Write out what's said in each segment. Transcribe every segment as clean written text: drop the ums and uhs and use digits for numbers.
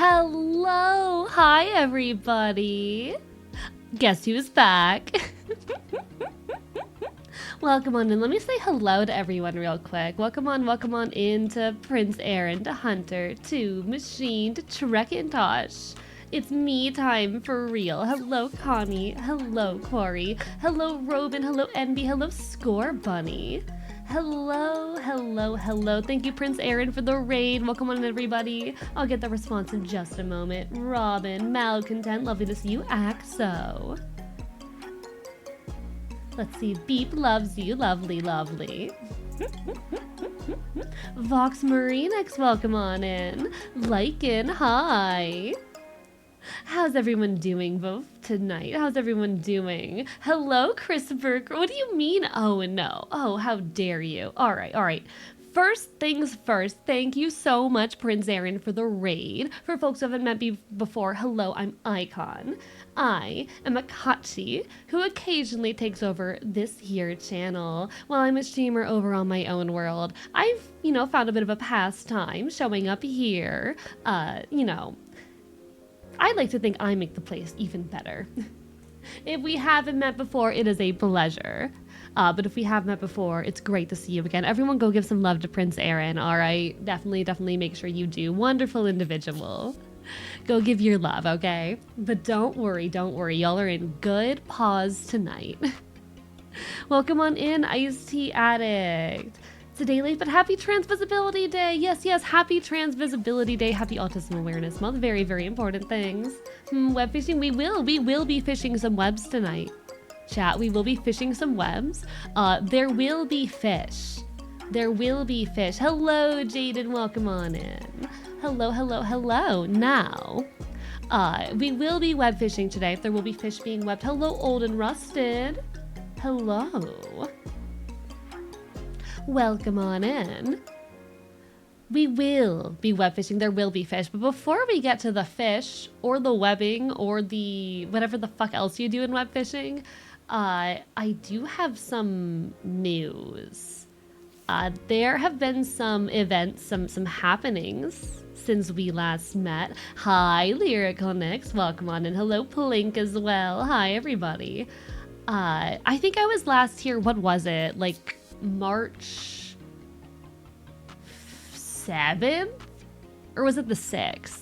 Hello! Hi, everybody! Guess who's back? Welcome on in. Let me say hello to everyone real quick. Welcome on in to Prince Aaron, to Hunter, to Machine, to Trekkintosh. It's me time for real. Hello, Connie. Hello, Corey. Hello, Robin. Hello, Envy. Hello, Score Bunny. Hello. Thank you, Prince Aaron, for the raid. Welcome on, everybody. I'll get the response in just a moment. Robin, Malcontent, lovely to see you. Axo. Let's see. Beep loves you. Lovely. Vox Marinex, welcome on in. Lycan, hi. How's everyone doing tonight? How's everyone doing? Hello, Chris Burke. What do you mean? Oh, no. Oh, how dare you. All right. First things first, thank you so much, Prince Aaron, for the raid. For folks who haven't met me before, hello, I'm AEcon. I am a Kachi who occasionally takes over this here channel while I'm a streamer over on my own world. I've, found a bit of a pastime showing up here, I like to think I make the place even better. If we haven't met before, it is a pleasure. But if we have met before, it's great to see you again. Everyone go give some love to Prince Aaron, all right? Definitely make sure you do. Wonderful individual. Go give your love, okay? But don't worry. Y'all are in good pause tonight. Welcome on in, Iced Tea Addict. It's a day late, but happy Transvisibility Day. Yes, happy Transvisibility Day. Happy Autism Awareness Month. Very, very important things. Web fishing, we will be fishing some webs tonight. Chat, we will be fishing some webs. There will be fish. Hello, Jaden, welcome on in. Hello. Now, we will be web fishing today. There will be fish being webbed. Hello, Old and Rusted. Hello. Welcome on in. We will be web fishing. There will be fish. But before we get to the fish or the webbing or the whatever the fuck else you do in web fishing, I do have some news. There have been some events, some happenings since we last met. Hi, Lyrical Nix. Welcome on in. Hello, Plink as well. Hi, everybody. I think I was last here, what was it? Like March 7th? Or was it the 6th?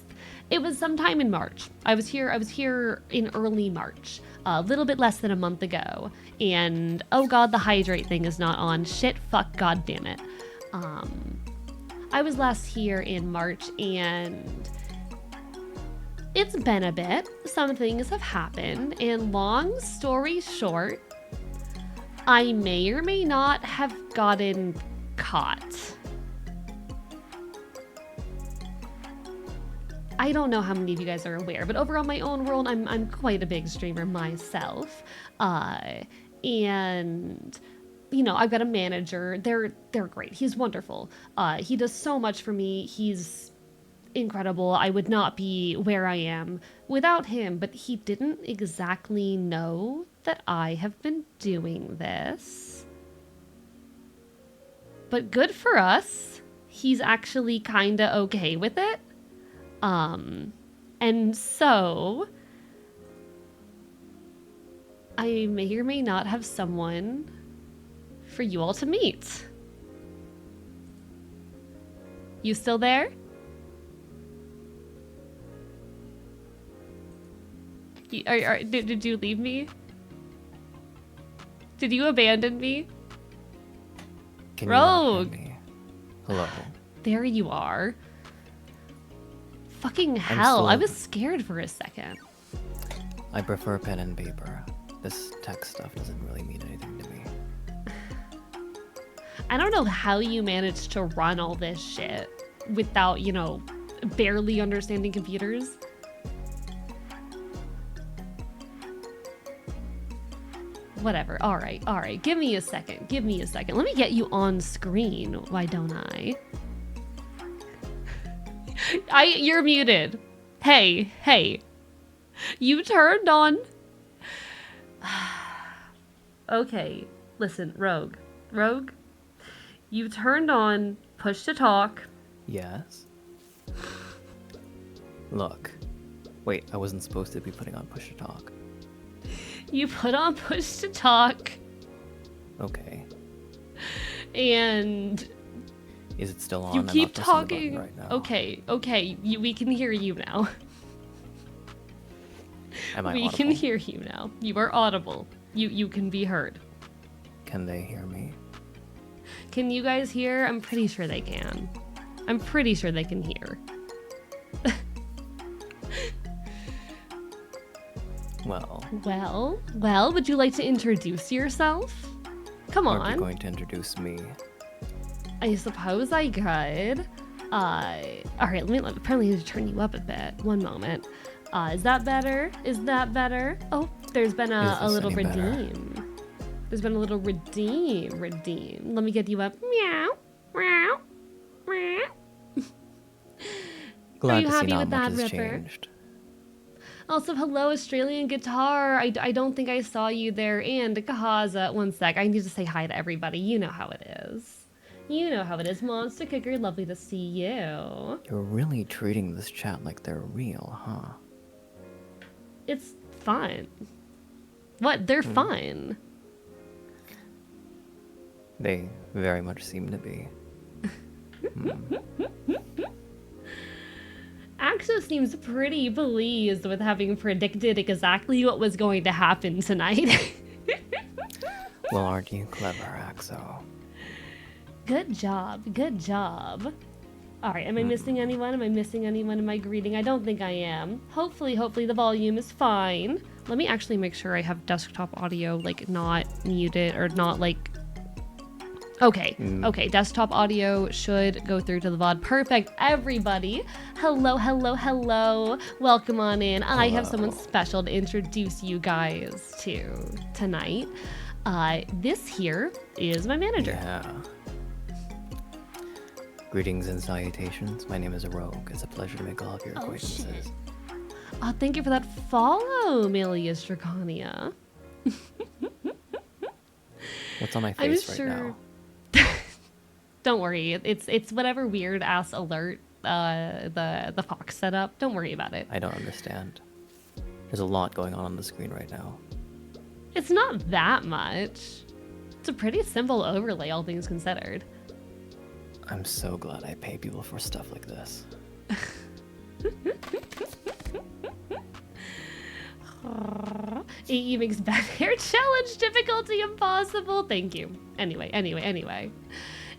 It was sometime in March. I was here in early March, a little bit less than a month ago. And oh god, the hydrate thing is not on. Shit, fuck, god damn it. I was last here in March and it's been a bit. Some things have happened, and long story short, I may or may not have gotten caught. I don't know how many of you guys are aware, but over on my own world, I'm quite a big streamer myself. And I've got a manager. They're great. He's wonderful. He does so much for me. He's incredible. I would not be where I am without him, but he didn't exactly know that I have been doing this. But good for us. He's actually kinda okay with it. And so I may or may not have someone for you all to meet. You still there? Did you leave me? Did you abandon me? Can Rogue! You me? Hello. There you are. Fucking hell, I was scared for a second. I prefer pen and paper. This text stuff doesn't really mean anything to me. I don't know how you managed to run all this shit without, barely understanding computers. Whatever. All right. Give me a second. Let me get you on screen. Why don't I? You're muted. Hey. You turned on. Okay. Listen, Rogue. You turned on push to talk. Yes. Look. Wait, I wasn't supposed to be putting on push to talk. You put on push to talk, Okay. and Is it still on? you I'm keep not pressing the button talking. right now. Okay, we can hear you now. Am I We audible? can hear you now. You are audible. You can be heard. Can they hear me? Can you guys hear? I'm pretty sure they can. I'm pretty sure they can hear. Well, would you like to introduce yourself? Come Aren't you on. going to introduce me? I suppose I could. Alright, apparently I need to turn you up a bit. One moment. Is that better? Is that better? Oh, there's been a Is this little any better? redeem. There's been a little redeem. Let me get you up. Meow. Meow. Meow. Glad you to see happy not with much that, has Ripper? changed. Also, hello, Australian Guitar. I don't think I saw you there. And Kahaza, one sec. I need to say hi to everybody. You know how it is. You know how it is. Monster Kicker, lovely to see you. You're really treating this chat like they're real, huh? It's fun. What? They're fun. They very much seem to be. Axo seems pretty pleased with having predicted exactly what was going to happen tonight. Well, aren't you clever, Axo? Good job. Good job. All right, am I missing anyone? Am I missing anyone in my greeting? I don't think I am. Hopefully the volume is fine. Let me actually make sure I have desktop audio, like, not muted or not, like... Okay, okay, desktop audio should go through to the VOD. Perfect, everybody. Hello, hello, hello. Welcome on in. I have someone special to introduce you guys to tonight. This here is my manager. Yeah. Greetings and salutations. My name is Rogue. It's a pleasure to make all of your acquaintances. Shit. Oh, thank you for that follow, Milius Draconia. What's on my I'm face right sure. now? Don't worry, it's whatever weird ass alert the Fox set up. Don't worry about it. I don't understand. There's a lot going on the screen right now. It's not that much. It's a pretty simple overlay, all things considered. I'm so glad I pay people for stuff like this. AE makes bad hair challenge difficulty impossible. Thank you. Anyway.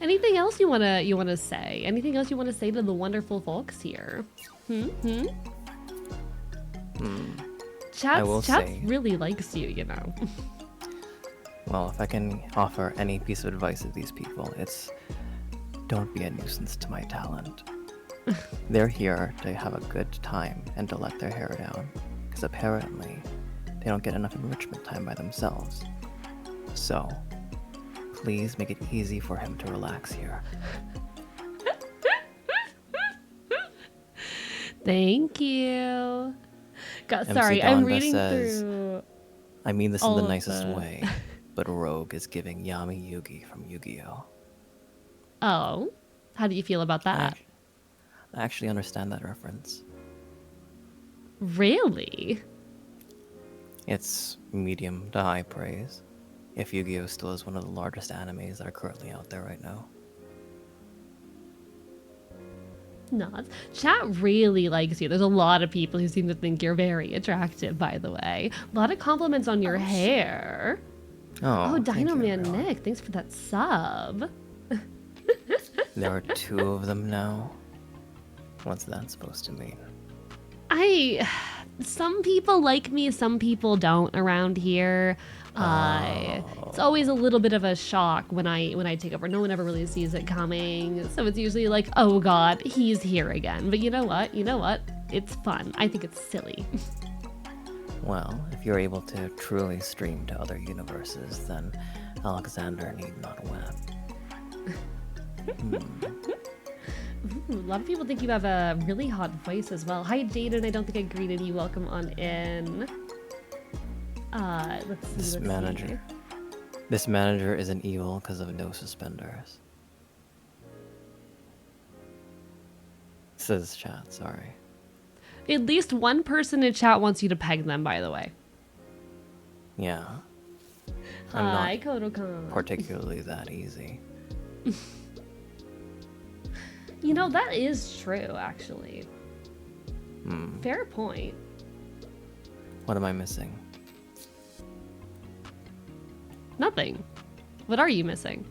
Anything else you wanna say? Anything else you wanna say to the wonderful folks here? Chat say- really likes you, you know. Well, if I can offer any piece of advice to these people, it's don't be a nuisance to my talent. They're here to have a good time and to let their hair down, because apparently they don't get enough enrichment time by themselves. So, please make it easy for him to relax here. Thank you. God, MC sorry, I'm Donda reading says, through. I mean this in all the of nicest the- way, but Rogue is giving Yami Yugi from Yu-Gi-Oh! Oh, how do you feel about that? I actually understand that reference. Really? It's medium to high praise, if Yu-Gi-Oh! Still is one of the largest animes that are currently out there right now. Not. Chat really likes you. There's a lot of people who seem to think you're very attractive, by the way. A lot of compliments on your hair. Oh, thank Dino you, Man everyone. Nick, thanks for that sub. There are two of them now. What's that supposed to mean? Some people like me, some people don't around here. It's always a little bit of a shock when I take over. No one ever really sees it coming, so it's usually like, oh god, he's here again. But you know what? It's fun. I think it's silly. Well, if you're able to truly stream to other universes, then Alexander need not weep. Ooh, a lot of people think you have a really hot voice as well. Hi, Jaden. I don't think I greeted you. Welcome on in. Let's see. This manager is an evil because of no suspenders. Says chat, sorry. At least one person in chat wants you to peg them, by the way. Yeah. I'm Hi, not Kodokan. particularly that easy. You know, that is true, actually. Fair point. What am I missing? Nothing. What are you missing?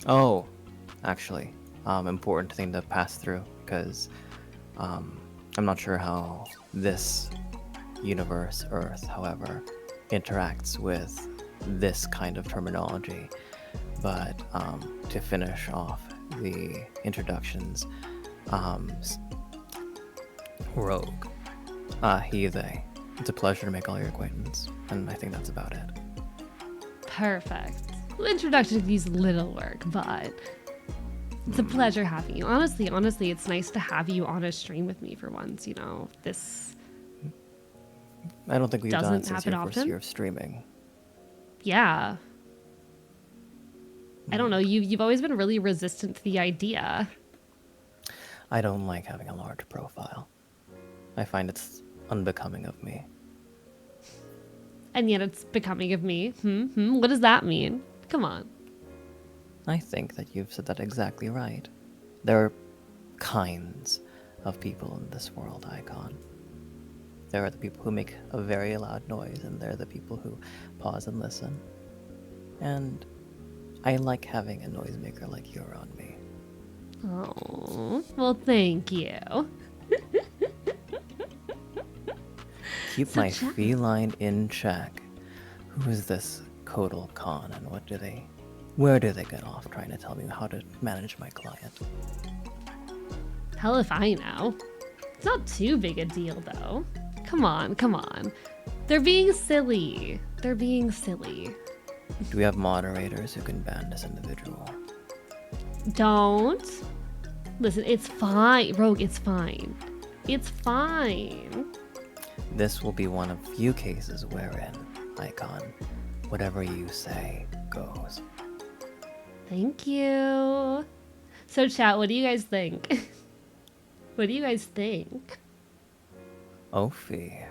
Oh, actually, important thing to pass through, because I'm not sure how this universe, Earth, however, interacts with this kind of terminology. But to finish off the introductions, Rogue, he, they. It's a pleasure to make all your acquaintance, and I think that's about it. Perfect. Well, introduction to these little work, but it's a pleasure having you. Honestly, it's nice to have you on a stream with me for once. You know, this I don't think we've done doesn't it since happen your first often. year of streaming. Yeah. I don't know. You've always been really resistant to the idea. I don't like having a large profile. I find it's unbecoming of me. And yet it's becoming of me. What does that mean? Come on. I think that you've said that exactly right. There are kinds of people in this world, AEcon. There are the people who make a very loud noise, and there are the people who pause and listen. And I like having a noisemaker like you around me. Oh, well, thank you. Keep my feline in check. Who is this Kodal Khan, and where do they get off trying to tell me how to manage my client? Hell if I know. It's not too big a deal, though. Come on. They're being silly. Do we have moderators who can ban this individual? Don't. Listen, it's fine. Rogue, it's fine. It's fine. This will be one of few cases wherein, AEcon, whatever you say goes. Thank you. So, chat, what do you guys think? What do you guys think? Ophi.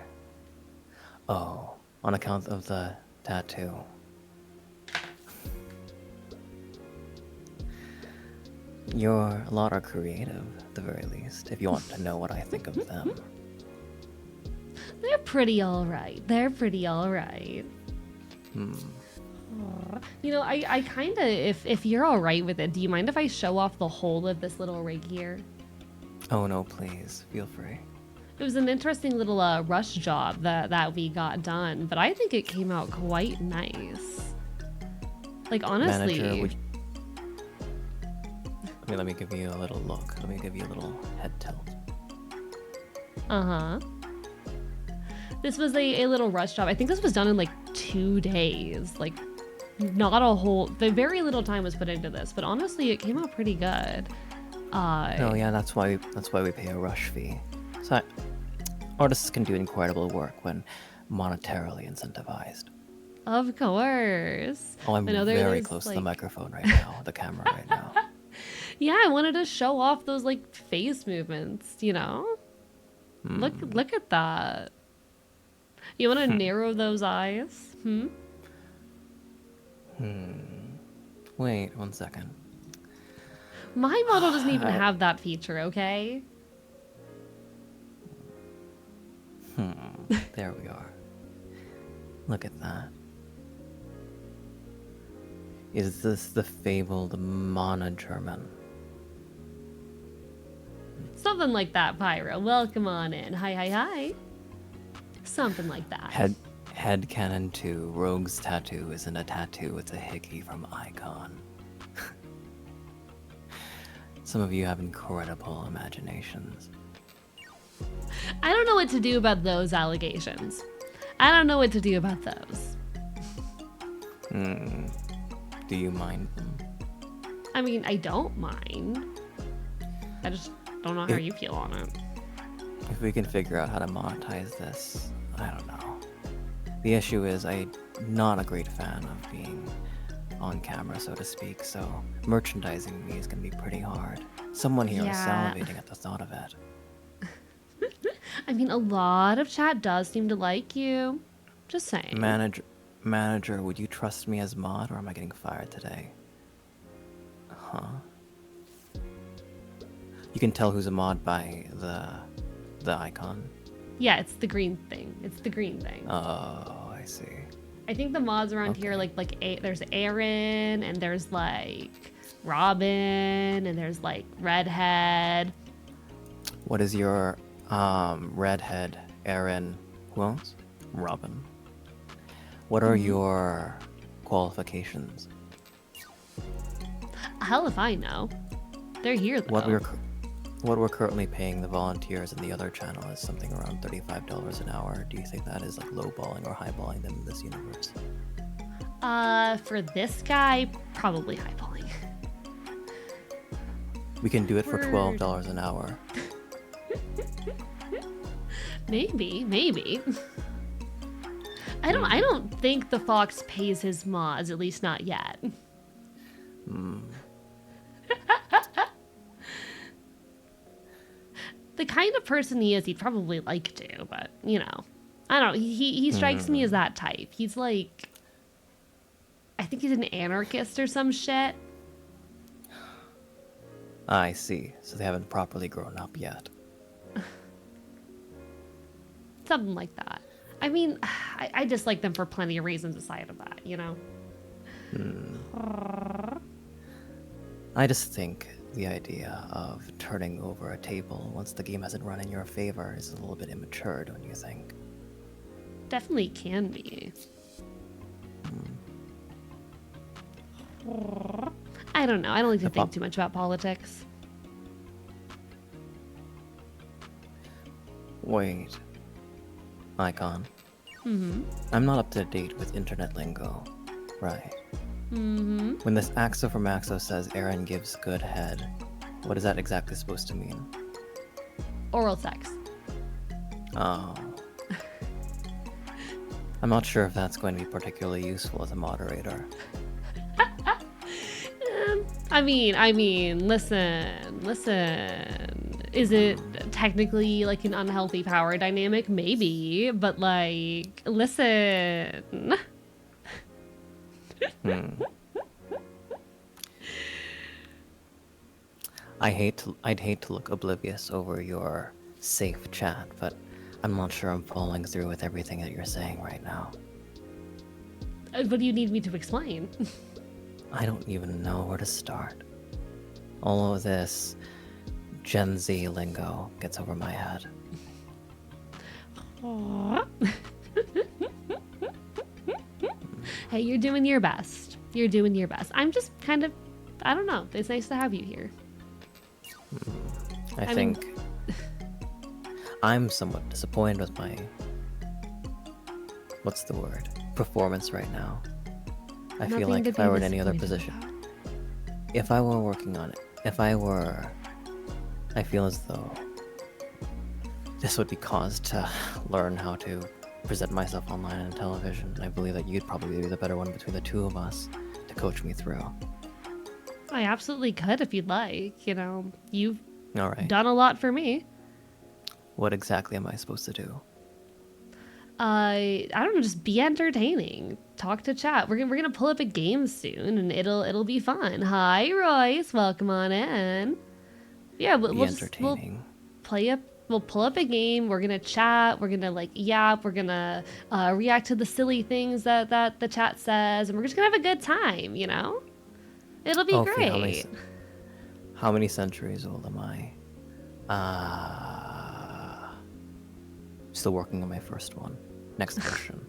Oh, on account of the tattoo. Your lot are creative, at the very least, if you want to know what I think of them. They're pretty alright. You know, I kind of, if you're alright with it, do you mind if I show off the whole of this little rig here? Oh no, please, feel free. It was an interesting little rush job that we got done, but I think it came out quite nice. Like, honestly... Manager, would you... Let me give you a little look. Let me give you a little head tilt. Uh-huh. This was a little rush job. I think this was done in like 2 days. Like, not a whole... Very little time was put into this, but honestly, it came out pretty good. Oh yeah, that's why we pay a rush fee. So artists can do incredible work when monetarily incentivized. Of course. Oh, I'm very close to the microphone right now, the camera right now. Yeah, I wanted to show off those like face movements, you know? Look at that. You want to narrow those eyes? Wait, 1 second. My model doesn't even have that feature, okay? There we are. Look at that. Is this the fabled Mono-German? Something like that, Pyro. Welcome on in. Hi. Something like that. Headcanon 2, Rogue's tattoo isn't a tattoo, it's a hickey from AEcon. Some of you have incredible imaginations. I don't know what to do about those allegations. I don't know what to do about those. Do you mind them? I mean, I don't mind. I just don't know how you feel on it. If we can figure out how to monetize this, I don't know. The issue is I'm not a great fan of being on camera, so to speak, so merchandising me is going to be pretty hard. Someone here is Yeah. salivating at the thought of it. I mean, a lot of chat does seem to like you. Just saying. Manager, would you trust me as mod, or am I getting fired today? Huh? You can tell who's a mod by the icon. Yeah, it's the green thing. It's the green thing. Oh, I see. I think the mods around here, there's Aaron, and there's like Robin, and there's like Redhead. What is your Redhead, Aaron, who else? Robin. What are your qualifications? Hell if I know. They're here though. What we're currently paying the volunteers in the other channel is something around $35 an hour. Do you think that is like lowballing or highballing them in this universe? For this guy, probably highballing. We can do it for $12 an hour. Maybe. I don't think the Fox pays his mods, at least not yet. The kind of person he is, he'd probably like to, but you know, I don't know. He strikes me as that type. He's like, I think he's an anarchist or some shit. I see. So they haven't properly grown up yet. Something like that. I mean, I dislike them for plenty of reasons aside of that, you know? I just think the idea of turning over a table once the game hasn't run in your favor is a little bit immature, don't you think? Definitely can be. I don't know. I don't like to think too much about politics. Wait. Icon. I'm not up to date with internet lingo. Right. When this Axo from Axo says Aaron gives good head, what is that exactly supposed to mean? Oral sex. Oh. I'm not sure if that's going to be particularly useful as a moderator. I mean, listen. Is it technically like an unhealthy power dynamic? Maybe, but like, listen. I'd hate to look oblivious over your safe chat, but I'm not sure I'm following through with everything that you're saying right now. What do you need me to explain? I don't even know where to start. All of this Gen Z lingo gets over my head. Hey, you're doing your best. I'm just kind of, I don't know. It's nice to have you here. I think I'm somewhat disappointed with my, what's the word, performance right now. I feel like if I were in any other position, if I were working on it, I feel as though this would be cause to learn how to present myself online and television. I believe that you'd probably be the better one between the two of us to coach me through. I absolutely could if you'd like. You know, you've All right. done a lot for me. What exactly am I supposed to do? I don't know, just be entertaining. Talk to chat. We're gonna pull up a game soon, and it'll be fun. Hi, Royce. Welcome on in. Yeah, we'll pull up a game. We're gonna chat. We're gonna like yap. We're gonna react to the silly things that the chat says, and we're just gonna have a good time. You know, it'll be great. How many centuries old am I? Still working on my first one. Next question.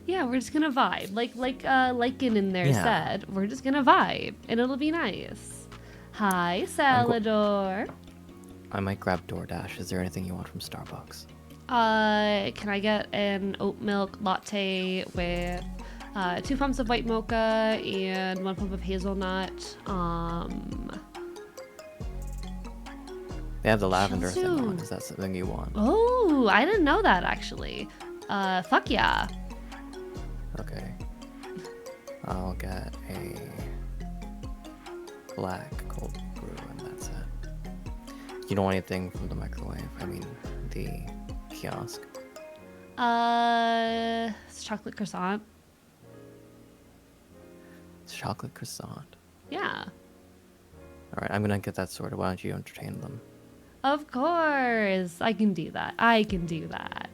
Yeah, we're just gonna vibe. Like Lycan in there said, we're just gonna vibe, and it'll be nice. Hi, Salador. I might grab DoorDash. Is there anything you want from Starbucks? Can I get an oat milk latte with 2 pumps of white mocha and 1 pump of hazelnut? They have the lavender thing on. Is that something you want? Oh, I didn't know that actually. Fuck yeah. Okay. I'll get a black cold brew, and that's it. You don't want anything from the microwave? I mean, the kiosk. It's chocolate croissant. It's chocolate croissant. Yeah. All right, I'm gonna get that sorted. Why don't you entertain them? Of course. I can do that. I can do that.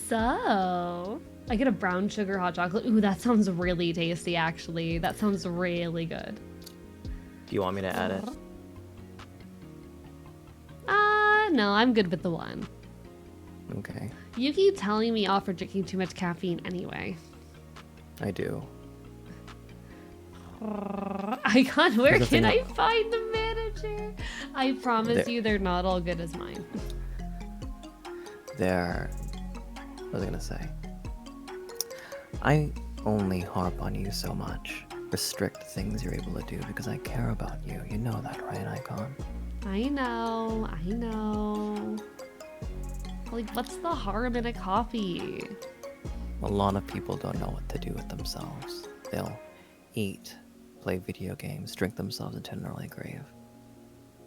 So, I get a brown sugar hot chocolate. Ooh, that sounds really tasty, actually. That sounds really good. Do you want me to add it? No, I'm good with the one. Okay, You keep telling me off for drinking too much caffeine anyway. I do. AEcon, where Here's the can thing I find the manager? I promise you they're not all good as mine. What was I gonna say? I only harp on you so much. Restrict things you're able to do because I care about you. You know that, right, AEcon? I know. Like, what's the harm in a coffee? A lot of people don't know what to do with themselves. They'll eat, play video games, drink themselves into an early grave.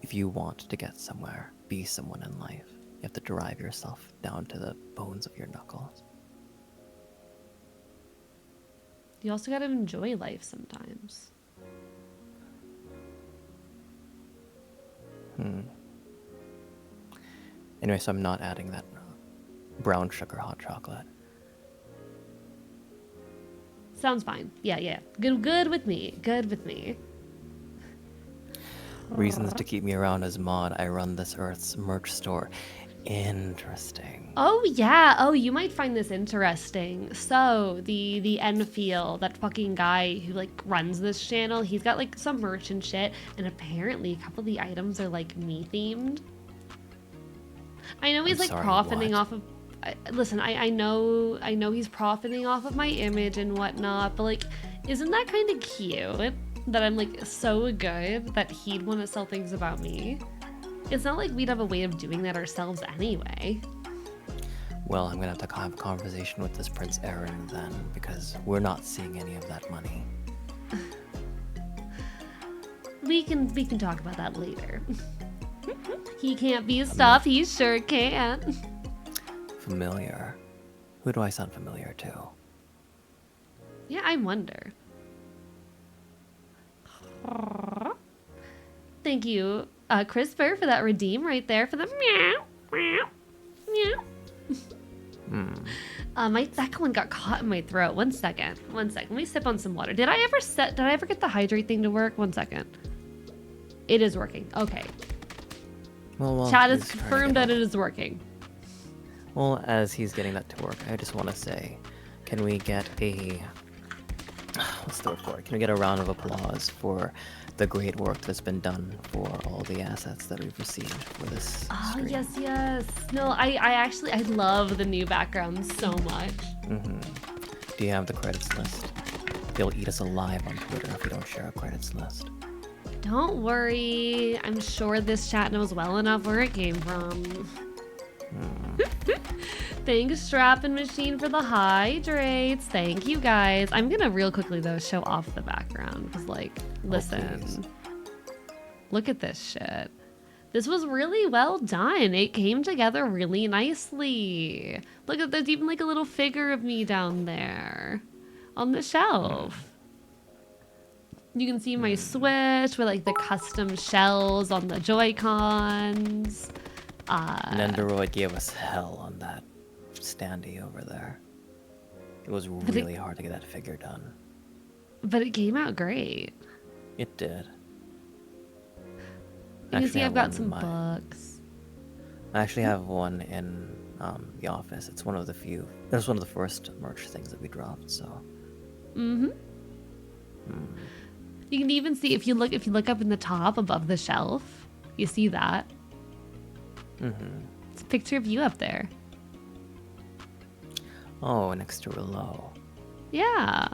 If you want to get somewhere, be someone in life, you have to drive yourself down to the bones of your knuckles. You also gotta enjoy life sometimes. Anyway, so I'm not adding that brown sugar hot chocolate. Sounds fine. Yeah. Good with me. Good with me. Reasons to keep me around as mod. I run this Earth's merch store. Interesting. Oh yeah. Oh, you might find this interesting. So the Enfield, that fucking guy who like runs this channel, he's got like some merch and shit, and apparently a couple of the items are like me themed. I know he's I'm like sorry, profiting what? off of. Listen, I know he's profiting off of my image and whatnot, but like, isn't that kind of cute that I'm like so good that he'd want to sell things about me? It's not like we'd have a way of doing that ourselves anyway. Well, I'm gonna have to have a conversation with this Prince Aaron then, because we're not seeing any of that money. We can talk about that later. He can't be stopped. He sure can. Familiar? Who do I sound familiar to? Yeah, I wonder. Thank you, Crisper, for that redeem right there for the meow, meow, meow. That one got caught in my throat. One second. Let me sip on some water. Did I ever get the hydrate thing to work? 1 second. It is working. Okay. Well, Chat has he's trying to confirmed get that it is working. Well, as he's getting that to work, I just want to say, can we get a... What's the word for it? Can we get a round of applause for the great work that's been done for all the assets that we've received for this stream? Yes. No, I love the new background so much. Do you have the credits list? They'll eat us alive on Twitter if we don't share a credits list. Don't worry. I'm sure this chat knows well enough where it came from. Thanks, Strappin' Machine, for the hydrates. Thank you, guys. I'm gonna real quickly, though, show off the background. Because, like, listen. Look at this shit. This was really well done. It came together really nicely. Look at, there's even, like, a little figure of me down there on the shelf. You can see my Switch with, like, the custom shells on the Joy-Cons. Nendoroid gave us hell on that standee over there. It was really hard to get that figure done. But it came out great. It did. You can see I've got some books. I actually have one in the office. It's one of the few. It was one of the first merch things that we dropped. So. You can even see if you look up in the top above the shelf, you see that. It's a picture of you up there. Oh, next to Rouleau. Yeah.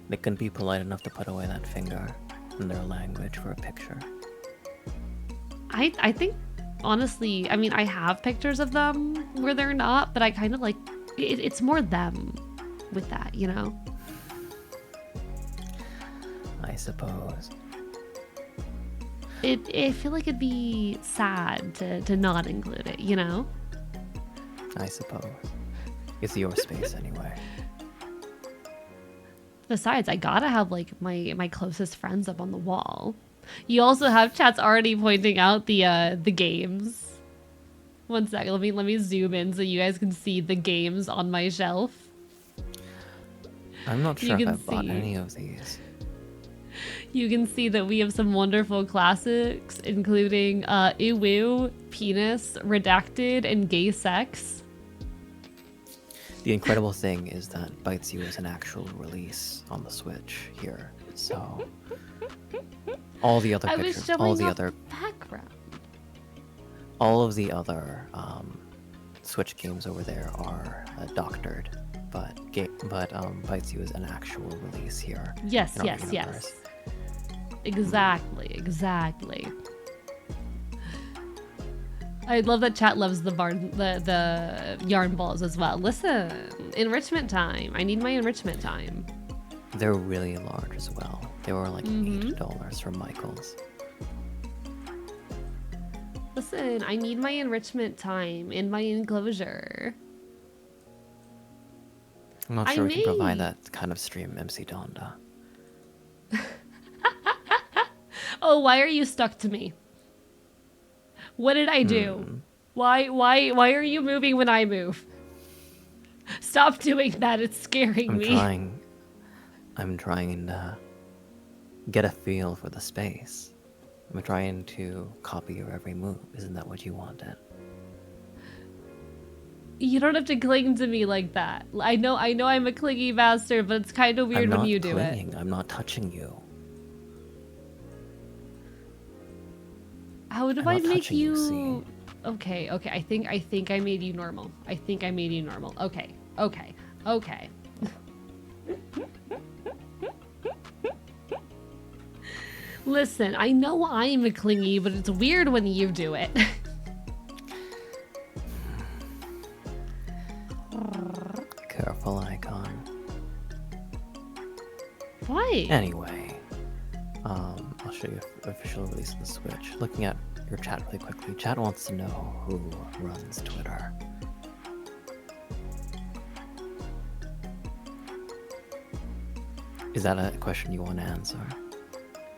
They couldn't be polite enough to put away that finger in their language for a picture. I think, honestly, I mean, I have pictures of them where they're not, but I kind of like, it's more them with that, you know? I suppose. I feel like it'd be sad to not include it, you know? I suppose. It's your space anyway. Besides, I gotta have like my closest friends up on the wall. You also have chats already pointing out the games. One second, let me zoom in so you guys can see the games on my shelf. I'm not You sure if can I've bought see. any of these. You can see that we have some wonderful classics, including Ew, Penis, Redacted, and Gay Sex. The incredible thing is that Bites You is an actual release on the Switch here, so all the other I was pictures, showing all the off other, background. all of the other Switch games over there are doctored, but Bites You is an actual release here. Yes, in our yes, universe. yes. Exactly. I love that chat loves the yarn balls as well. Listen, enrichment time. I need my enrichment time. They're really large as well. They were like $8 from Michael's. Listen, I need my enrichment time in my enclosure. I'm not I sure we can provide may. that kind of stream, MC Donda. Oh, why are you stuck to me? What did I do? Why are you moving when I move? Stop doing that. It's scaring me. I'm trying to get a feel for the space. I'm trying to copy your every move. Isn't that what you wanted? You don't have to cling to me like that. I know I'm a clingy bastard, but it's kind of weird when you do it. I'm not touching you. How do I'm I not make touching you, see? Okay. I think I made you normal. Okay. Listen, I know I'm a clingy, but it's weird when you do it. Careful, Icon. Why? Anyway, I'll show you the official release of the Switch. Looking at your chat really quickly. Chat wants to know who runs Twitter. Is that a question you want to answer?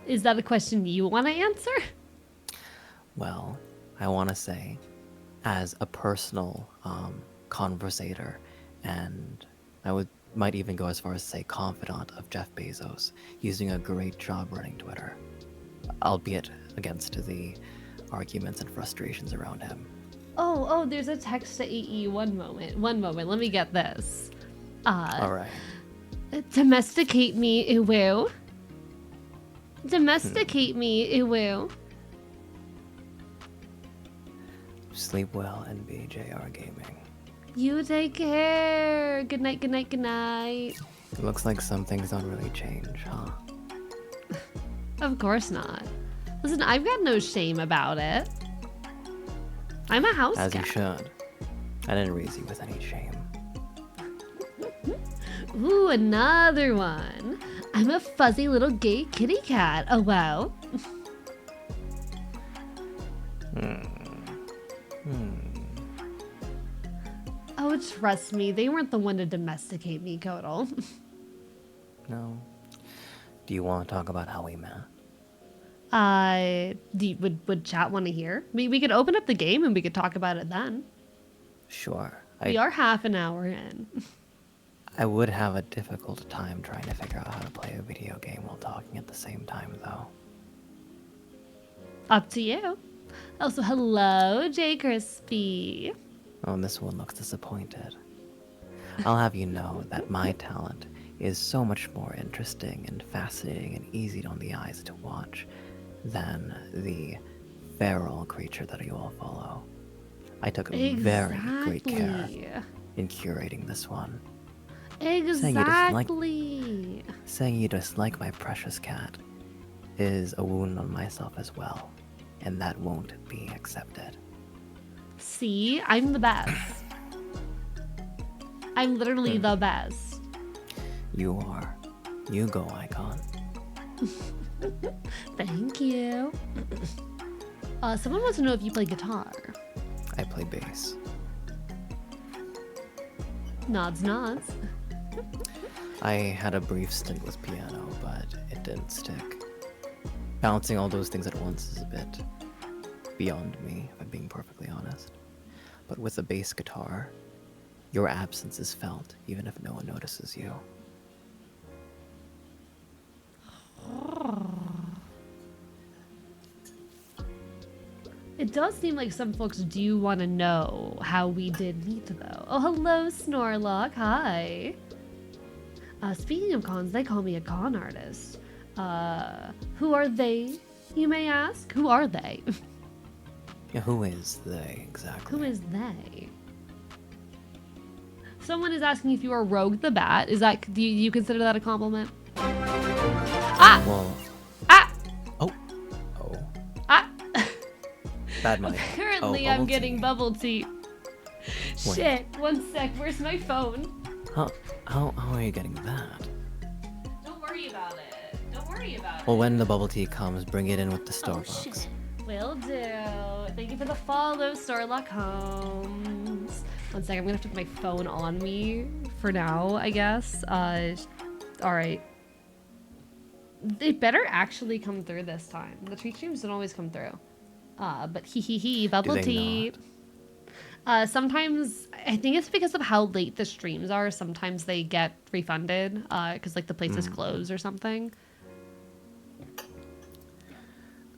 Is that a question you want to answer? Well, I want to say, as a personal conversator, and might even go as far as to say confidant of Jeff Bezos, he's doing a great job running Twitter, albeit against the arguments and frustrations around him. Oh, there's a text to AE. One moment. Let me get this. All right. Domesticate me, ew. Domesticate me, ew. Sleep well, NBJR Gaming. You take care. Good night. It looks like some things don't really change, huh? Of course not. Listen, I've got no shame about it. I'm a house As cat. you should. I didn't raise you with any shame. Ooh, another one. I'm a fuzzy little gay kitty cat. Oh, wow. Oh, trust me. They weren't the one to domesticate me, Kodal. No. Do you want to talk about how we met? Would chat want to hear? We could open up the game and we could talk about it then. Sure. We are half an hour in. I would have a difficult time trying to figure out how to play a video game while talking at the same time, though. Up to you. Also, hello, J Crispy. Oh, this one looks disappointed. I'll have you know that my talent is so much more interesting and fascinating and easy on the eyes to watch than the feral creature that you all follow. I took very great care in curating this one. Exactly. Saying you dislike my precious cat is a wound on myself as well, and that won't be accepted. See, I'm the best. I'm literally the best. You are. You go, Icon. Thank you. Someone wants to know if you play guitar. I play bass. Nods, nods. I had a brief stint with piano, but it didn't stick. Balancing all those things at once is a bit beyond me, if I'm being perfectly honest. But with a bass guitar, your absence is felt, even if no one notices you. It does seem like some folks do want to know how we did meet, though. Oh, hello, Snorlock. Hi. Speaking of cons, they call me a con artist. Who are they, you may ask? Who are they? Yeah, who is they, exactly? Who is they? Someone is asking if you are Rogue the Bat. Is that, do you consider that a compliment? Ah! Well... Ah! Oh. Ah! Bad mic. Apparently Oh, I'm bubble getting tea. bubble tea. Wait. Shit, one sec, where's my phone? How are you getting that? Don't worry about it. Don't worry about it. Well, when the bubble tea comes, bring it in with the Oh Starbucks. shit. Will do. Thank you for the follow, Starlock Holmes. One second, I'm gonna have to put my phone on me for now, I guess. Alright. It better actually come through this time. The tweet streams don't always come through. But bubble they tea. Sometimes, I think it's because of how late the streams are. Sometimes they get refunded, because like the place is closed or something.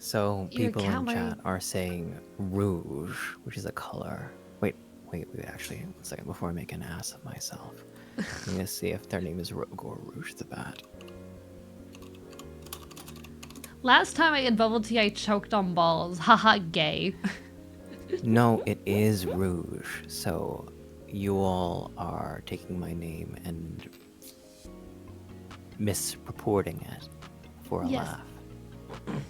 So Your people cat in might- chat are saying rouge, which is a color. Wait, actually, one second, before I make an ass of myself. I'm gonna see if their name is Rogue or Rouge the Bat. Last time I had bubble tea, I choked on balls. Haha, gay. No, it is Rouge, so you all are taking my name and mispurporting it for a Yes. laugh.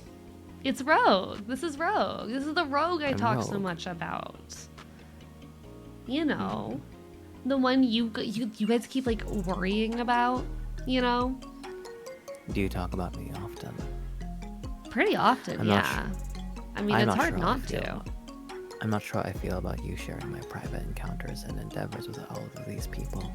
It's Rogue. This is Rogue. This is the Rogue I I'm talk so Rogue. much about. You know, the one you guys keep like worrying about. You know, Do you talk about me often? pretty often. I'm not Yeah. I mean, I'm it's not hard sure how I not feel. to. I'm not sure how I feel about you sharing my private encounters and endeavors with all of these people.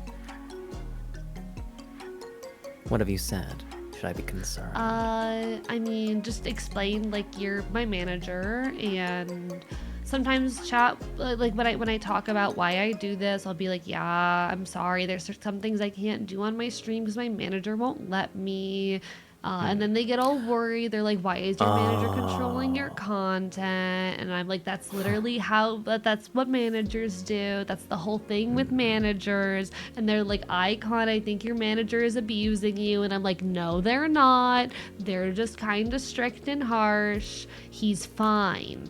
What have you said? Should I be concerned? I mean, just explain like you're my manager, and sometimes chat like when I talk about why I do this, I'll be like, yeah, I'm sorry. There's some things I can't do on my stream because my manager won't let me. And then they get all worried. They're like, why is your manager controlling your content? And I'm like, that's literally that's what managers do. That's the whole thing with managers. And they're like, AEcon, I think your manager is abusing you. And I'm like, no, they're not. They're just kind of strict and harsh. He's fine.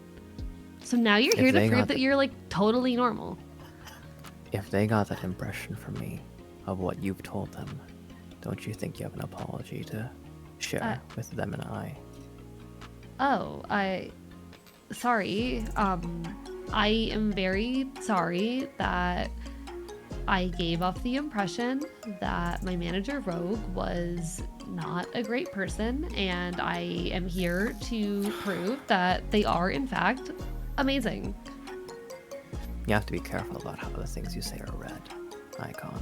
So now you're here to prove that you're like totally normal. If they got that impression from me of what you've told them, don't you think you have an apology to share with them and I? Sorry. I am very sorry that I gave off the impression that my manager Rogue was not a great person, and I am here to prove that they are in fact amazing. You have to be careful about how the things you say are read, AEcon.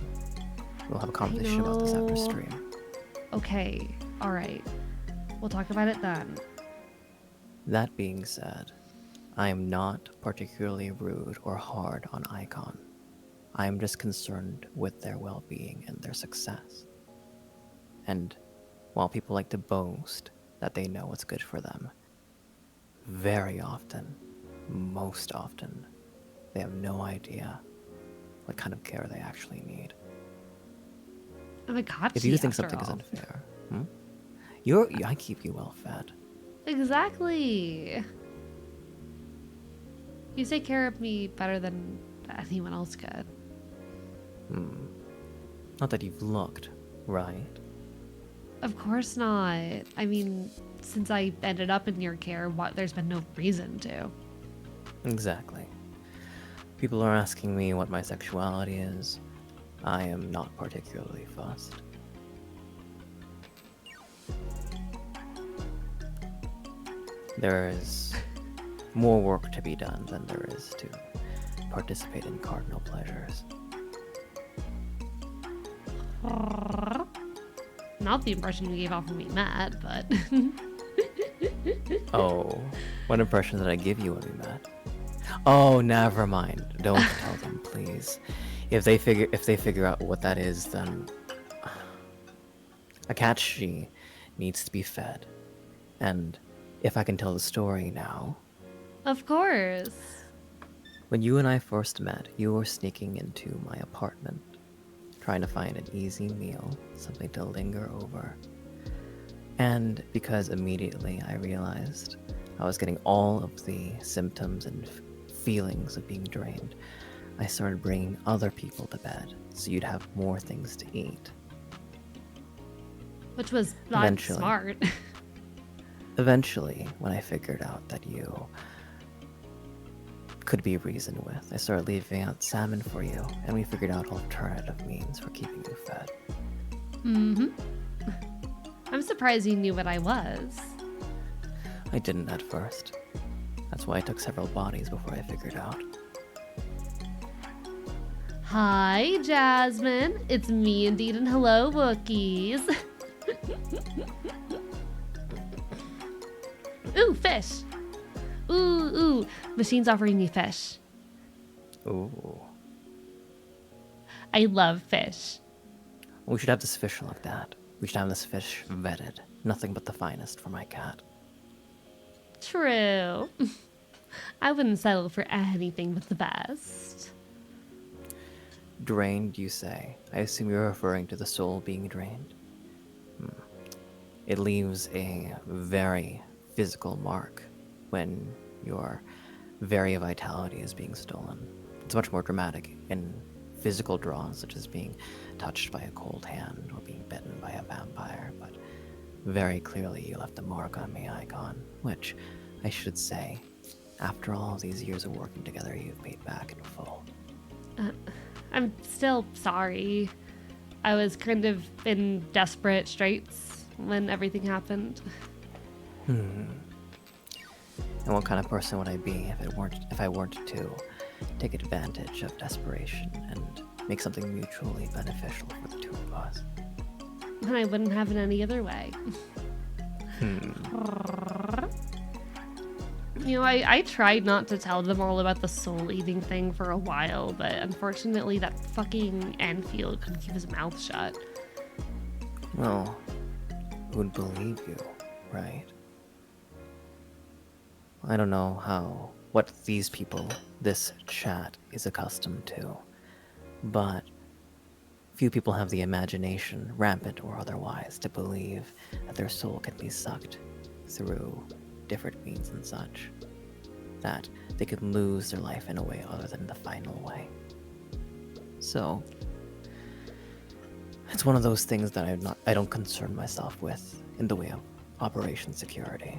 We'll have a conversation about this after stream. Okay, alright. We'll talk about it then. That being said, I am not particularly rude or hard on AEcon. I am just concerned with their well-being and their success. And while people like to boast that they know what's good for them, very often, most often, they have no idea what kind of care they actually need. I'm a gotcha. If you think something is unfair, I keep you well fed. Exactly. You take care of me better than anyone else could. Not that you've looked, right? Of course not. I mean, since I ended up in your care, there's been no reason to. Exactly. People are asking me what my sexuality is. I am not particularly fussed. There is more work to be done than there is to participate in cardinal pleasures. Not the impression you gave off when we met, but... Oh, what impression did I give you when we met? Oh, never mind. Don't tell them, please. If they figure out what that is, then a cat she needs to be fed. And if I can tell the story now, Of course. when you and I first met, you were sneaking into my apartment, trying to find an easy meal, something to linger over. And because immediately I realized I was getting all of the symptoms and feelings of being drained, I started bringing other people to bed so you'd have more things to eat. Which was not Eventually. smart. Eventually, when I figured out that you could be reasoned with, I started leaving out salmon for you, and we figured out alternative means for keeping you fed. Mm-hmm. I'm surprised you knew what I was. I didn't at first. That's why I took several bodies before I figured out. Hi, Jasmine. It's me indeed, and hello, Wookiees. Ooh, fish. Ooh. Machine's offering me fish. Ooh. I love fish. We should have this fish like that. We should have this fish vetted. Nothing but the finest for my cat. True. I wouldn't settle for anything but the best. Drained, you say? I assume you're referring to the soul being drained? It leaves a very physical mark when your very vitality is being stolen. It's much more dramatic in physical draws, such as being touched by a cold hand or being bitten by a vampire, but very clearly you left a mark on me, AEcon, which, I should say, after all these years of working together, you've paid back in full. I'm still sorry. I was kind of in desperate straits when everything happened. And what kind of person would I be if I weren't to take advantage of desperation and make something mutually beneficial for the two of us? And I wouldn't have it any other way. You know, I tried not to tell them all about the soul eating thing for a while, but unfortunately that fucking Anfield couldn't keep his mouth shut. Well, who would believe you, right? I don't know what these people, this chat, is accustomed to, but few people have the imagination, rampant or otherwise, to believe that their soul can be sucked through different means and such, that they could lose their life in a way other than the final way. So, it's one of those things that I don't concern myself with in the way of operation security.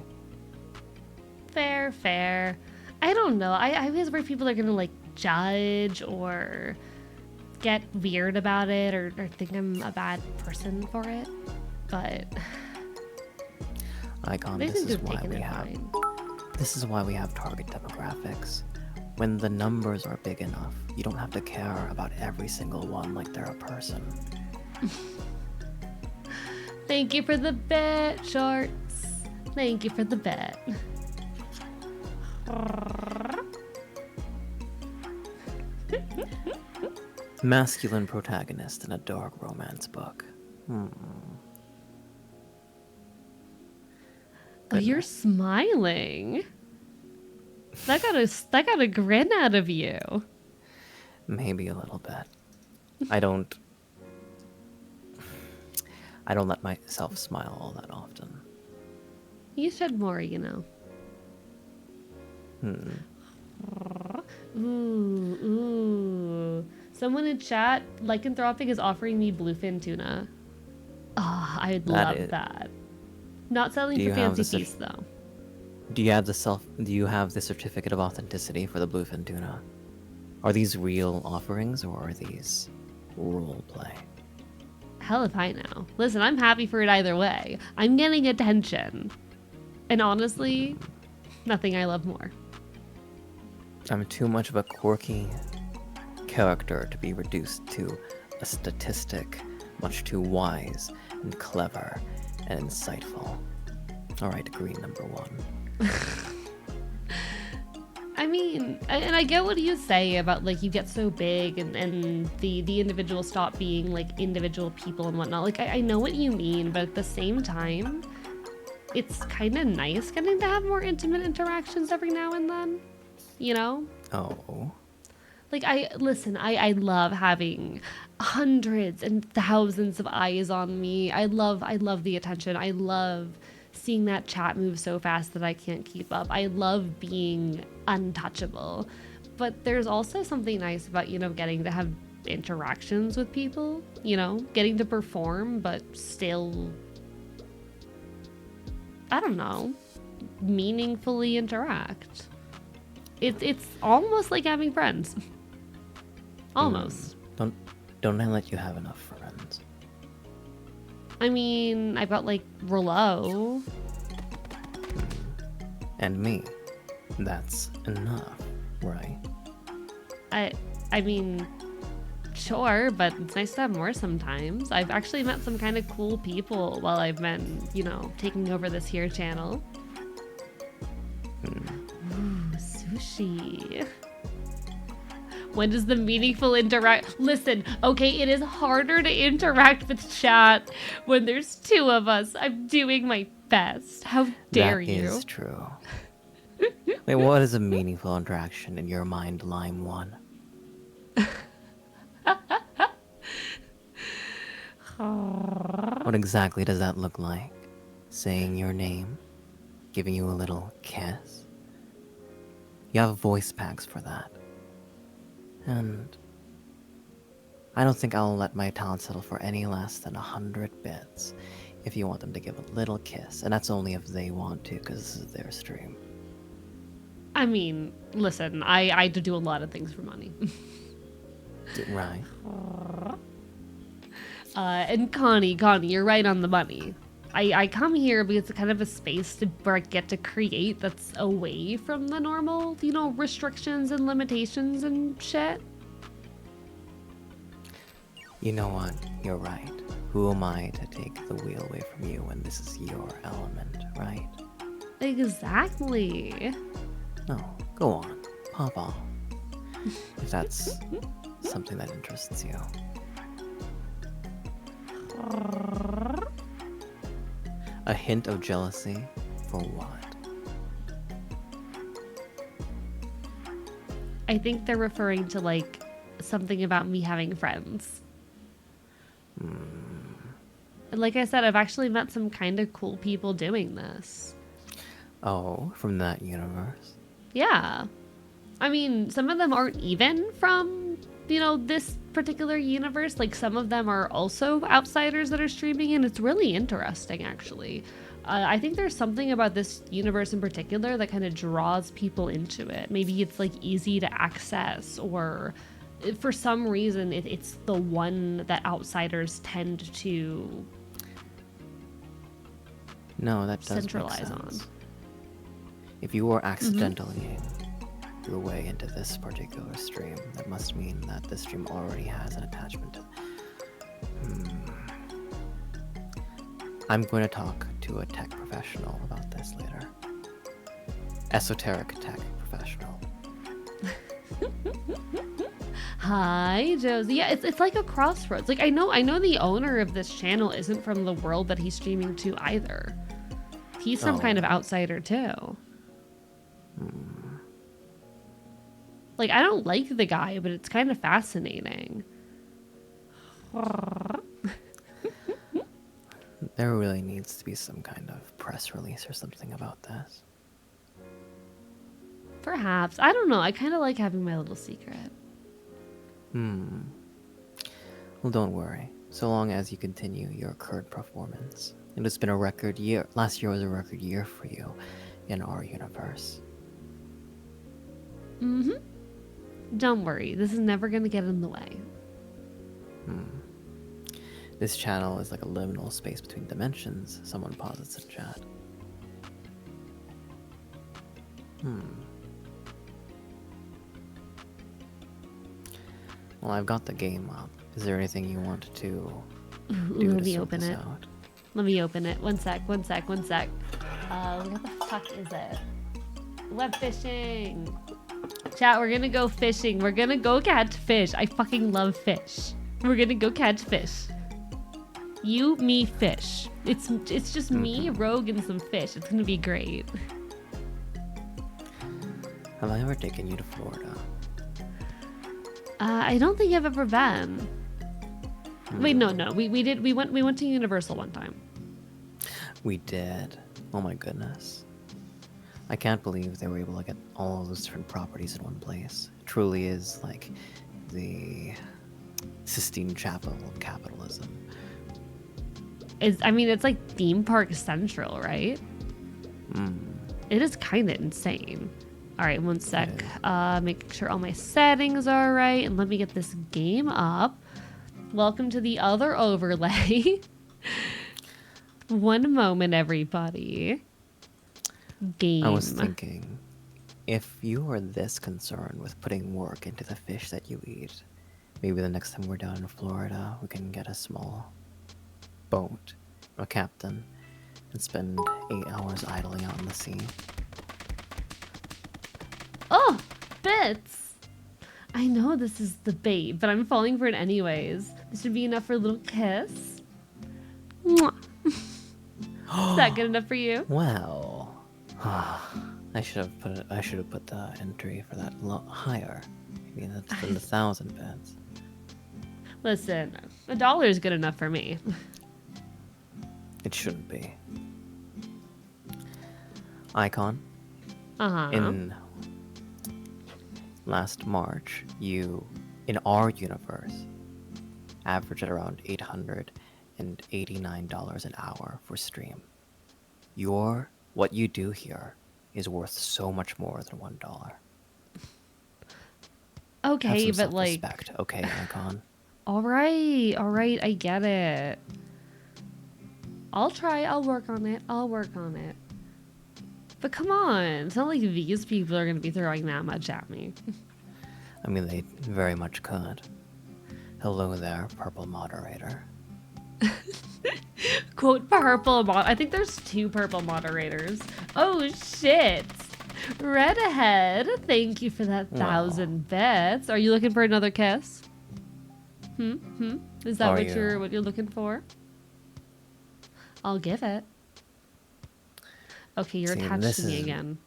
Fair. I don't know. I always worry people are gonna like judge or get weird about it or think I'm a bad person for it. But AEcon, they this seem to is have why taken we it have fine. this is why we have target demographics. When the numbers are big enough, you don't have to care about every single one like they're a person. Thank you for the bet, Shorts. Thank you for the bet. Masculine protagonist in a dark romance book. Oh, you're smiling. That got a grin out of you. Maybe a little bit. I don't let myself smile all that often. You should more, you know. Ooh. Someone in chat, Lycanthropic is offering me bluefin tuna. Ah, I'd love that. Not selling for fancy feast though. Do you have the certificate of authenticity for the bluefin tuna? Are these real offerings or are these role play? Hell if I know. Listen, I'm happy for it either way. I'm getting attention. And honestly, Nothing I love more. I'm too much of a quirky character to be reduced to a statistic, much too wise and clever and insightful. Alright, green number 1. I mean, and I get what you say about, like, you get so big and the individuals stop being, like, individual people and whatnot. Like, I know what you mean, but at the same time, it's kind of nice getting to have more intimate interactions every now and then, you know? Oh. Like, I love having hundreds and thousands of eyes on me. I love the attention. I love seeing that chat move so fast that I can't keep up. I love being untouchable. But there's also something nice about, you know, getting to have interactions with people, you know, getting to perform, but still, I don't know, meaningfully interact. It's almost like having friends. Almost. Don't I let you have enough friends? I mean, I've got, like, Rollo. And me. That's enough, right? I mean, sure, but it's nice to have more sometimes. I've actually met some kind of cool people while I've been, you know, taking over this here channel. Ooh, sushi. When does the meaningful interact? Listen, okay, it is harder to interact with chat when there's 2 of us. I'm doing my best. How dare you? That is true. Wait, what is a meaningful interaction in your mind, Lime 1? What exactly does that look like? Saying your name? Giving you a little kiss? You have voice packs for that. And I don't think I'll let my talent settle for any less than 100 bits if you want them to give a little kiss. And that's only if they want to, because this is their stream. I mean, listen, I do a lot of things for money. Right. And Connie, you're right on the money. I come here because it's kind of a space where I get to create that's away from the normal, you know, restrictions and limitations and shit. You know what? You're right. Who am I to take the wheel away from you when this is your element, right? Exactly. No, go on. Pop off. If that's something that interests you. A hint of jealousy? For what? I think they're referring to, like, something about me having friends. And like I said, I've actually met some kind of cool people doing this. Oh, from that universe? Yeah. I mean, some of them aren't even from, you know, this particular universe. Like, some of them are also outsiders that are streaming, and it's really interesting, actually. I think there's something about this universe in particular that kind of draws people into it. Maybe it's, like, easy to access, or for some reason it's the one that outsiders tend to No, that does centralize make on. sense. If you were accidentally your way into this particular stream, that must mean that this stream already has an attachment to... I'm going to talk to a tech professional about this later. Esoteric tech professional. Hi, Josie. Yeah, it's like a crossroads. Like, I know the owner of this channel isn't from the world that he's streaming to either. He's some kind of outsider too. Like, I don't like the guy, but it's kind of fascinating. There really needs to be some kind of press release or something about this. Perhaps. I don't know. I kind of like having my little secret. Well, don't worry. So long as you continue your current performance. It has been a record year. Last year was a record year for you in our universe. Don't worry. This is never going to get in the way. This channel is like a liminal space between dimensions, someone posits in chat. Well, I've got the game up. Is there anything you want to Ooh, do let to me sort open this it. out? Let me open it. One sec. What the fuck is it? Webfishing. Chat, we're gonna go fishing. We're gonna go catch fish. I fucking love fish. We're gonna go catch fish. You, me, fish. It's just me, Rogue, and some fish. It's gonna be great. Have I ever taken you to Florida? I don't think I've ever been. Wait, no. We did. We went to Universal one time. We did. Oh my goodness. I can't believe they were able to get all of those different properties in one place. It truly is like the Sistine Chapel of capitalism. It's like theme park central, right? Mm. It is kind of insane. All right, one sec. Make sure all my settings are right, and let me get this game up. Welcome to the other overlay. One moment, everybody. Game. I was thinking, if you are this concerned with putting work into the fish that you eat, maybe the next time we're down in Florida, we can get a small boat, a captain, and spend 8 hours idling out in the sea. Oh, bits. I know this is the bait, but I'm falling for it anyways. This should be enough for a little kiss. Mwah. Is that good enough for you? Well, I should have put the entry for that a lot higher. Maybe that's in the 1,000 bits. Listen, $1 is good enough for me. It shouldn't be. AEcon. Uh-huh. In last March, you, in our universe, averaged at around $889 an hour for stream. What you do here is worth so much more than $1. Okay, Have some but like, self-respect, okay, AEcon? all right, I get it. I'll try, I'll work on it. But come on, it's not like these people are gonna be throwing that much at me. I mean, they very much could. Hello there, purple moderator. Quote purple mod. I think there's 2 purple moderators. Oh shit. Red ahead. Thank you for that 1,000 bits. Are you looking for another kiss? Is that what you're looking for? I'll give it. Okay, you're attached to me again.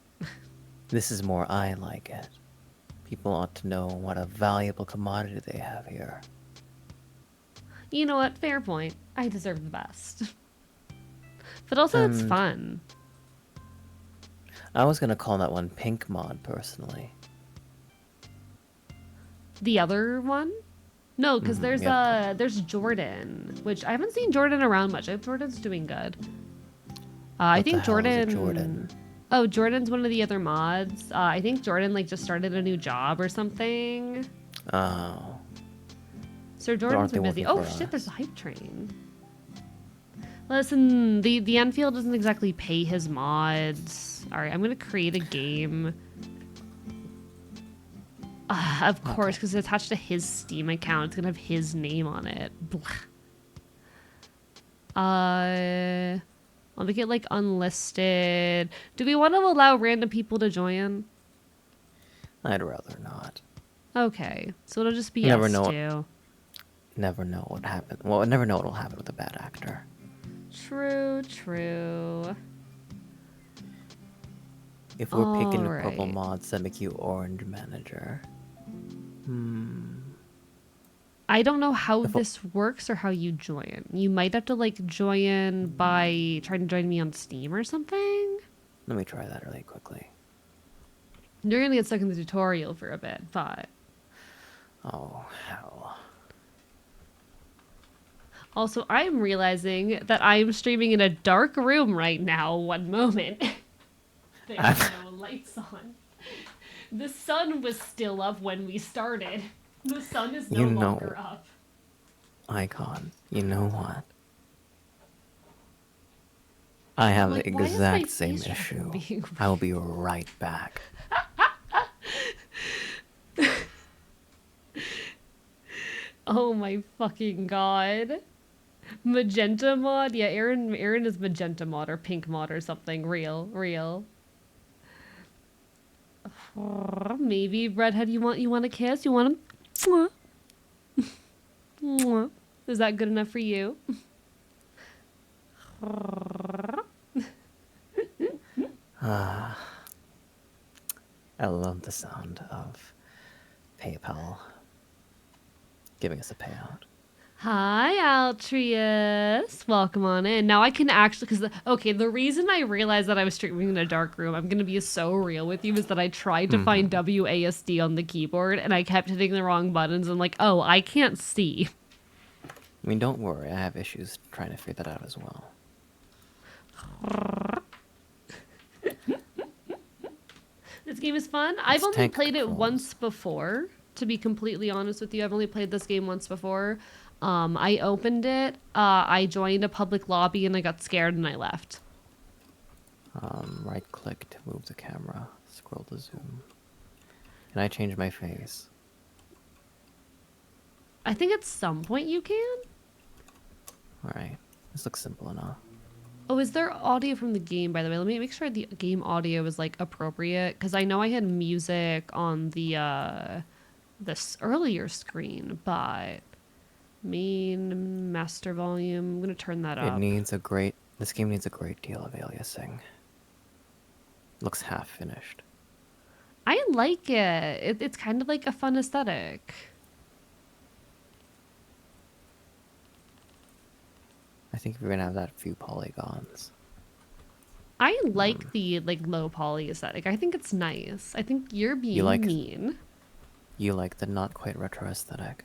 This is more I like it. People ought to know what a valuable commodity they have here. You know what? Fair point. I deserve the best. But also, it's fun. I was gonna call that one Pink Mod, personally. The other one? No, because there's Jordan, which I haven't seen Jordan around much. I hope Jordan's doing good. I think Jordan. Oh, Jordan's one of the other mods. I think Jordan like just started a new job or something. Oh. So Jordan's been busy. Oh shit, there's a hype train. Listen, the Enfield doesn't exactly pay his mods. All right, I'm gonna create a game. Of course, because it's attached to his Steam account. It's gonna have his name on it. I'll make it like unlisted. Do we want to allow random people to join? I'd rather not. Okay, so it'll just be us two. Never know what happened. Well, never know what will happen with a bad actor. True. If we're picking purple mods that make you orange manager. I don't know how this works or how you join. You might have to like join by trying to join me on Steam or something. Let me try that really quickly. You're gonna get stuck in the tutorial for a bit, but... Oh, hell. Also, I'm realizing that I'm streaming in a dark room right now. One moment. There's no lights on. The sun was still up when we started. The sun is no longer up. AEcon, you know what? I have Like, the why is my exact same face tracking issue. being I will be right back. Oh my fucking god. Magenta mod? Yeah, Aaron is magenta mod or pink mod or something. Real. Maybe redhead you want a kiss? You want him? Mwah. Is that good enough for you? I love the sound of PayPal giving us a payout. Hi, Altrius. Welcome on in. Now I can actually, okay, the reason I realized that I was streaming in a dark room, I'm going to be so real with you, is that I tried to find WASD on the keyboard and I kept hitting the wrong buttons and like, oh, I can't see. I mean, don't worry. I have issues trying to figure that out as well. This game is fun. I've It's only tank played it controls. once before, to be completely honest with you. I've only played this game once before. I opened it, I joined a public lobby, and I got scared and I left. Right click to move the camera. Scroll to zoom. Can I change my face? I think at some point you can. Alright. This looks simple enough. Oh, is there audio from the game, by the way? Let me make sure the game audio is, like, appropriate. Because I know I had music on the, this earlier screen, but... Main master volume. I'm going to turn that up. This game needs a great deal of aliasing. Looks half finished. I like it. It's kind of like a fun aesthetic. I think we're gonna have that few polygons. I like the like low poly aesthetic. I think it's nice. I think you're being mean. You like the not quite retro aesthetic.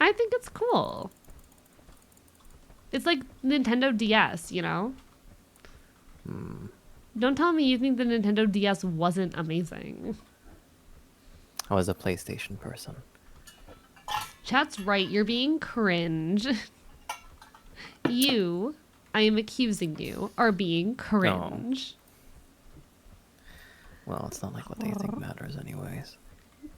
I think it's cool. It's like Nintendo DS, you know? Don't tell me you think the Nintendo DS wasn't amazing. I was a PlayStation person. Chat's right, you're being cringe. You, I am accusing you, are being cringe. No. Well, it's not like what they think matters anyways.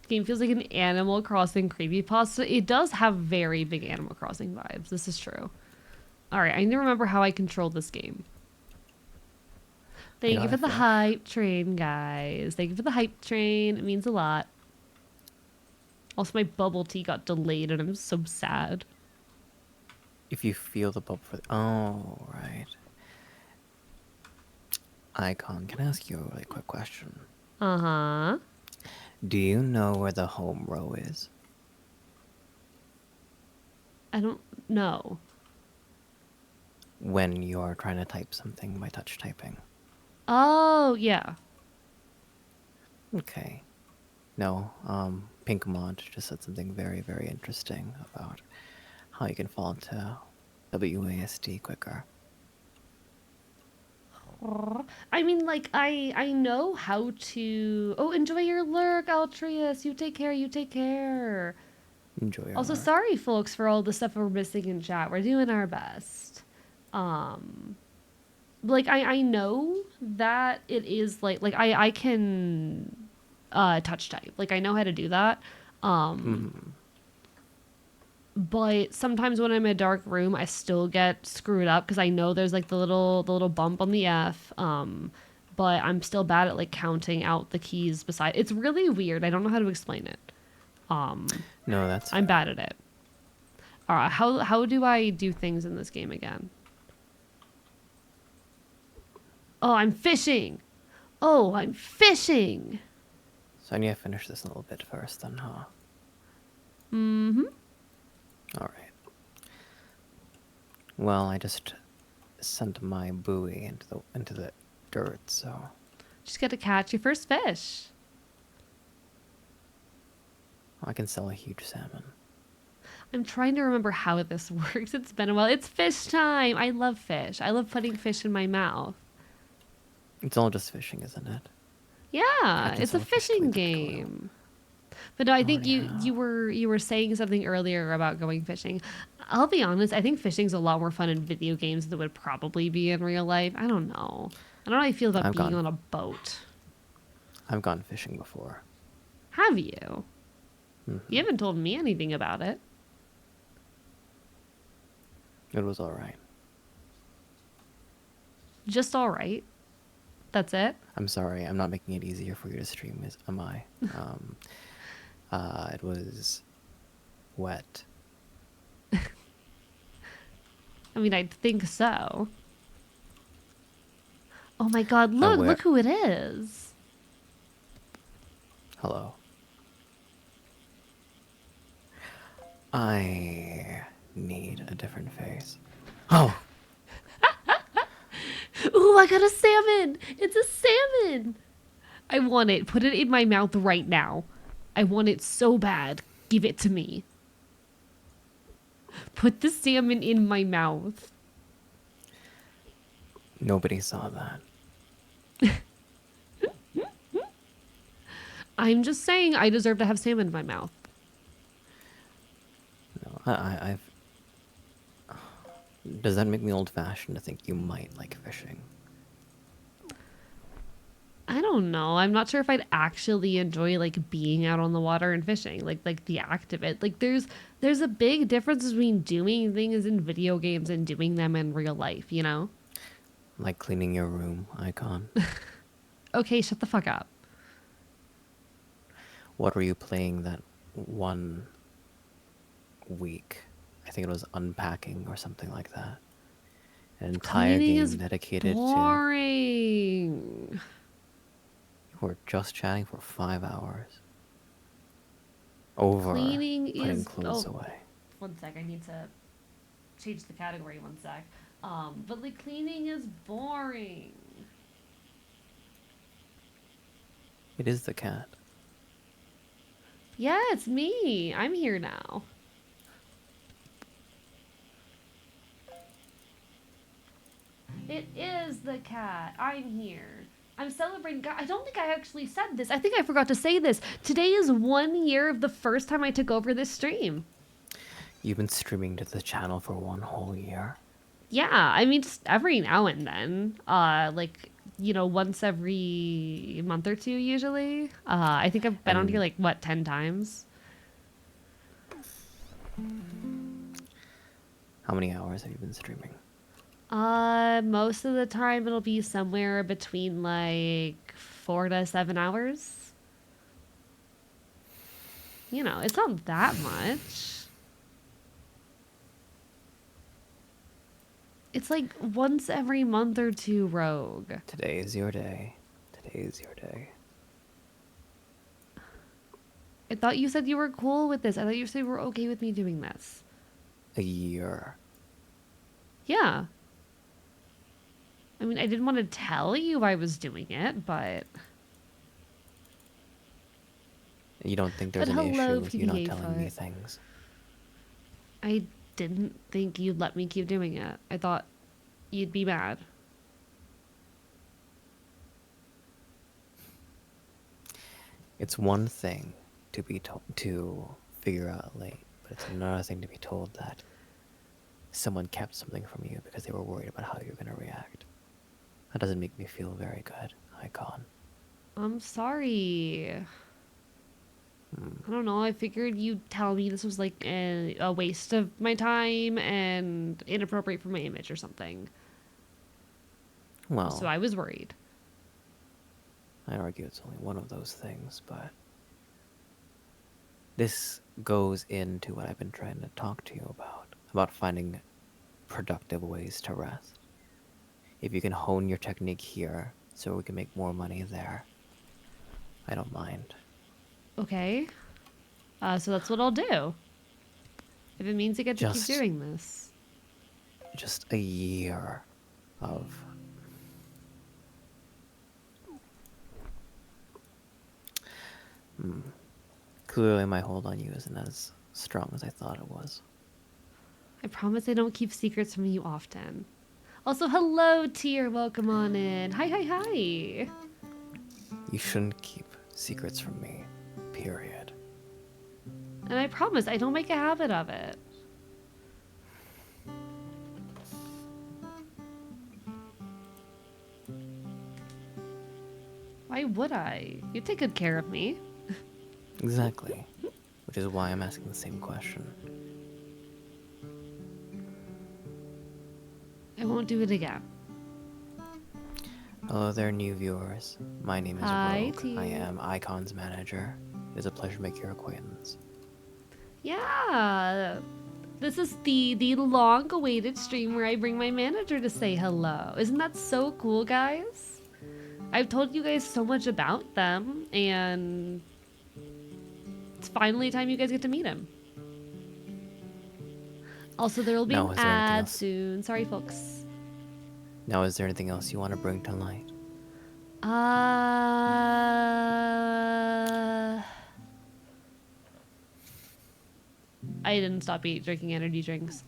Game feels like an Animal Crossing creepypasta. It does have very big Animal Crossing vibes. This is true. Alright, I need to remember how I control this game. Thank you for the hype train, guys. Thank you for the hype train. It means a lot. Also, my bubble tea got delayed and I'm so sad. If you feel the bubble for oh, right. AEcon, can I ask you a really quick question? Uh-huh. Do you know where the home row is? I don't know. When you are trying to type something by touch typing. Oh, yeah. Okay. No, Pink Mod just said something very, very interesting about how you can fall into WASD quicker. I mean, like, I know how to... Oh, enjoy your lurk, Altrius. You take care, you take care. Enjoy your Also, lurk. sorry, folks, for all the stuff we're missing in chat. We're doing our best. Like, I know that it is, like I can touch type. Like, I know how to do that. But sometimes when I'm in a dark room, I still get screwed up because I know there's like the little bump on the F. But I'm still bad at like counting out the keys beside. It's really weird. I don't know how to explain it. No, that's I'm fair. bad at it. All right, how do I do things in this game again? Oh, I'm fishing. Oh, I'm fishing. So I need to finish this a little bit first then, huh? Mm-hmm. Alright. Well, I just sent my buoy into the dirt, so Just got to catch your first fish. I can sell a huge salmon. I'm trying to remember how this works. It's been a while. It's fish time. I love fish. I love putting fish in my mouth. It's all just fishing, isn't it? Yeah, can it's a sell fish to fishing leave the coil. game. But no, I think Bloody you were saying something earlier about going fishing. I'll be honest, I think fishing's a lot more fun in video games than it would probably be in real life. I don't know. I don't know how I feel about I've being gone on a boat. I've gone fishing before. Have you? You Hmm. haven't told me anything about it. It was all right. Just all right. That's it. I'm sorry. I'm not making it easier for you to stream. Am I? Um, it was wet. I mean, I'd think so. Oh my god, I look, wear. look who it is. Hello. I need a different face. Oh, Ooh, I got a salmon. It's a salmon. I want it. Put it in my mouth right now. I want it so bad. Give it to me. Put the salmon in my mouth. nobody saw that. I'm just saying I deserve to have salmon in my mouth. No, I've. Does that make me old-fashioned to think you might like fishing? I don't know. I'm not sure if I'd actually enjoy like being out on the water and fishing, like the act of it. Like there's a big difference between doing things in video games and doing them in real life, you know? Like cleaning your room, Icon. Okay, shut the fuck up. What were you playing that one week? I think it was unpacking or something like that. An entire Cleaning is game dedicated to. boring. You were just chatting for 5 hours. Over Cleaning putting is clothes oh, away. one sec. I need to change the category. One sec. But like cleaning is boring. It is the cat. Yeah, it's me. I'm here now. It is the cat. I'm here. I'm celebrating. I don't think I actually said this. I think I forgot to say this. Today is 1 year of the first time I took over this stream. You've been streaming to the channel for 1 whole year. Yeah, I mean, just every now and then. Like, you know, once every month or two, usually. I think I've been on here And like, what, 10 times? how many hours have you been streaming? Most of the time it'll be somewhere between like 4 to 7 hours. You know, it's not that much. It's like once every month or two, Rogue. Today is your day. Today is your day. I thought you said you were cool with this. I thought you said you were okay with me doing this. A year. Yeah. I mean, I didn't want to tell you I was doing it, but... You don't think there's But an hello, issue with you not PDA telling me foot. things? I didn't think you'd let me keep doing it. I thought you'd be mad. It's one thing to be told to figure out late, but it's another thing to be told that someone kept something from you because they were worried about how you're going to react. That doesn't make me feel very good, Icon. I'm sorry. I don't know. I figured you'd tell me this was like a waste of my time and inappropriate for my image or something. Well, So I was worried. I argue it's only one of those things, but this goes into what I've been trying to talk to you about finding productive ways to rest. If you can hone your technique here so we can make more money there, I don't mind. Okay. So that's what I'll do. If it means I get to keep Just- doing this. Just a year of clearly my hold on you isn't as strong as I thought it was. I promise I don't keep secrets from you often. Also, hello, Tier. Welcome on in. Hi, hi, hi. You shouldn't keep secrets from me, period. And I promise I don't make a habit of it. Why would I? You take good care of me. Exactly. Which is why I'm asking the same question. I won't do it again. Hello there, new viewers. My name is Hi, Rogue. T. I am AEcon's manager. It is a pleasure to make your acquaintance. Yeah. This is the long-awaited stream where I bring my manager to say hello. Isn't that so cool, guys? I've told you guys so much about them, and it's finally time you guys get to meet him. Also, there will be Now, an is there anything ad else? soon. Sorry, folks. Now, is there anything else you want to bring to light? I didn't stop drinking energy drinks.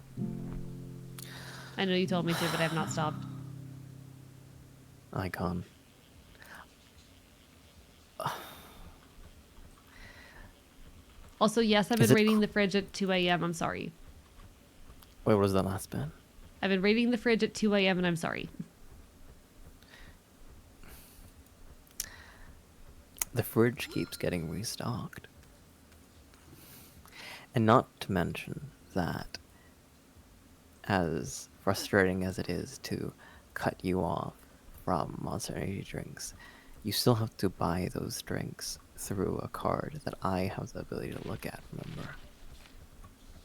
I know you told me to, but I have not stopped. AEcon. Also, yes, I've Is been it raiding the fridge at 2 a.m. I'm sorry. Wait, what was that last bit? I've been raiding the fridge at 2 a.m. and I'm sorry. The fridge keeps getting restocked. And not to mention that, as frustrating as it is to cut you off from Monster Energy drinks, you still have to buy those drinks through a card that I have the ability to look at, remember?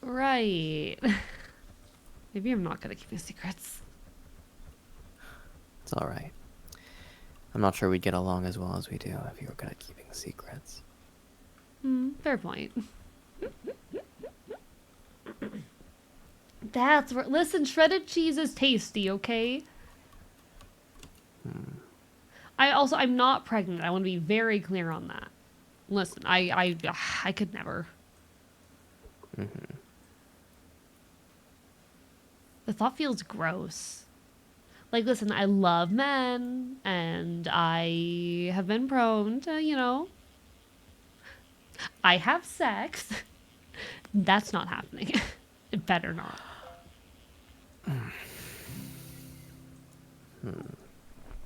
Right. Maybe I'm not going to keep your secrets. It's alright. I'm not sure we'd get along as well as we do if you were good at keeping secrets. Fair point. That's right. Listen, shredded cheese is tasty, okay? I'm not pregnant. I want to be very clear on that. Listen, I could never. The thought feels gross. Like, listen, I love men, and I have been prone to, I have sex. That's not happening. It better not.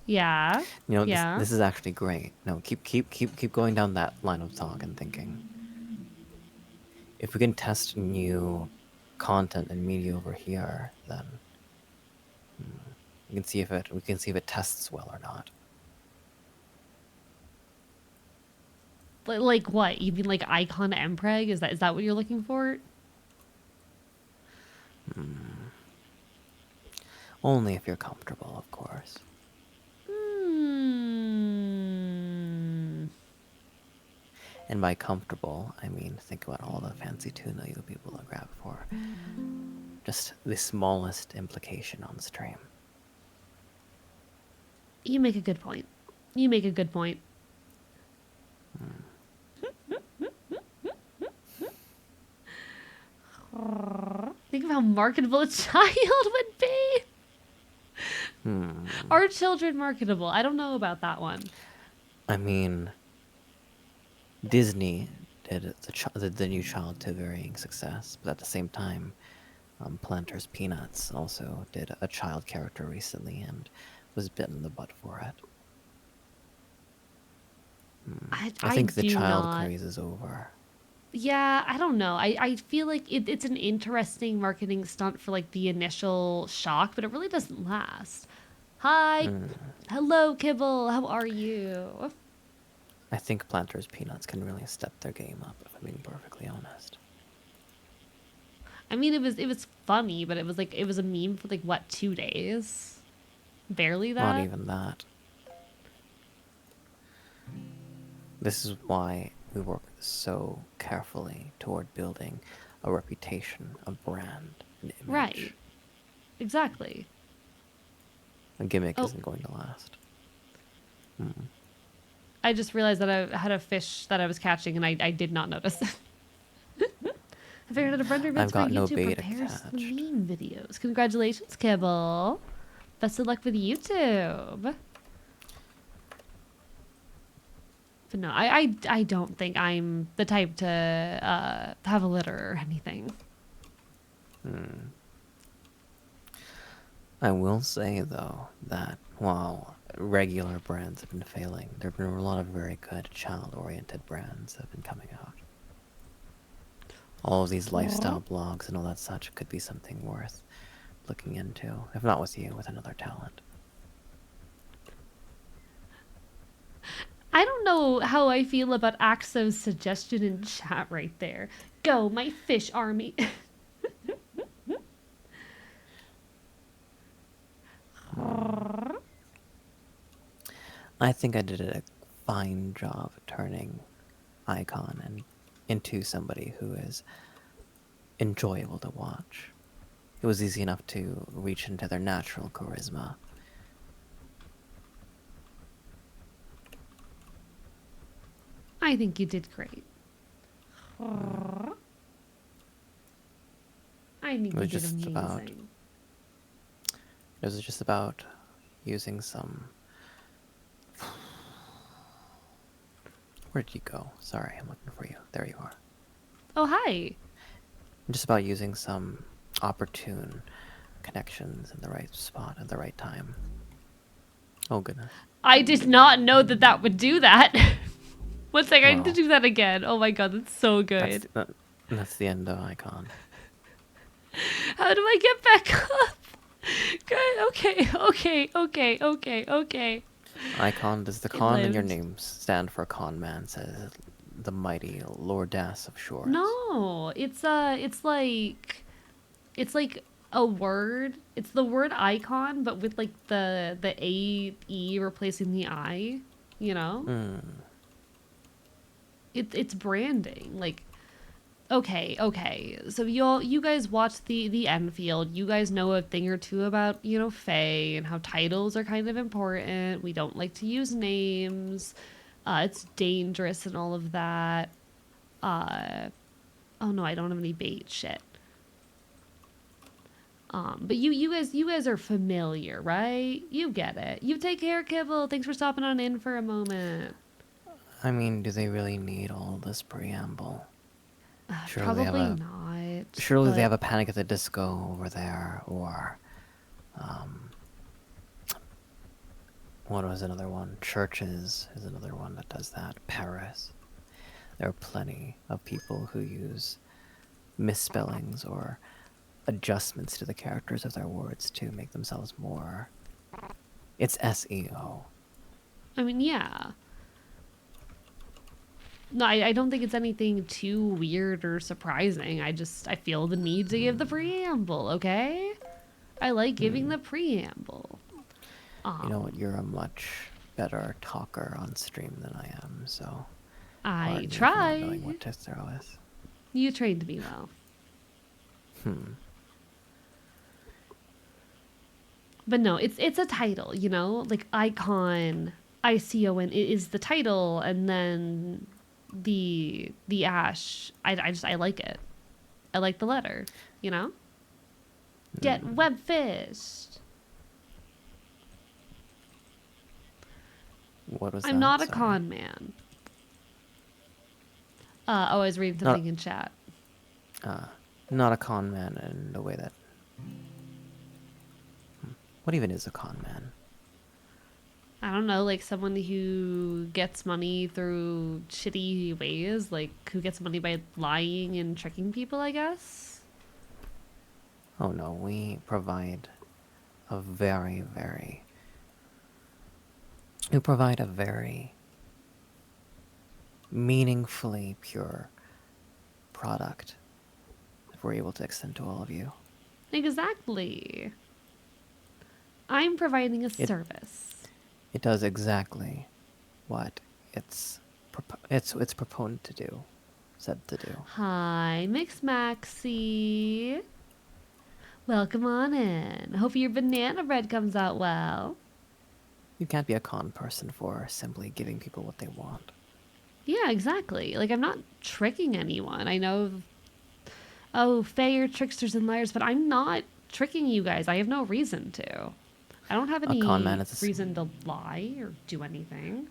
Yeah. You know, Yeah. this is actually great. No, keep going down that line of talk and thinking. If we can test new content and media over here, then we can see if it tests well or not. Like what? You mean like Icon Mpreg? Is that what you're looking for? Only if you're comfortable, of course. And by comfortable, I mean think about all the fancy tuna you'll be able to grab for just the smallest implication on stream. You make a good point. You make a good point. Think of how marketable a child would be. Are children marketable? I don't know about that one. I mean, Disney did the new child to varying success, but at the same time, Planters Peanuts also did a child character recently and was bitten in the butt for it. I think the child craze is over. Yeah, I don't know. I feel like it's an interesting marketing stunt for like the initial shock, but it really doesn't last. Hi. Hello, Kibble. How are you? I think Planters Peanuts can really step their game up, if I'm being perfectly honest. I mean, it was funny, but it was a meme for like what, 2 days? Barely that. Not even that. This is why we work so carefully toward building a reputation, a brand, an image. Right. Exactly. A gimmick isn't going to last. I just realized that I had a fish that I was catching, and I did not notice. I figured out a friend I've got for no YouTube bait prepares attached. meme videos. Congratulations, Kibble. Best of luck with YouTube. But no, I don't think I'm the type to have a litter or anything. I will say, though, that while regular brands have been failing, there have been a lot of very good child-oriented brands that have been coming out. All of these lifestyle blogs and all that such could be something worth looking into, if not with you, with another talent. I don't know how I feel about Axo's suggestion in chat right there. Go, my fish army. I think I did a fine job turning AEcon and into somebody who is enjoyable to watch. It was easy enough to reach into their natural charisma. I think you did great. I think It was you did just amazing. it was just about using some. Where did you go? Sorry, I'm looking for you. There you are. Oh, hi. Just about using some opportune connections in the right spot at the right time. Oh, goodness. I did not know that that would do that. One second, I need to Well, do that again. Oh my god, that's so good. That's the end of AEcon. How do I get back up? Good. Okay. AEcon, does the It con in your lived. name stand for con man, says the mighty Lordess of Shores. No, it's like a word. It's the word icon, but with like the A-E replacing the I, you know? It's branding. Like, okay. So you guys watch the Enfield. You guys know a thing or two about, Fae and how titles are kind of important. We don't like to use names. It's dangerous and all of that. Oh no, I don't have any bait. Shit. But you guys are familiar, right? You get it. You take care, Kibble. Thanks for stopping on in for a moment. I mean, do they really need all this preamble? Probably not. Surely but they have a Panic at the Disco over there, or what was another one? Churches is another one that does that. Paris. There are plenty of people who use misspellings or adjustments to the characters of their words to make themselves more. It's SEO. I mean, yeah. No, I don't think it's anything too weird or surprising. I feel the need to give the preamble, okay? I like giving the preamble. You know what? You're a much better talker on stream than I am, so I pardon me for try. not knowing what to throw with. You trained me well. But no, it's a title, like icon, ICON is the title, and then the ash. I like it. I like the letter, Get webfished. What was that? I'm not a Sorry. con man. I was reading something in chat. Not a con man in the way that. What even is a con man? I don't know, like someone who gets money through shitty ways, like who gets money by lying and tricking people, I guess. Oh no, we provide a very meaningfully pure product that we're able to extend to all of you. Exactly. I'm providing a service. It does exactly what its proponent to do, said to do. Hi, Mix Maxie. Welcome on in. Hope your banana bread comes out well. You can't be a con person for simply giving people what they want. Yeah, exactly. Like, I'm not tricking anyone. I know, Fae are tricksters and liars, but I'm not tricking you guys. I have no reason to. I don't have any A con man is reason to lie or do anything.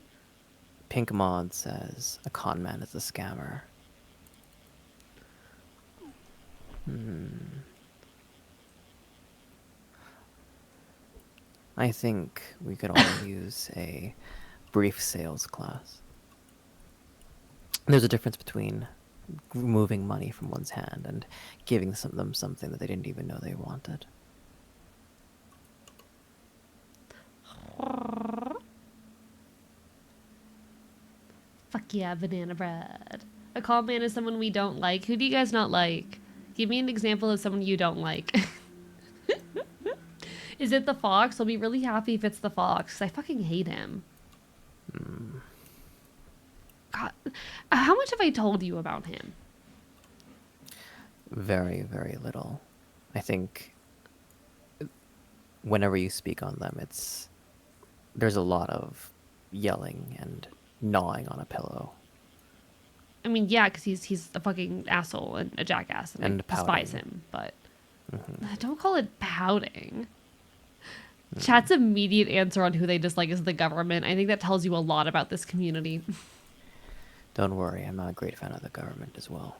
Pink Mod says a con man is a scammer. I think we could all use a brief sales class. There's a difference between removing money from one's hand and giving them something that they didn't even know they wanted. Fuck yeah, banana bread. A con man is someone we don't like. Who do you guys not like? Give me an example of someone you don't like. Is it the fox? I'll be really happy if it's the fox. I fucking hate him. God, how much have I told you about him? Very, very little. I think whenever you speak on them, there's a lot of yelling and gnawing on a pillow. I mean, yeah, because he's a fucking asshole and a jackass, and I despise him. But don't call it pouting. Chat's immediate answer on who they dislike is the government. I think that tells you a lot about this community. Don't worry, I'm not a great fan of the government as well.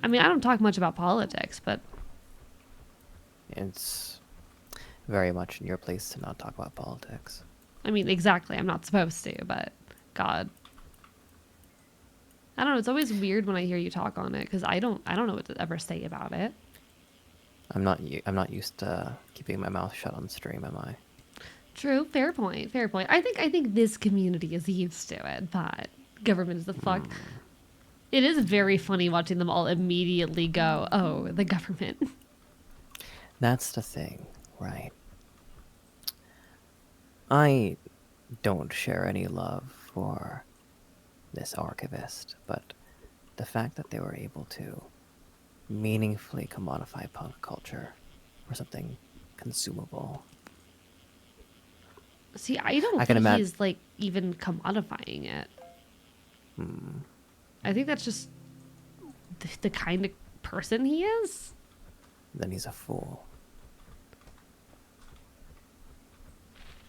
I mean, I don't talk much about politics, but It's very much in your place to not talk about politics. I mean, exactly. I'm not supposed to, but God. I don't know. It's always weird when I hear you talk on it because I don't know what to ever say about it. I'm not used to keeping my mouth shut on stream, am I? True. Fair point. Fair point. I think this community is used to it, but government is the fuck. It is very funny watching them all immediately go, "Oh, the government." That's the thing, right? I don't share any love for this archivist, but the fact that they were able to meaningfully commodify punk culture for something consumable. See, I don't think he's like even commodifying it. I think that's just the kind of person he is. Then he's a fool.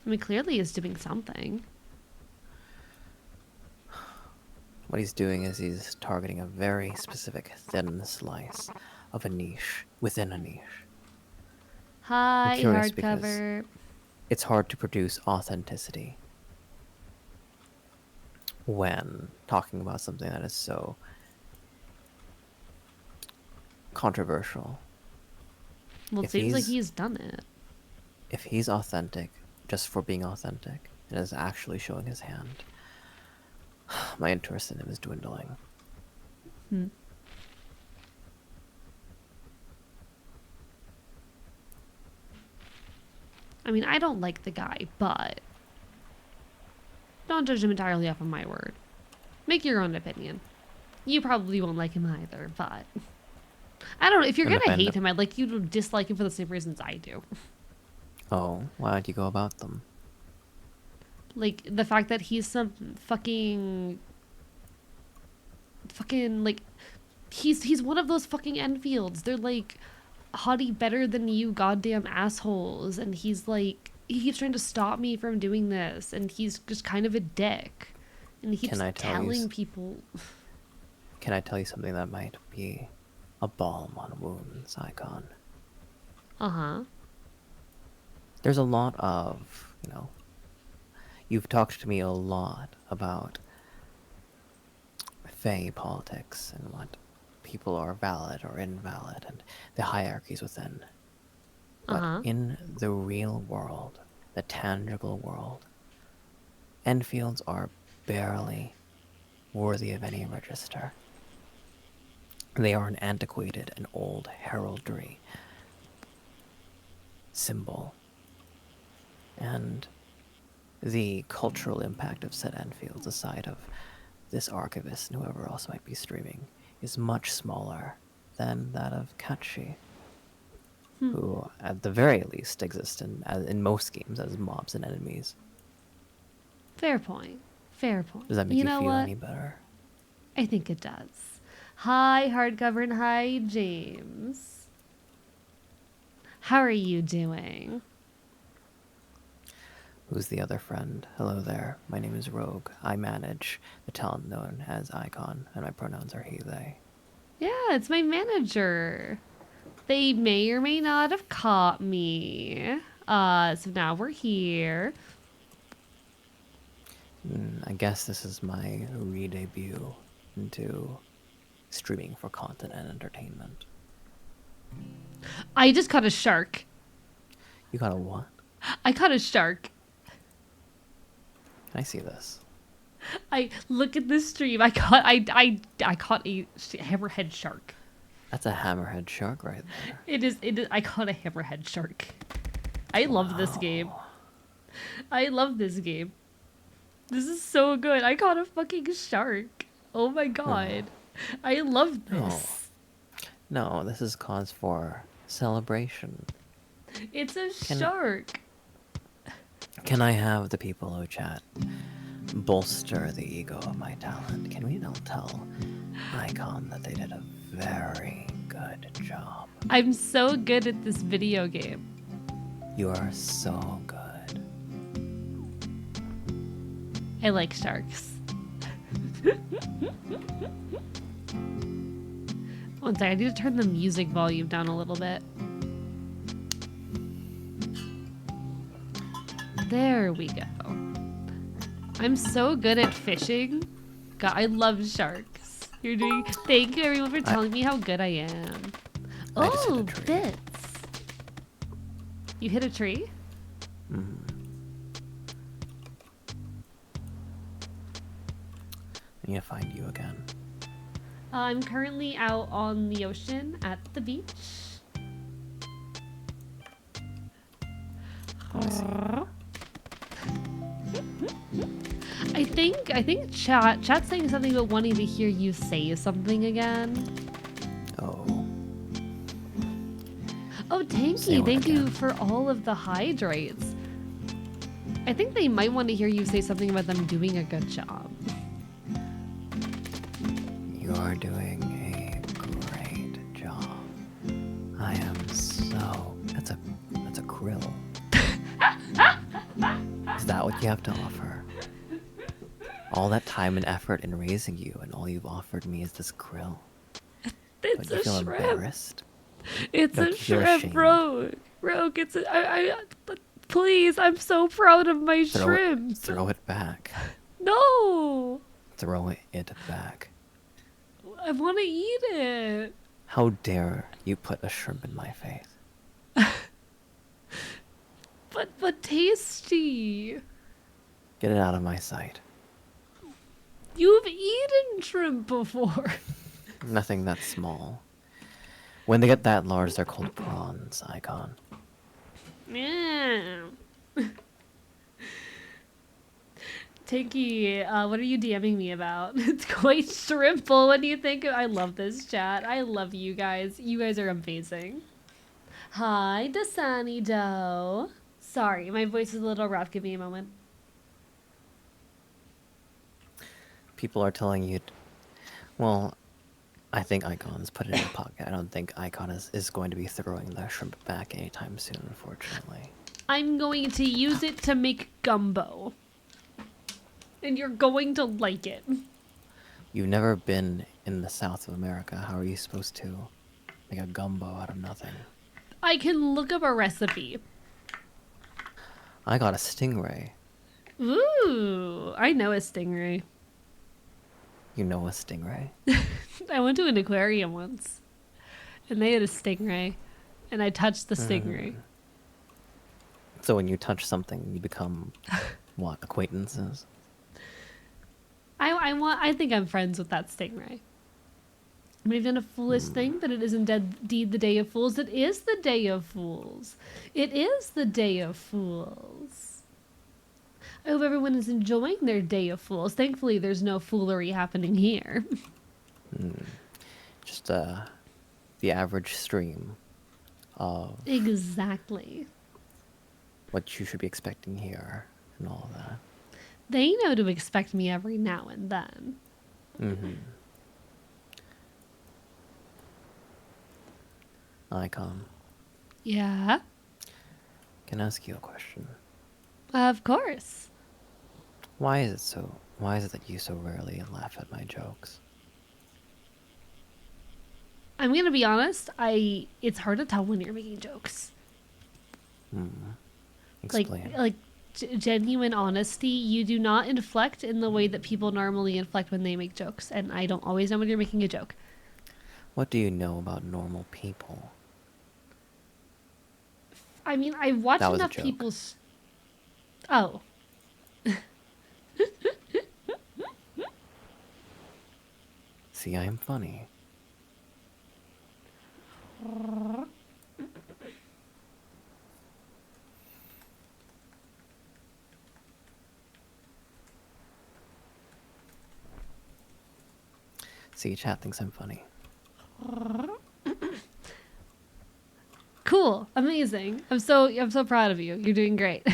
I mean, clearly he's doing something. What he's doing is he's targeting a very specific thin slice of a niche within a niche. Hi, hardcover. It's hard to produce authenticity when talking about something that is so controversial. Well, it seems like he's done it. If he's authentic just for being authentic and is actually showing his hand, my interest in him is dwindling. I mean, I don't like the guy, but don't judge him entirely off of my word. Make your own opinion. You probably won't like him either, but I don't know. If you're going to hate him, I'd like you to dislike him for the same reasons I do. Oh, why don't you go about them? Like, the fact that he's some fucking, like, he's one of those fucking Enfields. They're like, hottie better than you goddamn assholes. And he's like, he keeps trying to stop me from doing this. And he's just kind of a dick. And he keeps telling people. Can I tell you something that might be a balm on wounds, AEcon? Uh-huh. There's a lot of, you've talked to me a lot about Fae politics and what people are valid or invalid and the hierarchies within. But in the real world, the tangible world, Enfields are barely worthy of any register. They are an antiquated and old heraldry symbol. And the cultural impact of said Enfields, aside of this archivist and whoever else might be streaming, is much smaller than that of Katshi, who at the very least exist in most games as mobs and enemies. Fair point. Fair point. Does that make you feel any better? I think it does. Hi, hardcover, and hi, James. How are you doing? Who's the other friend? Hello there. My name is Rogue. I manage the talent known as AEcon, and my pronouns are he, they. Yeah, it's my manager. They may or may not have caught me. So now we're here. I guess this is my re-debut into streaming for content and entertainment. I just caught a shark. You got a what? I caught a shark. Can I see this? I look at this stream. I caught I caught a hammerhead shark. That's a hammerhead shark right there. It is I caught a hammerhead shark. I love this game. I love this game. This is so good. I caught a fucking shark. Oh my god. I love this. No, this is cause for celebration. It's a shark. Can I have the people who chat bolster the ego of my talent? Can we now tell AEcon that they did a very good job? I'm so good at this video game. You are so good. I like sharks. One second, I need to turn the music volume down a little bit. There we go. I'm so good at fishing. God, I love sharks. You're doing. Thank you everyone for telling me how good I am. I just hit a Oh, tree. bits. You hit a tree? I need to find you again. I'm currently out on the ocean at the beach. I think chat's saying something about wanting to hear you say something again. Oh. Oh, Say Tanky, what thank you again? for all of the hydrates. I think they might want to hear you say something about them doing a good job. You are doing a great job. I am so... That's a krill. Is that what you have to offer? All that time and effort in raising you, and all you've offered me is this krill. It's Don't you a feel shrimp. embarrassed? It's Don't a you feel shrimp, ashamed? Rogue, it's a... Please, I'm so proud of my shrimp. Throw it back. No! Throw it back. I want to eat it. How dare you put a shrimp in my face? But tasty. Get it out of my sight. You've eaten shrimp before. Nothing that small. When they get that large, they're called prawns, AEcon. Yeah. Tinky, what are you DMing me about? It's quite shrimple. What do you think? I love this chat. I love you guys. You guys are amazing. Hi, Dasani Doe. Sorry, my voice is a little rough. Give me a moment. People are telling you... Well, I think AEcon's put it in a pocket. I don't think AEcon is going to be throwing the shrimp back anytime soon, unfortunately. I'm going to use it to make gumbo. And you're going to like it. You've never been in the South of America. How are you supposed to make a gumbo out of nothing? I can look up a recipe. I got a stingray. Ooh, I know a stingray. You know a stingray? I went to an aquarium once, and they had a stingray, and I touched the stingray. So when you touch something, you become, what, acquaintances? I think I'm friends with that stingray. We've done a foolish thing, but it is indeed the day of fools. It is the day of fools. It is the day of fools. I hope everyone is enjoying their day of fools. Thankfully, there's no foolery happening here. Just the average stream of Exactly. what you should be expecting here and all of that. They know to expect me every now and then. AEcon, Yeah? can I ask you a question? Of course. Why is it that you so rarely laugh at my jokes? I'm gonna be honest. It's hard to tell when you're making jokes. Like Explain. like genuine honesty. You do not inflect in the way that people normally inflect when they make jokes, and I don't always know when you're making a joke. What do you know about normal people? I mean, I watch That was a enough joke. people's. Oh, See, I am funny. See, chat thinks I'm funny. cool, amazing. I'm so proud of you. You're doing great.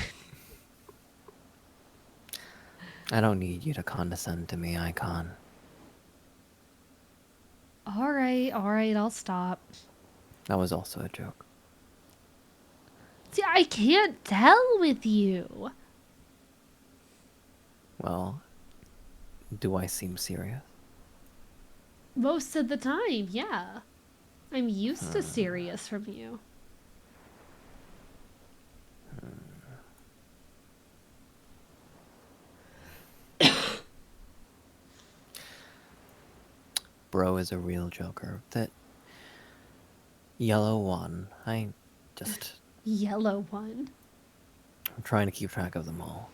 I don't need you to condescend to me, Icon. All right, I'll stop. That was also a joke. See, I can't tell with you. Well, do I seem serious? Most of the time, yeah. I'm used to serious from you. Bro is a real joker. That yellow one, I'm Yellow one. trying to keep track of them all.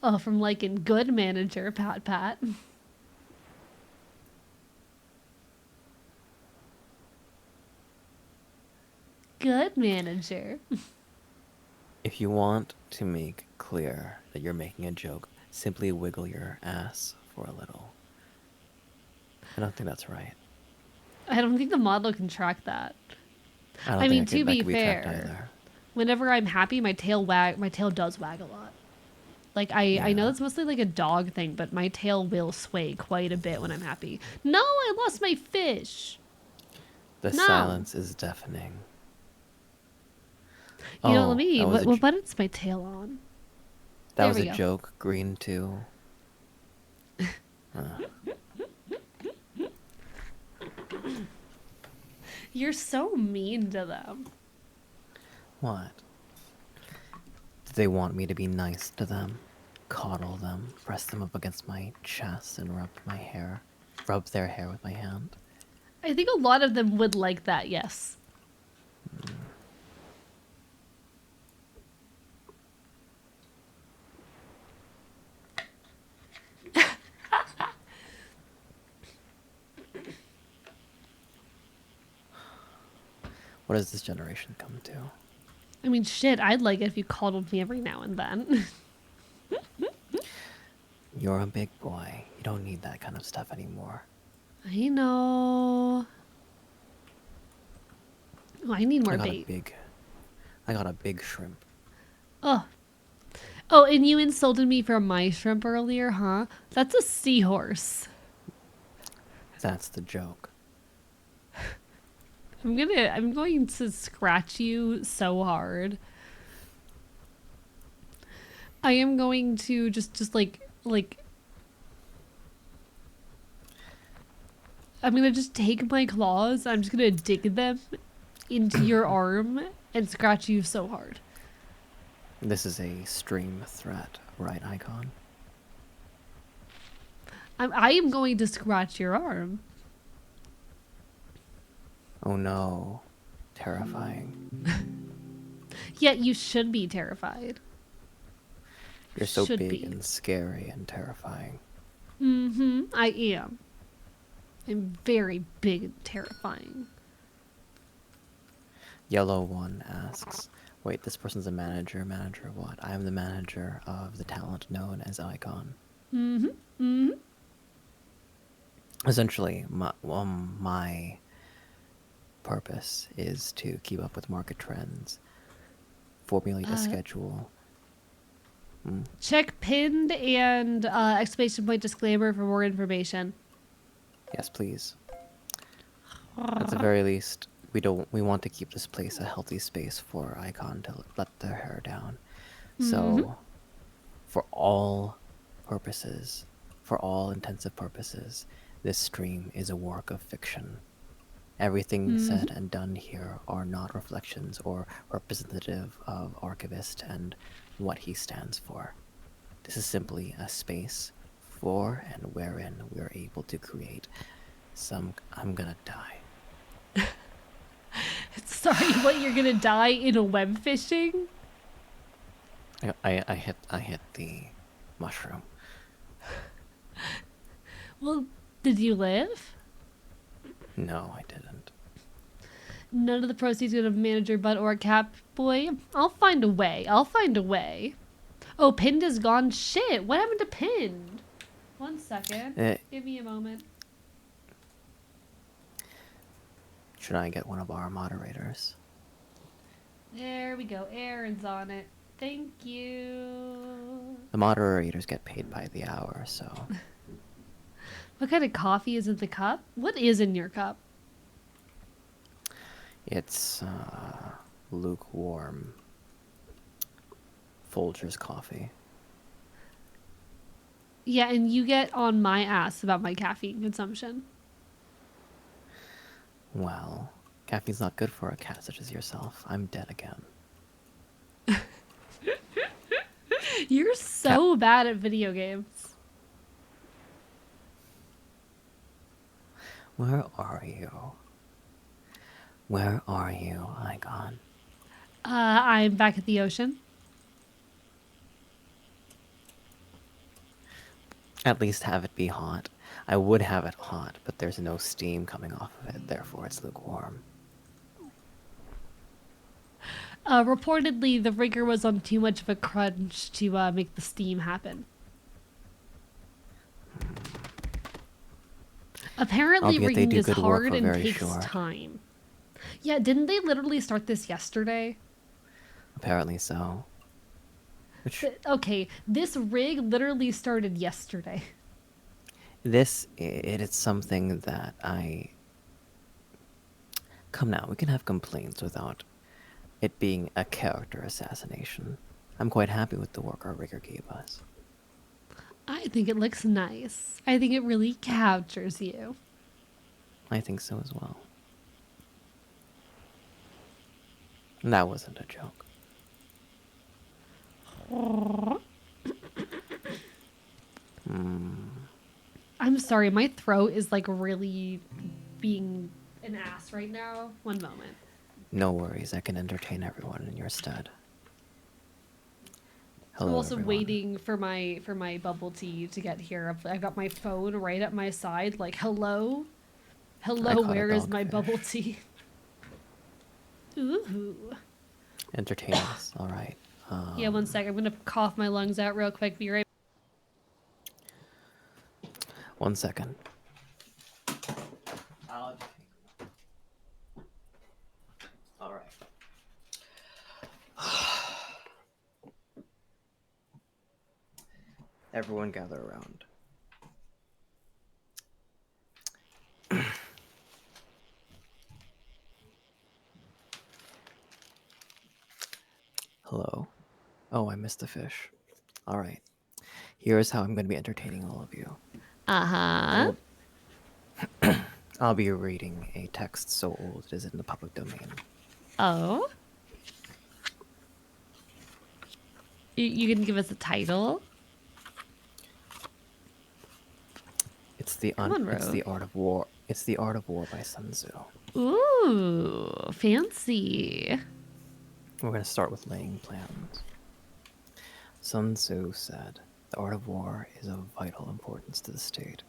Oh, from like in Good Manager, Pat Pat. Good Manager. If you want to make clear that you're making a joke, simply wiggle your ass for a little. I don't think that's right. I don't think the model can track that. I don't I mean, think to that be could be tracked fair, either. whenever I'm happy, my tail does wag a lot. Like I know Yeah. it's mostly like a dog thing, but my tail will sway quite a bit when I'm happy. No, I lost my fish. The No. silence is deafening. You know, let Oh, me. that was What button's my tail on? that There was we a go. joke. Green too. You're so mean to them. What? Do they want me to be nice to them? Coddle them, press them up against my chest, and rub their hair with my hand? I think a lot of them would like that, yes. What does this generation come to? I mean, shit, I'd like it if you coddled me every now and then. You're a big boy. You don't need that kind of stuff anymore. I know. Oh, I need more bait. I got a big shrimp. Oh. Oh, and you insulted me for my shrimp earlier, huh? That's a seahorse. That's the joke. I'm going to scratch you so hard. I am going to just like I'm gonna just take my claws, I'm just gonna dig them into your arm and scratch you so hard. This is a stream threat, right, Icon? I am going to scratch your arm. Oh no. Terrifying. Yet you should be terrified. You're so Should big be. and scary and terrifying. Mm-hmm. I am. I'm very big and terrifying. Yellow one asks, wait, this person's a manager. Manager of what? I am the manager of the talent known as Icon. Mm-hmm. Mm-hmm. Essentially, my purpose is to keep up with market trends, formulate a schedule. Check pinned and exclamation point disclaimer for more information. Yes, please. At the very least, we want to keep this place a healthy space for Icon to let their hair down. So, for all purposes, for all intensive purposes, this stream is a work of fiction. Everything said and done here are not reflections or representative of Archivist and what he stands for. This is simply a space for and wherein we are able to create some. I'm gonna die. Sorry, what? You're gonna die in a web fishing? I hit the mushroom. Well, did you live? No, I didn't. None of the proceeds go to manager, butt, or cap boy. I'll find a way. I'll find a way. Oh, Pinned is gone. Shit, what happened to Pinned? 1 second. Give me a moment. Should I get one of our moderators? There we go. Aaron's on it. Thank you. The moderators get paid by the hour, so. What kind of coffee is in the cup? What is in your cup? It's lukewarm Folgers coffee. Yeah, and you get on my ass about my caffeine consumption. Well, caffeine's not good for a cat such as yourself. I'm dead again. You're so bad at video games. Where are you? Where are you, AEcon? I'm back at the ocean. At least have it be hot. I would have it hot, but there's no steam coming off of it, therefore it's lukewarm. Reportedly, the rigger was on too much of a crunch to make the steam happen. Apparently, rigging is hard and takes time. Yeah, didn't they literally start this yesterday? Apparently so. Okay, this rig literally started yesterday. It is something that I... Come now, we can have complaints without it being a character assassination. I'm quite happy with the work our rigger gave us. I think it looks nice. I think it really captures you. I think so as well. And that wasn't a joke. I'm sorry, my throat is like really being an ass right now. 1 moment. No worries, I can entertain everyone in your stead. Hello, I'm also everyone. waiting for my bubble tea to get here. I've got my phone right at my side, like hello, where is my bubble tea? Ooh. Entertain us, all right. Yeah, 1 second. I'm gonna cough my lungs out real quick. Be right. 1 second. All right. Everyone gather around. Hello. Oh, I missed the fish. All right. Here's how I'm going to be entertaining all of you. Uh-huh. I'll be reading a text so old it is in the public domain. Oh. You can give us a title? It's the Art of War. It's the Art of War by Sun Tzu. Ooh, fancy. We're going to start with laying plans. Sun Tzu said, "The art of war is of vital importance to the state.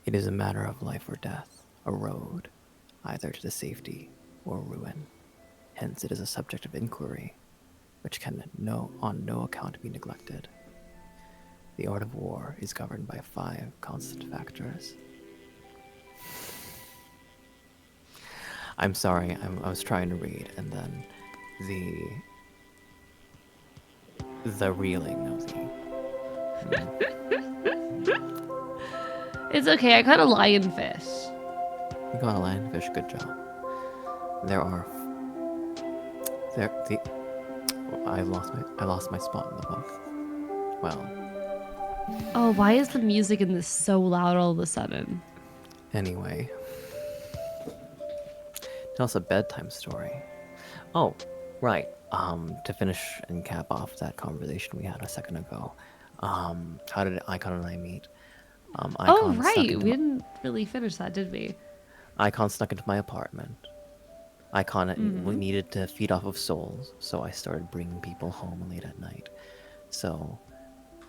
It is a matter of life or death, a road, either to the safety or ruin. Hence it is a subject of inquiry, which can on no account be neglected. The art of war is governed by 5 constant factors." I'm sorry, I was trying to read, and then the reeling of the... It's okay, I caught a lionfish. You got a lionfish, good job. There are There, the I lost my spot in the book. Well, Oh, why is the music in this so loud all of a sudden? anyway, tell us a bedtime story. Oh, right. To finish and cap off that conversation we had a second ago. How did Icon and I meet? Oh, Icon snuck right. into We didn't really finish that, did we? Icon snuck into my apartment. Icon we Mm-hmm. needed to feed off of souls, so I started bringing people home late at night, so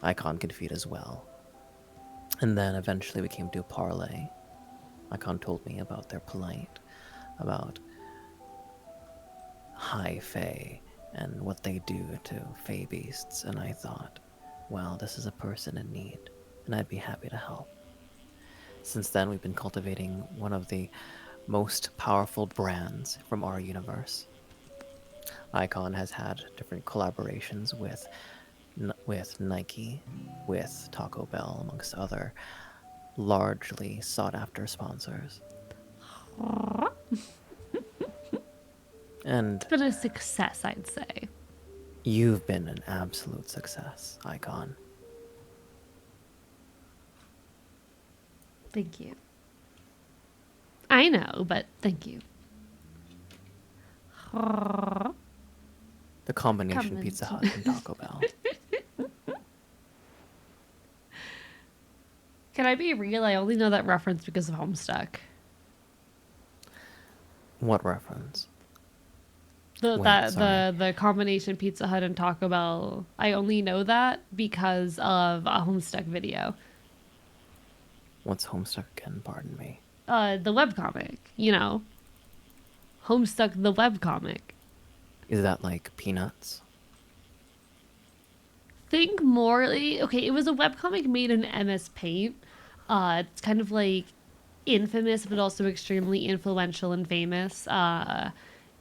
Icon could feed as well. And then eventually we came to a parlay. Icon told me about their plight, about high fae and what they do to fae beasts, and I thought, well, this is a person in need, and I'd be happy to help. Since then, we've been cultivating one of the most powerful brands from our universe. Icon has had different collaborations with Nike, with Taco Bell, amongst other largely sought after sponsors. And It's been a success, I'd say. you've been an absolute success, Icon. Thank you. I know, but thank you. The combination Come Pizza into- Hut and Taco Bell. Can I be real? I only know that reference because of Homestuck. What reference? The Wait, that sorry. the combination Pizza Hut and Taco Bell. I only know that because of a Homestuck video. What's Homestuck again? Pardon me. The webcomic, Homestuck the webcomic. Is that like Peanuts? Think more okay, it was a webcomic made in MS Paint. It's kind of like infamous but also extremely influential and famous.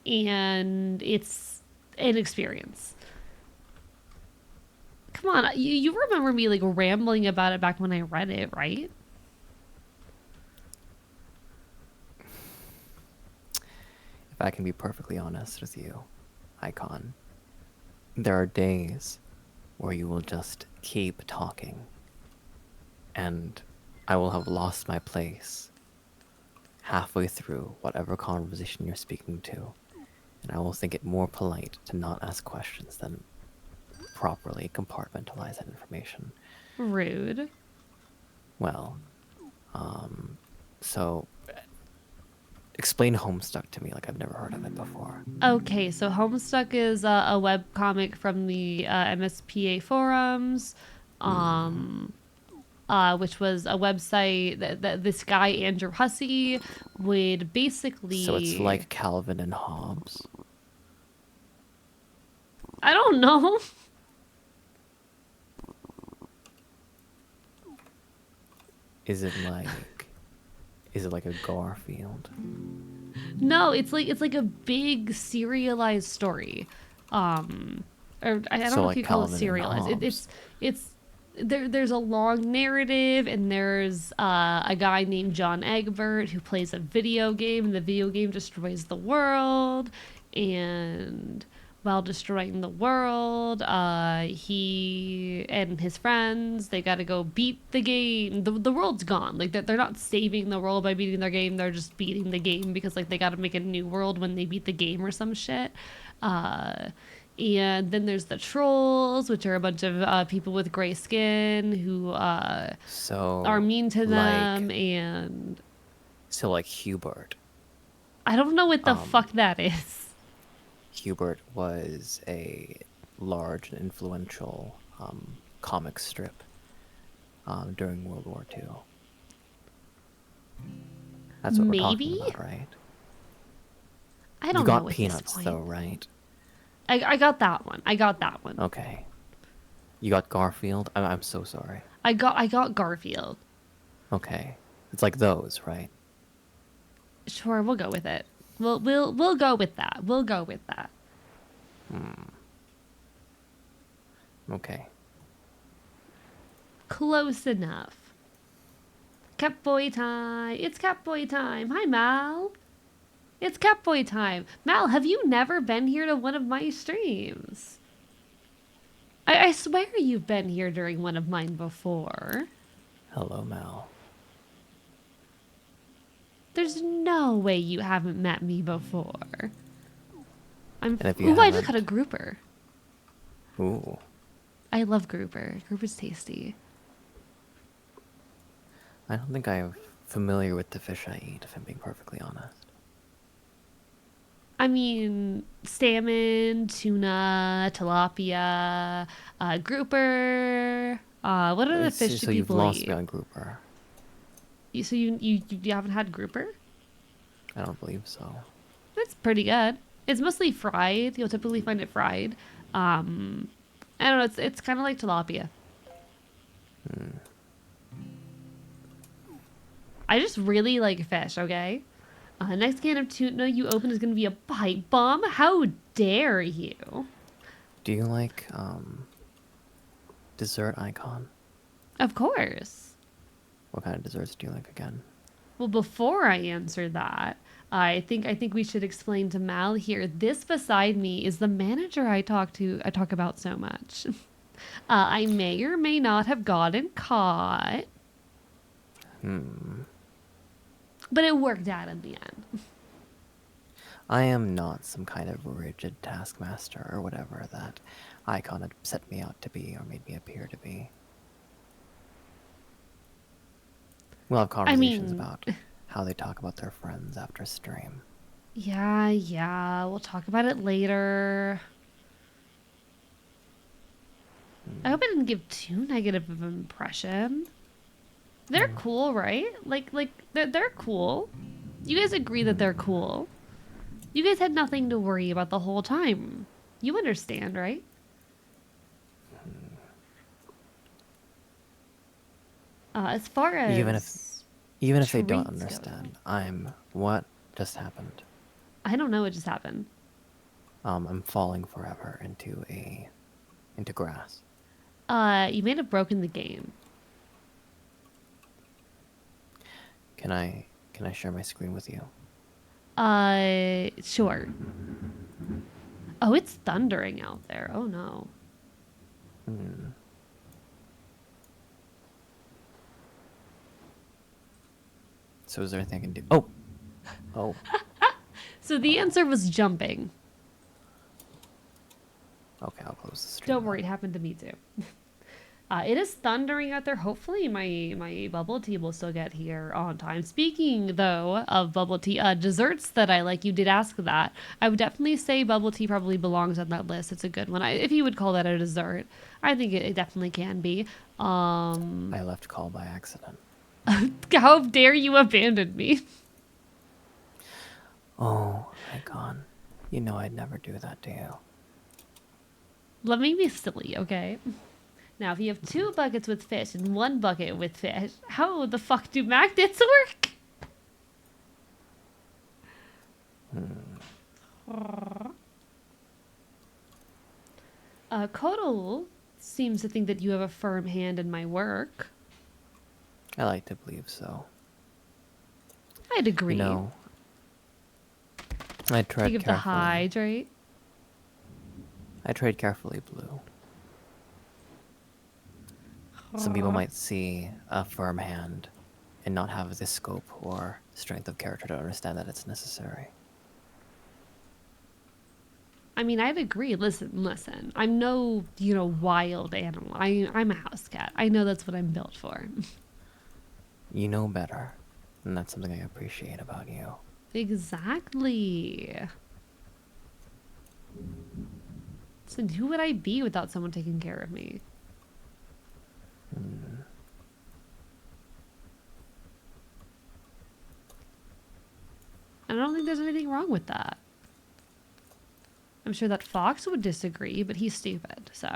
And it's an experience. Come on, you remember me like rambling about it back when I read it, right? If I can be perfectly honest with you, Icon, there are days where you will just keep talking, and I will have lost my place halfway through whatever conversation you're speaking to, and I will think it more polite to not ask questions than properly compartmentalize that information. Rude. Well, so explain Homestuck to me like I've never heard of it before. Okay, so Homestuck is a web comic from the MSPA forums, which was a website that this guy Andrew Hussey would basically. So it's like Calvin and Hobbes. I don't know. Is it like a Garfield? No, it's like a big serialized story. Or I don't So know like if you call it Calvin and serialized. Hobbes. It's there's a long narrative, and there's a guy named John Egbert who plays a video game, and the video game destroys the world. And while destroying the world, he and his friends, they got to go beat the game. The world's gone. Like they're not saving the world by beating their game. They're just beating the game because like they got to make a new world when they beat the game or some shit. And then there's the trolls, which are a bunch of people with gray skin who So are mean to them. like And so like Hubert. I don't know what the fuck that is. Hubert was a large and influential comic strip during World War II. That's what we're talking Maybe? about, right? I don't You know got at this Peanuts point. though, right? I got that one. I got that one. Okay. You got Garfield? I'm so sorry. I got Garfield. Okay. It's like those, right? Sure, we'll go with it. We'll go with that. We'll go with that. Okay. Close enough. Catboy time. It's Catboy time. Hi, Mal. It's Catboy time. Mal, have you never been here to one of my streams? I swear you've been here during one of mine before. Hello, Mal. There's no way you haven't met me before. And if you Ooh, I just got a haven't, grouper. ooh, I love grouper. Grouper's tasty. I don't think I'm familiar with the fish I eat, if I'm being perfectly honest. I mean, salmon, tuna, tilapia, grouper. What are the fish do So you've people lost eat? me on grouper. So you haven't had grouper? I don't believe so. That's pretty good. It's mostly fried. You'll typically find it fried. I don't know. It's kind of like tilapia. I just really like fish. Okay. Next can of tuna you open is gonna be a bite bomb. How dare you? Do you like dessert icon? Of course. What kind of desserts do you like again? Well, before I answer that, I think we should explain to Mal here. This beside me is the manager I talk about so much. I may or may not have gotten caught, but it worked out in the end. I am not some kind of rigid taskmaster or whatever that icon had set me out to be or made me appear to be. We'll have conversations mean, about how they talk about their friends after stream. yeah, we'll talk about it later. I hope I didn't give too negative of an impression. They're cool, right? Like they're cool. You guys agree that they're cool. You guys had nothing to worry about the whole time. You understand, right? As far as Even if they don't treats go, understand, what just happened? I don't know what just happened. I'm falling forever into grass. You may have broken the game. Can I share my screen with you? Sure. Oh, it's thundering out there. Oh no. So is there anything I can do? Oh, oh. So the answer was jumping. Okay, I'll close the stream. Don't worry, it happened to me too. It is thundering out there. Hopefully my bubble tea will still get here on time. Speaking, though, of bubble tea, desserts that I like, you did ask that. I would definitely say bubble tea probably belongs on that list. It's a good one. If you would call that a dessert, I think it definitely can be. I left call by accident. How dare you abandon me? Oh, AEcon. You know I'd never do that to you. Let me be silly, okay? Now, if you have 2 buckets with fish and 1 bucket with fish, how the fuck do magnets work? Kodal seems to think that you have a firm hand in my work. I like to believe so. I'd agree. You know, I tread Think of the carefully. hydrate. I trade carefully, Blue. Some people might see a firm hand and not have the scope or strength of character to understand that it's necessary. I mean, I'd agree. Listen. I'm no, wild animal. I'm a house cat. I know that's what I'm built for. You know better, and that's something I appreciate about you. Exactly. So who would I be without someone taking care of me? I don't think there's anything wrong with that. I'm sure that Fox would disagree, but he's stupid, so.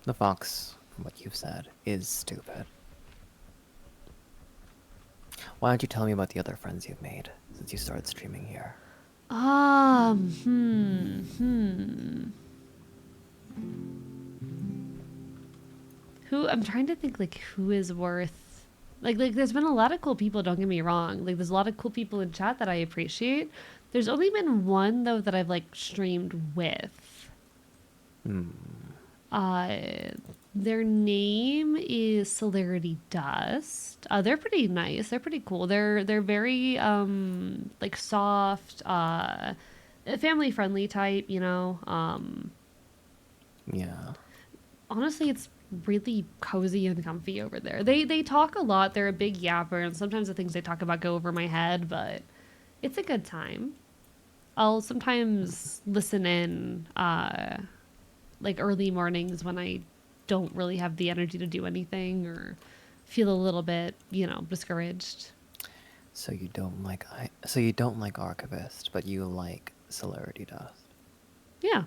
The fox, from what you've said, is stupid. Why don't you tell me about the other friends you've made since you started streaming here? Who, I'm trying to think, like, who is worth Like there's been a lot of cool people, don't get me wrong. Like there's a lot of cool people in chat that I appreciate. There's only been one though that I've like streamed with. Hmm. Uh their name is Celerity Dust. They're pretty nice. They're pretty cool. They're very like soft, family friendly type, you know. Yeah. Honestly, it's really cozy and comfy over there. They talk a lot. They're a big yapper, and sometimes the things they talk about go over my head, but it's a good time. I'll sometimes listen in like early mornings when I don't really have the energy to do anything or feel a little bit, you know, discouraged. So you don't like Archivist, but you like Celerity Dust. Yeah.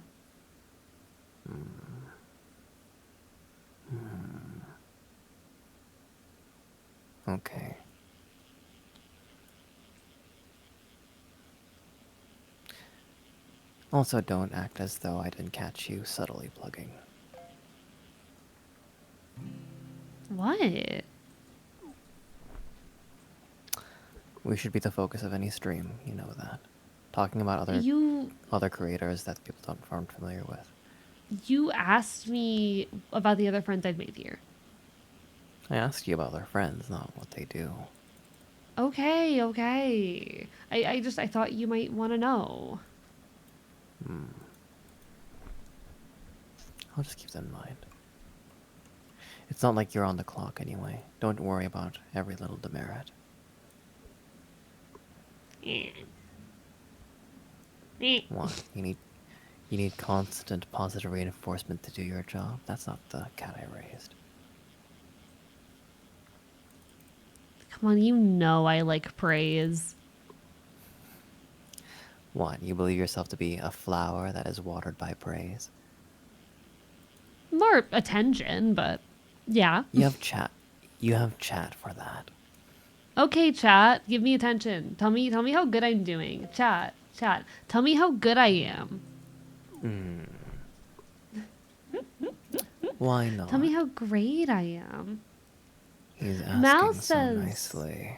Okay. Also, don't act as though I didn't catch you subtly plugging. What? We should be the focus of any stream, you know that. Talking about You other creators that people aren't familiar with. you asked me about the other friends I've made here. I asked you about their friends, not what they do. Okay, okay. I thought you might want to know. I'll just keep that in mind. It's not like you're on the clock anyway. Don't worry about every little demerit. What? You need constant positive reinforcement to do your job? That's not the cat I raised. Come on, you know I like praise. What? You believe yourself to be a flower that is watered by praise? More attention, but yeah. You have chat. You have chat for that. Okay, chat, give me attention. Tell me how good I'm doing. Chat. Tell me how good I am. Why not? Tell me how great I am. He's Mal asking so says nicely.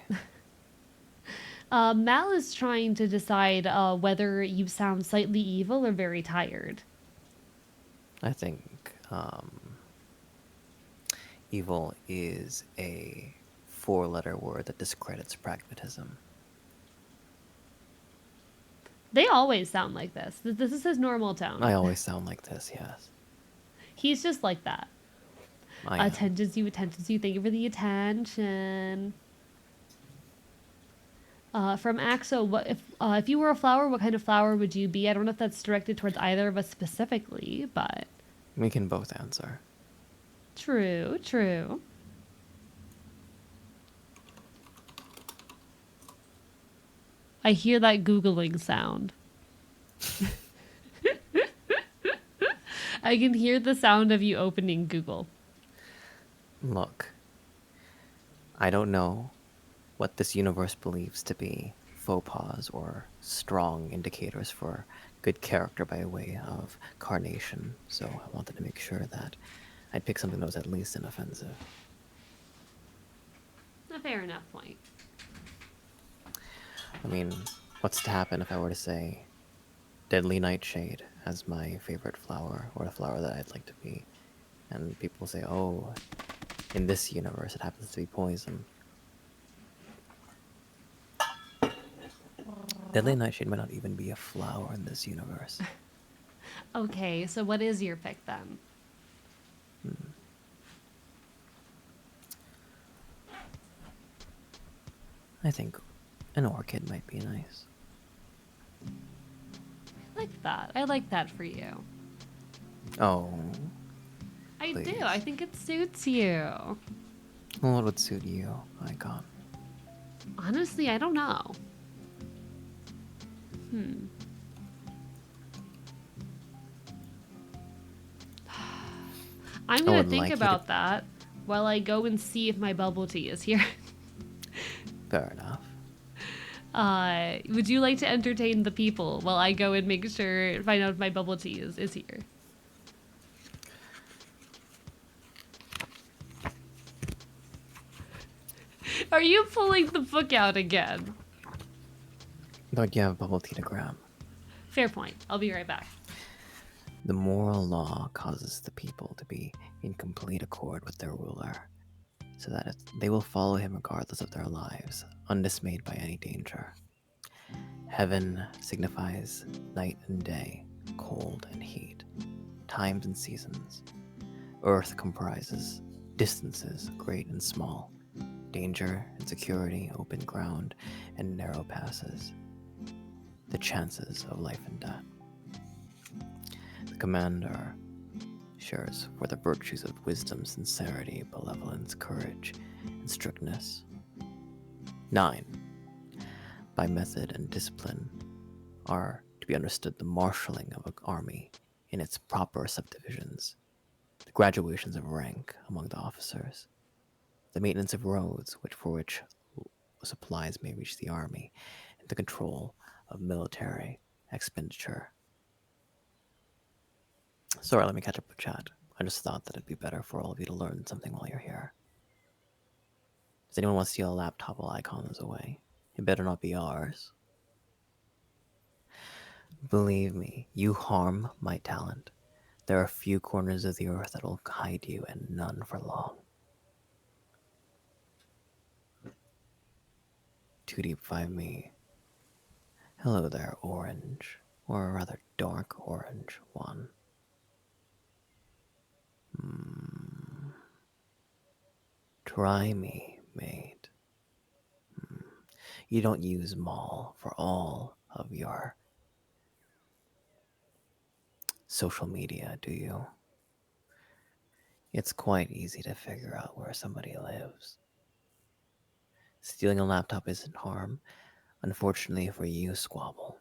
Mal is trying to decide whether you sound slightly evil or very tired. I think evil is a four-letter word that discredits pragmatism. They always sound like this. This is his normal tone. I always sound like this, yes. He's just like that. I am. Attentions you. Thank you for the attention. From Axo, what if you were a flower? What kind of flower would you be? I don't know if that's directed towards either of us specifically, but We can both answer. true. I hear that Googling sound. I can hear the sound of you opening Google. Look, I don't know what this universe believes to be faux pas or strong indicators for good character by way of carnation, so I wanted to make sure that I'd pick something that was at least inoffensive. A fair enough point. I mean, what's to happen if I were to say Deadly Nightshade as my favorite flower, or the flower that I'd like to be? And people say, oh, in this universe it happens to be poison. Deadly Nightshade might not even be a flower in this universe. Okay, so what is your pick then? I think an orchid might be nice. I like that for you. Oh, I please. do. I think it suits you. Well, what would suit you, Icon? Honestly, I don't know. I'm I gonna would think like you to- about that while I go and see if my bubble tea is here. Fair enough. Would you like to entertain the people while I go and find out if my bubble tea is here? Are you pulling the book out again? Don't you have bubble tea to grab? Fair point. I'll be right back. The moral law causes the people to be in complete accord with their ruler, so that they will follow him regardless of their lives, undismayed by any danger. Heaven signifies night and day, cold and heat, times and seasons. Earth comprises distances, great and small, danger and security, open ground and narrow passes, the chances of life and death. The commander shares for the virtues of wisdom, sincerity, benevolence, courage, and strictness. 9. By method and discipline are to be understood the marshalling of an army in its proper subdivisions, the graduations of rank among the officers, the maintenance of roads for which supplies may reach the army, and the control of military expenditure. Sorry, let me catch up with chat. I just thought that it'd be better for all of you to learn something while you're here. Does anyone want to steal a laptop while AEcon is away? It better not be ours. Believe me, you harm my talent. There are few corners of the earth that will hide you, and none for long. Too deep 5 me. Hello there, orange, or a rather dark orange one. Try me, mate. You don't use Mall for all of your social media, do you? It's quite easy to figure out where somebody lives. Stealing a laptop isn't harm. Unfortunately for you, Squabble,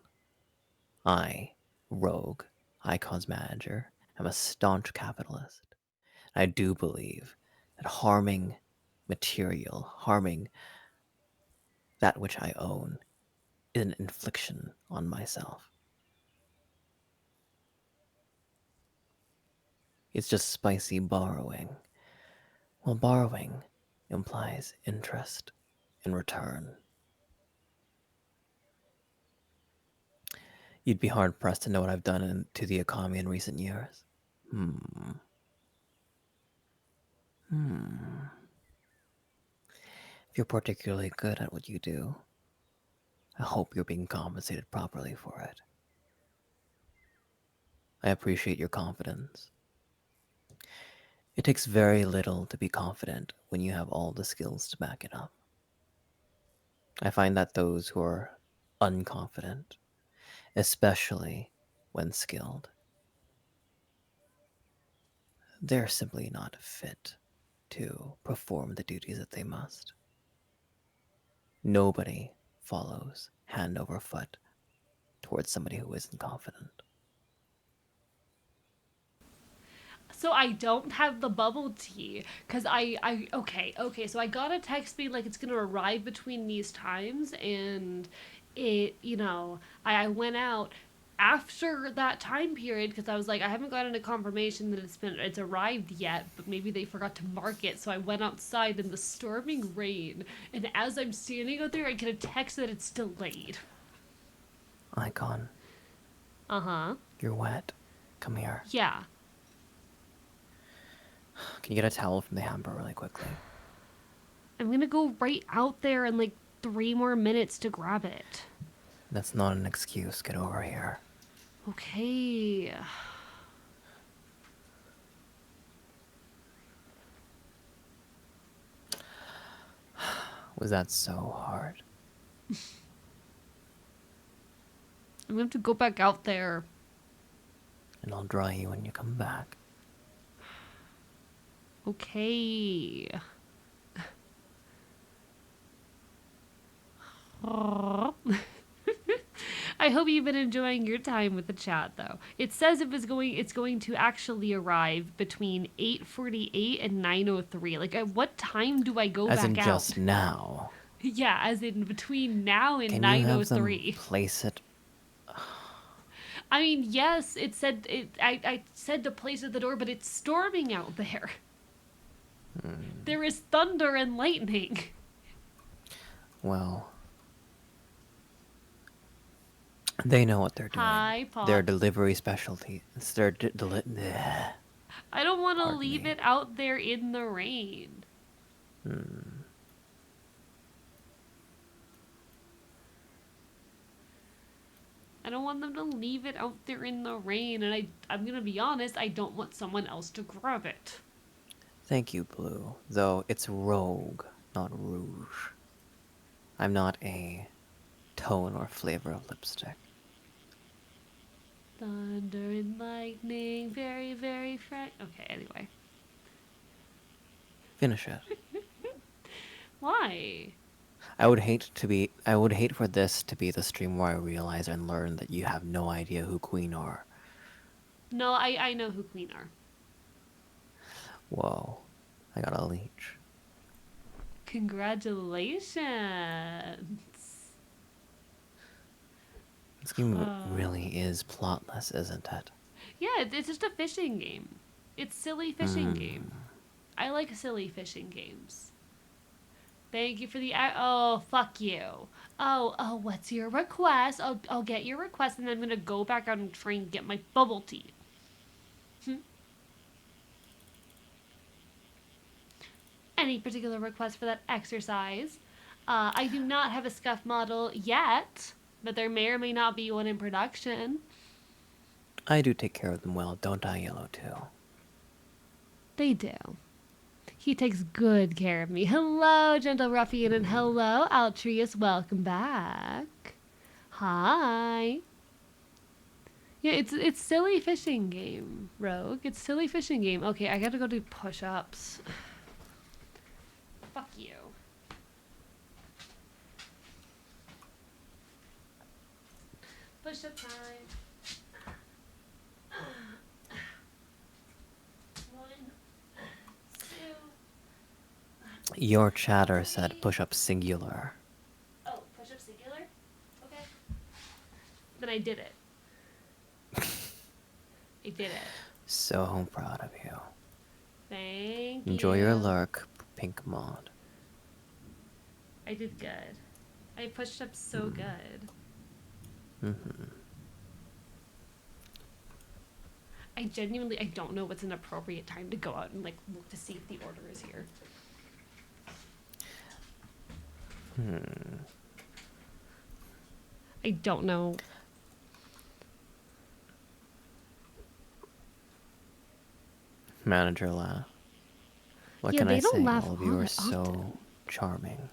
I, Rogue, AEcon's manager, am a staunch capitalist. I do believe that harming material, harming that which I own, is an infliction on myself. It's just spicy borrowing. Well, borrowing implies interest in return. You'd be hard-pressed to know what I've done to the economy in recent years. If you're particularly good at what you do, I hope you're being compensated properly for it. I appreciate your confidence. It takes very little to be confident when you have all the skills to back it up. I find that those who are unconfident, especially when skilled, they're simply not fit to perform the duties that they must. Nobody follows hand over foot towards somebody who isn't confident. So I don't have the bubble tea because okay. So I got a text being like it's gonna arrive between these times, and I went out after that time period because I was like I haven't gotten a confirmation that it's arrived yet, but maybe they forgot to mark it. So I went outside in the storming rain, and as I'm standing out there, I get a text that it's delayed. AEcon. You're wet. Come here. Yeah. Can you get a towel from the hamper really quickly? I'm gonna go right out there in like 3 more minutes to grab it. That's not an excuse. Get over here. Okay. Was that so hard? I'm gonna have to go back out there. And I'll dry you when you come back. Okay. I hope you've been enjoying your time with the chat, though. It says it's going to actually arrive between 8:48 and 9:03. Like, at what time do I go back out? As in just now. Yeah, as in between now and Can 9:03. you have them place it? I mean, yes, it said it. I said to place it at the door, but it's storming out there. There is thunder and lightning. Well, they know what they're doing. Hi, Their Pot. delivery specialty. It's their bleh. I don't want to Pardon leave me. it out there in the rain. I don't want them to leave it out there in the rain, and I'm gonna be honest, I don't want someone else to grab it. Thank you, Blue. Though it's Rogue, not Rouge. I'm not a tone or flavor of lipstick. Thunder and lightning, very, very frank. Okay, anyway. Finish it. Why? I would hate for this to be the stream where I realize and learn that you have no idea who Queen are. No, I know who Queen are. Whoa. I got a leech. Congratulations. This game really is plotless, isn't it? Yeah, it's just a fishing game. It's silly fishing game. I like silly fishing games. Thank you for the... Oh, fuck you. Oh, what's your request? I'll get your request, and then I'm going to go back out and try and get my bubble tea. Any particular request for that exercise? I do not have a scuff model yet, but there may or may not be one in production. I do take care of them well, don't I, Yellow too? They do. He takes good care of me. Hello, gentle ruffian, and hello, Altreus. Welcome back. Hi. Yeah, it's silly fishing game, Rogue. It's silly fishing game. Okay, I gotta go do push-ups. Fuck you. Push-up time. One, two. Your chatter said push up singular. Oh, push-up singular? Okay. Then I did it. I did it. So proud of you. Thank you. Enjoy your lurk, pink mod. I did good. I pushed up so good. I genuinely, I don't know what's an appropriate time to go out and like look to see if the order is here. I don't know. Manager laugh. What Yeah, can they I don't say? laugh All of you all are that so often. charming.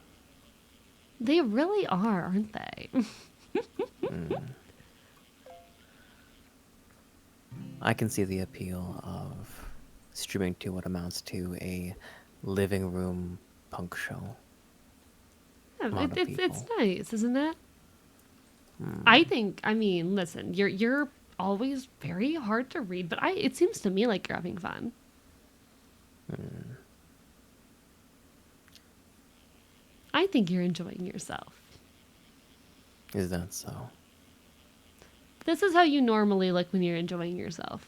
They really are, aren't they? I can see the appeal of streaming to what amounts to a living room punk show. Yeah, Amount of it's people. nice, isn't it? I think. I mean, listen, you're always very hard to read, but it seems to me like you're having fun. I think you're enjoying yourself. Is that so? This is how you normally look when you're enjoying yourself.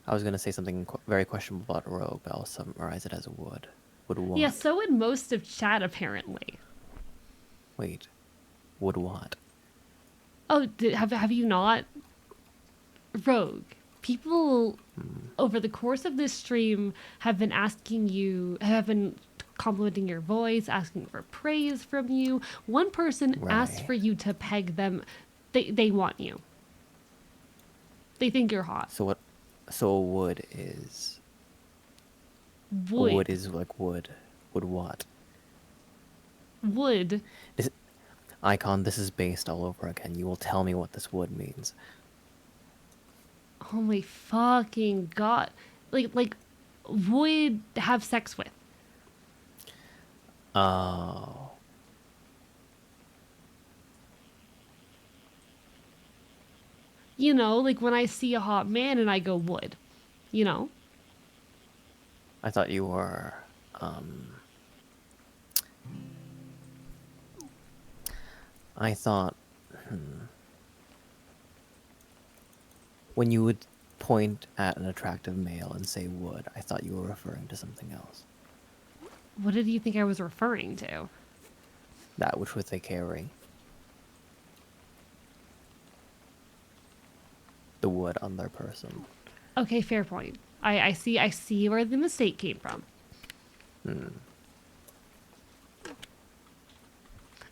I was going to say something very questionable about Rogue, but I'll summarize it as would. Would what? Yeah, so would most of chat, apparently. Wait. Would what? Oh, have you not? Rogue. People over the course of this stream have been complimenting your voice, asking for praise from you. One person asked Right. for you to peg them. They want you. They think you're hot. So what? So a wood is... Would. Wood is like wood. Would what? Would. Icon, this is based all over again. You will tell me what this wood means. Oh my fucking god. Like, would have sex with. Oh. You know, like when I see a hot man and I go would. You know? I thought you were... I thought... When you would point at an attractive male and say would, I thought you were referring to something else. What did you think I was referring to? That which they carry. The wood on their person. Okay, fair point. I see where the mistake came from.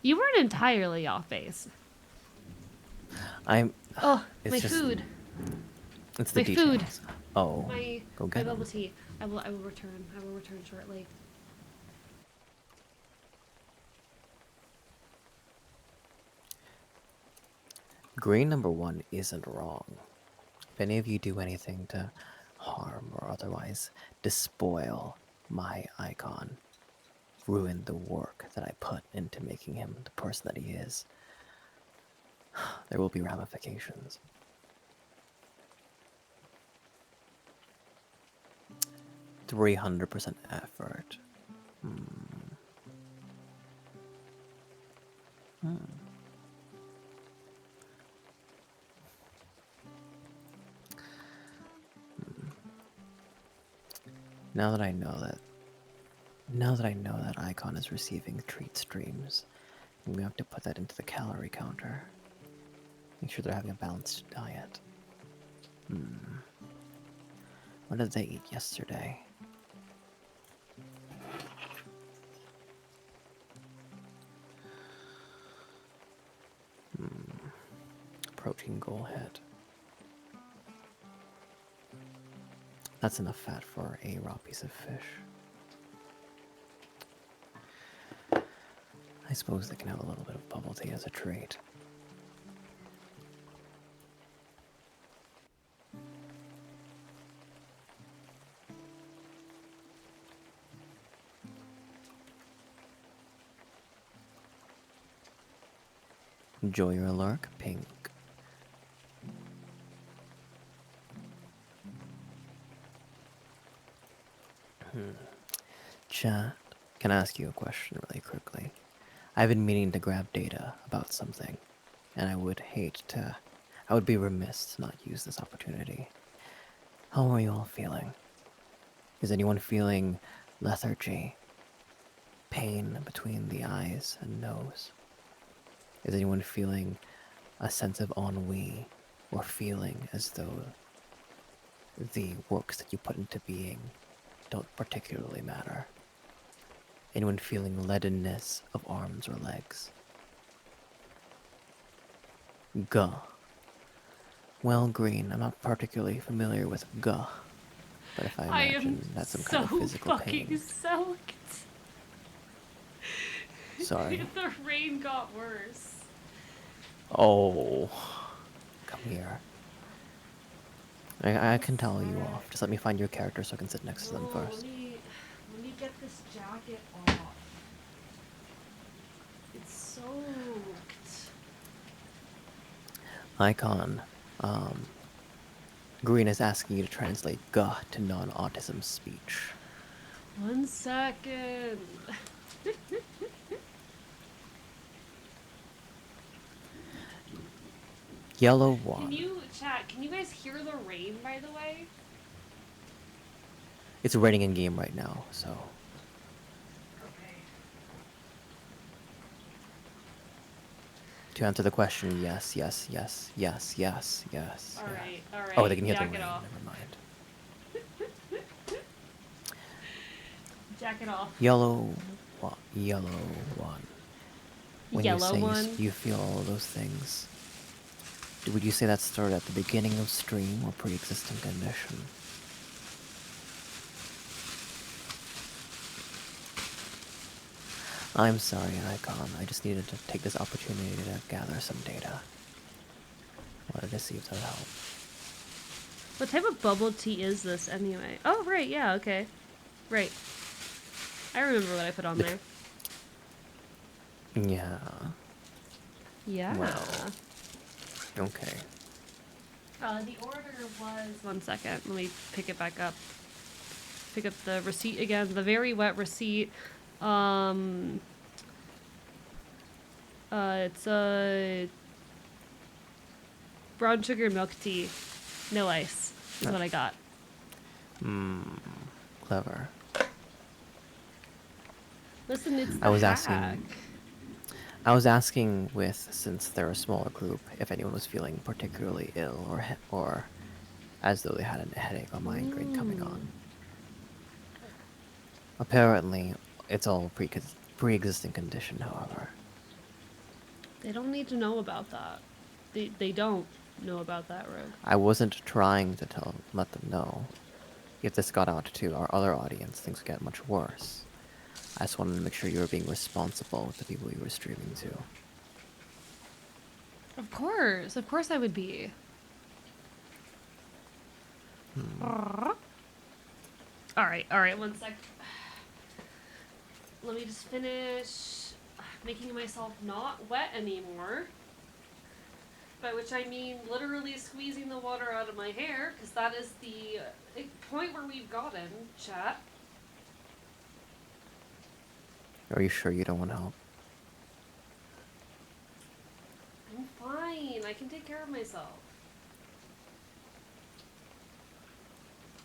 You weren't entirely off base. I'm. Oh, It's my just, food. It's the My details. food. Oh, My go get bubble 'em. tea. I will return. I will return shortly. Green number 1 isn't wrong. If any of you do anything to harm or otherwise despoil my icon, ruin the work that I put into making him the person that he is, there will be ramifications. 300% effort. Now that I know that icon is receiving treat streams, I'm gonna have to put that into the calorie counter. Make sure they're having a balanced diet. What did they eat yesterday? Protein goal hit. That's enough fat for a raw piece of fish. I suppose they can have a little bit of bubble tea as a treat. Enjoy your lurk, pink. Chat, can I ask you a question really quickly? I've been meaning to grab data about something, and I would be remiss to not use this opportunity. How are you all feeling? Is anyone feeling lethargy? Pain between the eyes and nose? Is anyone feeling a sense of ennui, or feeling as though the works that you put into being don't particularly matter? Anyone feeling leadenness of arms or legs? Guh. Well, Green, I'm not particularly familiar with guh, but if I I am imagine that's some kind of so physical fucking pain. soaked. Sorry. The rain got worse. Oh. Come here. I can tell you off. Just let me find your character so I can sit next to them first. Let me get this jacket off. It's soaked. Icon. Green is asking you to translate guh to non-autism speech. 1 second. Yellow one. Can you guys hear the rain, by the way? It's raining in game right now, so. Okay. To answer the question, yes, yes, yes, yes, yes, yes. All right. Oh, they can hear the Jack rain. it off. Never mind. Jack it off. Yellow one. When Yellow you one. you feel all those things, would you say that started at the beginning of stream or pre-existing condition? I'm sorry, Icon. I just needed to take this opportunity to gather some data. Wanted to see if that would help. What type of bubble tea is this anyway? Oh, right. Yeah. Okay. Right. I remember what I put on there. Yeah. Yeah. Well. Okay. The order was 1 second. Let me pick it back up. Pick up the receipt again. The very wet receipt. It's a brown sugar milk tea, no ice. Is what I got. Clever. Listen, it's the I was hack. asking since they're a smaller group, if anyone was feeling particularly ill or as though they had a headache or migraine coming on. Apparently, it's all pre-existing condition, however. They don't need to know about that. They don't know about that, Rogue. I wasn't trying to let them know. If this got out to our other audience, things would get much worse. I just wanted to make sure you were being responsible with the people you were streaming to. Of course I would be. All right, 1 sec. Let me just finish making myself not wet anymore. By which I mean literally squeezing the water out of my hair, because that is the point where we've gotten, chat. Are you sure you don't want help? I'm fine. I can take care of myself.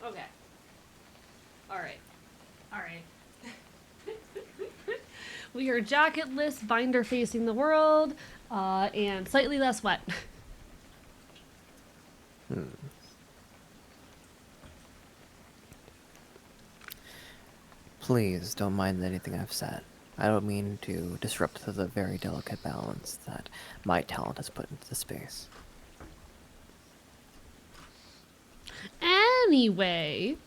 Okay. Alright. We are jacketless, binder facing the world, and slightly less wet. Please don't mind anything I've said. I don't mean to disrupt the very delicate balance that my talent has put into the space. Anyway,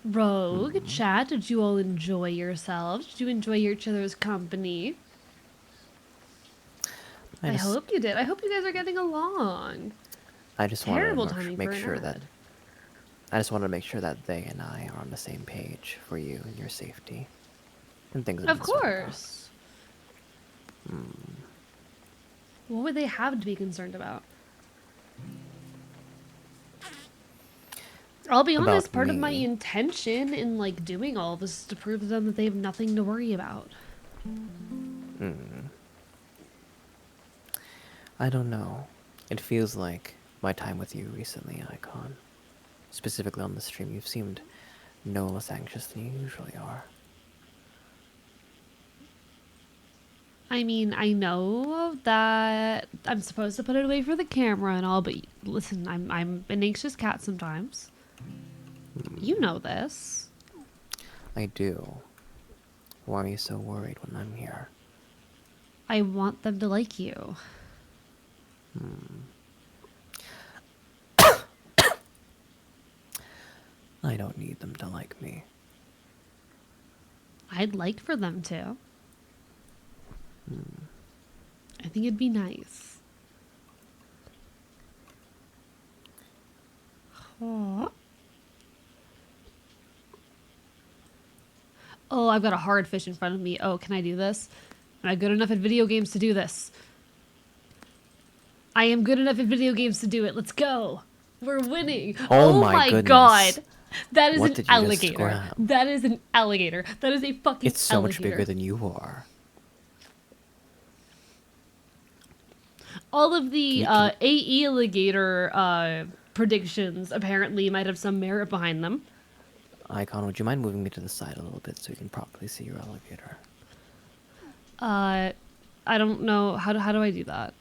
Rogue, chat, did you all enjoy yourselves? Did you enjoy each other's company? I hope you did. I hope you guys are getting along. I just Terrible want to timing make for an sure that ad. I just want to make sure that they and I are on the same page for you and your safety and things. Of course. What would they have to be concerned about? I'll be honest, part of my intention in like doing all this is to prove to them that they have nothing to worry about. I don't know. It feels like my time with you recently, AEcon. Specifically on the stream, you've seemed no less anxious than you usually are. I mean, I know that I'm supposed to put it away for the camera and all, but listen, I'm an anxious cat sometimes. You know this. I do. Why are you so worried when I'm here? I want them to like you. I don't need them to like me. I'd like for them to. I think it'd be nice. Oh, I've got a hard fish in front of me. Oh, can I do this? Am I good enough at video games to do this? I am good enough at video games to do it. Let's go. We're winning. Oh my goodness. God. That is What an did you just alligator. grab? That is an alligator. That is a fucking It's so alligator. much bigger than you are. All of the AE alligator predictions apparently might have some merit behind them. AEcon, would you mind moving me to the side a little bit so you can properly see your alligator? I don't know. How do I do that?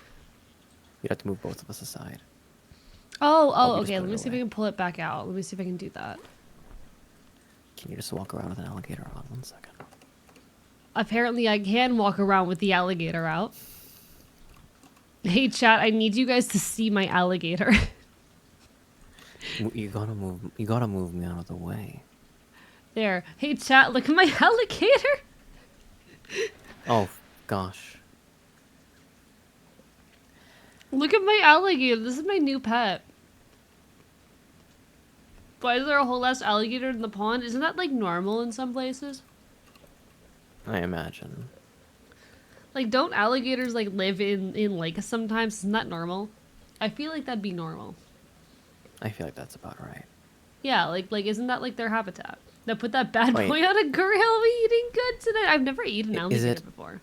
You'd have to move both of us aside. Oh, you just okay. put Let it me see if I away. can pull it back out. Let me see if I can do that. Can you just walk around with an alligator on 1 second? Apparently, I can walk around with the alligator out. Hey, chat, I need you guys to see my alligator. You gotta move me out of the way. There. Hey, chat, look at my alligator. Oh, gosh. Look at my alligator. This is my new pet. Why is there a whole ass alligator in the pond? Isn't that like normal in some places? I imagine. Like, don't alligators like live in lakes sometimes? Isn't that normal? I feel like that'd be normal. I feel like that's about right. Yeah, like isn't that like their habitat? Now put that bad Wait. boy on a grill. We eating good tonight. I've never eaten alligator before.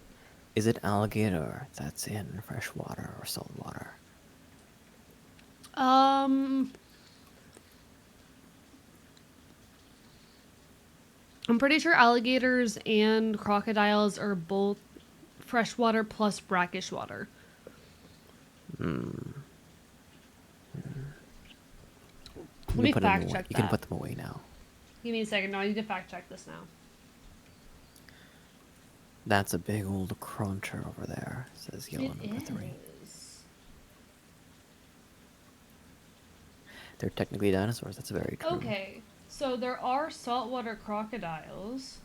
Is it alligator that's in fresh water or salt water? I'm pretty sure alligators and crocodiles are both freshwater plus brackish water. Let me fact check You that. can put them away now. Give me a second. No, I need to fact check this now. That's a big old cruncher over there, says yellow It number 3. is. They're technically dinosaurs, that's very true. Okay, so there are saltwater crocodiles.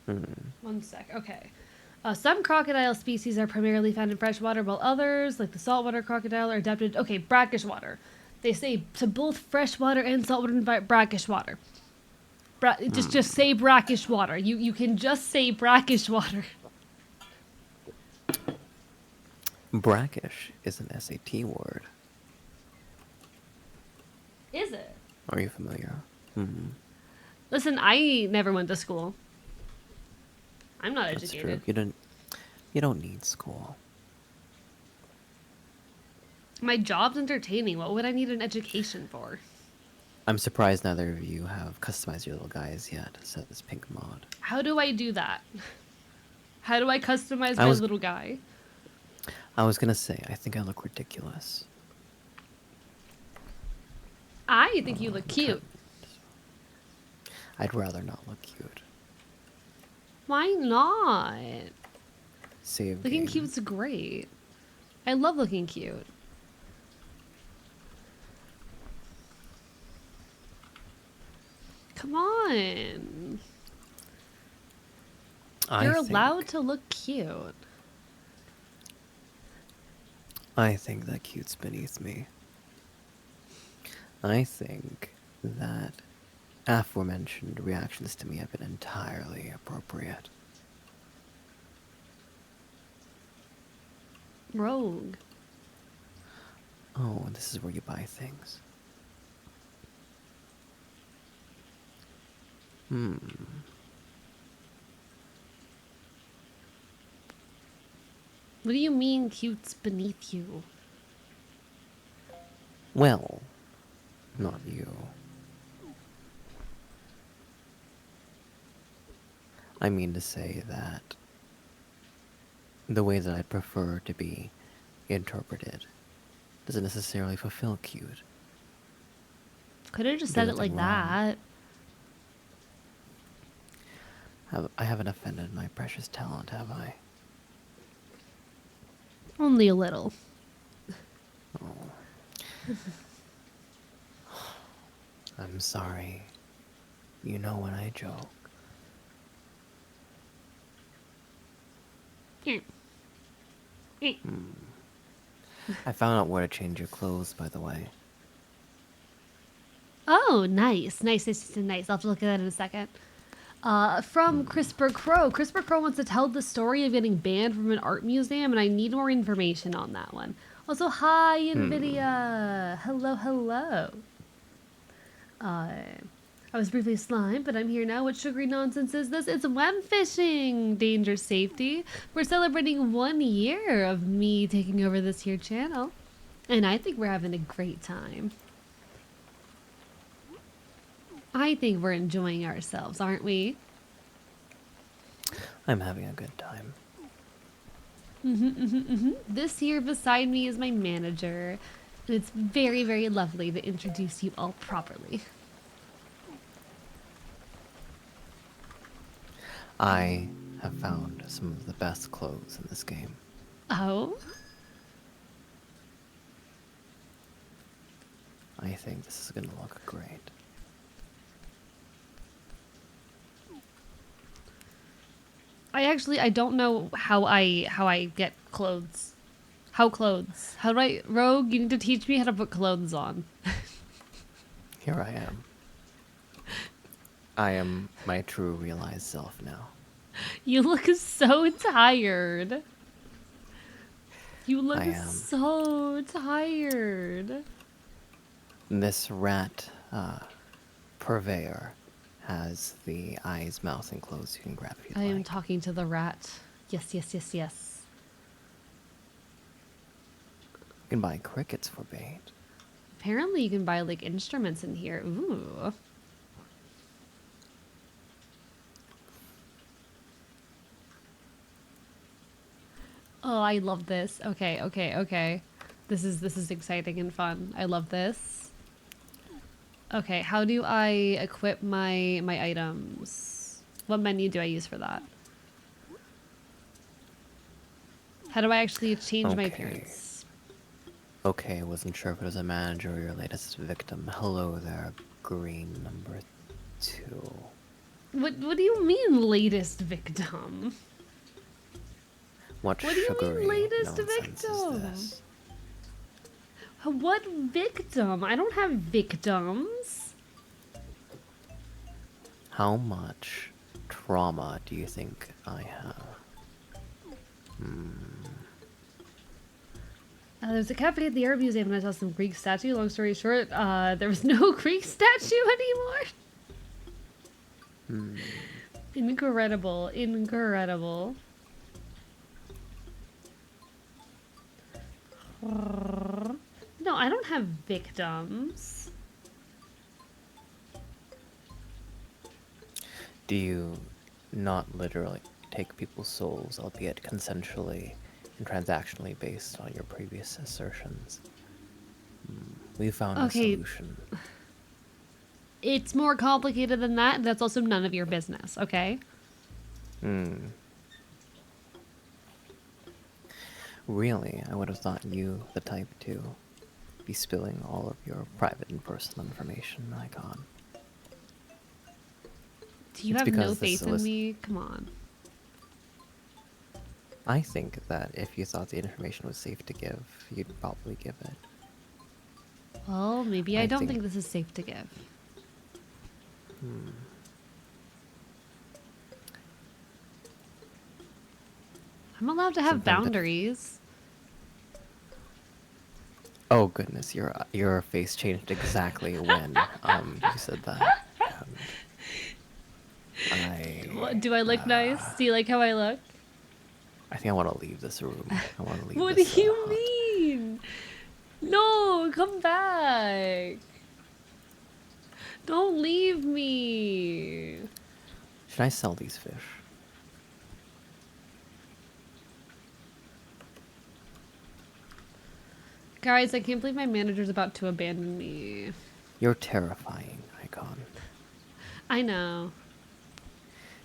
One sec. Okay. Some crocodile species are primarily found in freshwater, while others, like the saltwater crocodile, are adapted. Okay, brackish water. They say to both freshwater and saltwater brackish water. Just say brackish water. You can just say brackish water. Brackish is an SAT word. Is it? Are you familiar? Listen, I never went to school. I'm not That's educated. true. You don't need school. My job's entertaining. What would I need an education for? I'm surprised neither of you have customized your little guys yet, says Pink Mod. How do I do that? How do I customize my little guy? I was gonna say, I think I look ridiculous. I think you look cute. I'd rather not look cute. Why not? Save Looking game. cute's great. I love looking cute. Come on. You're allowed to look cute. I think that cute's beneath me. I think that aforementioned reactions to me have been entirely appropriate. Rogue. Oh, this is where you buy things. What do you mean cute's beneath you? Well, not you. I mean to say that the way that I'd prefer to be interpreted doesn't necessarily fulfill cute. Could have just said it like that. I haven't offended my precious talent, have I? Only a little. I'm sorry. You know when I joke. I found out where to change your clothes, by the way. Oh, nice. Nice. I'll have to look at that in a second. From CRISPR Crow. CRISPR Crow wants to tell the story of getting banned from an art museum, and I need more information on that one. Also, hi, NVIDIA. Hello, hello. I was briefly slime, but I'm here now. What sugary nonsense is this? It's Webfishing, Danger Safety. We're celebrating 1 year of me taking over this here channel, and I think we're having a great time. I think we're enjoying ourselves, aren't we? I'm having a good time. This here beside me is my manager, and it's very, very lovely to introduce you all properly. I have found some of the best clothes in this game. Oh? I think this is gonna look great. I don't know how I get clothes. How clothes? How do I, Rogue, you need to teach me how to put clothes on. Here I am. I am my true realized self now. You look so tired. You look I am. so tired. This rat purveyor has the eyes, mouth, and clothes you can grab if you'd I am like. talking to the rat. Yes. You can buy crickets for bait. Apparently you can buy like instruments in here. Ooh. Oh, I love this. Okay, okay, okay. This is exciting and fun. I love this. Okay, how do I equip my items? What menu do I use for that? How do I actually change my Okay. appearance? Okay, wasn't sure if it was a manager or your latest victim. Hello there, green number 2. What do you mean latest victim? What What do you mean sugary latest nonsense is victim? this? What victim? I don't have victims. How much trauma do you think I have? There's a cafe at the art museum and I saw some Greek statue. Long story short, there was no Greek statue anymore. Incredible, incredible. No, I don't have victims. Do you not literally take people's souls, albeit consensually and transactionally based on your previous assertions? We found a Okay, solution. it's more complicated than that, and that's also none of your business, okay? Really, I would have thought you the type to be spilling all of your private and personal information, Icon. Do you It's have no because this faith in was... me? Come on. I think that if you thought the information was safe to give, you'd probably give it. Well, maybe I I don't think- think this is safe to give. I'm allowed to have Sometimes it- boundaries. Oh goodness, your face changed exactly when you said that. Do I look nice? Do you like how I look? I think I want to leave this room. I want to leave. What do this you hut. mean? No, come back. Don't leave me. Should I sell these fish? Guys, I can't believe my manager's about to abandon me. You're terrifying, Icon. I know.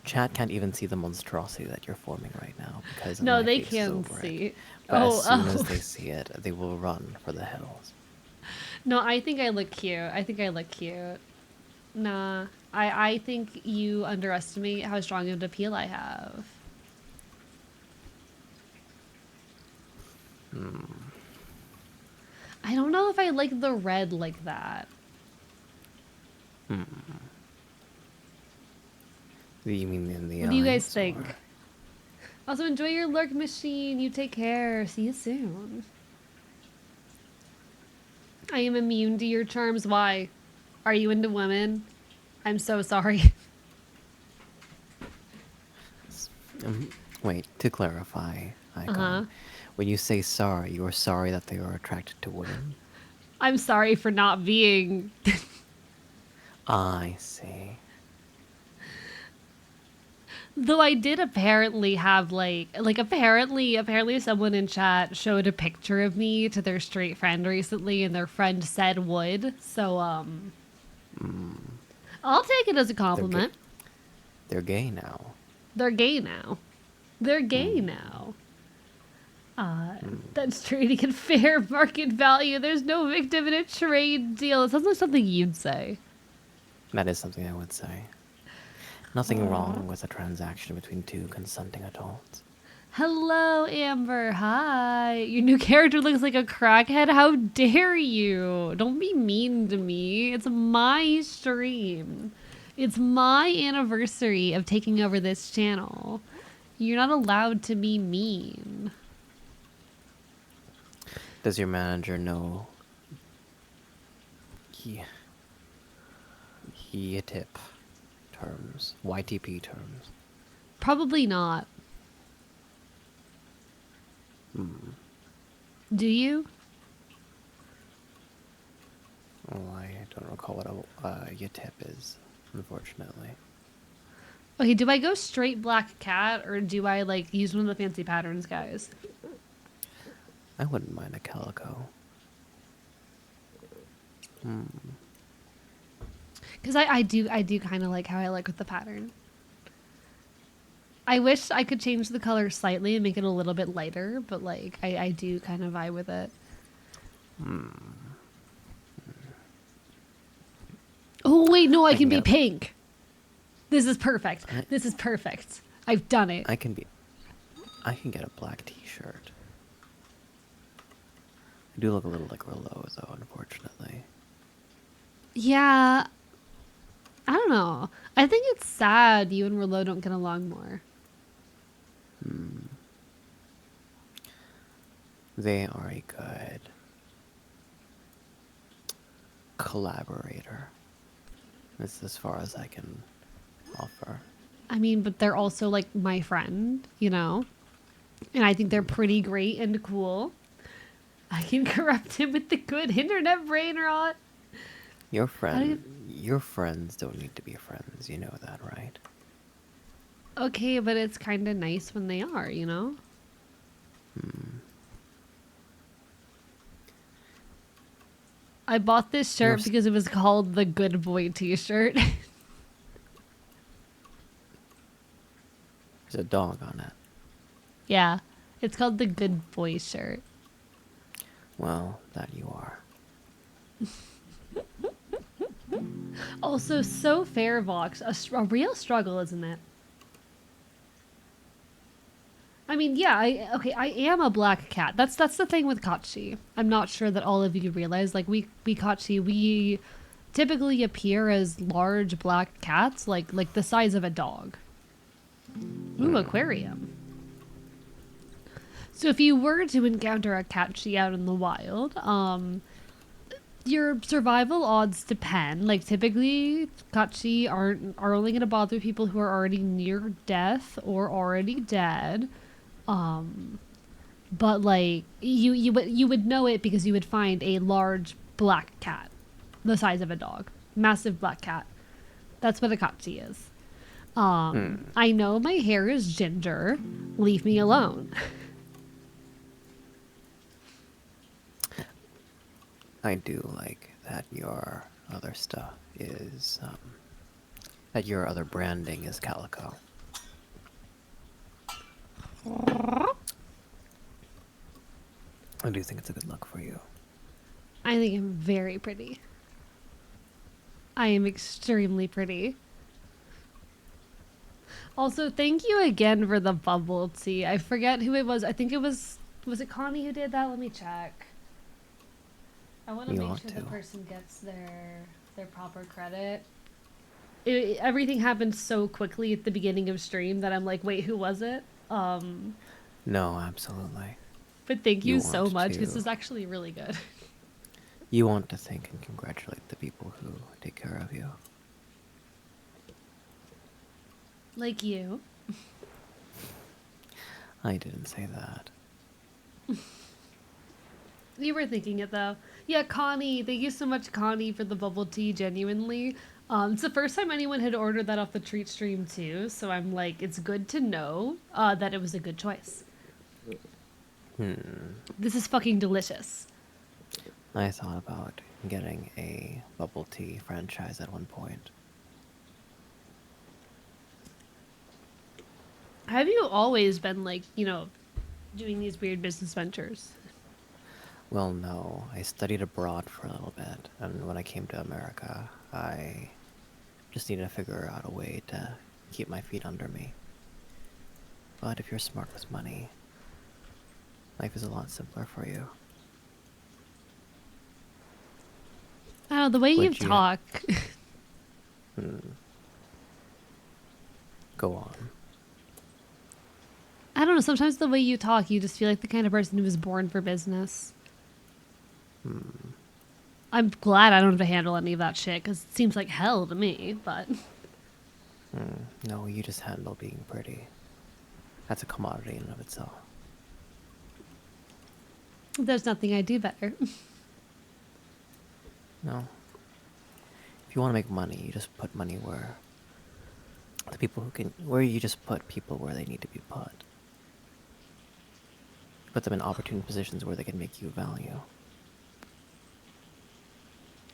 Chat can't even see the monstrosity that you're forming right now because No, my they face is can over see. it. But as soon as Oh. they see it, they will run for the hills. No, I think I look cute. I think I look cute. Nah, I think you underestimate how strong of an appeal I have. I don't know if I like the red like that. You mean in the What do you guys eyes, think? or- Also, enjoy your lurk machine. You take care. See you soon. I am immune to your charms. Why? Are you into women? I'm so sorry. Wait, to clarify, Icon, Uh-huh. when you say sorry, you're sorry that they are attracted to women? I'm sorry for not being. I see. Though I did apparently have apparently someone in chat showed a picture of me to their straight friend recently and their friend said would. So I'll take it as a compliment. They're gay now. They're gay now. They're gay now. That's trading at fair market value. There's no victim in a trade deal. It sounds like something you'd say. That is something I would say. Nothing wrong with a transaction between two consenting adults. Hello, Amber. Hi. Your new character looks like a crackhead. How dare you? Don't be mean to me. It's my stream. It's my anniversary of taking over this channel. You're not allowed to be mean. Does your manager know YTP terms? YTP terms? Probably not. Do you? Well, I don't recall what a YTP is, unfortunately. Okay, do I go straight black cat or do I like use one of the fancy patterns, guys? I wouldn't mind a calico. Because I do kind of like how I look with the pattern. I wish I could change the color slightly and make it a little bit lighter, but like I do kind of vibe with it. Oh wait, no, I can be pink. This is perfect. This is perfect. I've done it. I can get a black t-shirt. I do look a little like Rillo though, unfortunately. Yeah. I don't know. I think it's sad you and Rillo don't get along more. They are a good collaborator. That's as far as I can offer. I mean, but they're also like my friend, you know? And I think they're pretty great and cool. I can corrupt him with the good internet brain rot. Your friends don't need to be friends, you know that, right? Okay, but it's kind of nice when they are, you know? I bought this shirt because it was called the Good Boy t-shirt. There's a dog on it. Yeah, it's called the Good Boy shirt. Well, that you are. Also, so fair, Vox. A real struggle, isn't it? I mean, yeah, I am a black cat. That's the thing with Kachi. I'm not sure that all of you realize. Like, we Kachi, we typically appear as large black cats, like the size of a dog. Ooh, aquarium. So if you were to encounter a Kachi out in the wild, your survival odds depend. Like, typically, Kachi are only going to bother people who are already near death or already dead. But like you would know it because you would find a large black cat, the size of a dog, massive black cat. That's what a Kachi is. I know my hair is ginger. Leave me alone. I do like that your other stuff is, that your other branding is calico. I do think it's a good look for you. I think I'm very pretty. I am extremely pretty. Also, thank you again for the bubble tea. I forget who it was. I think it was it Connie who did that? Let me check. I want to make sure the person gets their proper credit. Everything happened so quickly at the beginning of stream that I'm like, wait, who was it? No, absolutely. But thank you so much. This is actually really good. You want to thank and congratulate the people who take care of you. Like you. I didn't say that. You were thinking it though. Yeah, Connie. Thank you so much, Connie, for the bubble tea, genuinely. It's the first time anyone had ordered that off the treat stream too, so I'm like, it's good to know that it was a good choice. This is fucking delicious. I thought about getting a bubble tea franchise at one point. Have you always been like, you know, doing these weird business ventures? Well, no. I studied abroad for a little bit, and when I came to America, I just needed to figure out a way to keep my feet under me. But if you're smart with money, life is a lot simpler for you. I don't know, the way you talk. Go on. I don't know, sometimes the way you talk, you just feel like the kind of person who was born for business. I'm glad I don't have to handle any of that shit, because it seems like hell to me, but... No, you just handle being pretty. That's a commodity in and of itself. There's nothing I do better. No. If you want to make money, you just put money where you just put people where they need to be put. put them in opportune positions where they can make you value.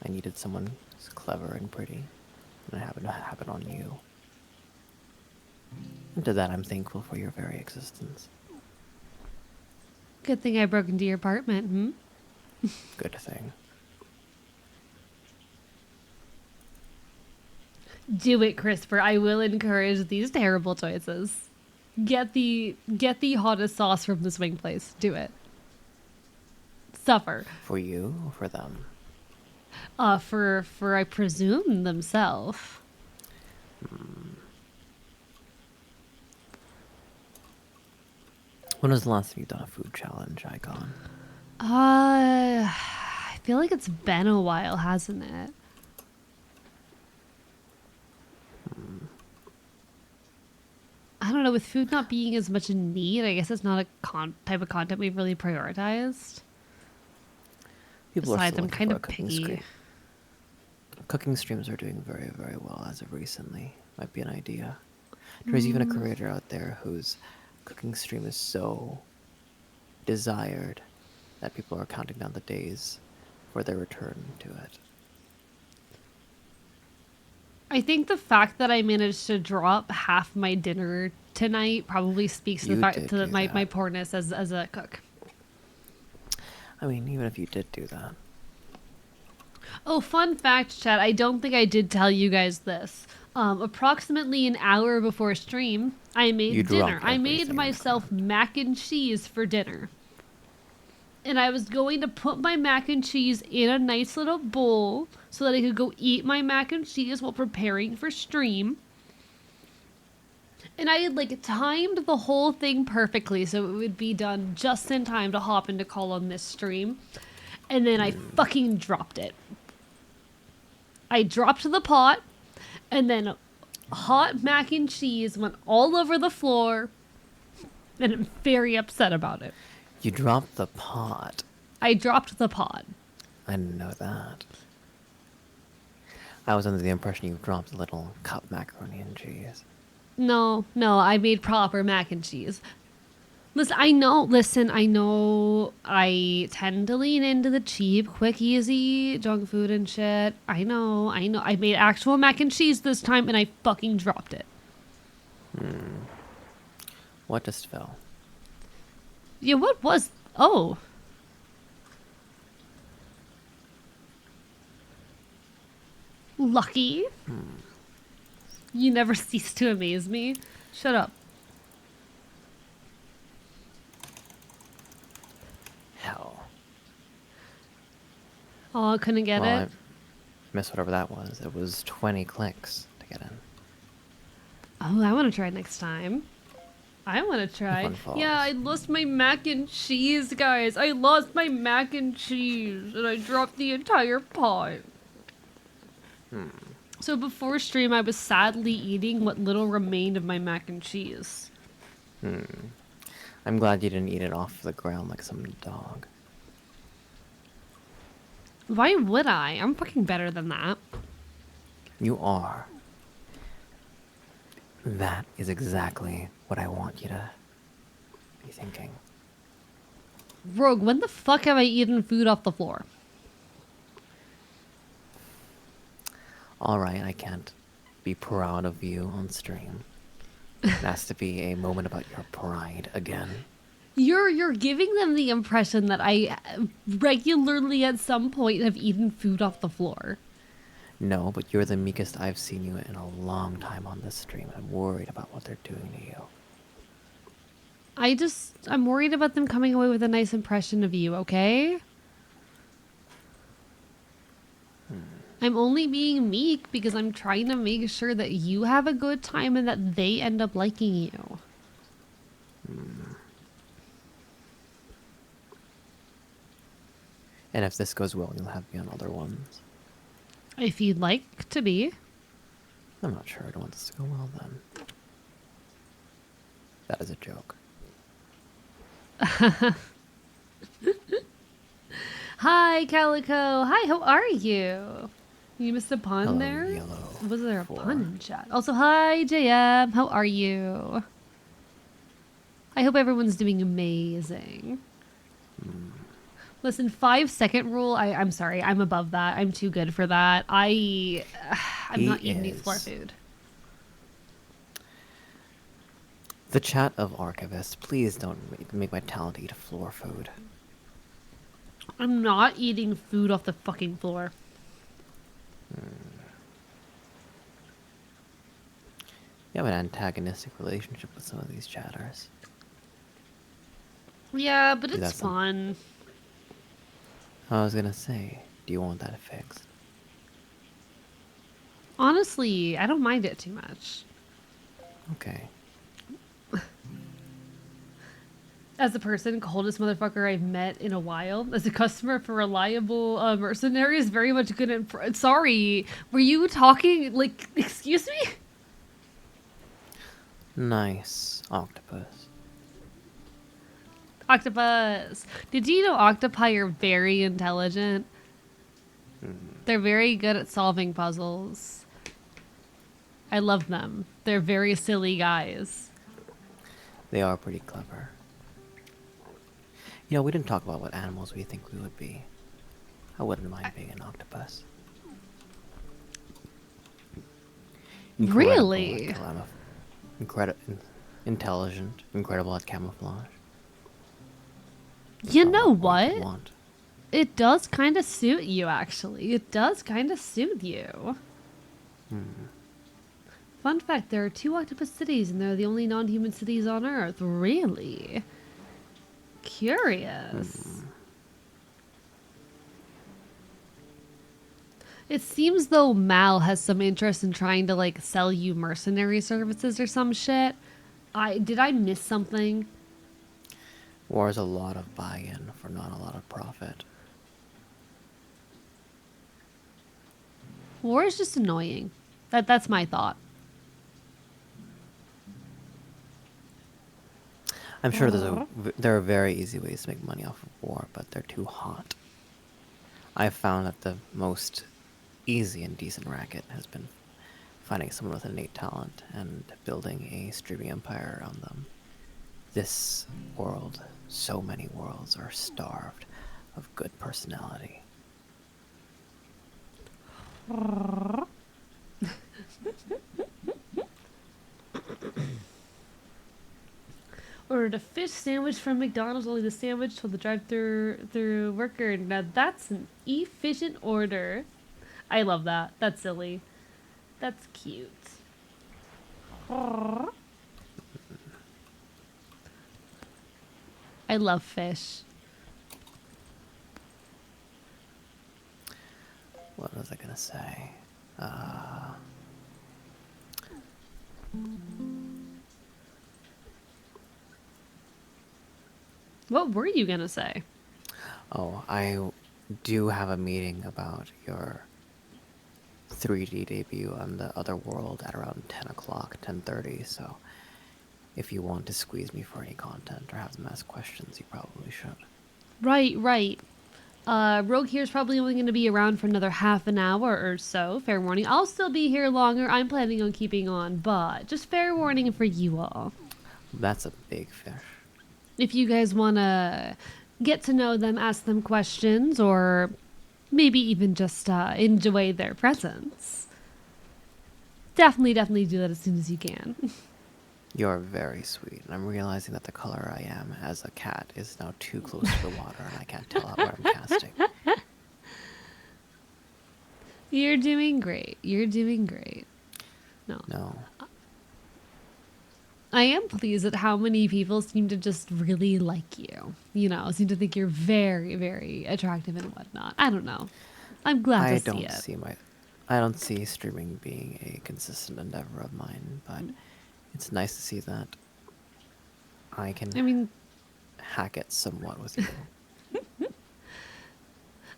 I needed someone who's clever and pretty, and it happened to happen on you. And to that, I'm thankful for your very existence. Good thing I broke into your apartment, Good thing. Do it, Christopher. I will encourage these terrible choices. Get the hottest sauce from the swing place. Do it. Suffer. For you or for them? For I presume themselves. When was the last time you've done a food challenge, AEcon? I feel like it's been a while, hasn't it? I don't know, with food not being as much in need, I guess it's not a type of content we've really prioritized. People Besides, are still I'm looking kind for of a cooking picky. stream. Cooking streams are doing very, very well as of recently. Might be an idea. There's even a creator out there whose cooking stream is so desired that people are counting down the days for their return to it. I think the fact that I managed to drop half my dinner tonight probably speaks to You the fact did to do my that. poorness as a cook. I mean, even if you did do that. Oh, fun fact, chat. I don't think I did tell you guys this. Approximately an hour before stream, I made You dinner. dropped I made everything on the myself ground. mac and cheese for dinner. And I was going to put my mac and cheese in a nice little bowl so that I could go eat my mac and cheese while preparing for stream. And I had like timed the whole thing perfectly so it would be done just in time to hop into call on this stream. And then I fucking dropped it. I dropped the pot, and then hot mac and cheese went all over the floor, and I'm very upset about it. You dropped the pot. I dropped the pot. I didn't know that. I was under the impression you dropped a little cup macaroni and cheese. No, I made proper mac and cheese. I know I tend to lean into the cheap, quick, easy junk food and shit. I know. I made actual mac and cheese this time, and I fucking dropped it. What just fell? Yeah, what was... Oh. Lucky. You never cease to amaze me. Shut up. Hell. Oh, I couldn't get Well, it. I missed whatever that was. It was 20 clicks to get in. Oh, I want to try next time. I want to try. One falls. Yeah, I lost my mac and cheese, guys. I lost my mac and cheese, and I dropped the entire pot. So before stream, I was sadly eating what little remained of my mac and cheese. I'm glad you didn't eat it off the ground like some dog. Why would I? I'm fucking better than that. You are. That is exactly what I want you to be thinking. Rogue, when the fuck have I eaten food off the floor? Alright, I can't be proud of you on stream. It has to be a moment about your pride again. You're giving them the impression that I regularly at some point have eaten food off the floor. No, but you're the meekest I've seen you in a long time on this stream. I'm worried about what they're doing to you. I'm worried about them coming away with a nice impression of you, okay? I'm only being meek because I'm trying to make sure that you have a good time and that they end up liking you. And if this goes well, you'll have me on other ones. If you'd like to be. I'm not sure I don't want this to go well then. That is a joke. Hi, Calico. Hi, how are you? You missed a pun Hello, there? yellow Was there a four. pun in chat? Also, hi, JM. How are you? I hope everyone's doing amazing. Listen, 5-second rule. I'm sorry. I'm above that. I'm too good for that. I'm He not eating any floor is. food. The chat of archivists, please don't make my talent eat floor food. I'm not eating food off the fucking floor. You have an antagonistic relationship with some of these chatters. Yeah, but Dude, it's that's fun. I was gonna say, do you want that fixed? Honestly, I don't mind it too much. Okay. As a person, coldest motherfucker I've met in a while. As a customer for reliable mercenaries, very much good at. Sorry, were you talking? Like, excuse me? Nice. Octopus. Octopus. Did you know octopi are very intelligent? They're very good at solving puzzles. I love them. They're very silly guys. They are pretty clever. You know, we didn't talk about what animals we think we would be. I wouldn't mind being an octopus. Really? Intelligent, incredible at camouflage. You Not know what we what? want. It does kind of suit you, actually. It does kind of suit you. Fun fact, there are 2 octopus cities, and they're the only non-human cities on Earth. Really? Curious. It seems though Mal has some interest in trying to, like, sell you mercenary services or some shit. Did I miss something? War is a lot of buy-in for not a lot of profit. War is just annoying. That's my thought. I'm sure there are very easy ways to make money off of war, but they're too hot. I've found that the most easy and decent racket has been finding someone with innate talent and building a streaming empire around them. This world, so many worlds, are starved of good personality. Ordered a fish sandwich from McDonald's. Only the sandwich told the drive-through worker. Now that's an efficient order. I love that. That's silly. That's cute. I love fish. What was I gonna say? What were you gonna say? Oh, I do have a meeting about your 3D debut on the other world at around 10 o'clock, 10:30, so if you want to squeeze me for any content or have them ask questions, you probably should. Right. Rogue here is probably only going to be around for another half an hour or so. Fair warning. I'll still be here longer. I'm planning on keeping on, but just fair warning for you all. That's a big fish. If you guys want to get to know them, ask them questions, or maybe even just enjoy their presence, definitely do that as soon as you can. You're very sweet, and I'm realizing that the color I am as a cat is now too close to the water, and I can't tell out where I'm casting. You're doing great. No. I am pleased at how many people seem to just really like you. You know, seem to think you're very, very attractive and whatnot. I don't know. I'm glad to see it. I don't see streaming being a consistent endeavor of mine, but it's nice to see that I can hack it somewhat with you.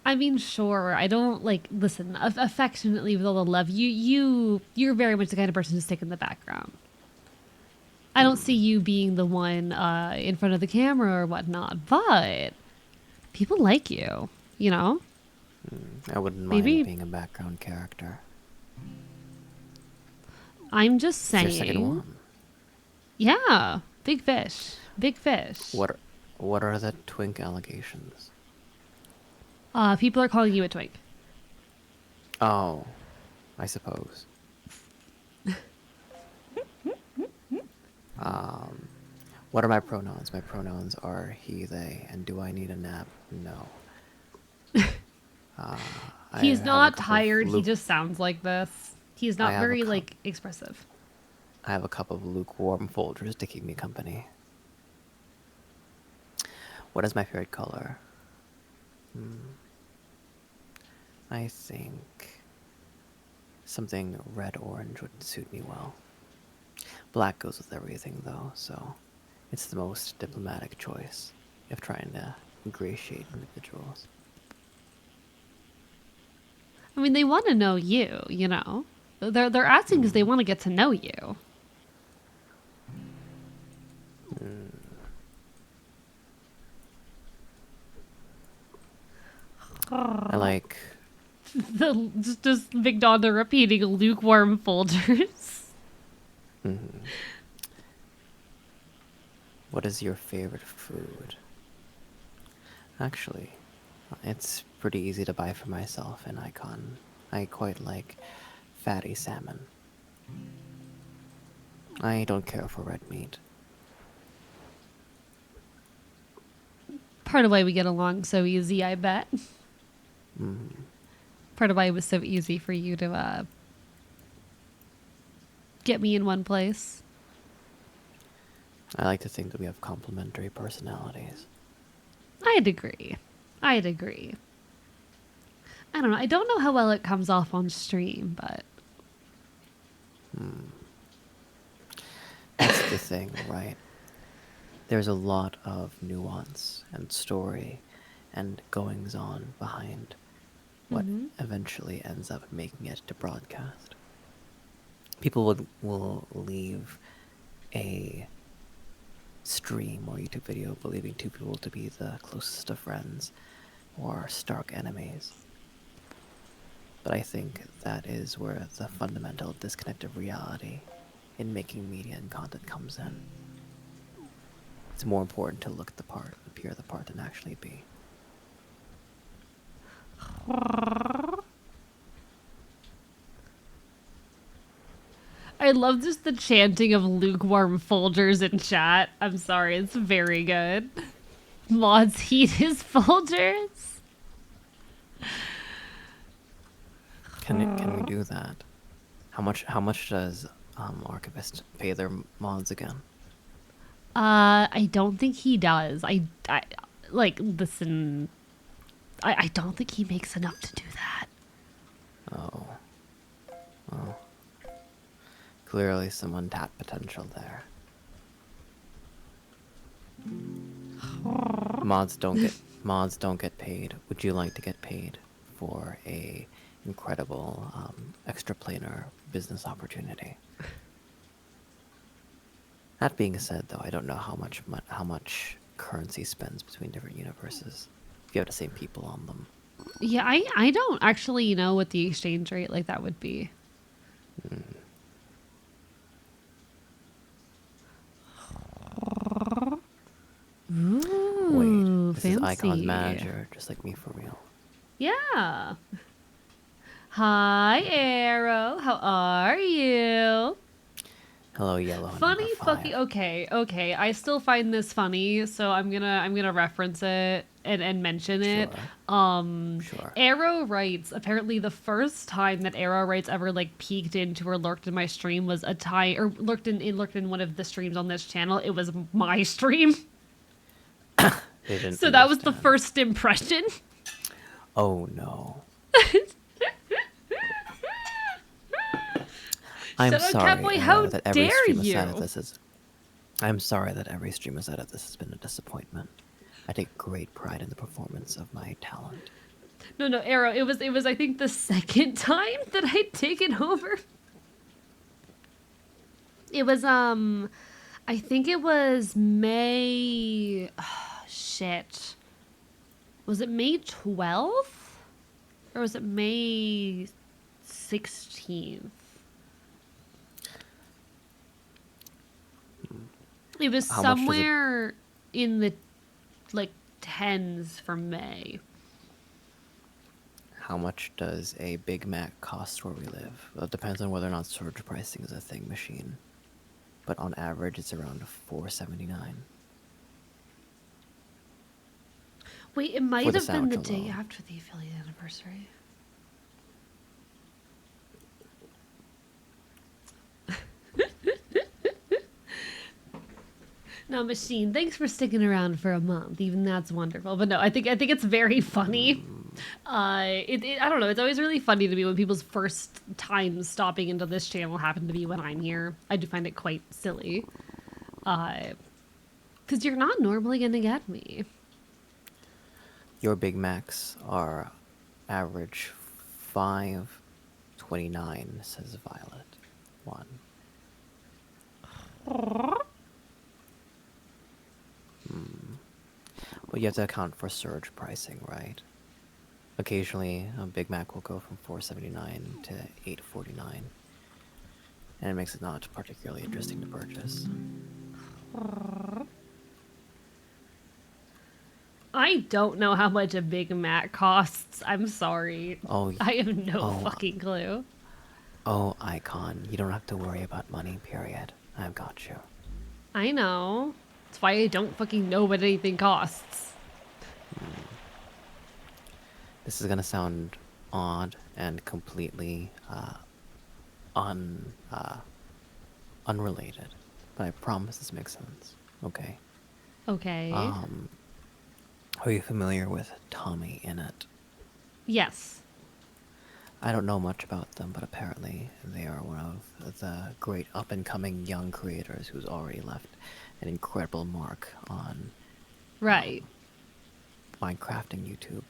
I mean, sure. I don't listen affectionately with all the love. You're very much the kind of person to stick in the background. I don't see you being the one in front of the camera or whatnot, but people like you, you know? I wouldn't mind being a background character. I'm just saying. It's your second one. Yeah, big fish. Big fish. What are the twink allegations? People are calling you a twink. Oh, I suppose. What are my pronouns? My pronouns are he, they, and do I need a nap? No. I He's have a not cup of tired. He just sounds like this. He's I not have a very, cup. like, expressive. I have a cup of lukewarm Folgers to keep me company. What is my favorite color? I think something red-orange would suit me well. Black goes with everything, though, so it's the most diplomatic choice if trying to ingratiate individuals. I mean, they want to know you, you know? They're asking because they want to get to know you. I like... Just Big Donda repeating lukewarm Folgers. What is your favorite food? Actually, it's pretty easy to buy for myself in AEcon. I quite like fatty salmon. I don't care for red meat. Part of why we get along so easy, I bet. Part of why it was so easy for you to get me in one place. I like to think that we have complementary personalities. I'd agree. I'd agree. I don't know. I don't know how well it comes off on stream, but That's the thing, right? There's a lot of nuance and story and goings on behind what eventually ends up making it to broadcast. People will leave a stream or YouTube video believing two people to be the closest of friends or stark enemies. But I think that is where the fundamental disconnect of reality in making media and content comes in. It's more important to look the part, appear the part, than actually be. I love just the chanting of lukewarm Folgers in chat. I'm sorry, it's very good. Mods heat his Folgers. Can we do that? How much does Archivist pay their mods again? I don't think he does. I like listen. I don't think he makes enough to do that. Oh. Well, clearly some untapped potential there. Mods don't get paid. Would you like to get paid for a incredible extraplanar business opportunity? That being said, though, I don't know how much currency spends between different universes. If you have the same people on them. Yeah, I don't actually know what the exchange rate like that would be. Ooh, Wait, this fancy. is AEcon's manager, just like me for real. Yeah. Hi, Arrow. How are you? Hello, Yellow. Funny number 5. fucking okay. I still find this funny, so I'm gonna reference it and mention it. Sure. Arrow writes, apparently the first time that Arrow writes ever like peeked into or lurked in my stream was a time or lurked in one of the streams on this channel. It was my stream. They didn't So that was the understand. first impression. Oh no. I'm Shut up, sorry Catboy, how that every dare stream aside of you? this is. I'm sorry that every stream aside of this has been a disappointment. I take great pride in the performance of my talent. No, Arrow. It was I think the second time that I'd taken over. It was I think it was May shit. Was it May 12th? Or was it May 16th? It was How much does it? somewhere in the like tens for May. How much does a Big Mac cost where we live? Well, it depends on whether or not surge pricing is a thing machine. But on average, it's around $4.79 Wait, it for might the have been the sandwich day alone. after the affiliate anniversary. Now, Machine, thanks for sticking around for a month. Even that's wonderful. But no, I think it's very funny. I don't know. It's always really funny to me when people's first time stopping into this channel happen to be when I'm here. I do find it quite silly. Because you're not normally gonna get me. Your Big Macs are average $5.29, says Violet. One. But you have to account for surge pricing, right? Occasionally, a Big Mac will go from $4.79 to $8.49, and it makes it not particularly interesting to purchase. I don't know how much a Big Mac costs. I'm sorry. Oh, I have no oh, fucking clue. oh, Icon, you don't have to worry about money, period. I've got you. I know. That's why I don't fucking know what anything costs. This is gonna sound odd and completely unrelated, but I promise this makes sense. Okay. Okay. Are you familiar with Tommy Innit? Yes. I don't know much about them, but apparently they are one of the great up-and-coming young creators who's already left an incredible mark on Right. Minecrafting YouTube.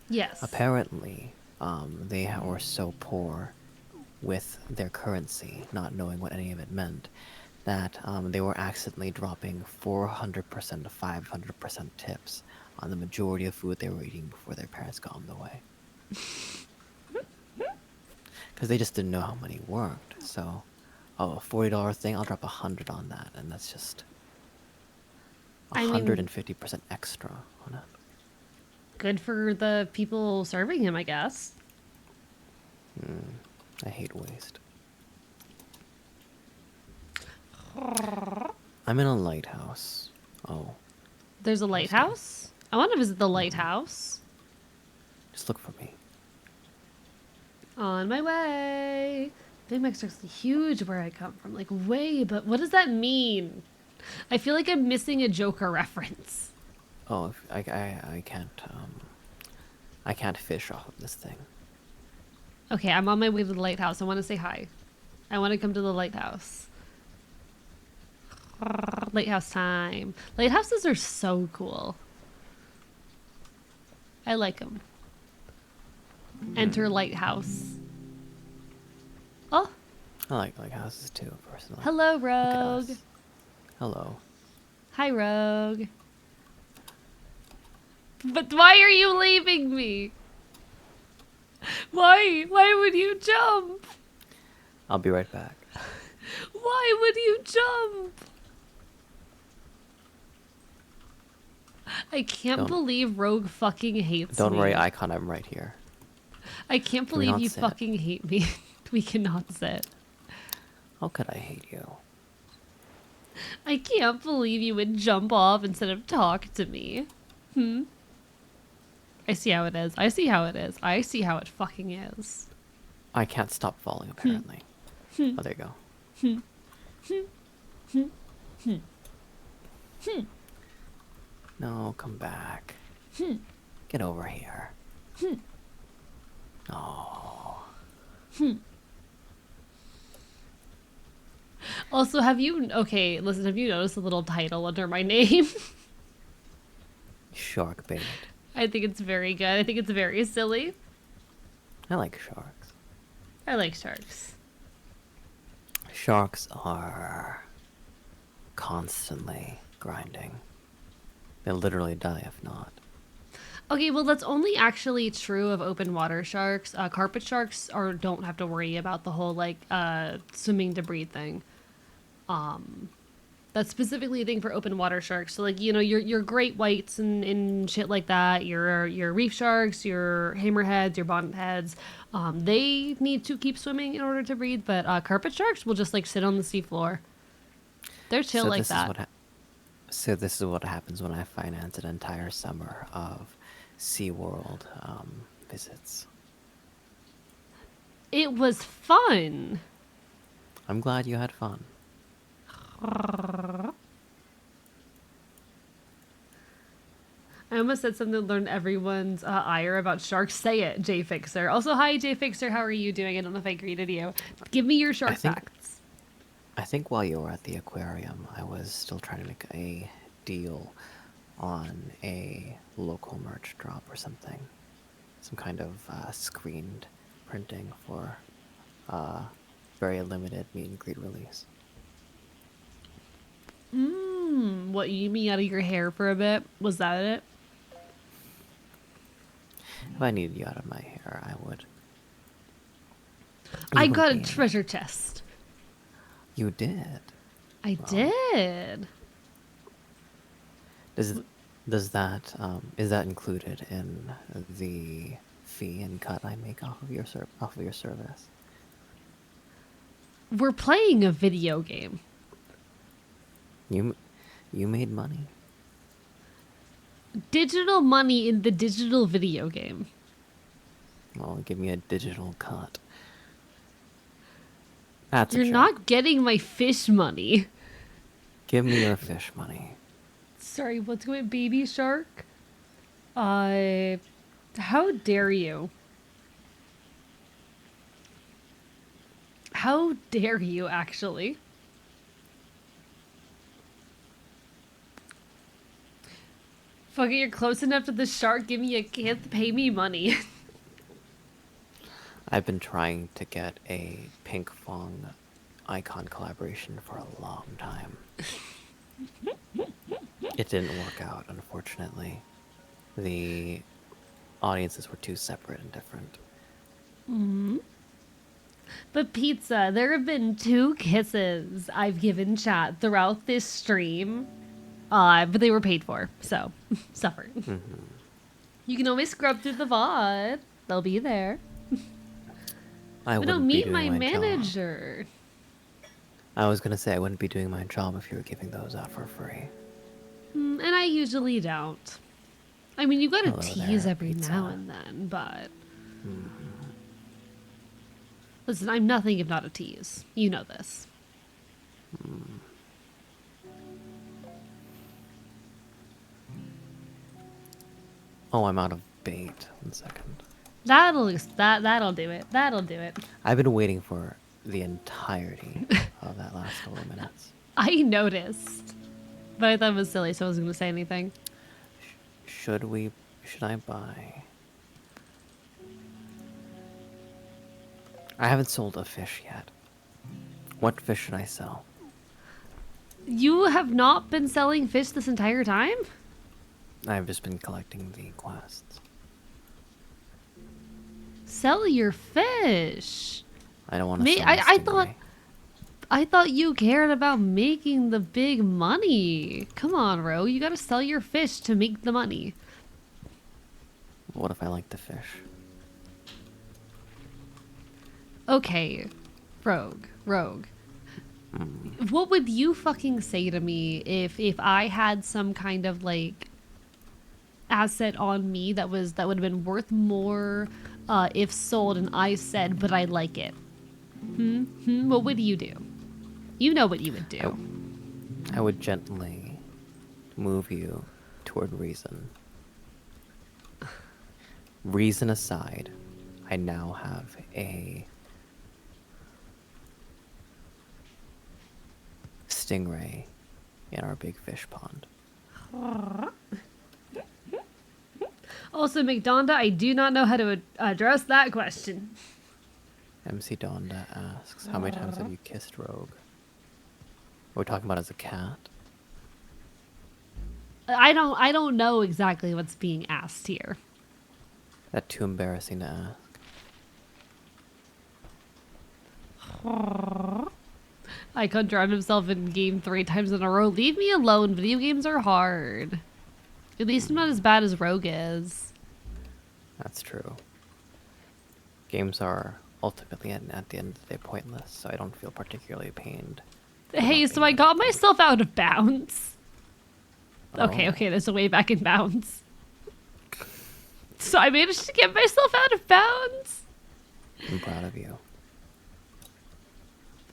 Yes. Apparently, they were so poor with their currency, not knowing what any of it meant, that they were accidentally dropping 400% to 500% tips on the majority of food they were eating before their parents got in the way. Because they just didn't know how money worked. So, oh, a $40 thing, I'll drop 100 on that, and that's just I mean, 150% extra on it. good for the people serving him, I guess. I hate waste. I'm in a lighthouse. Oh, There's a lighthouse? I want to visit the lighthouse. just look for me. On my way. Big Mac's actually huge where I come from. Like, way, but what does that mean? I feel like I'm missing a Joker reference. Oh, I can't fish off of this thing. Okay, I'm on my way to the lighthouse. I want to say hi. I want to come to the lighthouse. Lighthouse time. Lighthouses are so cool. I like them. Enter lighthouse. Oh, I like houses too, personally. hello, Look at Rogue. us. Hello. Hi, Rogue. But why are you leaving me? Why? Why would you jump? I'll be right back. Why would you jump? I can't Don't- believe Rogue fucking hates Don't me. worry, Icon, I'm right here. I can't Can we believe not you sit? fucking hate me. We cannot sit. How could I hate you? I can't believe you would jump off instead of talk to me. I see how it is. I see how it is. I see how it fucking is. I can't stop falling, apparently. Oh, there you go. No, come back. Get over here. Oh. Also, have you... Okay, listen, have you noticed the little title under my name? Shark bait. I think it's very good. I think it's very silly. I like sharks. I like sharks. Sharks are constantly grinding. They'll literally die if not. Okay, well, that's only actually true of open water sharks. Carpet sharks don't have to worry about the whole, like, swimming debris thing. That's specifically a thing for open water sharks. So like, you know, your great whites and shit like that, your reef sharks, your hammerheads, your bonnetheads, they need to keep swimming in order to breathe. But carpet sharks will just like sit on the seafloor. They're chill So like this is that. what so this is what happens when I finance an entire summer of SeaWorld visits. It was fun. I'm glad you had fun. I almost said something to learn everyone's ire about sharks. Say it, Jay Fixer. Also, hi, Jay Fixer. How are you doing? I don't know if I greeted you. Give me your shark think- facts. I think while you were at the aquarium, I was still trying to make a deal on a local merch drop or something. Some kind of screened printing for very limited meet and greet release. What, you mean out of your hair for a bit? Was that it? If I needed you out of my hair, I would. I You got a wouldn't be in it. treasure chest. You did. I did. Does that is that included in the fee and cut I make off of your service? We're playing a video game. You made money. Digital money in the digital video game. Well, give me a digital cut. That's a You're joke. not getting my fish money. Give me your fish money. Sorry, what's going baby shark? How dare you? How dare you, actually? Fucking, you're close enough to the shark. Give me a can't pay me money. I've been trying to get a pink fong AEcon collaboration for a long time. It didn't work out, unfortunately. The audiences were too separate and different. But pizza, there have been 2 kisses I've given chat throughout this stream. But they were paid for, so suffer. You can always scrub through the VOD. They'll be there. I But no, wouldn't be meet doing my job. manager. I was gonna say I wouldn't be doing my job if you were giving those out for free. And I usually don't. I mean, you gotta Hello tease there, every pizza. now and then, but... Listen, I'm nothing if not a tease. You know this. Oh, I'm out of bait. 1 second. That'll do it. That'll do it. I've been waiting for the entirety of that last couple of minutes. I noticed. But I thought it was silly, so I wasn't going to say anything. Should I buy? I haven't sold a fish yet. What fish should I sell? You have not been selling fish this entire time? I've just been collecting the quests. Sell your fish. I don't want to sell I my thought stingray. I thought you cared about making the big money. Come on, Ro. You gotta sell your fish to make the money. What if I like the fish? Okay, Rogue. What would you fucking say to me if I had some kind of like asset on me that would have been worth more if sold, and I said, but I like it? What would you do? You know what you would do. I would gently move you toward reason. Reason aside, I now have a stingray in our big fish pond. Also, McDonda, I do not know how to address that question. MC Donda asks, how many times have you kissed Rogue? Are we talking about as a cat? I don't know exactly what's being asked here. That too embarrassing to ask. Icon drowned himself in game 3 times in a row. Leave me alone. Video games are hard. At least I'm not as bad as Rogue is. That's true. Games are ultimately, and at the end of the day, pointless, so I don't feel particularly pained. Hey, so I got myself out of bounds. Oh. Okay, there's a way back in bounds. So I managed to get myself out of bounds. I'm proud of you.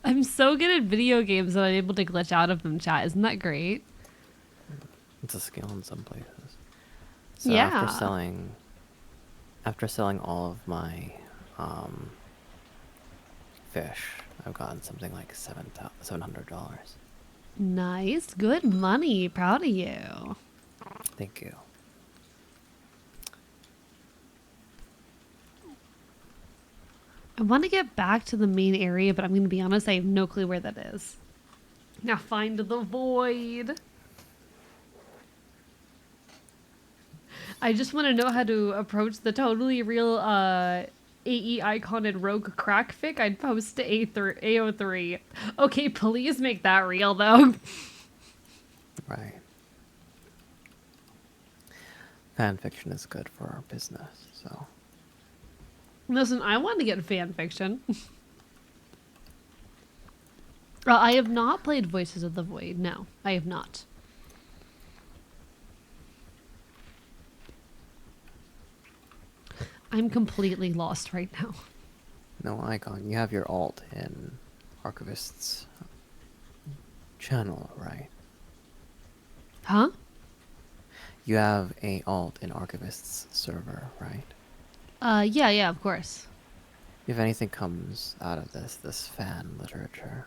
I'm so good at video games that I'm able to glitch out of them, chat. Isn't that great? It's a skill in some places. So Yeah. after selling all of my fish, I've gotten something like $700. Nice. Good money. Proud of you. Thank you. I want to get back to the main area, but I'm going to be honest, I have no clue where that is. Now find the void. I just want to know how to approach the totally real AEcon and Rogue crack fic I'd post to AO3. Okay, please make that real, though. Right. Fan fiction is good for our business, so... Listen, I want to get fan fiction. I have not played Voices of the Void. No, I have not. I'm completely lost right now. No, Icon, you have your alt in Archivist's channel, right? Huh? You have a alt in Archivist's server, right? Yeah, of course. If anything comes out of this fan literature,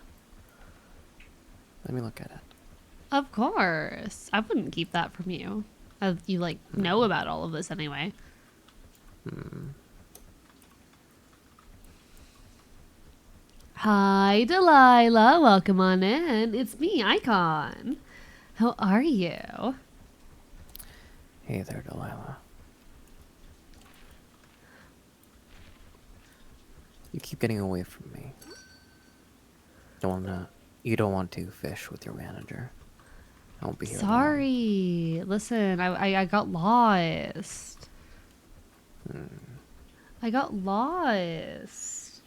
let me look at it. Of course. I wouldn't keep that from you. You, like, know about all of this anyway. Hi, Delilah. Welcome on in. It's me, Icon. How are you? Hey there, Delilah. You keep getting away from me. You don't want to fish with your manager. I won't be here long. Sorry. Listen, I got lost. I got lost.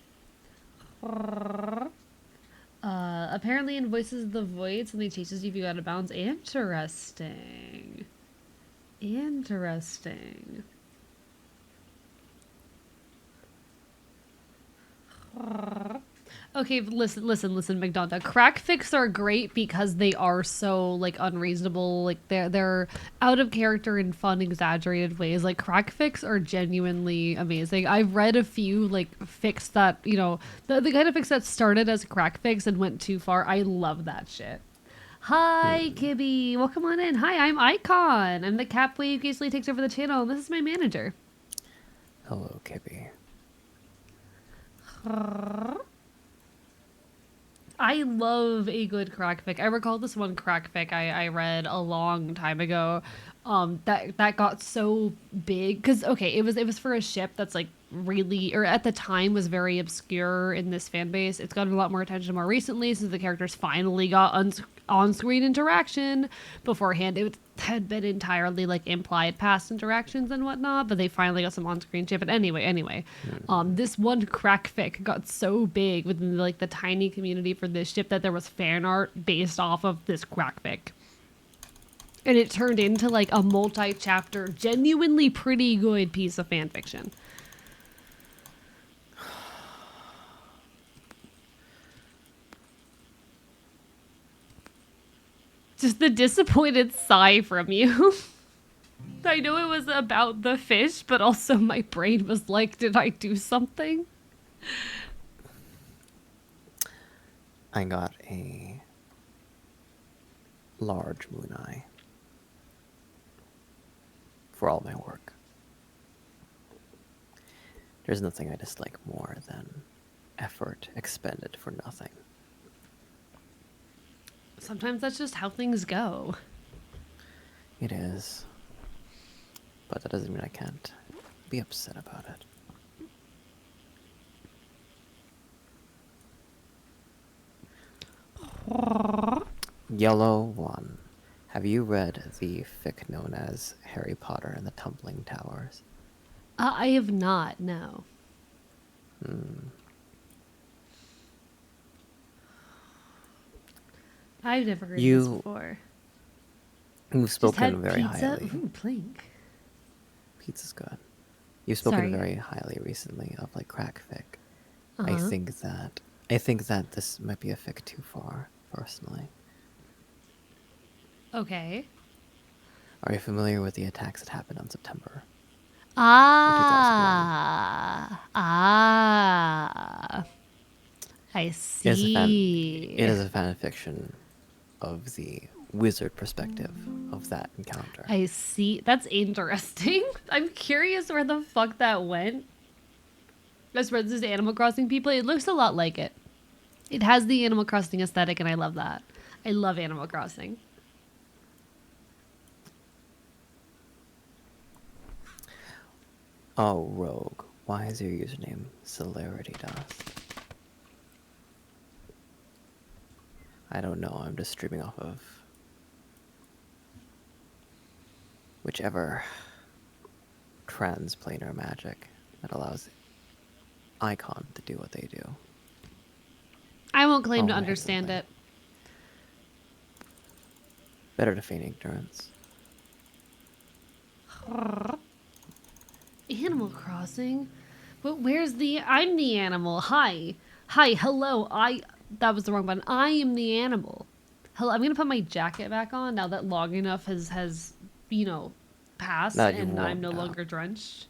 Apparently in Voices of the Void, something chases you if you go out of bounds. Interesting. Interesting. Okay, listen, McDonald. Crack fics are great because they are so like unreasonable. Like they're out of character in fun, exaggerated ways. Like crack fics are genuinely amazing. I've read a few like fics that the kind of fics that started as crack fics and went too far. I love that shit. Hi, Kibby. Welcome on in. Hi, I'm Icon. I'm the cat boy who occasionally takes over the channel, and this is my manager. Hello, Kibby. I love a good crack fic. I recall this one crack fic I read a long time ago. That got so big because it was for a ship that's like really, or at the time was very obscure in this fan base. It's gotten a lot more attention more recently since the characters finally got on-screen interaction. Beforehand, it had been entirely like implied past interactions and whatnot, but they finally got some on-screen shit. But anyway, this one crack fic got so big within like the tiny community for this ship that there was fan art based off of this crack fic. And it turned into like a multi-chapter, genuinely pretty good piece of fan fiction. Just the disappointed sigh from you. I know it was about the fish, but also my brain was like, did I do something? I got a large moon eye for all my work. There's nothing I dislike more than effort expended for nothing. Sometimes that's just how things go. It is. But that doesn't mean I can't be upset about it. Yellow one. Have you read the fic known as Harry Potter and the Tumbling Towers? I have not, no. I've never heard this before. You've Just spoken had very pizza? highly. Ooh, plink. Pizza's good. You've spoken Sorry. very highly recently of like crack fic. Uh-huh. I think that this might be a fic too far, personally. Okay. Are you familiar with the attacks that happened on September? Ah. I It is see. a fan fiction of the wizard perspective of that encounter. I see. That's interesting. I'm curious where the fuck that went. As far as this Animal Crossing people, it looks a lot like it. It has the Animal Crossing aesthetic, and I love that. I love Animal Crossing. Oh, Rogue, why is your username Celerity Dust? I don't know, I'm just streaming off of whichever transplanar magic that allows AEcon to do what they do. I won't claim to I hate understand something. it. Better to feign ignorance. Animal Crossing? But where's the... I'm the animal. Hi. Hi, hello. That was the wrong button. I am the animal. Hello, I'm going to put my jacket back on now that long enough has you know, passed Now that you've and I'm no warmed up. longer drenched.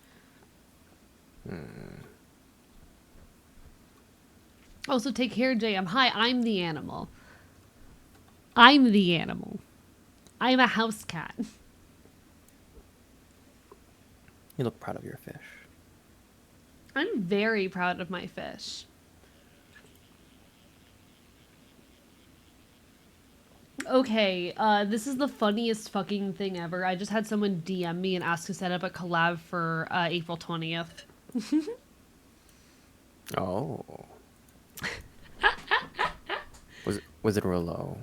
Also, take care, JM. Hi, I'm the animal. I'm the animal. I'm a house cat. You look proud of your fish. I'm very proud of my fish. Okay, this is the funniest fucking thing ever. I just had someone DM me and ask to set up a collab for April 20th. Oh. Was it real low?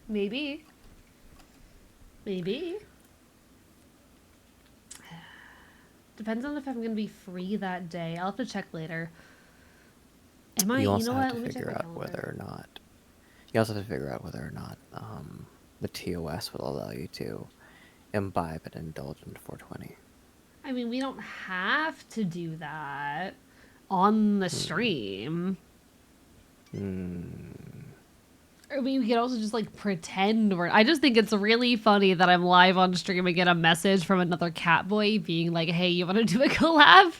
Maybe. Maybe. Depends on if I'm gonna be free that day. I'll have to check later. Am I? You You also know have what? to Let me check figure my out calendar. whether or not. You also have to figure out whether or not the TOS will allow you to imbibe and indulge in 420. I mean, we don't have to do that on the stream. I mean, we could also just like pretend we're. I just think it's really funny that I'm live on stream and get a message from another cat boy being like, "Hey, you want to do a collab?"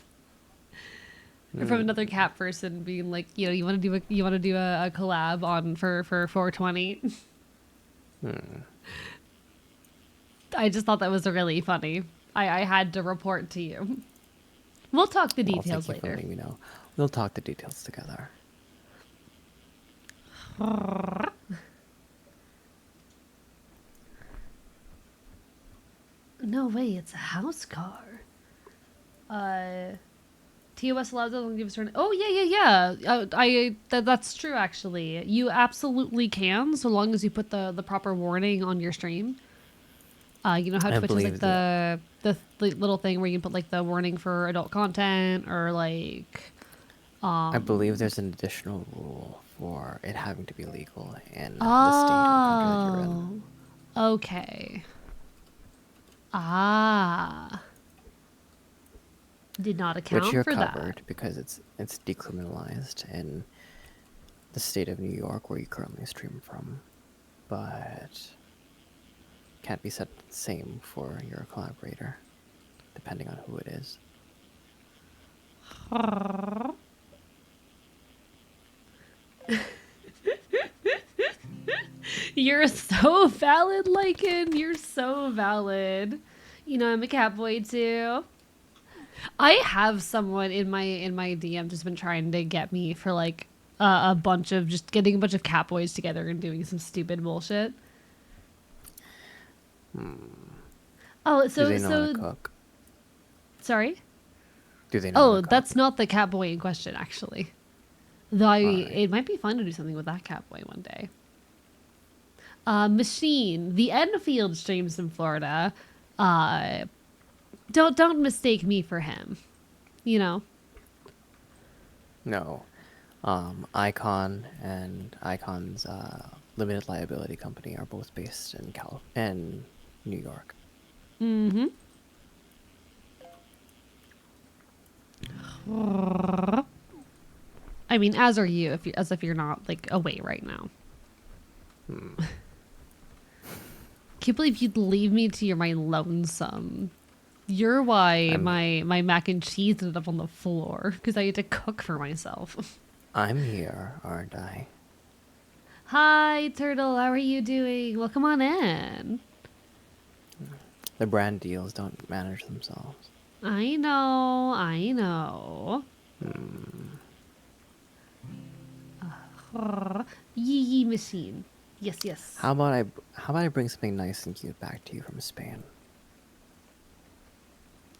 Or from another cat person being like, "You know, you want to do a collab on for 420." I just thought that was really funny. I had to report to you. We'll talk the Well, details thank you for later. letting me know. We'll talk the details together. No way, it's a house car. TOS allows us to give us. Oh yeah. That's true actually. You absolutely can, so long as you put the proper warning on your stream. You know how I Twitch has like believe that- the little thing where you can put like the warning for adult content or like. I believe there's an additional rule for it having to be legal in the state or country that you're in. Okay. Ah. Did not account Which you're for covered that. because it's decriminalized in the state of New York where you currently stream from. But can't be said the same for your collaborator, depending on who it is. You're so valid, Lycan. You're so valid. You know, I'm a cat boy too. I have someone in my DM just been trying to get me for like a bunch of just getting a bunch of cat boys together and doing some stupid bullshit. Oh, Do they know how to cook? Sorry. Do they know how to cook? That's not the cat boy in question, actually. Though Alright. it might be fun to do something with that catboy one day. Machine, the Enfield streams in Florida. Uh, don't mistake me for him. You know. No. AEcon and AEcon's limited liability company are both based in New York. Mm-hmm. I mean, as are you, as if you're not like away right now. Can't believe you'd leave me to my lonesome. You're why I'm my mac and cheese ended up on the floor because I had to cook for myself. I'm here, aren't I? Hi, Turtle. How are you doing? Well, come on in. The brand deals don't manage themselves. I know. I know. Yee yee machine. Yes, yes. How about I bring something nice and cute back to you from Spain?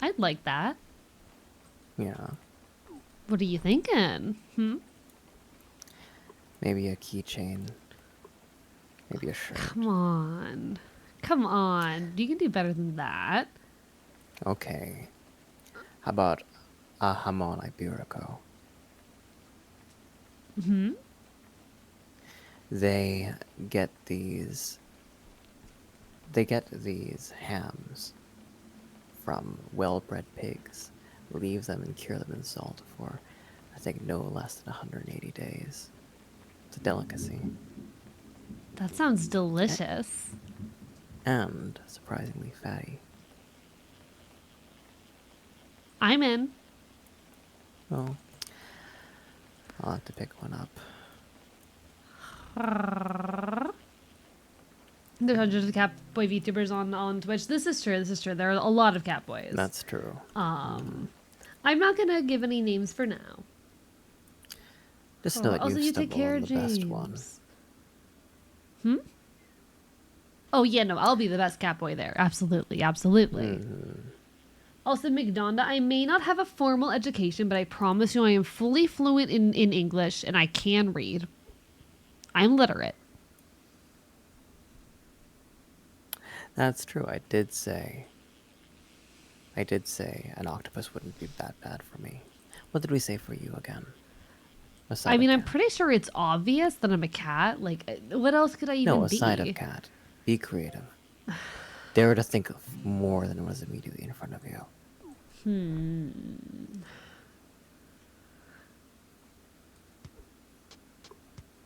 I'd like that. Yeah. What are you thinking? Maybe a keychain. Maybe a shirt. Come on. Come on. You can do better than that. Okay. How about a jamón ibérico? They get these hams from well-bred pigs, leave them and cure them in salt for, I think, no less than 180 days. It's a delicacy. That sounds delicious. And surprisingly fatty. I'm in. Well, I'll have to pick one up. There's hundreds of Catboy VTubers on Twitch. This is true. This is true. There are a lot of Catboys. That's true. I'm not gonna give any names for now. Just know that Also, you've you take stumbled care, on the best one. James. Oh yeah, no, I'll be the best Catboy there. Absolutely, absolutely. Also, McDonda, I may not have a formal education, but I promise you I am fully fluent in English and I can read. I'm literate. That's true. I did say an octopus wouldn't be that bad for me. What did we say for you again? I mean, I'm pretty sure it's obvious that I'm a cat. Like, what else could I even be? No, aside of cat. Be creative. Dare to think of more than was immediately in front of you.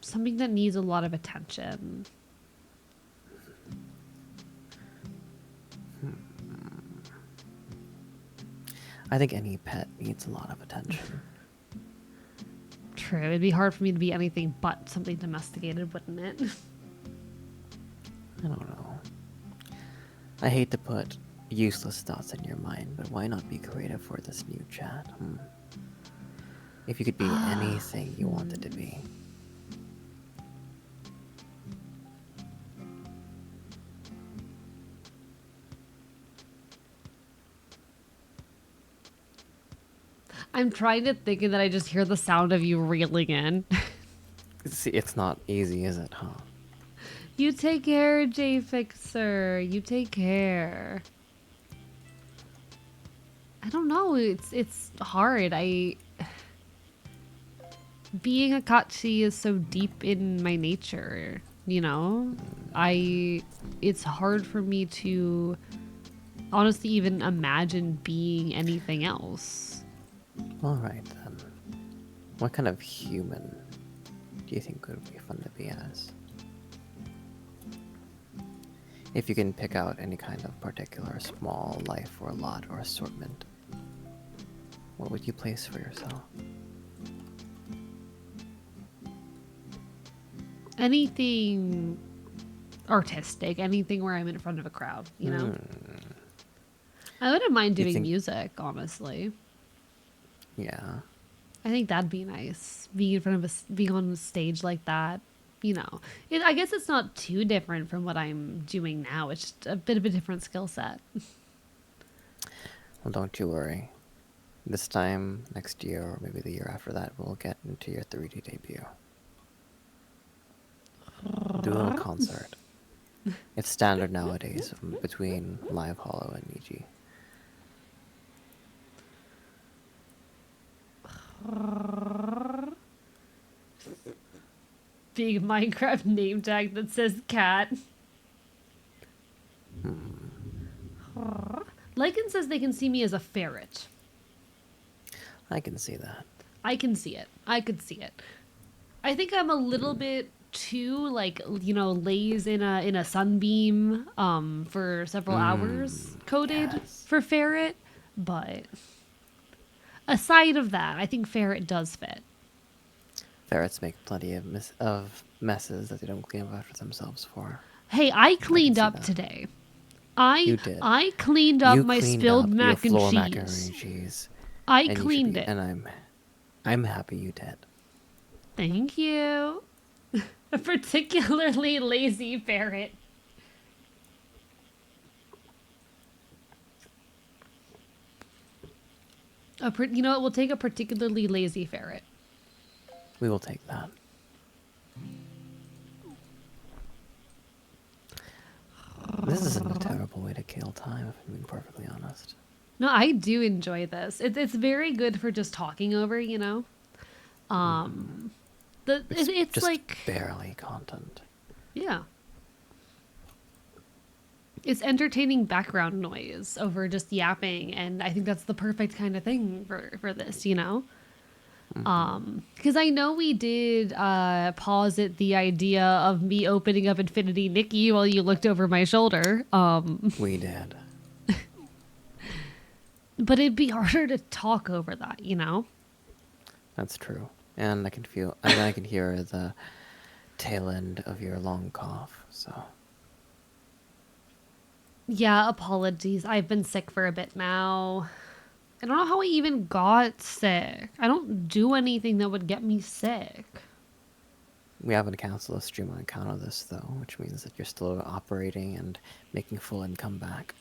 Something that needs a lot of attention. I think any pet needs a lot of attention. True. It'd be hard for me to be anything but something domesticated, wouldn't it? I don't know. I hate to put useless thoughts in your mind, but why not be creative for this new chat? If you could be anything you wanted to be. I'm trying to think and then I just hear the sound of you reeling in. See, it's not easy, is it, huh? You take care, J-Fixer. You take care. I don't know. It's hard. Being a Kachi is so deep in my nature, you know? It's hard for me to honestly even imagine being anything else. Alright then. What kind of human do you think would be fun to be as? If you can pick out any kind of particular small life or lot or assortment, what would you place for yourself? Anything artistic, anything where I'm in front of a crowd, you know? I wouldn't mind doing music, honestly. Yeah. I think that'd be nice. Being in front of being on a stage like that, you know. I guess it's not too different from what I'm doing now. It's just a bit of a different skill set. Well, don't you worry. This time next year, or maybe the year after that, we'll get into your 3D debut. Do a little concert. It's standard nowadays between Live Hollow and EG. Big Minecraft name tag that says cat. Lycan says they can see me as a ferret. I can see that. I can see it. I could see it. I think I'm a little bit too lays in a sunbeam for several hours coated Yes. for ferret, but aside of that, I think ferret does fit. Ferrets make plenty of messes that they don't clean up after themselves for. Hey, I cleaned see up that. today. You did. I cleaned up You my cleaned spilled up your mac and floor cheese. macaroni and cheese. I And you should cleaned be, it. and I'm happy you did. Thank you. A particularly lazy ferret. You know what? We'll take a particularly lazy ferret. We will take that. This isn't a terrible way to kill time, if I'm being perfectly honest. No, I do enjoy this. It's very good for just talking over, It's just like, barely content. yeah. It's entertaining background noise over just yapping, and I think that's the perfect kind of thing for this, Because I know we did posit the idea of me opening up Infinity Nikki while you looked over my shoulder. We did. But it'd be harder to talk over that, That's true. And I can hear the tail end of your long cough, so. Yeah, apologies. I've been sick for a bit now. I don't know how I even got sick. I don't do anything that would get me sick. We haven't canceled a stream on account of this, though, which means that you're still operating and making full income back.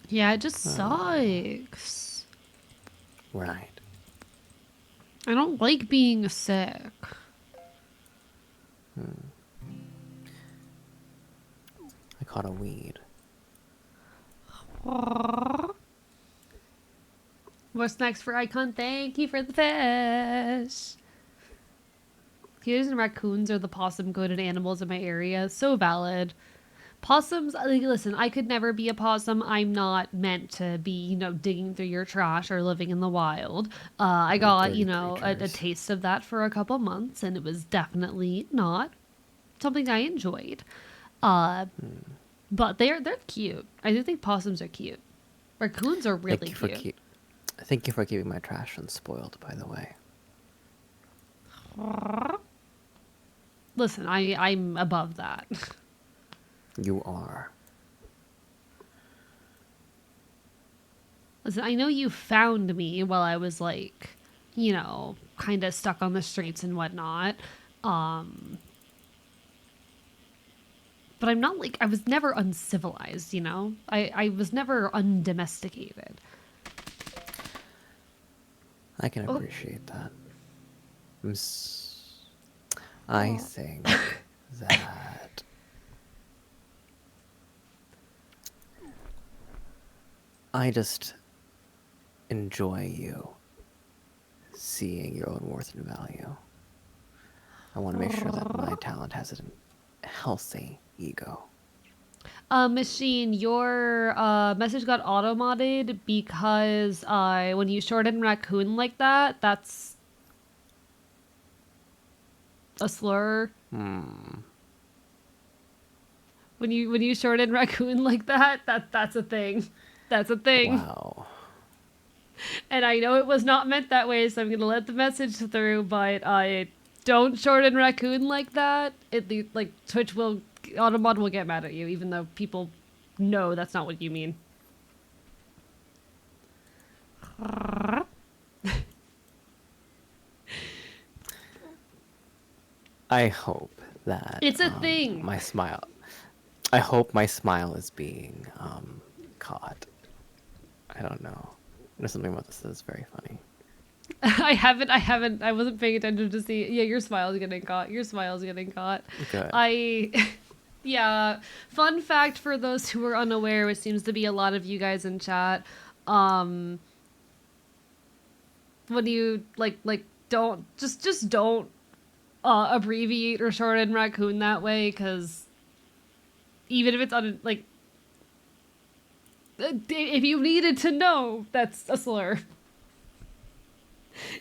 Yeah, it just sucks. Right. I don't like being sick. I caught a weed. What's next for AEcon? Thank you for the fish. Coyotes and raccoons are the possum-coated animals in my area. So valid. Possums, listen, I could never be a possum. I'm not meant to be, digging through your trash or living in the wild. I got, Dirty a creatures. taste of that for a couple months, and it was definitely not something I enjoyed. But they're cute. I do think possums are cute. Raccoons are really cute. Thank you for keeping my trash unspoiled, by the way. Listen, I'm above that. You are. Listen, I know you found me while I was kind of stuck on the streets and whatnot. But I'm not I was never uncivilized, I was never undomesticated. I can appreciate that. I think that I just enjoy you seeing your own worth and value. I want to make sure that my talent has a healthy ego. Machine, your message got auto-modded because when you shorten raccoon like that, that's a slur. When you shorten raccoon like that's a thing. That's a thing. Wow. And I know it was not meant that way, so I'm gonna let the message through, but I don't shorten raccoon like that. Twitch will Automod will get mad at you, even though people know that's not what you mean. I hope that It's a thing. My smile. I hope my smile is being caught. I don't know. There's something about this that's very funny. I wasn't paying attention to see. Yeah, your smile's getting caught. Your smile's getting caught. Good. Yeah. Fun fact for those who are unaware, which seems to be a lot of you guys in chat. When you don't don't abbreviate or shorten raccoon that way, because even if it's if you needed to know, that's a slur.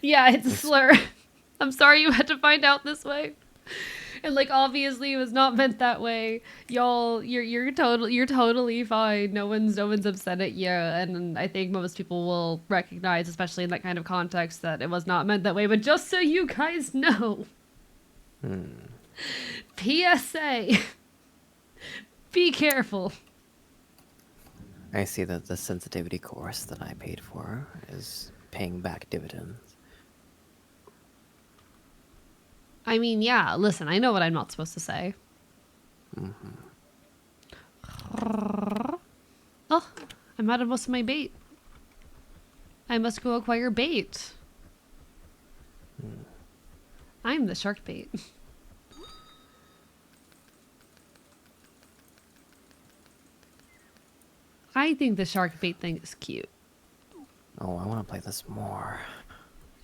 Yeah, it's a slur. I'm sorry you had to find out this way. And obviously it was not meant that way. Y'all, you're totally fine. No one's upset at you, and I think most people will recognize, especially in that kind of context, that it was not meant that way. But just so you guys know. PSA. Be careful. I see that the sensitivity course that I paid for is paying back dividends. I mean, yeah, listen, I know what I'm not supposed to say. Oh, I'm out of most of my bait. I must go acquire bait. I'm the shark bait. I think the shark bait thing is cute. Oh, I want to play this more.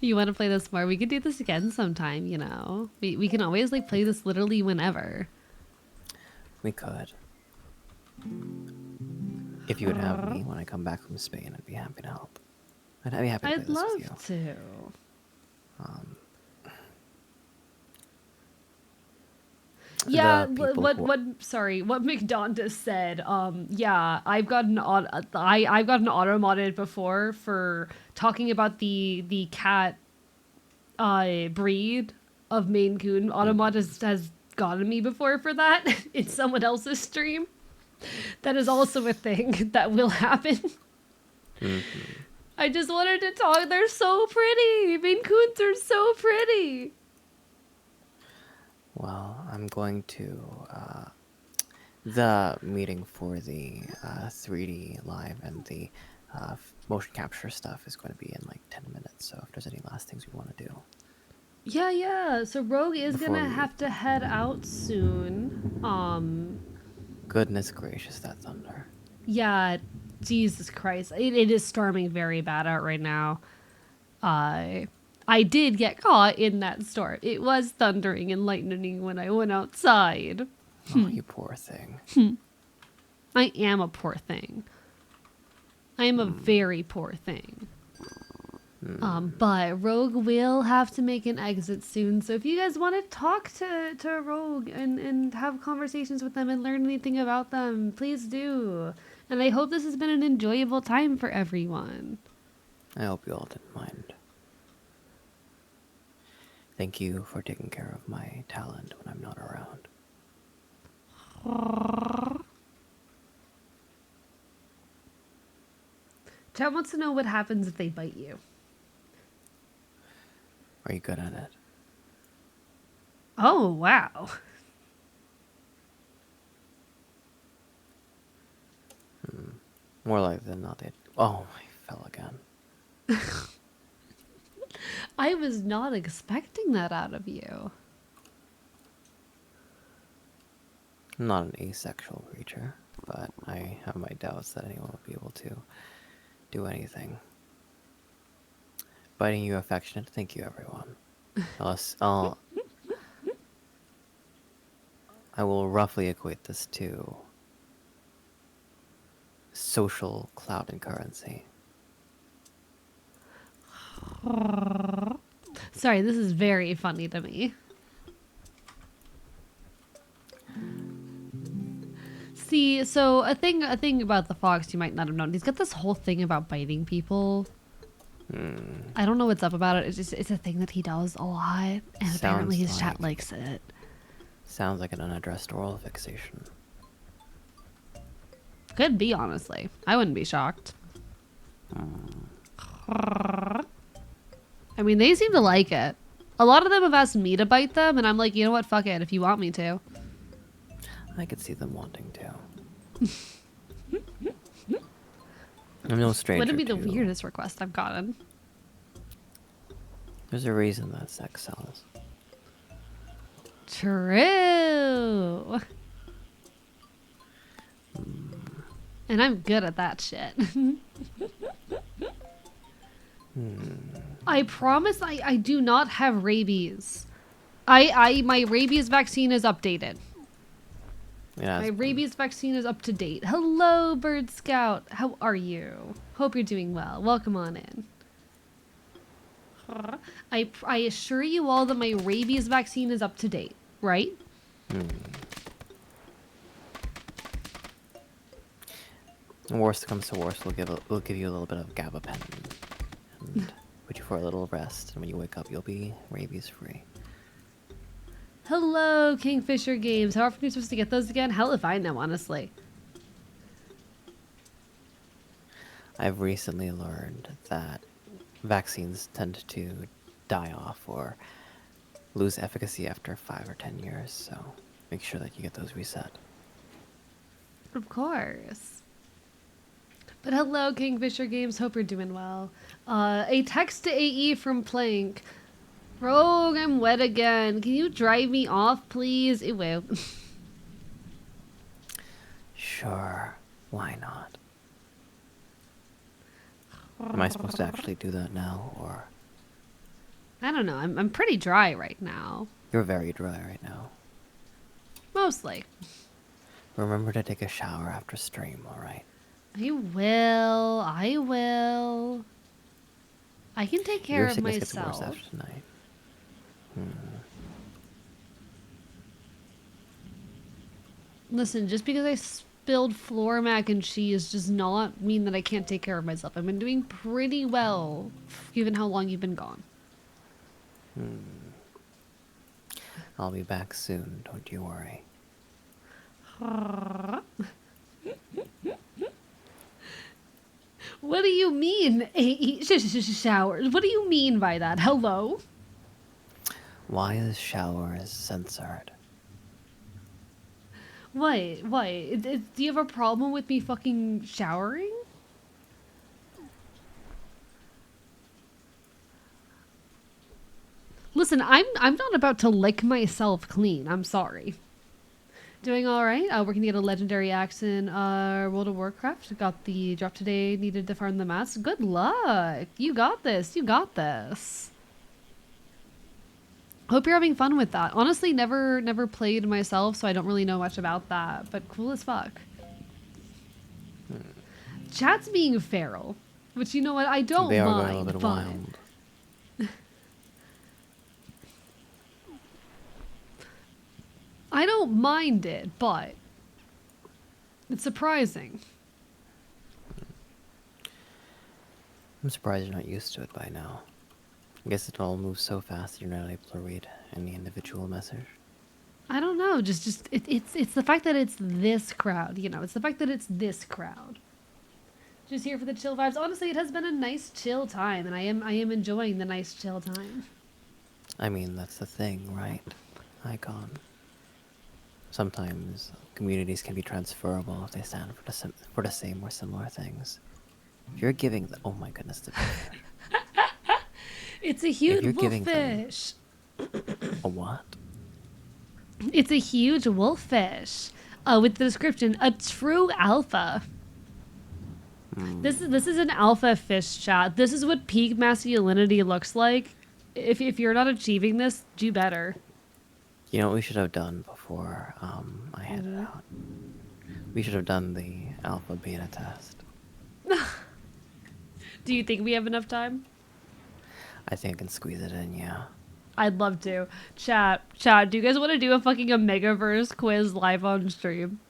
You want to play this more? We could do this again sometime, you know? We can always play this literally whenever. We could. If you would have me when I come back from Spain, I'd be happy to help. I'd be happy to play this with you. I'd love to. Yeah, what McDonda said. Yeah, I've gotten auto modded before for talking about the cat breed of Maine Coon. Automod has gotten me before for that in someone else's stream. That is also a thing that will happen. I just wanted to talk. They're so pretty. Maine Coons are so pretty. Well, I'm going to the meeting for the 3D live and the motion capture stuff is going to be in 10 minutes. So if there's any last things we want to do. Yeah. So Rogue is gonna have to head out soon. Goodness gracious, that thunder. Yeah, Jesus Christ. It is storming very bad out right now. I did get caught in that storm. It was thundering and lightning when I went outside. Oh, you poor thing. I am a poor thing. I am a very poor thing. But Rogue will have to make an exit soon. So if you guys want to talk to Rogue and have conversations with them and learn anything about them, please do. And I hope this has been an enjoyable time for everyone. I hope you all didn't mind. Thank you for taking care of my talent when I'm not around. Chat wants to know what happens if they bite you. Are you good at it? Oh, wow. More likely than not, oh, I fell again. I was not expecting that out of you. I'm not an asexual creature, but I have my doubts that anyone will be able to do anything. Biting you affectionate, thank you everyone. I will roughly equate this to social clout and currency. Sorry, this is very funny to me. See, so a thing about the fox you might not have known. He's got this whole thing about biting people. I don't know what's up about it. It's a thing that he does a lot, and apparently his chat likes it. Sounds like an unaddressed oral fixation. Could be, honestly. I wouldn't be shocked. I mean, they seem to like it. A lot of them have asked me to bite them, and I'm like, you know what? Fuck it, if you want me to. I could see them wanting to. I'm no stranger Wouldn't be the to- weirdest request I've gotten. There's a reason that sex sells. True. And I'm good at that shit. I promise I do not have rabies. My rabies vaccine is updated. Yeah, My rabies vaccine is up to date. Hello, Bird Scout. How are you? Hope you're doing well. Welcome on in. I assure you all that my rabies vaccine is up to date, right? Worst comes to worst, we'll give you a little bit of gabapentin and put you for a little rest, and when you wake up, you'll be rabies free. Hello, Kingfisher Games. How often are you supposed to get those again? Hell if I know, honestly. I've recently learned that vaccines tend to die off or lose efficacy after 5 or 10 years, so make sure that you get those reset. Of course. But hello, Kingfisher Games. Hope you're doing well. A text to AE from Plank. Rogue, I'm wet again. Can you dry me off, please? Ew. Sure, why not? Am I supposed to actually do that now, or? I don't know. I'm pretty dry right now. You're very dry right now. Mostly. Remember to take a shower after stream, alright? I will. I will. I can take care Your of sickness gets myself. worse after tonight. Listen, just because I spilled floor mac and cheese does not mean that I can't take care of myself. I've been doing pretty well, given how long you've been gone. I'll be back soon, don't you worry. What do you mean, showers? What do you mean by that? Hello? Why is showers censored? What? Do you have a problem with me fucking showering? Listen, I'm not about to lick myself clean. I'm sorry. Doing all right. We're gonna get a legendary axe in World of Warcraft. Got the drop today. Needed to farm the mats. Good luck. You got this. You got this. Hope you're having fun with that. Honestly, never played myself, so I don't really know much about that. But cool as fuck. Chat's being feral, which you know what I don't They are mind. going a little bit but wild. I don't mind it, but it's surprising. I'm surprised you're not used to it by now. I guess it all moves so fast you're not able to read any individual message. I don't know. It's the fact that it's this crowd. You know, it's the fact that it's this crowd. Just here for the chill vibes. Honestly, it has been a nice chill time, and I am enjoying the nice chill time. I mean, that's the thing, right? AEcon. Sometimes communities can be transferable if they stand for the same or similar things. If you're giving oh my goodness, the It's a huge you're giving them- wolffish. a what? It's a huge wolffish. With the description, a true alpha. This is an alpha fish, chat. This is what peak masculinity looks like. If you're not achieving this, do better. You know what we should have done before I headed out? We should have done the alpha beta test. Do you think we have enough time? I think I can squeeze it in, yeah. I'd love to. Chat, do you guys want to do a fucking Omegaverse quiz live on stream?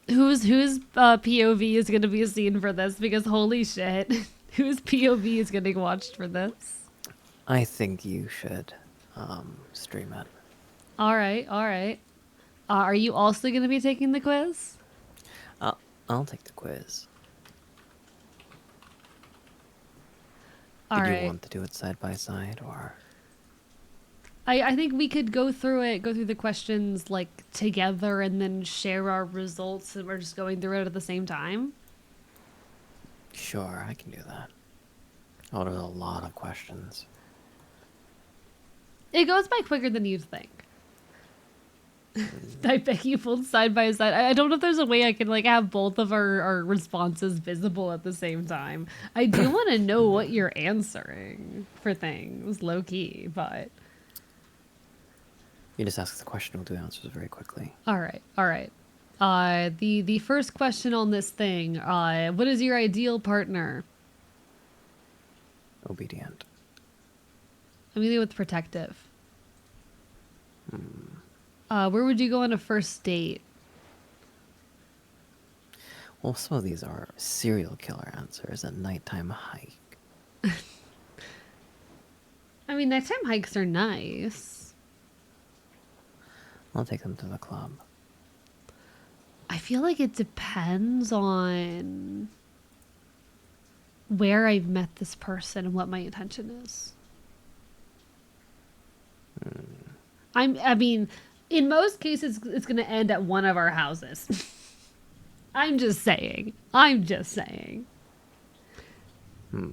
Whose POV is going to be seen for this? Because holy shit, whose POV is getting watched for this? I think you should stream it. All right. Are you also going to be taking the quiz? I'll take the quiz. All Did right. you want to do it side by side, or? I think we could go through the questions like together and then share our results and we're just going through it at the same time. Sure, I can do that. Oh, there's a lot of questions. It goes by quicker than you'd think. I bet you both side by side. I don't know if there's a way I can like have both of our responses visible at the same time. I do want to know what you're answering for things, low key, but You just ask the question, we'll do answers very quickly. all right, all right. The first question on this thing, what is your ideal partner? Obedient. I'm gonna go with protective. Where would you go on a first date? Well, some of these are serial killer answers. A nighttime hike. I mean, nighttime hikes are nice. I'll take them to the club. I feel like it depends on where I've met this person and what my intention is. I mean, in most cases, it's going to end at one of our houses. I'm just saying.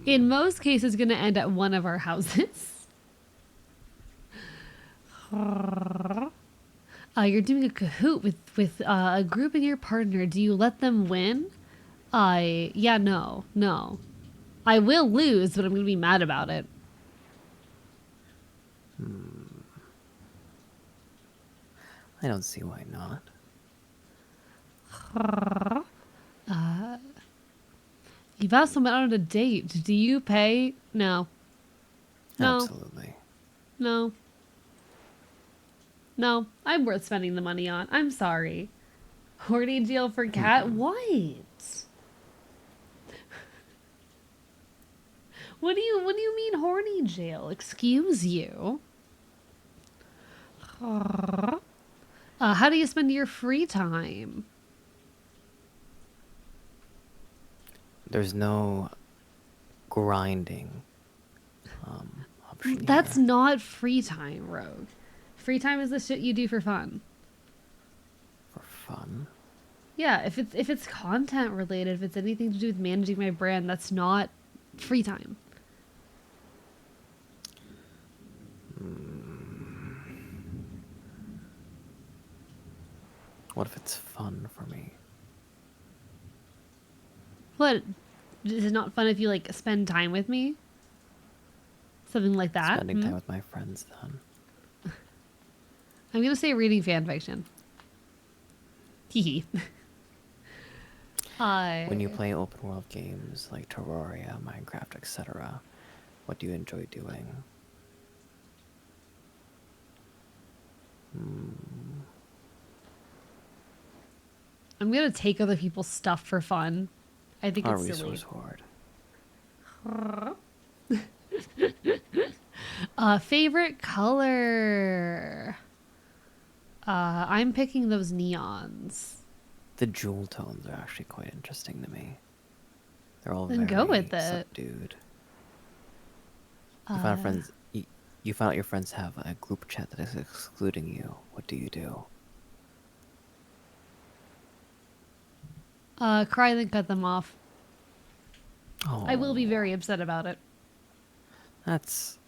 In most cases, it's going to end at one of our houses. You're doing a Kahoot with a group and your partner. Do you let them win? Yeah, no. I will lose, but I'm going to be mad about it. I don't see why not. You've asked someone out on a date. Do you pay? No. Absolutely. No, I'm worth spending the money on. I'm sorry. Horny jail for cat? What? What do you mean horny jail? Excuse you. How do you spend your free time? There's no grinding option That's here. not free time, Rogue. Free time is the shit you do for fun. For fun. Yeah, if it's content related, if it's anything to do with managing my brand, that's not free time. What if it's fun for me? What? Is it not fun if you like spend time with me? Something like that? Spending time with my friends then. I'm gonna say reading fan fiction. Hee When you play open world games like Terraria, Minecraft, etc., what do you enjoy doing? I'm gonna take other people's stuff for fun. I think Our it's silly. resource hoard. Favorite color? I'm picking those neons. The jewel tones are actually quite interesting to me. They're all Then very go with it. subdued. You found friends. You found out your friends have a group chat that is excluding you. What do you do? Cry then cut them off. Oh, I will be very upset about it. That's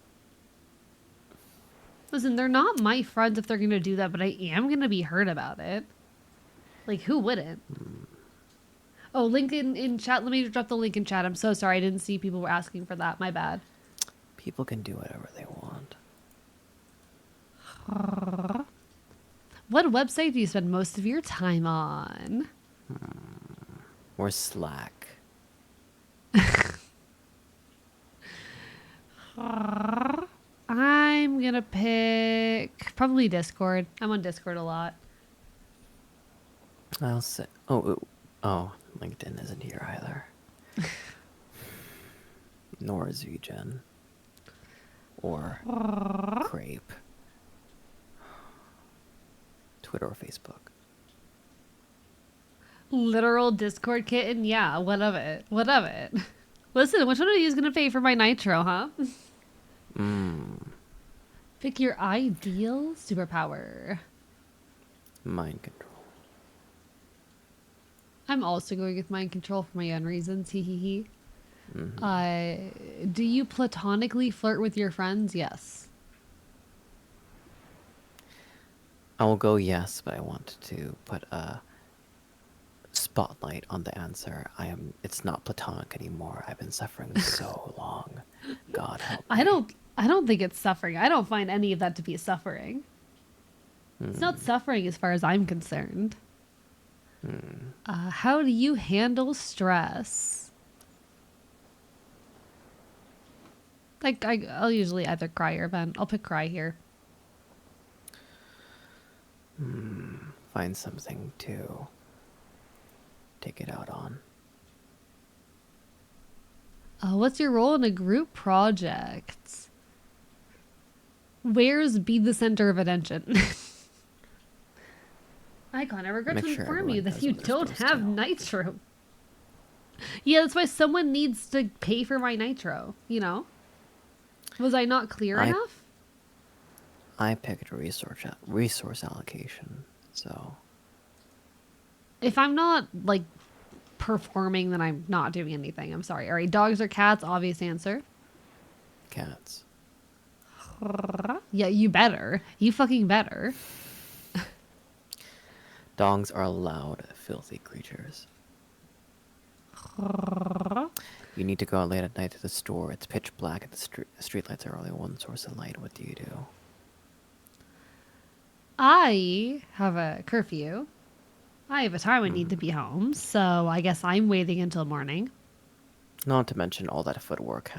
Listen, they're not my friends if they're gonna do that, but I am gonna be hurt about it. Like, who wouldn't? Oh, link in chat. Let me drop the link in chat. I'm so sorry. I didn't see people were asking for that. My bad. people can do whatever they want. What website do you spend most of your time on? Or Slack. I'm gonna pick probably Discord. I'm on Discord a lot. I'll say. Oh, LinkedIn isn't here either. Nor is VGen. Or Crepe. Twitter or Facebook. Literal Discord kitten? Yeah, what of it? What of it? Listen, which one of you is gonna pay for my nitro, huh? Pick your ideal superpower. Mind control. I'm also going with mind control for my own reasons. Hee hee hee. Mm-hmm. Do you platonically flirt with your friends? Yes. I will go yes, but I want to put a spotlight on the answer. It's not platonic anymore. I've been suffering so long. God help me. I don't think it's suffering. I don't find any of that to be suffering. It's not suffering as far as I'm concerned. How do you handle stress? Like, I'll usually either cry or vent. I'll pick cry here. Find something to take it out on. What's your role in a group project? Where's be the center of attention? AEcon, I regret to inform you that you don't have nitro. Yeah, that's why someone needs to pay for my nitro, you know? Was I not clear enough? I picked resource allocation, so... If I'm not, like, performing, then I'm not doing anything. I'm sorry. All right, dogs or cats? Obvious answer. Cats. Yeah, you better. You fucking better. Dogs are loud, filthy creatures. You need to go out late at night to the store. It's pitch black and the streetlights are only one source of light. What do you do? I have a curfew. I have a time I need to be home, so I guess I'm waiting until morning. Not to mention all that footwork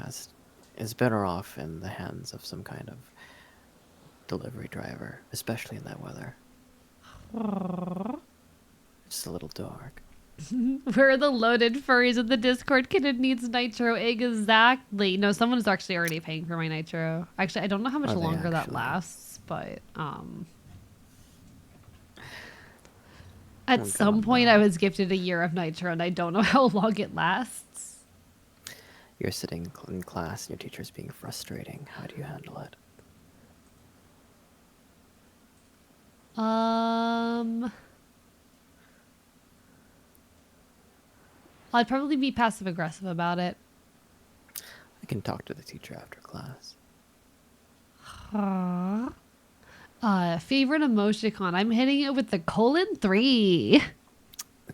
is better off in the hands of some kind of delivery driver, especially in that weather. It's a little dark. Where are the loaded furries in the Discord? Kid needs nitro. Exactly. No, someone's actually already paying for my nitro. Actually, I don't know how much longer that lasts, but at some point I was gifted a year of nitro and I don't know how long it lasts. You're sitting in class and your teacher's being frustrating. How do you handle it? I'd probably be passive aggressive about it. I can talk to the teacher after class. Favorite emoticon? I'm hitting it with the :3. The :/.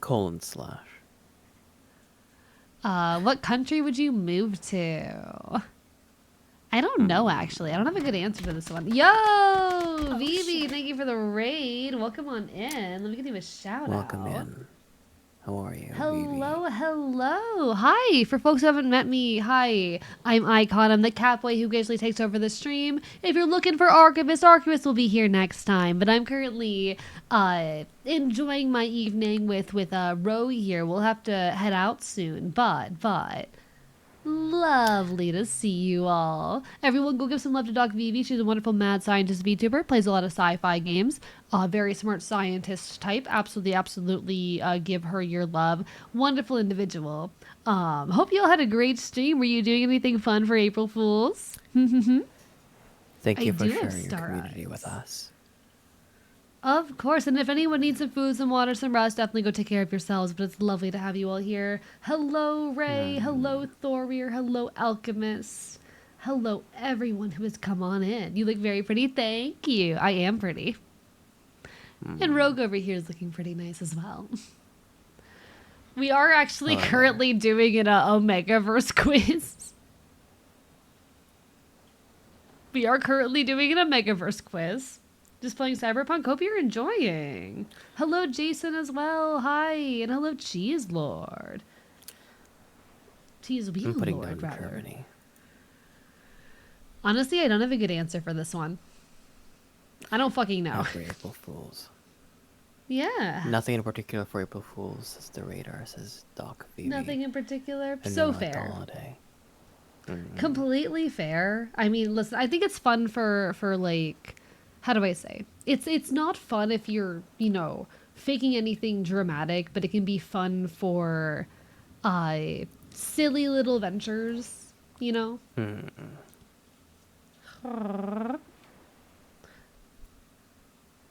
What country would you move to? I don't know, actually. I don't have a good answer to this one. Yo, Vivi, thank you for the raid. Welcome on in. Let me give you a shout out. Welcome in. How are you, Hello, Vivi? hello. Hi. For folks who haven't met me, hi. I'm AEcon. I'm the catboy who occasionally takes over the stream. If you're looking for Archivist, Archivist will be here next time. But I'm currently enjoying my evening with Ro here. We'll have to head out soon. But lovely to see you all. Everyone go give some love to Doc Vivi. She's a wonderful mad scientist VTuber. Plays a lot of sci-fi games. Very smart scientist type. Absolutely give her your love. Wonderful individual. Hope you all had a great stream. Were you doing anything fun for April Fools? Thank you for sharing your community with us. Of course, and if anyone needs some food, some water, some rest, definitely go take care of yourselves, but it's lovely to have you all here. Hello, Ray. Hello, Thorir. Hello, Alchemist. Hello, everyone who has come on in. You look very pretty. Thank you. I am pretty. And Rogue over here is looking pretty nice as well. We are actually currently doing an Omegaverse quiz. We are currently doing an Omegaverse quiz. Just playing Cyberpunk. Hope you're enjoying. Hello, Jason, as well. Hi. And hello, Cheese Lord. Cheese Wheel Lord, rather. Germany. Honestly, I don't have a good answer for this one. I don't fucking know. Happy April Fools. Yeah. Nothing in particular for April Fools, says the radar, says Doc Vivi. Nothing in particular. So fair. Holiday. Completely fair. I mean, listen, I think it's fun for like... How do I say? It's not fun if you're, you know, faking anything dramatic, but it can be fun for silly little ventures, you know?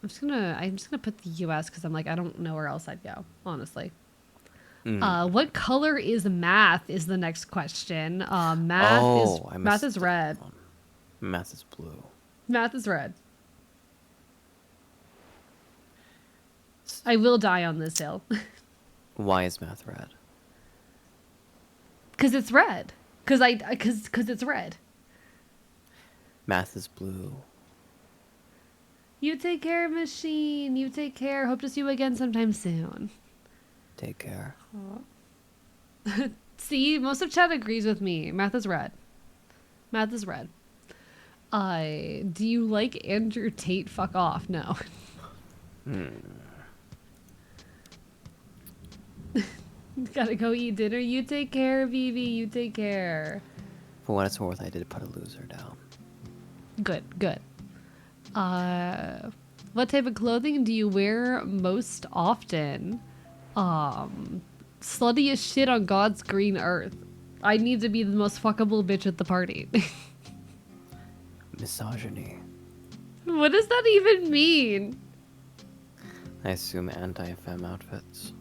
I'm just gonna put the U.S. because I'm like I don't know where else I'd go, honestly. Mm. What color is math? Is the next question. Oh, I Math missed is that red. one. Math is blue. Math is red. S- I will die on this hill. Why is math red? Cause it's red. Cause it's red. Math is blue. You take care, machine. You take care. Hope to see you again sometime soon. Take care. See, most of chat agrees with me. Math is red. Math is red. Do you like Andrew Tate? Fuck off. No. Gotta go eat dinner. You take care, Vivi. You take care. For what it's worth, I did put a loser down. Good, good. What type of clothing do you wear most often? Slutty as shit on God's green earth. I need to be the most fuckable bitch at the party. Misogyny. What does that even mean? I assume anti-femme outfits.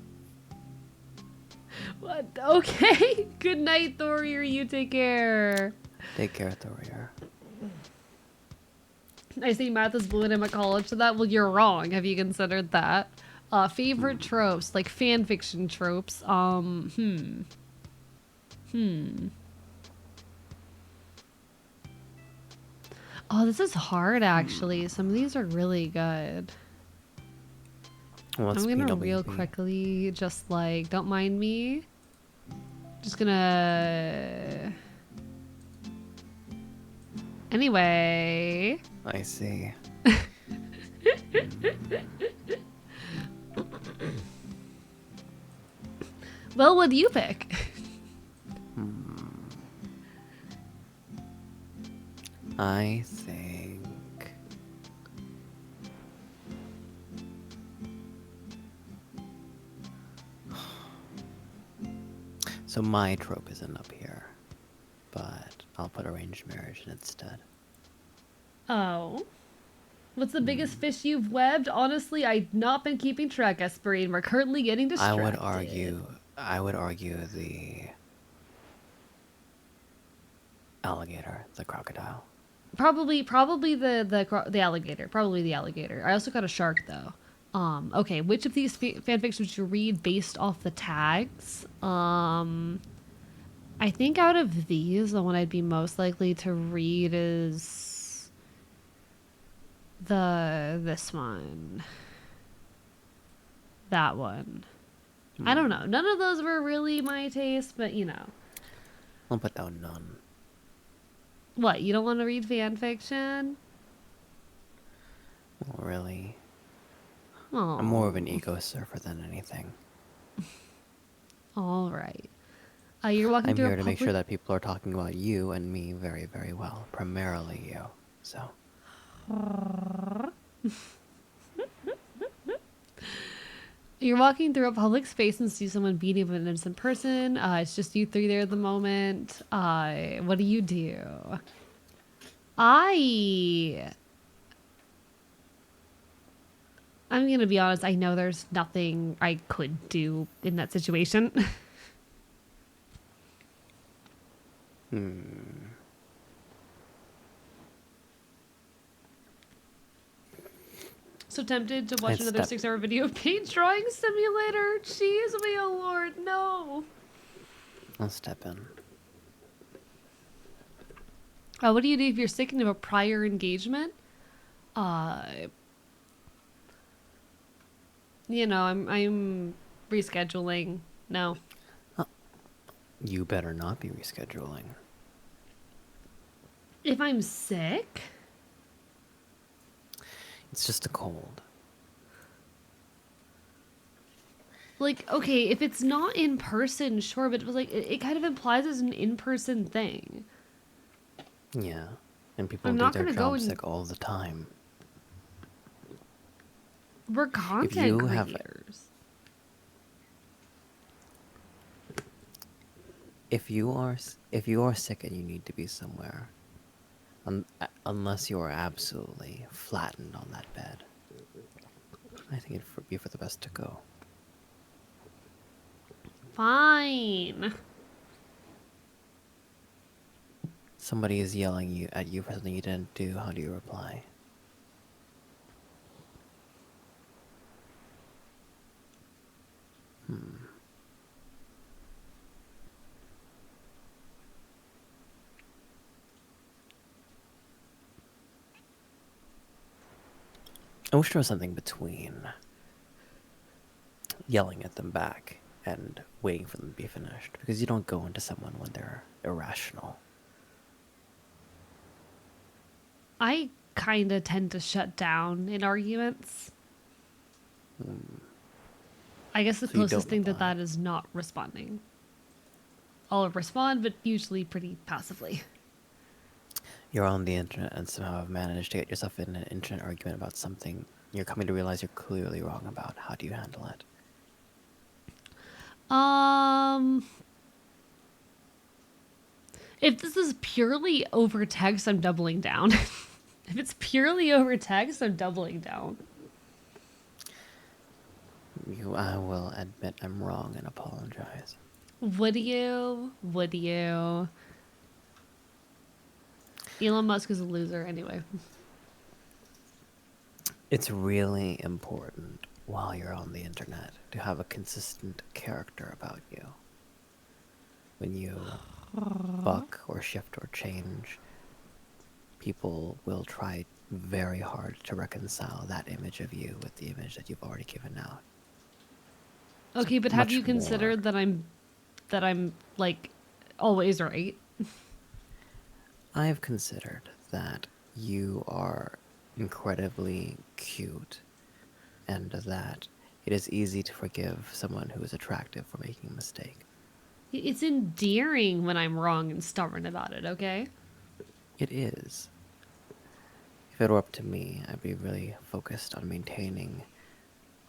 What? Okay. Good night, Thorier. You take care. Take care, Thorier. I see math is blue and I'm at college to that. Well, you're wrong. Have you considered that? Favorite tropes, like fan fiction tropes. Oh, this is hard actually. Some of these are really good. What's I'm gonna PWP? real quickly just like, don't mind me. Just gonna. Anyway. I see. Well, what do you pick? I think... So my trope isn't up here, but I'll put arranged marriage in instead. Oh. What's the biggest fish you've webbed? Honestly, I've not been keeping track, Esperine. We're currently getting distracted. I would argue the alligator, the crocodile. Probably the alligator. Probably the alligator. I also got a shark though. Okay, which of these fanfics would you read based off the tags? I think out of these, the one I'd be most likely to read is this one. That one. I don't know. None of those were really my taste, but you know. I'll put down none. What, you don't want to read fan fiction? Well, really. Oh. I'm more of an ego surfer than anything. All right. You're walking I'm through here a to make public... sure that people are talking about you and me very, very well. Primarily you. So. You're walking through a public space and see someone beating up an innocent person. It's just you three there at the moment. What do you do? I'm gonna be honest. I know there's nothing I could do in that situation. So tempted to watch another 6-hour video of paint drawing simulator. Jeez, me, oh lord, no. I'll step in. What do you do if you're sick of a prior engagement? You know, I'm rescheduling. No. You better not be rescheduling. If I'm sick? It's just a cold. Like, okay, if it's not in person, sure, but it was like it kind of implies it's an in-person thing. Yeah, and people I'm do not their gonna go jobs and... sick all the time. We're content creators. If you are sick and you need to be somewhere, unless you are absolutely flattened on that bed, I think it'd be for the best to go. Fine. Somebody is yelling at you for something you didn't do. How do you reply? I wish there was something between yelling at them back and waiting for them to be finished, because you don't go into someone when they're irrational. I kind of tend to shut down in arguments. I guess the So you closest don't thing to reply. that is not responding. I'll respond, but usually pretty passively. You're on the internet and somehow have managed to get yourself in an internet argument about something you're coming to realize you're clearly wrong about. How do you handle it? If this is purely over text, I'm doubling down. If it's purely over text, I'm doubling down. I will admit I'm wrong and apologize. Would you? Would you? Elon Musk is a loser anyway. It's really important while you're on the internet to have a consistent character about you. When you buck or shift or change, people will try very hard to reconcile that image of you with the image that you've already given out. Okay, but have Much you more. considered that I'm like always right? I've considered that you are incredibly cute and that it is easy to forgive someone who is attractive for making a mistake. It's endearing when I'm wrong and stubborn about it, okay? It is. If it were up to me, I'd be really focused on maintaining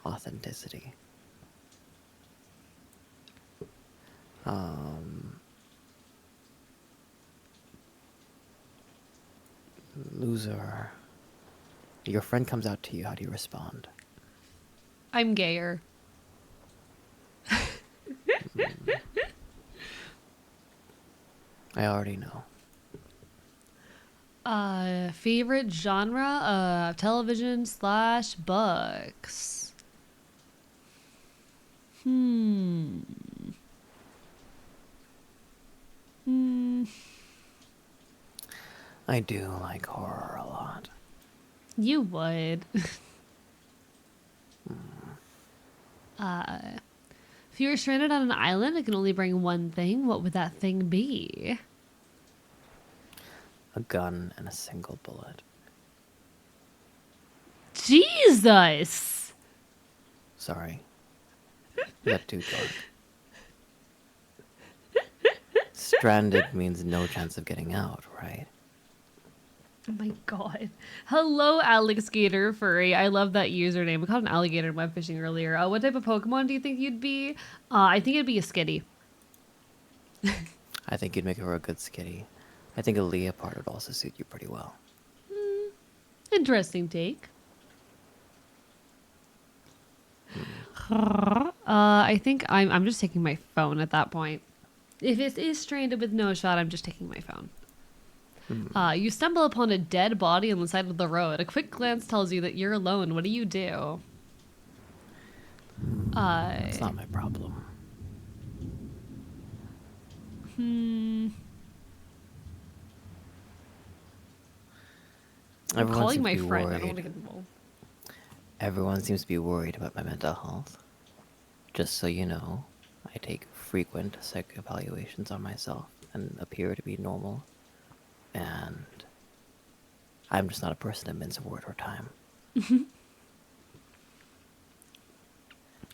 authenticity. Loser. Your friend comes out to you, how do you respond? I'm gayer. I already know. Favorite genre of television / books. I do like horror a lot. You would. If you were stranded on an island and can only bring one thing, what would that thing be? A gun and a single bullet. Jesus! Sorry. Is that too dark? Stranded means no chance of getting out, right? Oh my god. Hello, Alex Gator Furry. I love that username. We called an alligator in Webfishing earlier. What type of Pokemon do you think you'd be? I think it'd be a Skitty. I think you'd make her a good skitty. I think a leopard would also suit you pretty well. Interesting take. I think I'm just taking my phone at that point. If it is stranded with no shot, I'm just taking my phone. You stumble upon a dead body on the side of the road. A quick glance tells you that you're alone. What do you do? It's not my problem. I'm Everyone calling seems my to be friend. I don't want worried. to get involved. Everyone seems to be worried about my mental health. Just so you know, I take frequent psych evaluations on myself and appear to be normal. And I'm just not a person to mince a word or time.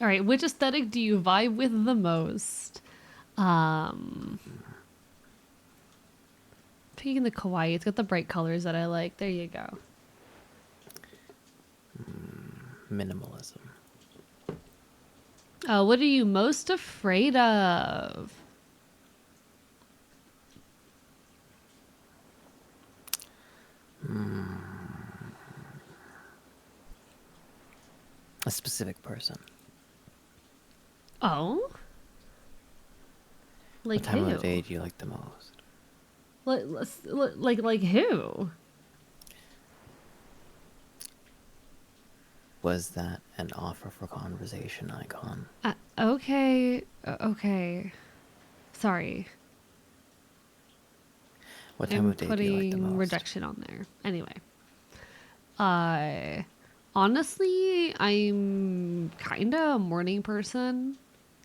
All right, which aesthetic do you vibe with the most? Picking the kawaii. It's got the bright colors that I like. There you go. Minimalism. What are you most afraid of? A specific person. Oh? Like What time who? of the day do you like the most? Like who? Was that an offer for conversation, Icon? Okay. Okay. Sorry. What time I'm of day do you like the putting most? rejection on there. Anyway. Uh Honestly, I'm kind of a morning person.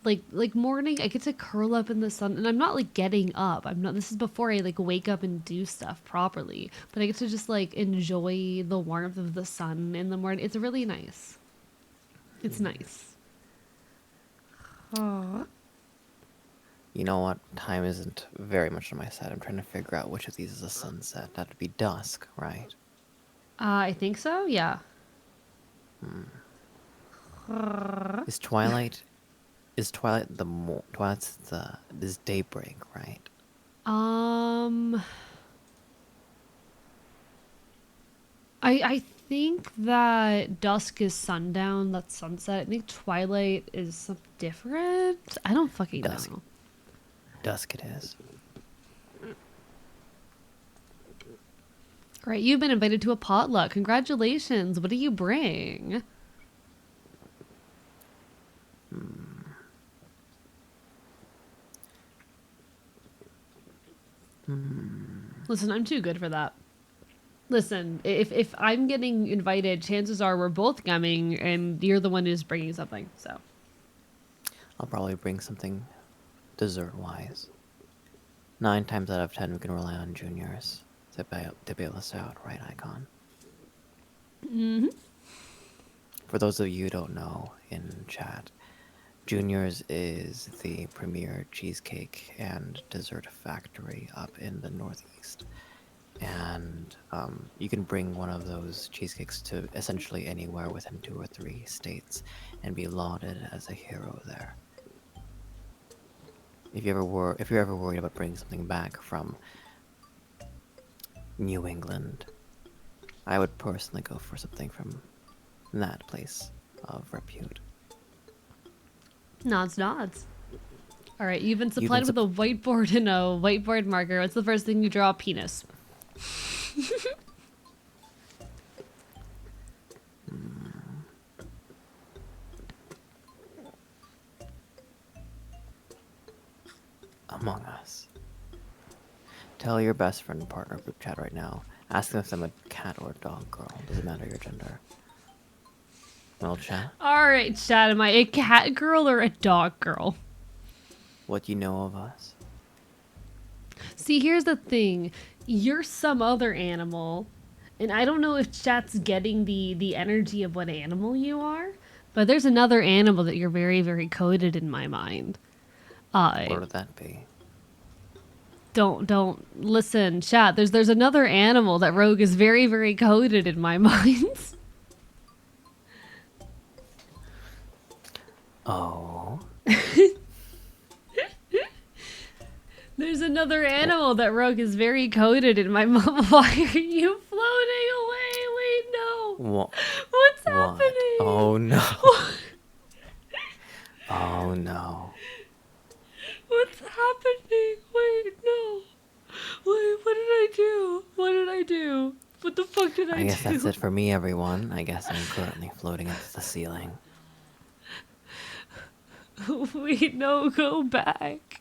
Like morning, I get to curl up in the sun, and I'm not like getting up. I'm not. This is before I like wake up and do stuff properly. But I get to just like enjoy the warmth of the sun in the morning. It's really nice. It's nice. Oh. You know what? Time isn't very much on my side. I'm trying to figure out which of these is a sunset. That would be dusk, right? I think so. Yeah. Is twilight? Is twilight the Twilight's the is daybreak, right? Um. I think that dusk is sundown. That's sunset. I think twilight is something different. I don't fucking Dusk. know. Dusk it is. Great, you've been invited to a potluck. Congratulations. What do you bring? Listen, I'm too good for that. Listen, if I'm getting invited, chances are we're both coming, and you're the one who's bringing something. So I'll probably bring something dessert-wise. 9 times out of 10, we can rely on juniors to bail us out, right, Icon? Mm-hmm. For those of you who don't know in chat, Juniors is the premier cheesecake and dessert factory up in the Northeast. And you can bring one of those cheesecakes to essentially anywhere within 2 or 3 states and be lauded as a hero there. If you're ever worried about bringing something back from New England, I would personally go for something from that place of repute. Nods, nods. All right, you've been You've been supplied with a whiteboard and a whiteboard marker. What's the first thing you draw? Penis. Among Us. Tell your best friend and partner group chat right now. Ask them if I'm a cat or a dog girl. Doesn't matter your gender. Well, chat, All right, Chad, am I a cat girl or a dog girl? what you know of us? See, here's the thing. You're some other animal, and I don't know if chat's getting the energy of what animal you are, but there's another animal that you're very, very coded in my mind. What would that be? Don't listen, chat. There's another animal that Rogue is very, very coded in my mind. Oh. There's another animal that Rogue is very coded in my mind. Why are you floating away? Wait, no. What's happening? Oh no. Oh no. What's happening? Wait, no. Wait, what did I do? What did I do? What the fuck did I do? I guess that's it for me, everyone. I guess I'm currently floating into the ceiling. Wait, no, go back.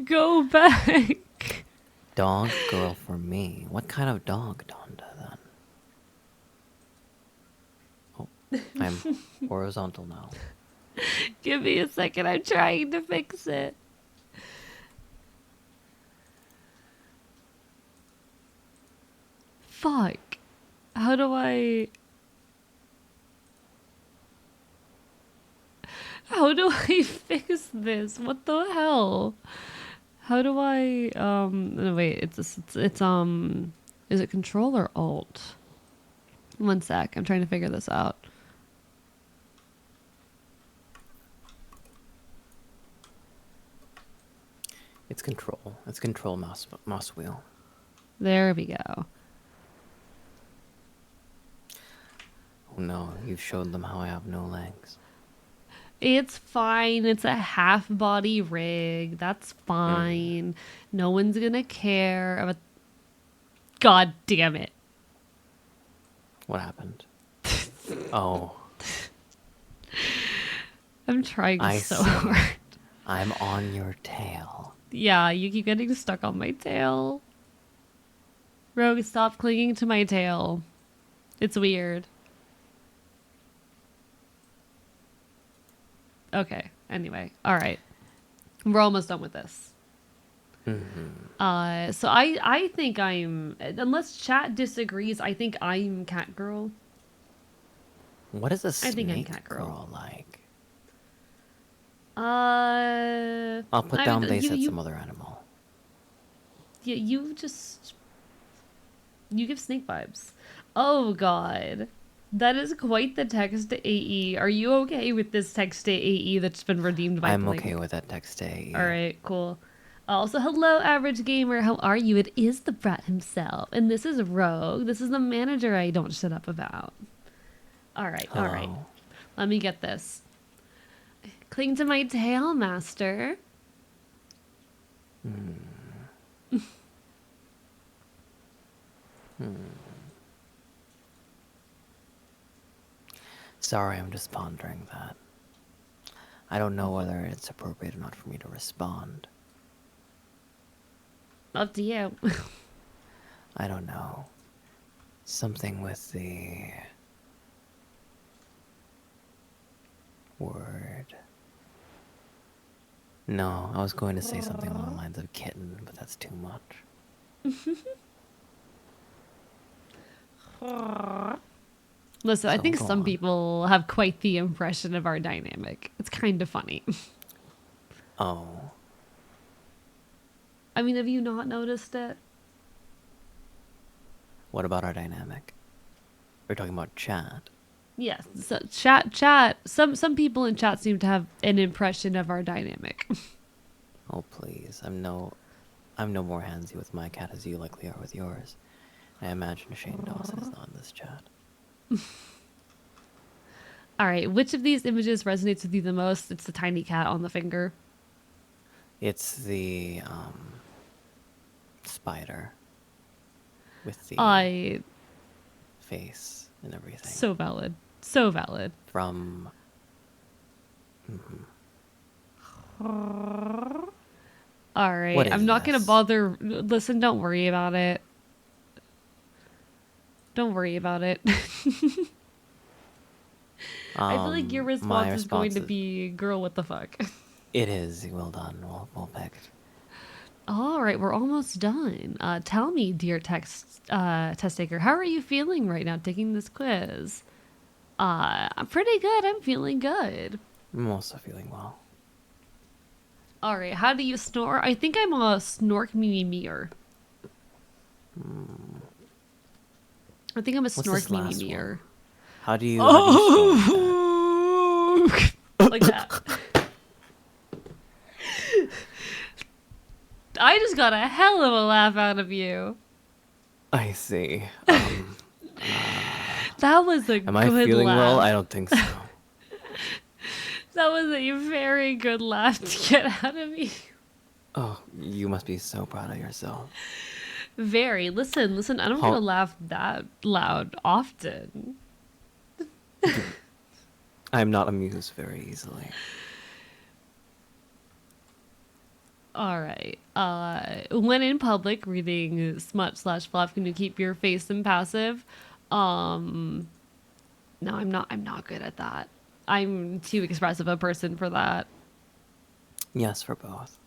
Go back. Dog girl for me. What kind of dog, Donda, then? Oh, I'm horizontal now. Give me a second. I'm trying to fix it. Fuck. How do I... How do I fix this? What the hell? How do I no, wait, it's is it control or alt? One sec. I'm trying to figure this out. It's control. It's control mouse wheel. There we go. no, you've showed them how I have no legs. It's fine. It's a half body rig. That's fine. No one's gonna care about. God damn it. What happened? Oh, I'm trying I so see. hard. I'm on your tail. Yeah, you keep getting stuck on my tail. Rogue, stop clinging to my tail. It's weird. Okay, anyway. Alright. We're almost done with this. So I think I'm, unless chat disagrees, I think I'm cat girl. What is a I think I'm snake cat girl. girl like? Uh, I'll put I down mean, they said some other animal. you just, you give snake vibes. Oh god. That is quite the text to AE. Are you okay with this text to AE that's been redeemed by I'm Blink? okay with that text day. All right, cool. Also, hello, average gamer. How are you? It is the brat himself, and this is Rogue. This is the manager I don't shut up about. All right, all right. Hello. Let me get this. Cling to my tail, master. Sorry, I'm just pondering that. I don't know whether it's appropriate or not for me to respond. Up to you. I don't know. Something with the word. No, I was going to say something along the lines of kitten, but that's too much. Listen, I So think go some on. people have quite the impression of our dynamic. It's kind of funny. Oh, I mean, have you not noticed it? what about our dynamic? We're talking about chat. Yes. So chat. Some people in chat seem to have an impression of our dynamic. Oh please, I'm no more handsy with my cat as you likely are with yours. I imagine Shane Dawson is not in this chat. All right. Which of these images resonates with you the most? It's the tiny cat on the finger. It's the spider with the I face and everything. so valid. So valid. From All right. What is I'm not gonna this? bother. Listen. Don't worry about it. Don't worry about it. I feel like your My response is going to is, be, "Girl, what the fuck." it is well done, well picked. All right, we're almost done. Tell me, dear test taker, how are you feeling right now taking this quiz? I'm pretty good. I'm feeling good. I'm also feeling well. All right, how do you snore? I think I'm a snork me meer. I think I'm a What's this snork me last meer. one? How do you snore Like that. I just got a hell of a laugh out of you. I see. That was a Am good I feeling laugh. well? I don't think so. That was a very good laugh to get out of me. Oh, you must be so proud of yourself. Very. Listen. I don't get to laugh that loud often. I'm not amused very easily. All right. When in public reading smut/fluff, can you keep your face impassive? No, I'm not. I'm not good at that. I'm too expressive a person for that. Yes, for both.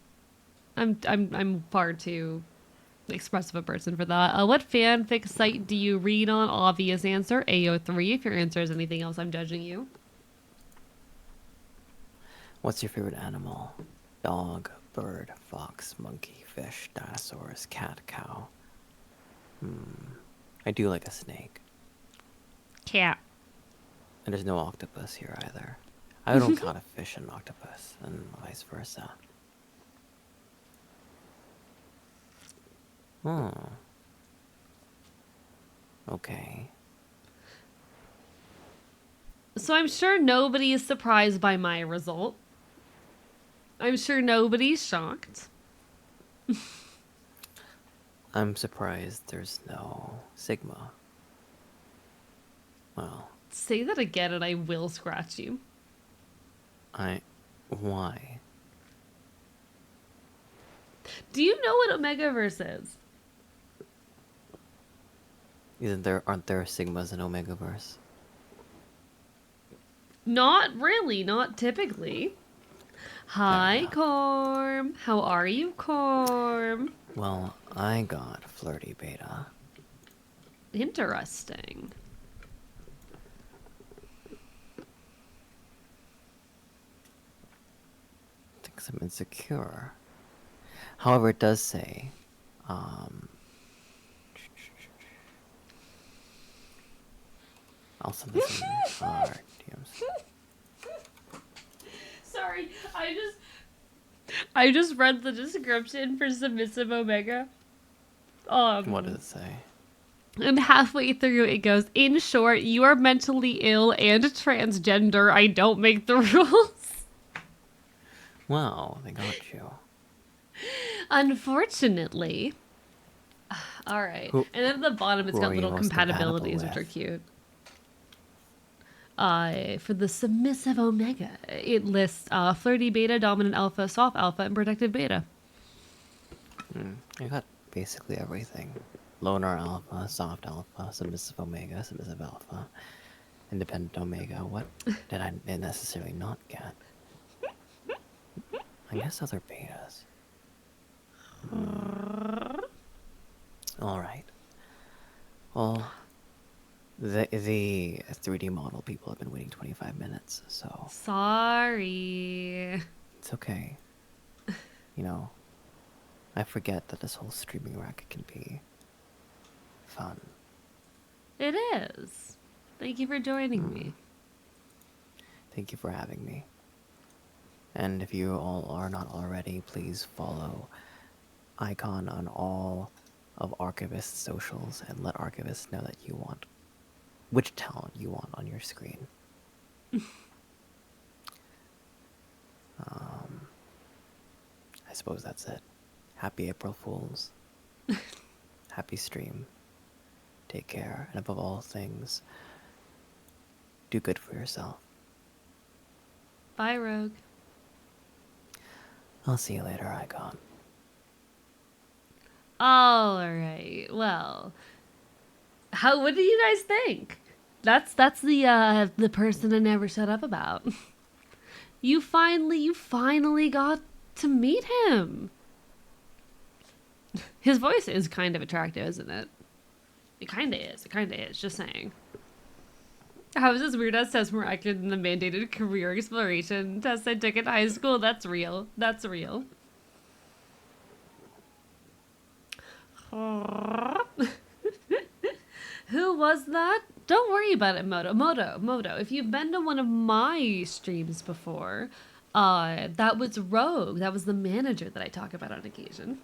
I'm far too expressive a person for that. What fanfic site do you read on? Obvious answer, AO3. If your answer is anything else, I'm judging you. What's your favorite animal? Dog, bird, fox, monkey, fish, dinosaurs, cat, cow. I do like a snake. Cat. And there's no octopus here either. I don't count a fish and octopus, and vice versa. Hmm. Okay. So I'm sure nobody is surprised by my result. I'm sure nobody's shocked. I'm surprised there's no Sigma. Well, Say that again and I will scratch you. why? Do you know what Omegaverse is? Aren't there Sigmas in Omegaverse? Not really, not typically. Fair Hi, enough. Corm. How are you, Corm? Well, I got Flirty Beta. Interesting. Thinks I'm insecure. However, it does say, um, I'll send this in our DMs. Sorry, I just read the description for Submissive Omega. What does it say? And halfway through it goes, in short, you are mentally ill and transgender. I don't make the rules. Wow, they got you. Unfortunately. All right. Who- And then at the bottom, it's who got are you little most compatible compatibilities, which are with? cute. For the submissive Omega, it lists flirty beta, dominant alpha, soft alpha, and protective beta. I got basically everything. Loner Alpha, Soft Alpha, Submissive Omega, Submissive Alpha, Independent Omega. What did I necessarily not get? I guess other betas. Alright. Well, the 3D model people have been waiting 25 minutes, so Sorry. it's okay. You know, I forget that this whole streaming racket can be fun. It is. Thank you for joining me. Thank you for having me. And if you all are not already, please follow AEcon on all of Archivist's socials and let Archivist know that you want which talent you want on your screen. I suppose that's it. Happy April Fools. Happy stream. Take care, and above all things, do good for yourself. Bye, Rogue. I'll see you later, Icon. All right. Well, what do you guys think? That's the person I never shut up about. You finally got to meet him. His voice is kind of attractive, isn't it? It kind of is. It kind of is. Just saying. How is this weird ass test more accurate than the mandated career exploration test I took in high school? That's real. That's real. Who was that? Don't worry about it, Moto. If you've been to one of my streams before, that was Rogue. That was the manager that I talk about on occasion.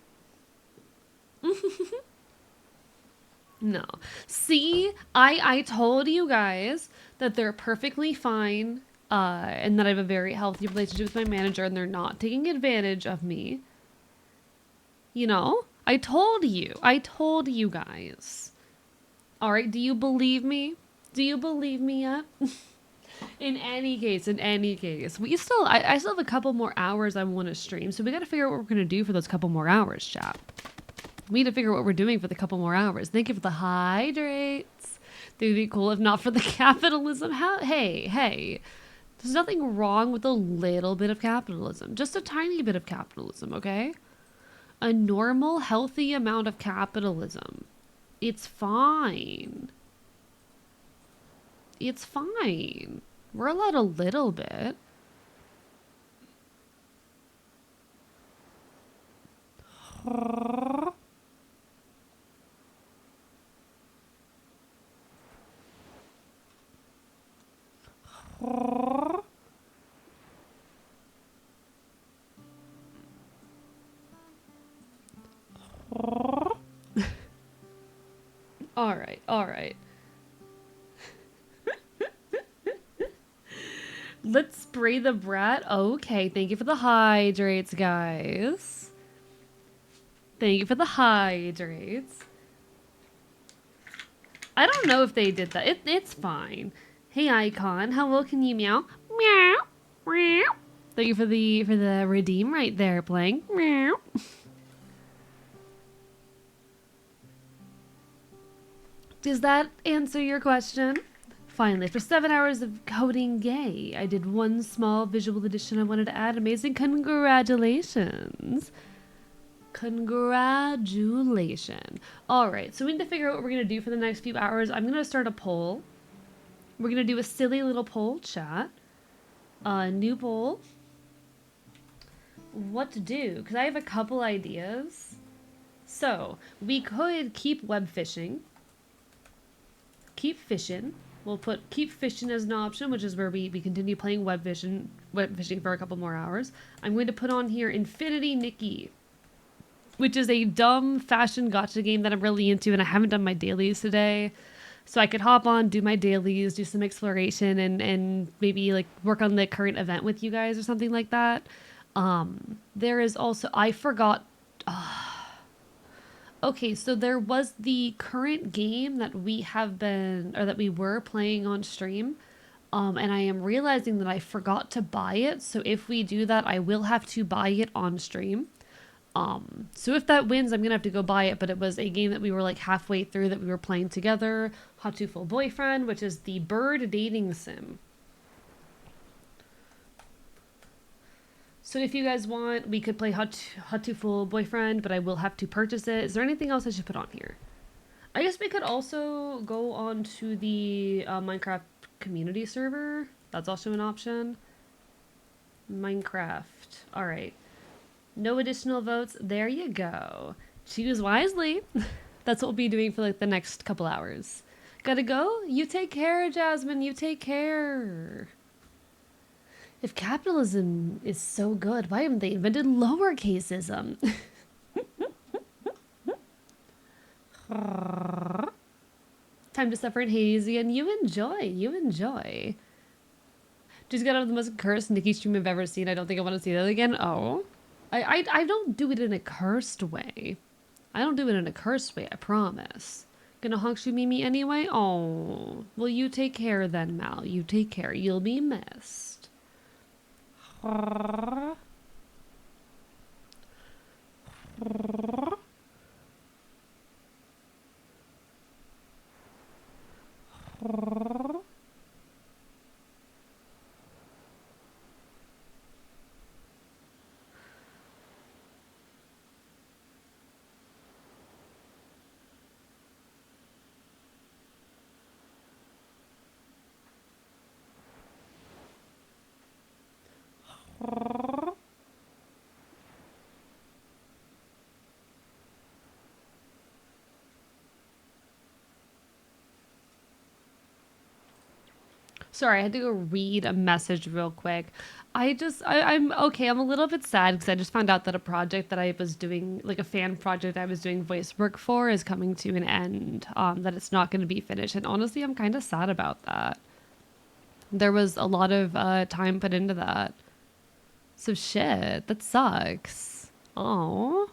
No. See, I told you guys that they're perfectly fine, and that I have a very healthy relationship with my manager, and they're not taking advantage of me. You know? I told you guys. Alright, do you believe me? Do you believe me yet? In any case, I still have a couple more hours I want to stream, so we gotta figure out what we're gonna do for those couple more hours, chap. We need to figure out what we're doing for the couple more hours. Thank you for the hydrates. They'd be cool if not for the capitalism. Hey. There's nothing wrong with a little bit of capitalism. Just a tiny bit of capitalism, okay? A normal, healthy amount of capitalism. It's fine. It's fine. We're allowed a little bit. All right. Let's spray the brat. Okay, thank you for the hydrates, guys. Thank you for the hydrates. I don't know if they did that. It's fine. Hey, AEcon, how well can you meow? Meow. Meow. Thank you for the redeem right there, playing. Meow. Does that answer your question? Finally, after 7 hours of coding gay, I did one small visual addition I wanted to add. Amazing. Congratulations. Congratulations. All right, so we need to figure out what we're going to do for the next few hours. I'm going to start a poll. We're going to do a silly little poll chat. New poll. What to do? Because I have a couple ideas. So, we could keep web fishing. Keep fishing. We'll put keep fishing as an option, which is where we continue playing web fishing for a couple more hours. I'm going to put on here Infinity Nikki, which is a dumb fashion gacha game that I'm really into, and I haven't done my dailies today. So I could hop on, do my dailies, do some exploration, and maybe like work on the current event with you guys or something like that. There is also, I forgot. Okay, so there was the current game that we have been, or that we were playing on stream. And I am realizing that I forgot to buy it. So if we do that, I will have to buy it on stream. So if that wins, I'm gonna have to go buy it, but it was a game that we were like halfway through that we were playing together. Hot to Full Boyfriend, which is the bird dating sim. So if you guys want, we could play Hot to Full Boyfriend, but I will have to purchase it. Is there anything else I should put on here? I guess we could also go on to the Minecraft community server. That's also an option. Minecraft. All right. No additional votes. There you go. Choose wisely. That's what we'll be doing for like the next couple hours. Gotta go? You take care, Jasmine. You take care. If capitalism is so good, why haven't they invented lowercaseism? Time to suffer in Hades again. You enjoy. You enjoy. Just got out of the most cursed Nikki stream I've ever seen. I don't think I want to see that again. Oh. I don't do it in a cursed way. I don't do it in a cursed way, I promise. Gonna honk you Mimi anyway? Oh. Well, you take care then, Mal. You take care. You'll be missed. Sorry, I had to go read a message real quick. I'm okay. I'm a little bit sad because I just found out that a project that I was doing, like a fan project I was doing voice work for, is coming to an end. That it's not going to be finished. And honestly, I'm kind of sad about that. There was a lot of time put into that. So shit, that sucks. Oh.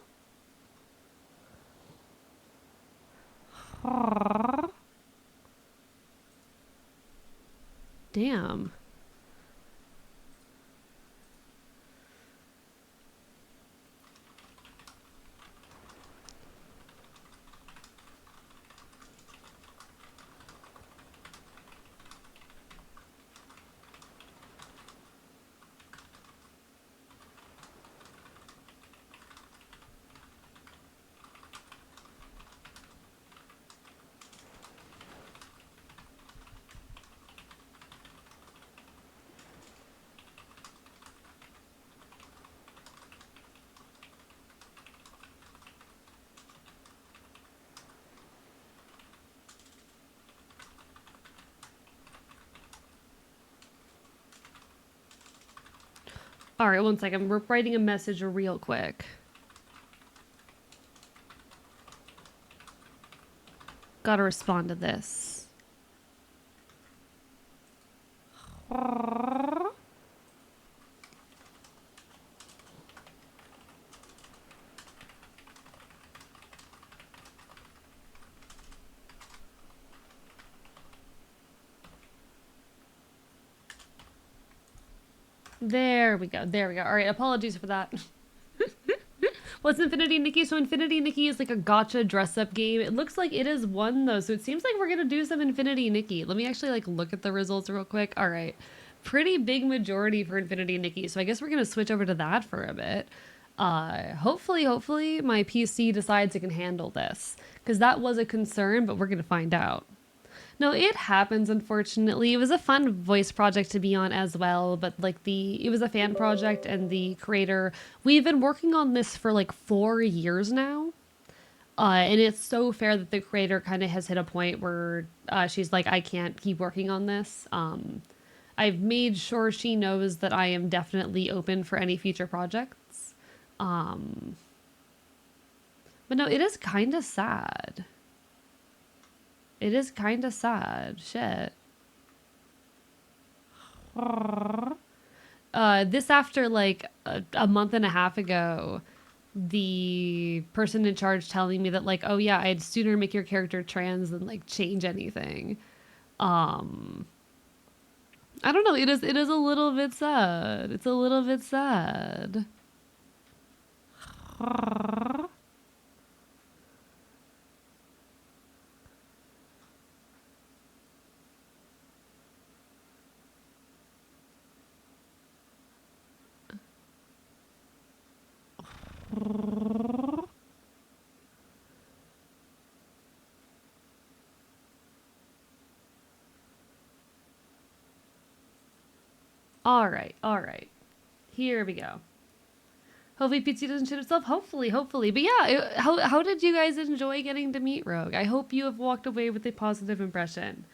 Damn. All right, one second. We're writing a message real quick. Gotta respond to this. There we go. There we go. All right. Apologies for that. What's Infinity Nikki? So Infinity Nikki is like a gotcha dress-up game. It looks like it is one though, so it seems like we're gonna do some Infinity Nikki. Let me actually like look at the results real quick. All right, pretty big majority for Infinity Nikki. So I guess we're gonna switch over to that for a bit. Hopefully my PC decides it can handle this because that was a concern, but we're gonna find out. No, it happens, unfortunately. It was a fun voice project to be on as well, but like it was a fan project and the creator, we've been working on this for like 4 years now. And it's so fair that the creator kind of has hit a point where she's like, I can't keep working on this. I've made sure she knows that I am definitely open for any future projects. But no, it is kind of sad. It is kind of sad. Shit. This after like a month and a half ago, the person in charge telling me that like, oh yeah, I'd sooner make your character trans than like change anything. I don't know. It is a little bit sad. It's a little bit sad. All right, all right. Here we go. Hopefully Pizza doesn't shit itself. Hopefully. But yeah, how did you guys enjoy getting to meet Rogue? I hope you have walked away with a positive impression.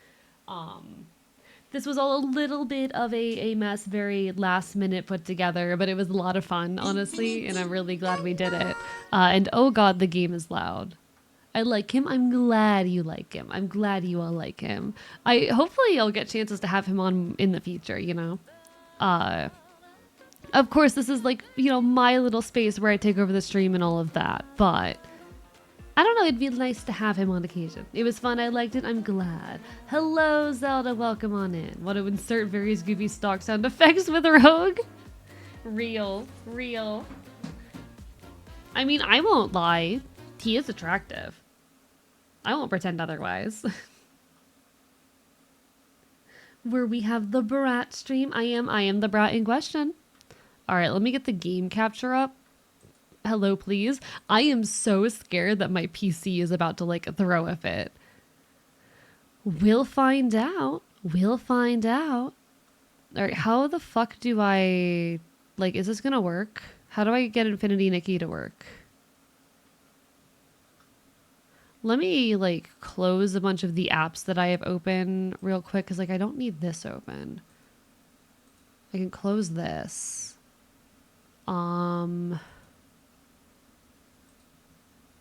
This was all a little bit of a mess, very last minute put together, but it was a lot of fun, honestly, and I'm really glad we did it. And oh god, the game is loud. I like him. I'm glad you like him. I'm glad you all like him. Hopefully I'll get chances to have him on in the future, you know? Of course, this is like, you know, my little space where I take over the stream and all of that, but I don't know, it'd be nice to have him on occasion. It was fun, I liked it, I'm glad. Hello, Zelda, welcome on in. Want to insert various goofy stock sound effects with Rogue? Real. I mean, I won't lie, he is attractive. I won't pretend otherwise. Where we have the brat stream. I am the brat in question. All right, let me get the game capture up. Hello, please. I am so scared that my PC is about to like throw a fit. We'll find out. All right, how the fuck do I like, is this gonna work? How do I get Infinity Nikki to work? Let me like close a bunch of the apps that I have open real quick because like I don't need this open. I can close this.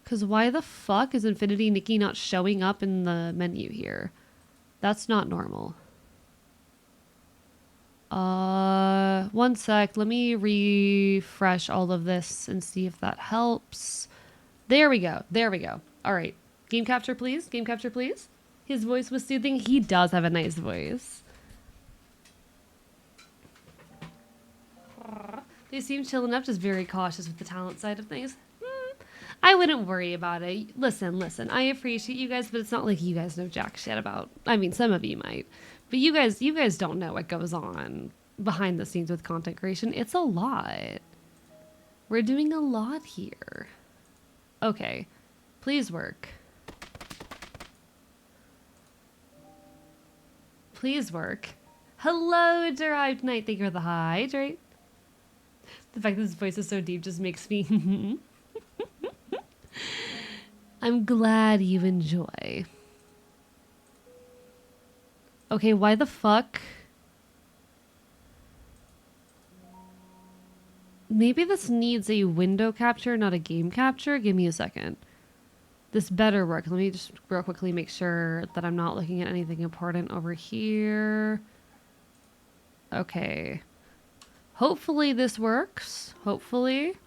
Because why the fuck is Infinity Nikki not showing up in the menu here? That's not normal. One sec. Let me refresh all of this and see if that helps. There we go. All right. Game capture, please. His voice was soothing. He does have a nice voice. They seem chill enough, just very cautious with the talent side of things. I wouldn't worry about it. Listen. I appreciate you guys, but it's not like you guys know jack shit about. I mean, some of you might, but you guys don't know what goes on behind the scenes with content creation. It's a lot. We're doing a lot here. Okay, please work. Hello, Derived Night. Thank you for the hydrate. The fact that his voice is so deep just makes me... I'm glad you enjoy. Okay, why the fuck? Maybe this needs a window capture, not a game capture. Give me a second. This better work. Let me just real quickly make sure that I'm not looking at anything important over here. Okay. Hopefully this works. Hopefully.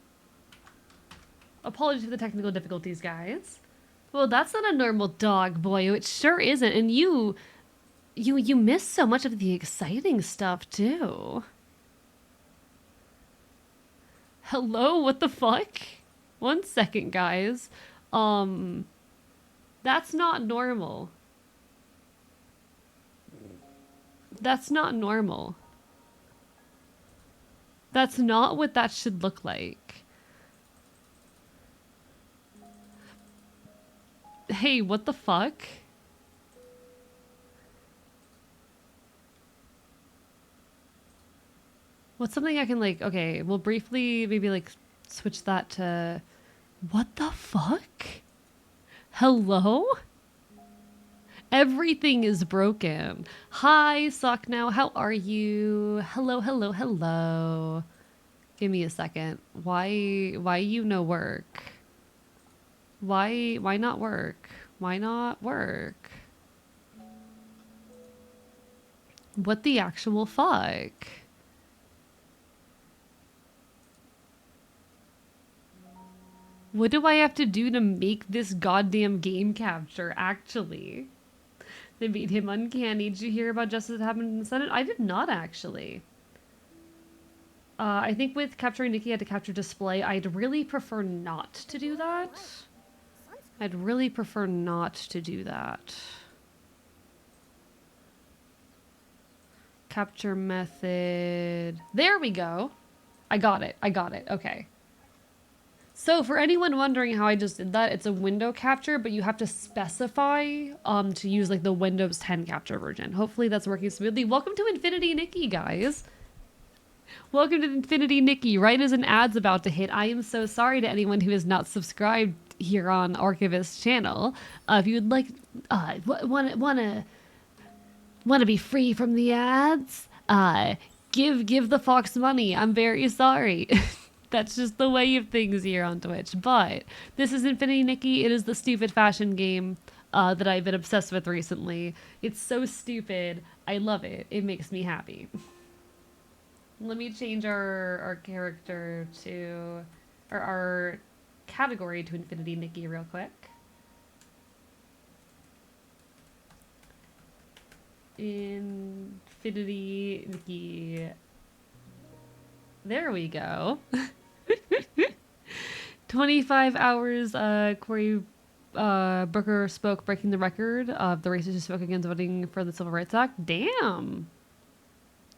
Apologies for the technical difficulties, guys. Well, that's not a normal dog, boy. It sure isn't. And you missed so much of the exciting stuff, too. Hello, what the fuck? 1 second, guys. That's not normal. That's not normal. That's not what that should look like. Hey, what the fuck? What's something I can like, okay, we'll briefly maybe like switch that to, what the fuck? Hello? Everything is broken. Hi, Sock Now, how are you? Hello, hello, hello. Give me a second. Why you no work? Why not work? Why not work? What the actual fuck? What do I have to do to make this goddamn game capture, actually? They made him uncanny. Did you hear about justice that happened in the Senate? I did not, actually. I think with capturing Nikki, I had to capture display. I'd really prefer not to do that. I'd really prefer not to do that. Capture method. There we go. I got it. Okay. So for anyone wondering how I just did that, it's a window capture, but you have to specify to use like the Windows 10 capture version. Hopefully that's working smoothly. Welcome to Infinity Nikki, guys. Welcome to Infinity Nikki, right as an ad's about to hit. I am so sorry to anyone who is not subscribed here on Archivist's channel. If you would like, wanna be free from the ads, give the Fox money. I'm very sorry. That's just the way of things here on Twitch. But this is Infinity Nikki. It is the stupid fashion game that I've been obsessed with recently. It's so stupid. I love it. It makes me happy. Let me change our character to, or our category to Infinity Nikki real quick. Infinity Nikki. There we go. 25 hours, Cory Booker spoke, breaking the record of the racist who spoke against voting for the Civil Rights Act. Damn.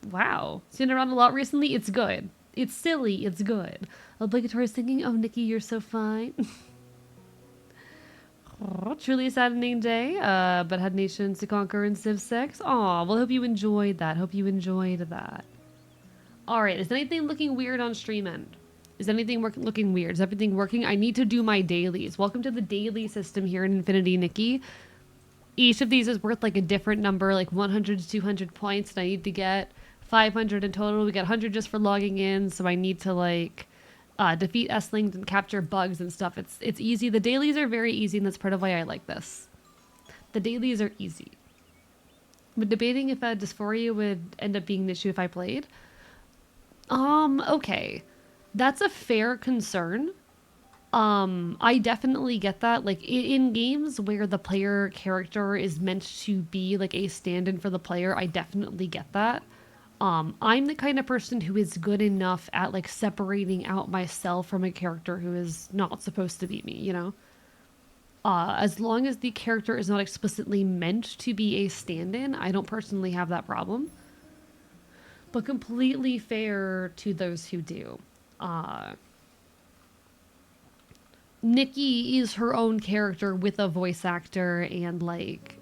Wow. Seen it around a lot recently. It's good. It's silly. It's good. Obligatory singing. Oh, Nikki, you're so fine. Oh, truly a saddening day, but had nations to conquer in Civ 6. Aw, well, hope you enjoyed that. Hope you enjoyed that. Alright, is anything looking weird on stream end? Is anything looking weird? Is everything working? I need to do my dailies. Welcome to the daily system here in Infinity Nikki. Each of these is worth like a different number, like 100 to 200 points, and I need to get 500 in total. We get 100 just for logging in, so I need to like defeat S-Lings and capture bugs and stuff. It's easy. The dailies are very easy, and that's part of why I like this. The dailies are easy. But debating if dysphoria would end up being an issue if I played. Okay. That's a fair concern. I definitely get that. Like, in games where the player character is meant to be, like, a stand-in for the player, I definitely get that. I'm the kind of person who is good enough at, like, separating out myself from a character who is not supposed to be me, you know? As long as the character is not explicitly meant to be a stand-in, I don't personally have that problem. But completely fair to those who do. Nikki is her own character with a voice actor and like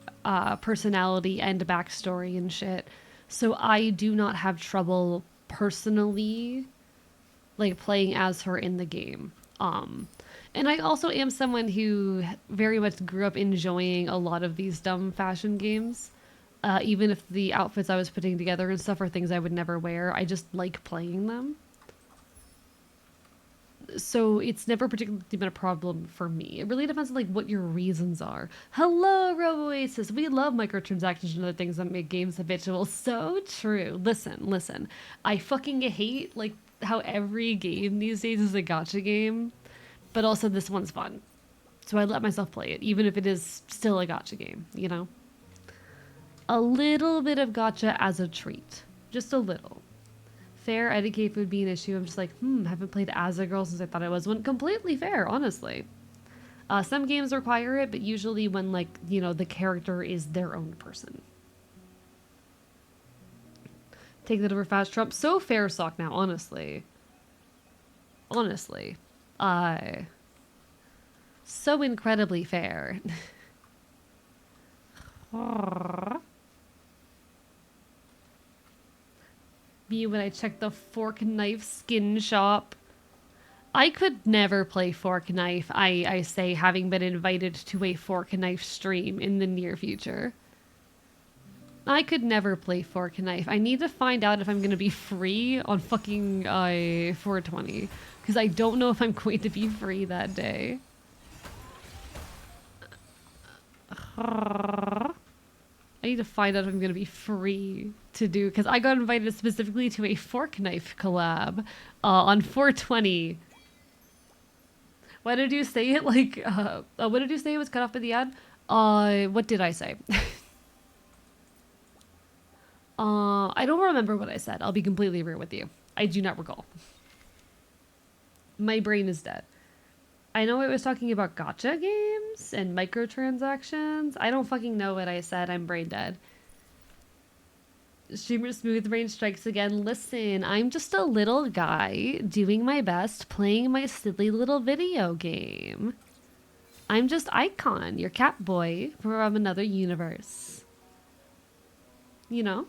personality and backstory and shit. So I do not have trouble personally like playing as her in the game. And I also am someone who very much grew up enjoying a lot of these dumb fashion games. Even if the outfits I was putting together and stuff are things I would never wear, I just like playing them. So it's never particularly been a problem for me. It really depends on like what your reasons are. Hello, RoboAces. We love microtransactions and other things that make games habitual. So true. Listen. I fucking hate like how every game these days is a gacha game, but also this one's fun. So I let myself play it, even if it is still a gacha game, you know? A little bit of gacha as a treat. Just a little. fair. Etiquette would be an issue. I'm just like, haven't played as a girl since I thought I was one. Completely fair, honestly. Some games require it, but usually when, like, you know, the character is their own person. Take that over Fast Trump. So fair, Sock, now, honestly. Honestly. So incredibly fair. Me when I checked the fork knife skin shop. I could never play fork knife, I say, having been invited to a fork knife stream in the near future. I could never play fork knife. I need to find out if I'm going to be free on fucking 420. Because I don't know if I'm going to be free that day. I need to find out if I'm going to be free to do... Because I got invited specifically to a fork knife collab on 420. Why did you say it like... what did you say it was cut off by the ad? What did I say? I don't remember what I said. I'll be completely real with you. I do not recall. My brain is dead. I know I was talking about gacha games and microtransactions. I don't fucking know what I said. I'm brain dead. Streamer Smooth Brain strikes again. Listen, I'm just a little guy doing my best playing my silly little video game. I'm just AEcon, your cat boy from another universe. You know?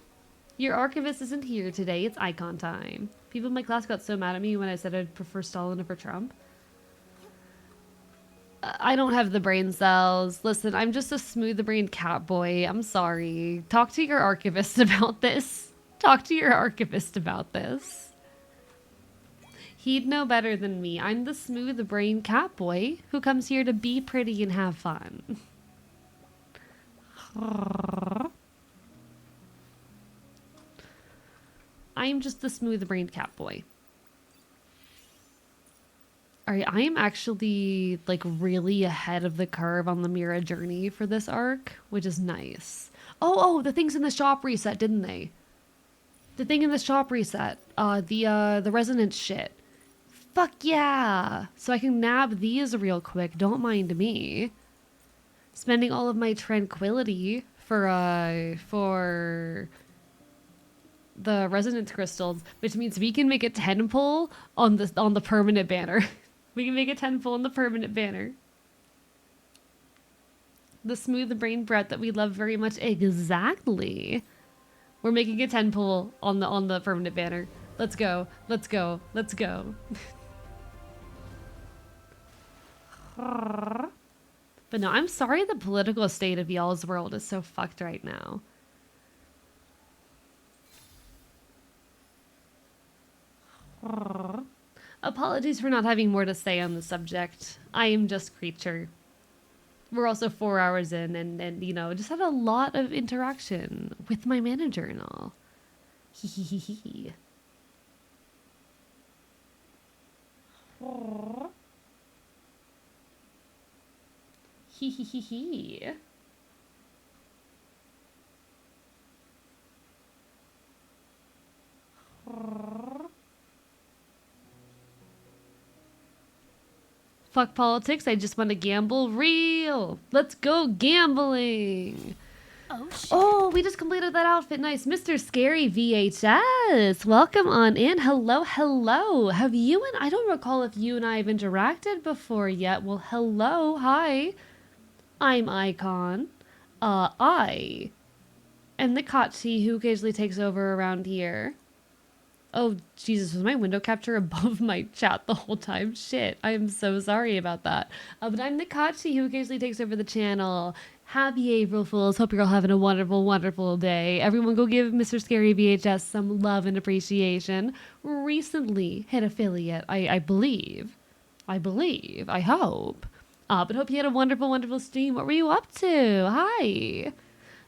Your archivist isn't here today. It's AEcon time. People in my class got so mad at me when I said I'd prefer Stalin over Trump. I don't have the brain cells. Listen, I'm just a smooth-brained cat boy. I'm sorry. Talk to your archivist about this. Talk to your archivist about this. He'd know better than me. I'm the smooth-brained cat boy who comes here to be pretty and have fun. I'm just the smooth-brained cat boy. Alright, I am actually, like, really ahead of the curve on the Mira journey for this arc, which is nice. Oh, the things in the shop reset, didn't they? The thing in the shop reset. The resonance shit. Fuck yeah! So I can nab these real quick, don't mind me. Spending all of my tranquility for the resonance crystals, which means we can make a 10 pull on the permanent banner. We can make a 10 pull on the permanent banner. The smooth brain Brett that we love very much. Exactly. We're making a 10 pull on the permanent banner. Let's go. Let's go. Let's go. But no, I'm sorry the political state of y'all's world is so fucked right now. Apologies for not having more to say on the subject. I am just creature. We're also 4 hours in and you know, just had a lot of interaction with my manager and all. Hee hee hee hee. Hee hee hee hee. Fuck politics, I just want to gamble real. Let's go gambling. Oh, shit. Oh, we just completed that outfit. Nice. Mr. Scary VHS. Welcome on in. Hello, hello. Have you and I don't recall if you and I have interacted before yet. Well, hello. Hi. I'm AEcon. I am the Kachi who occasionally takes over around here. Oh, Jesus, was my window capture above my chat the whole time? Shit, I am so sorry about that. But I'm Nikachi, who occasionally takes over the channel. Happy April Fools. Hope you're all having a wonderful, wonderful day. Everyone go give Mr. Scary VHS some love and appreciation. Recently hit affiliate, I believe. I hope. But hope you had a wonderful, wonderful stream. What were you up to? Hi.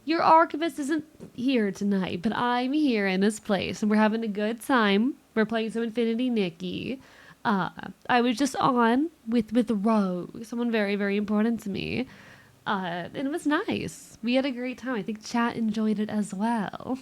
Your archivist isn't here tonight, but I'm here in this place, and we're having a good time. We're playing some Infinity Nikki. I was just on with Rogue, someone very, very important to me. And it was nice. We had a great time. I think chat enjoyed it as well.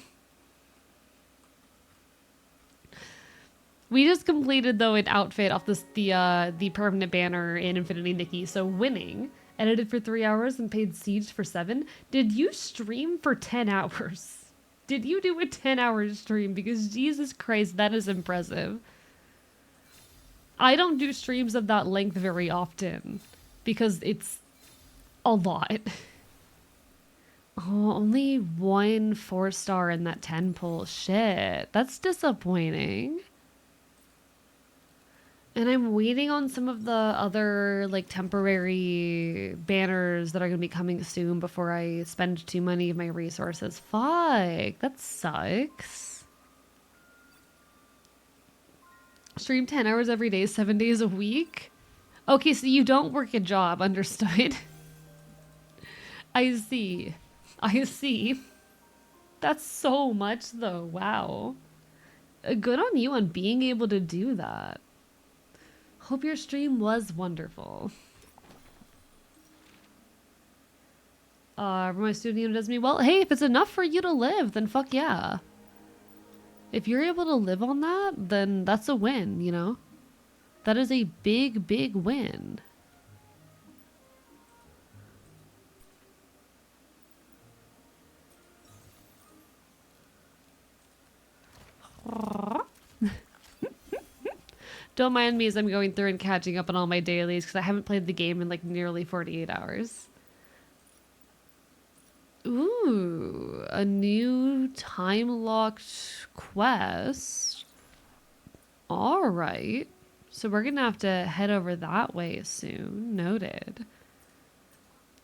We just completed though an outfit off the permanent banner in Infinity Nikki. So winning, edited for 3 hours and paid siege for 7. Did you stream for 10 hours? Did you do a 10-hour stream? Because Jesus Christ, that is impressive. I don't do streams of that length very often because it's a lot. Oh, only 1 4-star in that 10 pull. Shit, that's disappointing. And I'm waiting on some of the other like temporary banners that are going to be coming soon before I spend too many of my resources. Fuck, that sucks. Stream 10 hours every day, 7 days a week? Okay, so you don't work a job, understood. I see. I see. That's so much though, wow. Good on you on being able to do that. Hope your stream was wonderful. My studio does me well. Hey, if it's enough for you to live, then fuck yeah. If you're able to live on that, then that's a win, you know? That is a big, big win. Don't mind me as I'm going through and catching up on all my dailies because I haven't played the game in like nearly 48 hours. Ooh, a new time-locked quest. All right. So we're going to have to head over that way soon. Noted.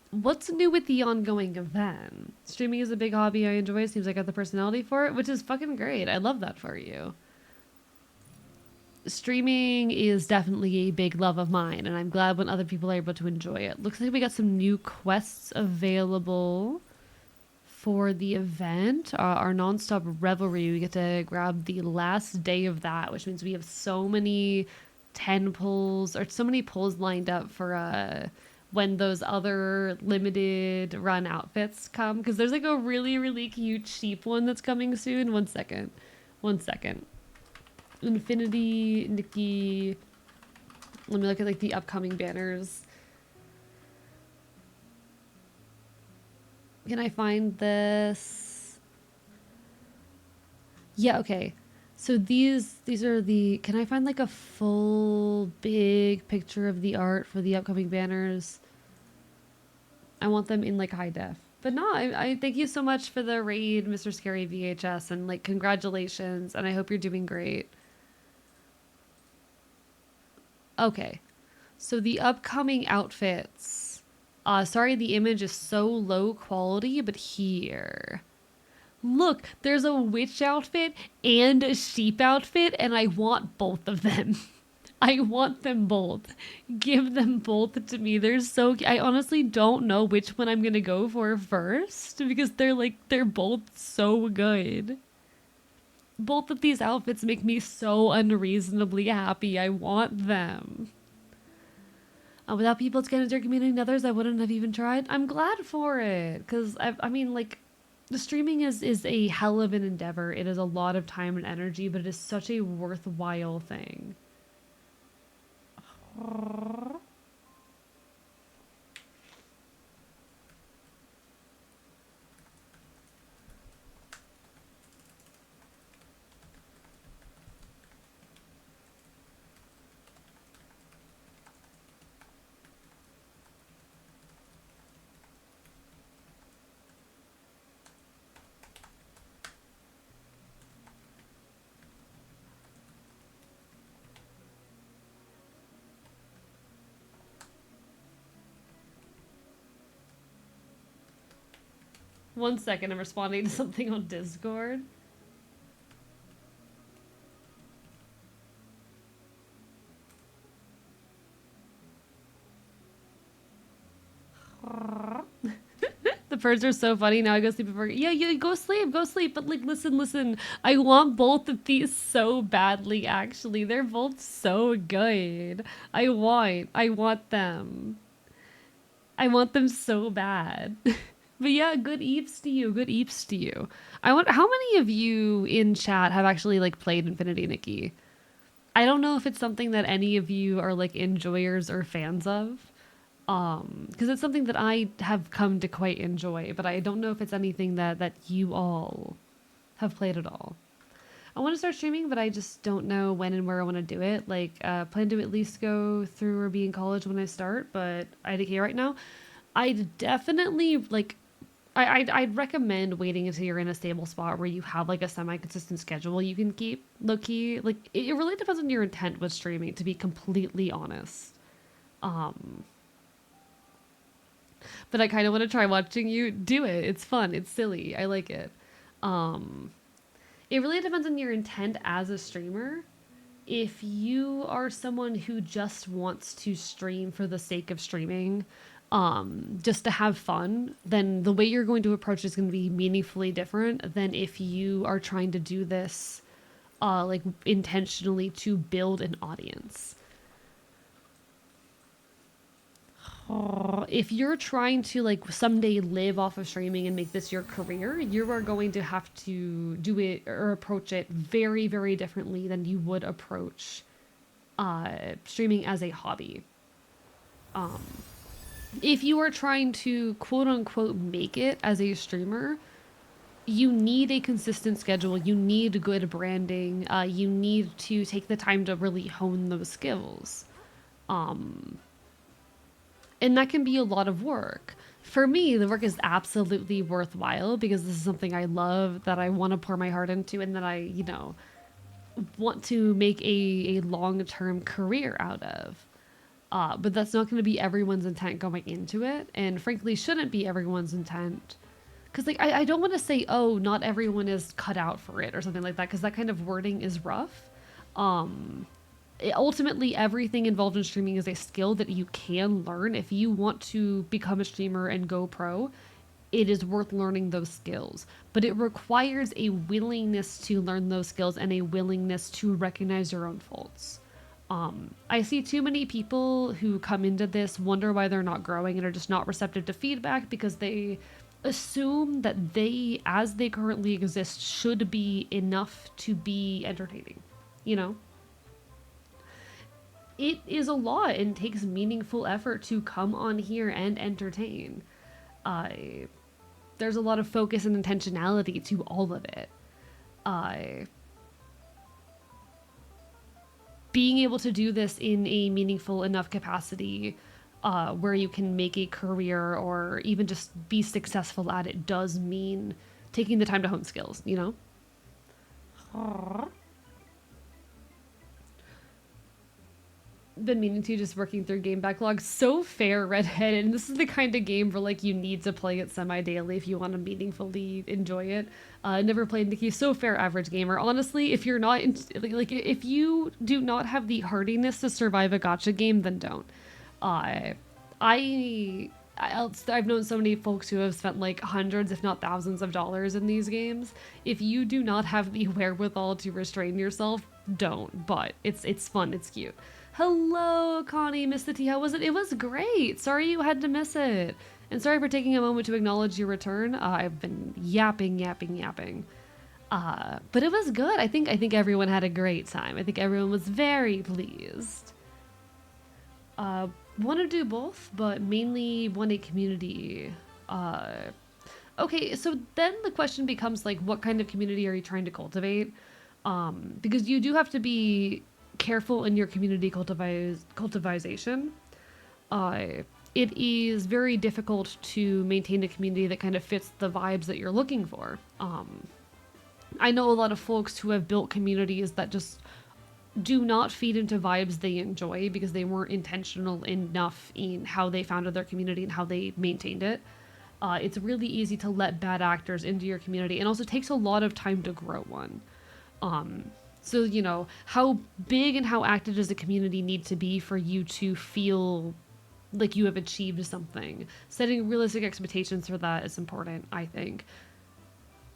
What's new with the ongoing event? Streaming is a big hobby I enjoy. Seems like I have the personality for it, which is fucking great. I love that for you. Streaming is definitely a big love of mine, and I'm glad when other people are able to enjoy it. Looks like we got some new quests available for the event. Our non-stop revelry, we get to grab the last day of that, which means we have so many 10 pulls, or so many pulls lined up for when those other limited run outfits come. Because there's like a really, really cute sheep one that's coming soon. One second. Infinity, Nikki. Let me look at like the upcoming banners. Can I find this? Yeah, okay. So these are the, can I find like a full big picture of the art for the upcoming banners? I want them in like high def. But no, I thank you so much for the raid, Mr. Scary VHS, and like congratulations, and I hope you're doing great. Okay, so the upcoming outfits. Sorry the image is so low quality, but here. Look, there's a witch outfit and a sheep outfit, and I want both of them. I want them both. Give them both to me. They're so... I honestly don't know which one I'm gonna go for first, because they're both so good. Both of these outfits make me so unreasonably happy. I want them. Without people to get into their community and others, I wouldn't have even tried. I'm glad for it, because I mean, like, the streaming is a hell of an endeavor. It is a lot of time and energy, but it is such a worthwhile thing. One second, I'm responding to something on Discord. The birds are so funny. Now I go sleep before. Yeah, go sleep, But like, listen. I want both of these so badly. Actually, they're both so good. I want them. I want them so bad. But yeah, good eeps to you. I want. How many of you in chat have actually like played Infinity Nikki? I don't know if it's something that any of you are like enjoyers or fans of. Because it's something that I have come to quite enjoy, but I don't know if it's anything that you all have played at all. I want to start streaming, but I just don't know when and where I want to do it. Like, plan to at least go through or be in college when I start, but IDK right now. I'd definitely like. I'd recommend waiting until you're in a stable spot where you have like a semi-consistent schedule you can keep low key. Like, it really depends on your intent with streaming, to be completely honest. Um, but I kind of want to try watching you do it. It's fun. It's silly. I like it. Um, it really depends on your intent as a streamer. If you are someone who just wants to stream for the sake of streaming, just to have fun, then the way you're going to approach it is going to be meaningfully different than if you are trying to do this, like intentionally to build an audience. If you're trying to like someday live off of streaming and make this your career, you are going to have to do it or approach it very, very differently than you would approach streaming as a hobby. If you are trying to quote unquote make it as a streamer, you need a consistent schedule. You need good branding. You need to take the time to really hone those skills. And that can be a lot of work. For me, the work is absolutely worthwhile because this is something I love, that I want to pour my heart into, and that I, want to make a long-term career out of. But that's not going to be everyone's intent going into it, and frankly shouldn't be everyone's intent. Because like I don't want to say, oh, not everyone is cut out for it or something like that, because that kind of wording is rough. Ultimately, everything involved in streaming is a skill that you can learn. If you want to become a streamer and go pro, it is worth learning those skills. But it requires a willingness to learn those skills and a willingness to recognize your own faults. I see too many people who come into this, wonder why they're not growing, and are just not receptive to feedback because they assume that they, as they currently exist, should be enough to be entertaining. It is a lot and takes meaningful effort to come on here and entertain. There's a lot of focus and intentionality to all of it. Being able to do this in a meaningful enough capacity where you can make a career or even just be successful at it does mean taking the time to hone skills, Aww. Been meaning to, just working through game backlog. So fair, Redhead. And this is the kind of game where like you need to play it semi-daily if you want to meaningfully enjoy it. Never played Nikki. So fair, average gamer. Honestly, if you're not like if you do not have the hardiness to survive a gacha game, then don't. I've known so many folks who have spent like hundreds, if not thousands of dollars in these games. If you do not have the wherewithal to restrain yourself, don't. But it's fun. It's cute. Hello, Connie, Miss the Tea. How was it? It was great. Sorry you had to miss it. And sorry for taking a moment to acknowledge your return. I've been yapping. But it was good. I think everyone had a great time. I think everyone was very pleased. Want to do both, but mainly want a community. Okay, so then the question becomes like, what kind of community are you trying to cultivate? Because you do have to be careful in your community cultivization. It is very difficult to maintain a community that kind of fits the vibes that you're looking for. I know a lot of folks who have built communities that just do not feed into vibes they enjoy because they weren't intentional enough in how they founded their community and how they maintained it. It's really easy to let bad actors into your community, and also takes a lot of time to grow one. So, how big and how active does the community need to be for you to feel like you have achieved something? Setting realistic expectations for that is important, I think.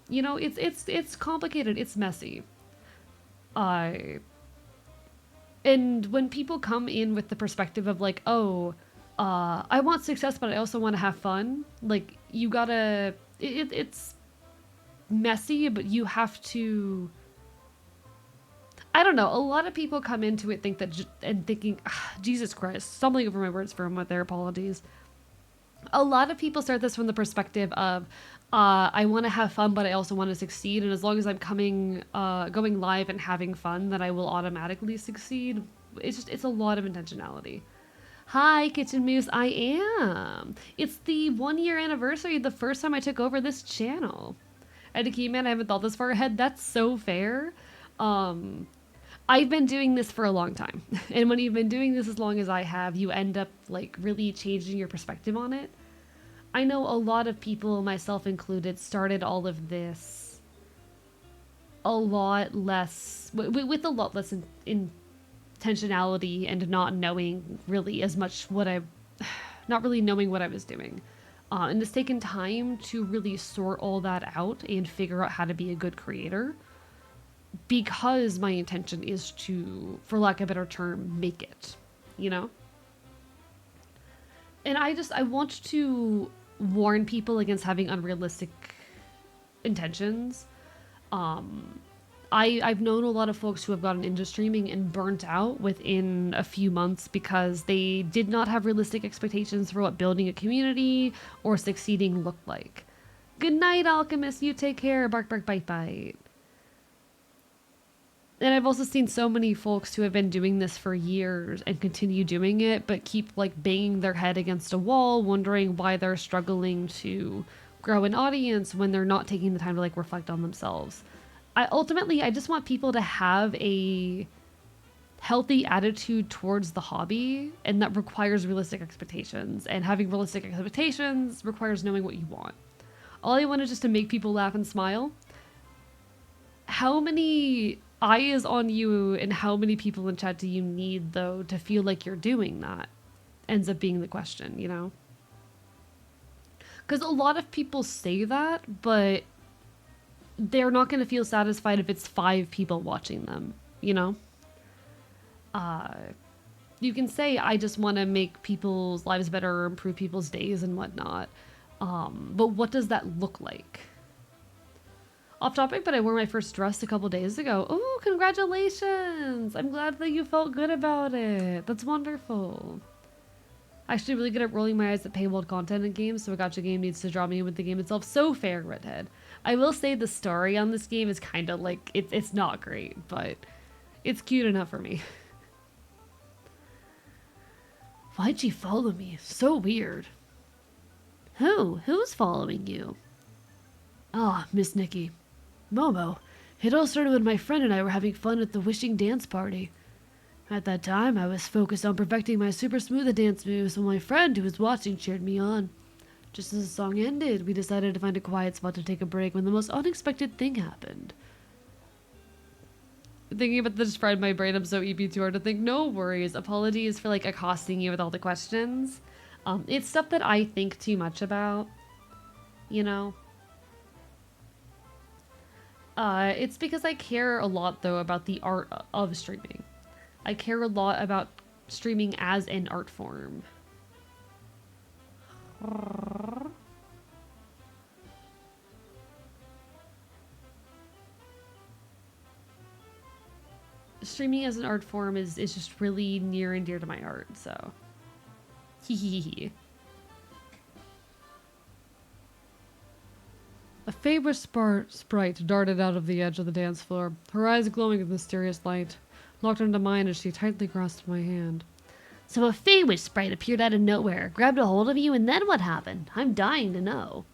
It's complicated. It's messy. And when people come in with the perspective of like, oh, I want success, but I also want to have fun. Like, you gotta, it's messy, but you have to, I don't know. A lot of people come into it thinking, Jesus Christ, stumbling over my words for a moment there. Apologies. A lot of people start this from the perspective of, I want to have fun, but I also want to succeed. And as long as I'm going live and having fun, then I will automatically succeed. It's a lot of intentionality. Hi, Kitchen Moose. I am. It's the 1 year anniversary of the first time I took over this channel. And Nikki, man, I haven't thought this far ahead. That's so fair. I've been doing this for a long time. And when you've been doing this as long as I have, you end up like really changing your perspective on it. I know a lot of people, myself included, started all of this a lot less, with a lot less intentionality and not knowing really as much not really knowing what I was doing. And it's taken time to really sort all that out and figure out how to be a good creator. Because my intention is to, for lack of a better term, make it, you know? And I want to warn people against having unrealistic intentions. I've known a lot of folks who have gotten into streaming and burnt out within a few months because they did not have realistic expectations for what building a community or succeeding looked like. Good night, Alchemist. You take care. Bark, bark, bite, bite. And I've also seen so many folks who have been doing this for years and continue doing it, but keep like banging their head against a wall, wondering why they're struggling to grow an audience when they're not taking the time to like reflect on themselves. I just want people to have a healthy attitude towards the hobby, and that requires realistic expectations. And having realistic expectations requires knowing what you want. All I want is just to make people laugh and smile. How many eyes on you and how many people in chat do you need, though, to feel like you're doing that? Ends up being the question, you know? Because a lot of people say that, but they're not going to feel satisfied if it's 5 people watching them, you know? You can say, I just want to make people's lives better or improve people's days and whatnot. But what does that look like? Off topic, but I wore my first dress a couple days ago. Oh, congratulations! I'm glad that you felt good about it. That's wonderful. Actually really good at rolling my eyes at paywalled content in games, so a gacha game needs to draw me in with the game itself. So fair, Redhead. I will say the story on this game is kind of like, it's not great, but it's cute enough for me. Why'd she follow me? So weird. Who's following you? Ah, Miss Nikki. Momo. It all started when my friend and I were having fun at the wishing dance party. At that time, I was focused on perfecting my super smooth dance moves, while my friend who was watching cheered me on. Just as the song ended, we decided to find a quiet spot to take a break when the most unexpected thing happened. Thinking about this fried my brain, I'm so EP too hard to think. No worries. Apologies for like accosting you with all the questions. It's stuff that I think too much about, you know? It's because I care a lot, though, about the art of streaming. I care a lot about streaming as an art form. Streaming as an art form is just really near and dear to my heart, so. Hee. A favorite sprite darted out of the edge of the dance floor, her eyes glowing with mysterious light. Locked into mine as she tightly grasped my hand. So a Feywish sprite appeared out of nowhere, grabbed a hold of you, and then what happened? I'm dying to know.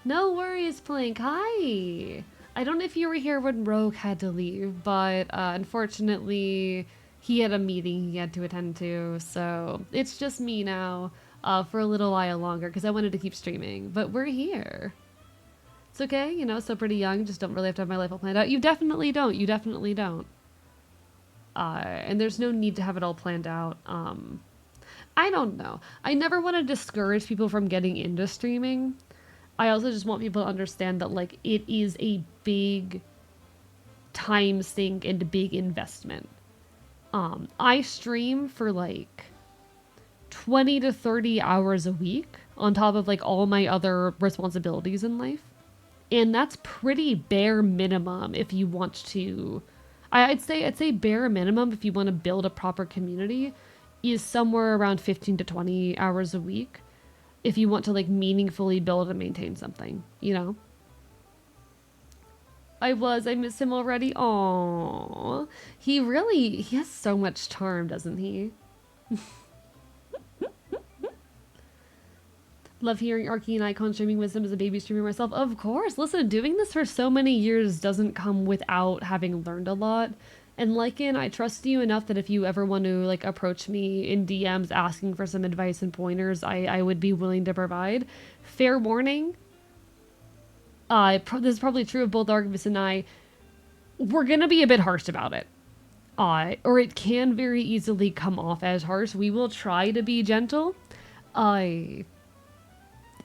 No worries, Plink. Hi! I don't know if you were here when Rogue had to leave, but unfortunately he had a meeting he had to attend to, so it's just me now for a little while longer because I wanted to keep streaming, but we're here. It's okay, you know, still pretty young, just don't really have to have my life all planned out. You definitely don't. You definitely don't. And there's no need to have it all planned out. I don't know. I never want to discourage people from getting into streaming. I also just want people to understand that, like, it is a big time sink and a big investment. I stream for, like, 20 to 30 hours a week on top of, like, all my other responsibilities in life. And that's pretty bare minimum if you want to I'd say bare minimum if you want to build a proper community is somewhere around 15 to 20 hours a week if you want to like meaningfully build and maintain something, you know? I miss him already. Aww. He has so much charm, doesn't he? Love hearing Arky and Icon streaming wisdom as a baby streamer myself. Of course. Listen, doing this for so many years doesn't come without having learned a lot. And Lycan, I trust you enough that if you ever want to like approach me in DMs asking for some advice and pointers, I would be willing to provide. Fair warning. This is probably true of both Archivist and I. We're gonna be a bit harsh about it. Or it can very easily come off as harsh. We will try to be gentle.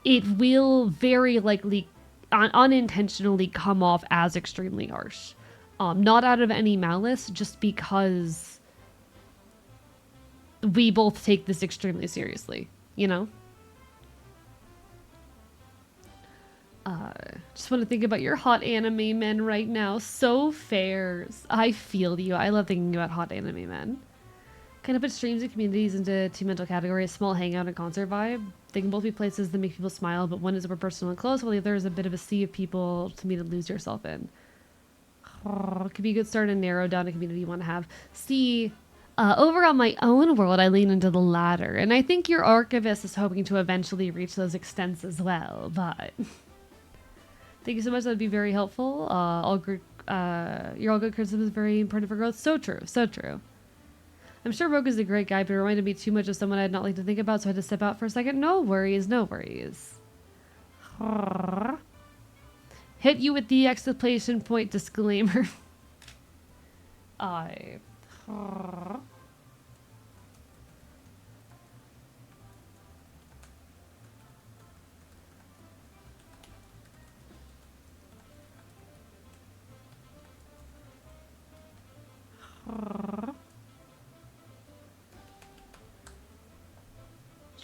It will very likely unintentionally come off as extremely harsh. Not out of any malice, just because we both take this extremely seriously, you know? Just want to think about your hot anime men right now. So fair. I feel you. I love thinking about hot anime men. Kind of put streams and communities into two mental categories: small hangout and concert vibe. They can both be places that make people smile, but one is more personal and close, while the other is a bit of a sea of people to meet and lose yourself in. It could be a good start to narrow down a community you want to have. See, over on my own world, I lean into the latter, and I think your archivist is hoping to eventually reach those extents as well, but... Thank you so much. That'd be very helpful. Your all good criticism is very important for growth. So true. So true. I'm sure Rogue is a great guy, but it reminded me too much of someone I'd not like to think about, so I had to step out for a second. No worries. No worries. Hit you with the exclamation point disclaimer. I...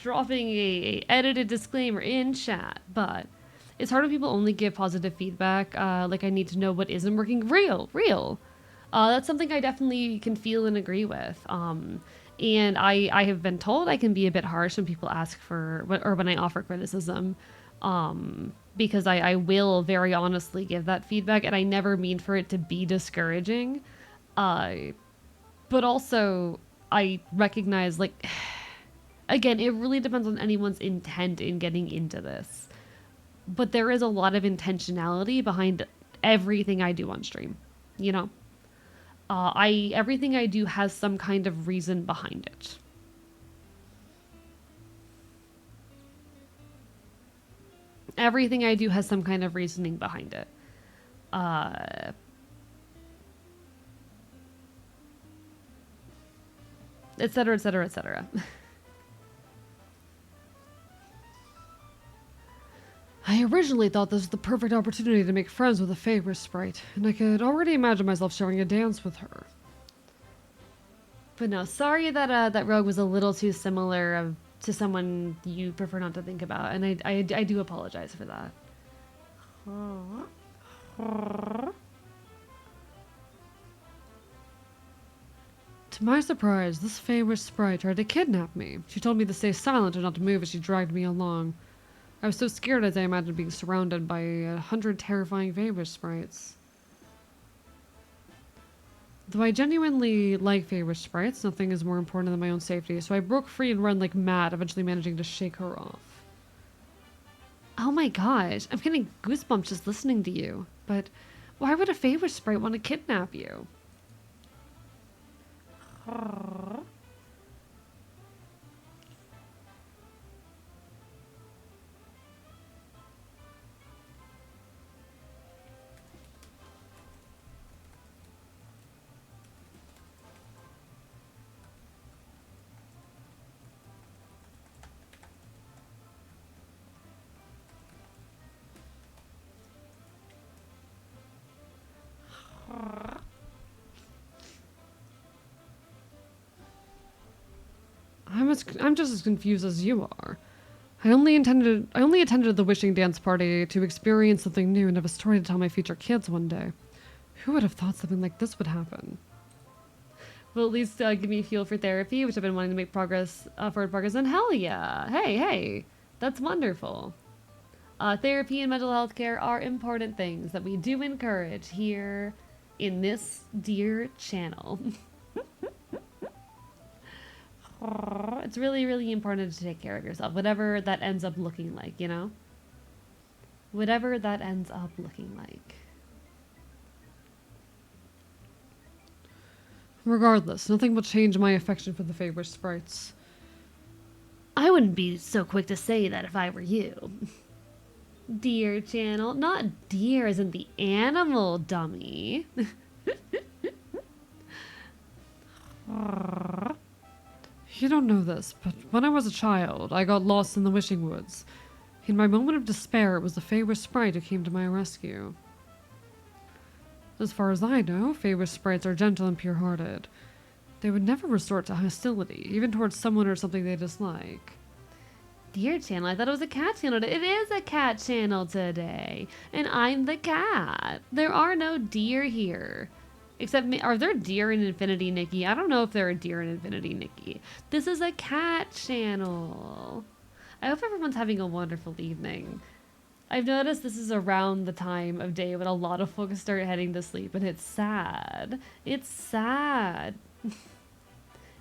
Dropping a edited disclaimer in chat, but it's hard when people only give positive feedback. Like, I need to know what isn't working. Real. That's something I definitely can feel and agree with. And I have been told I can be a bit harsh when people ask for, or when I offer criticism, because I will very honestly give that feedback, and I never mean for it to be discouraging. But also, I recognize, like... Again, it really depends on anyone's intent in getting into this. But there is a lot of intentionality behind everything I do on stream. You know? Everything I do has some kind of reason behind it. Everything I do has some kind of reasoning behind it. Et cetera, et cetera, et cetera. I originally thought this was the perfect opportunity to make friends with a favorite sprite, and I could already imagine myself sharing a dance with her. But no, sorry that that Rogue was a little too similar to someone you prefer not to think about, and I do apologize for that. To my surprise, this favorite sprite tried to kidnap me. She told me to stay silent and not to move as she dragged me along. I was so scared as I imagined being surrounded by 100 terrifying favorite sprites. Though I genuinely like favorite sprites, nothing is more important than my own safety, so I broke free and ran like mad, eventually managing to shake her off. Oh my gosh, I'm getting goosebumps just listening to you. But why would a favorite sprite want to kidnap you? I'm just as confused as you are. I only attended the wishing dance party to experience something new and have a story to tell my future kids one day. Who would have thought something like this would happen? Well, at least give me fuel for therapy, which I've been wanting to make forward progress on. Hell yeah. Hey, that's wonderful. Therapy and mental health care are important things that we do encourage here in this dear channel. It's really, really important to take care of yourself, whatever that ends up looking like, you know? Whatever that ends up looking like. Regardless, nothing will change my affection for the favorite sprites. I wouldn't be so quick to say that if I were you. Deer channel, not deer as in the animal, dummy. You don't know this, but when I was a child, I got lost in the wishing woods. In my moment of despair, it was the favorite sprite who came to my rescue. As far as I know, favorite sprites are gentle and pure-hearted. They would never resort to hostility, even towards someone or something they dislike. Deer channel? I thought it was a cat channel. It is a cat channel today. And I'm the cat. There are no deer here. Except, are there deer in Infinity, Nikki? I don't know if there are deer in Infinity, Nikki. This is a cat channel. I hope everyone's having a wonderful evening. I've noticed this is around the time of day when a lot of folks start heading to sleep, and it's sad. It's sad.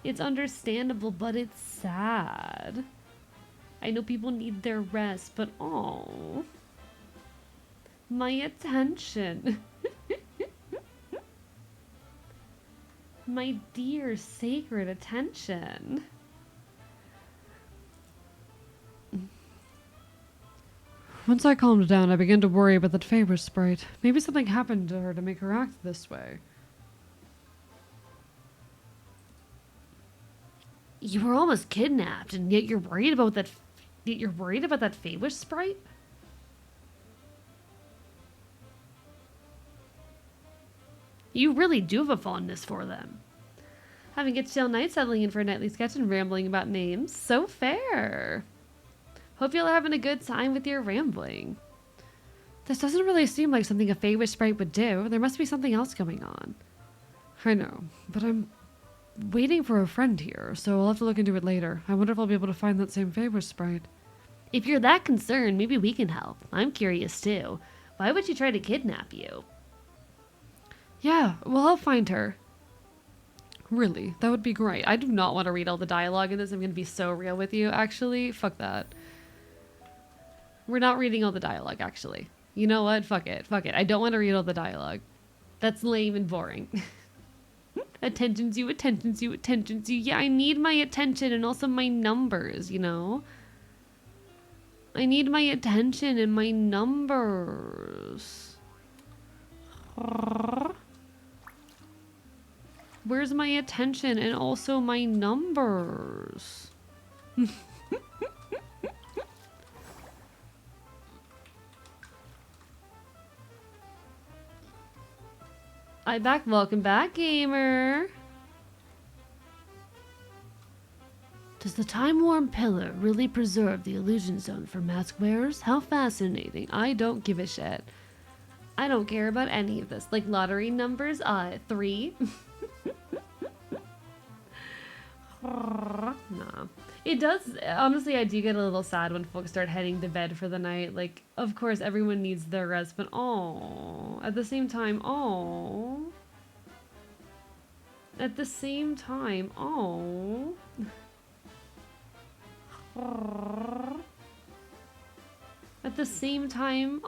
It's understandable, but it's sad. I know people need their rest, but oh, my attention. My dear sacred attention. Once I calmed down, I began to worry about that favorite sprite. Maybe something happened to her to make her act this way. You were almost kidnapped, and yet you're worried about that. You're worried about that favorite sprite? You really do have a fondness for them. Having a chill night, settling in for a nightly sketch, and rambling about names. So fair. Hope you're having a good time with your rambling. This doesn't really seem like something a favorite sprite would do. There must be something else going on. I know, but I'm waiting for a friend here, so I'll have to look into it later. I wonder if I'll be able to find that same favorite sprite. If you're that concerned, maybe we can help. I'm curious too. Why would she try to kidnap you? Yeah, well, I'll find her. Really, that would be great. I do not want to read all the dialogue in this. I'm going to be so real with you. Actually, fuck that. We're not reading all the dialogue, actually. You know what? Fuck it. Fuck it. I don't want to read all the dialogue. That's lame and boring. Attentions you, attentions you, attentions you. Yeah, I need my attention and also my numbers, you know? I need my attention and my numbers. Where's my attention and also my numbers? I'm back. Welcome back, gamer. Does the time-worn pillar really preserve the illusion zone for mask wearers? How fascinating. I don't give a shit. I don't care about any of this. Like lottery numbers, 3. Nah. It does, honestly, I do get a little sad when folks start heading to bed for the night. Like, of course, everyone needs their rest, but at the same time, at the same time, at the same time,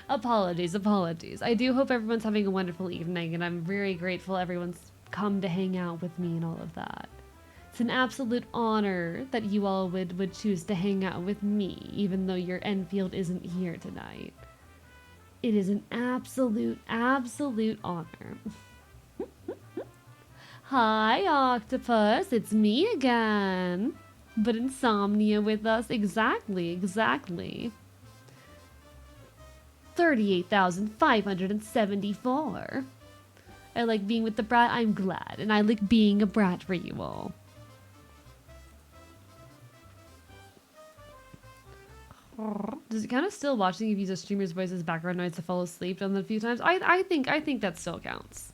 apologies. I do hope everyone's having a wonderful evening, and I'm very grateful everyone's come to hang out with me and all of that. It's an absolute honor that you all would choose to hang out with me, even though your Enfield isn't here tonight. It is an absolute honor. Hi, Octopus. It's me again. But insomnia with us. Exactly. 38,574. I like being with the brat. I'm glad. And I like being a brat for you all. Does it kind of still watching if you use a streamer's voice as background noise to fall asleep? Done that a few times. I think that still counts.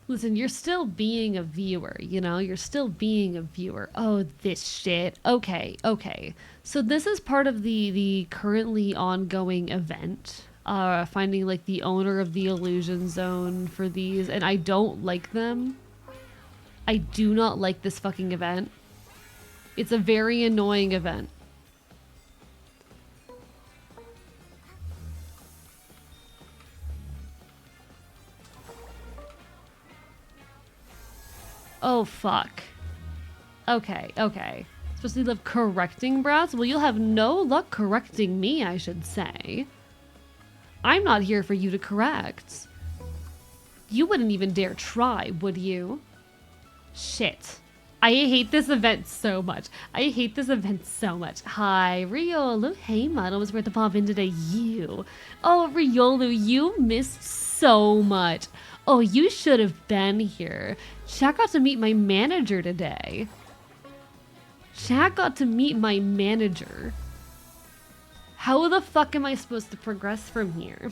Listen, you're still being a viewer, you know? You're still being a viewer. Oh, this shit. Okay, okay. So this is part of the currently ongoing event. Finding like the owner of the illusion zone for these, and I don't like them. I do not like this fucking event. It's a very annoying event. Oh, fuck. Okay, okay. Supposed to live correcting brats? Well, you'll have no luck correcting me, I should say. I'm not here for you to correct. You wouldn't even dare try, would you? Shit. I hate this event so much. I hate this event so much. Hi, Riolu. Hey, Mud. I was worth to pop in today. You. Oh, Riolu, you missed so much. Oh, you should have been here. Shaq got to meet my manager today. Shaq got to meet my manager. How the fuck am I supposed to progress from here?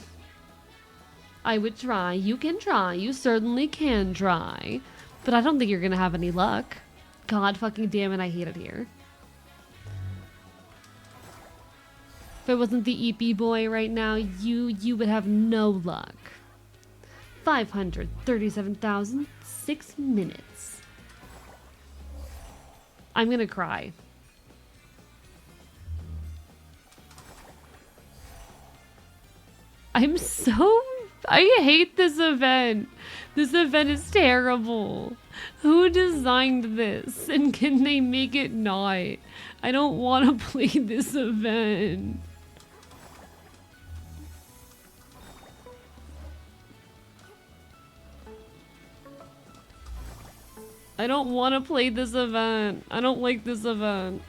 I would try. You can try. You certainly can try. But I don't think you're gonna have any luck. God fucking damn it, I hate it here. If I wasn't the EP boy right now, you would have no luck. 537,000, 6 minutes. I'm gonna cry. I hate this event. This event is terrible. Who designed this? And can they make it not? I don't want to play this event. I don't want to play this event. I don't like this event.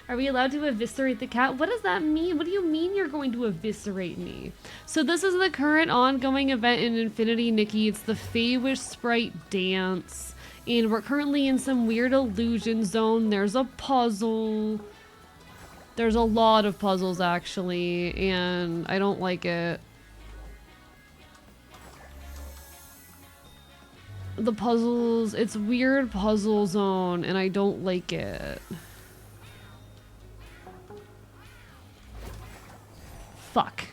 Are we allowed to eviscerate the cat? What does that mean? What do you mean you're going to eviscerate me? So this is the current ongoing event in Infinity, Nikki. It's the Feywish Sprite Dance. And we're currently in some weird illusion zone. There's a puzzle. There's a lot of puzzles, actually. And I don't like it. The puzzles, it's weird puzzle zone, and I don't like it. Fuck.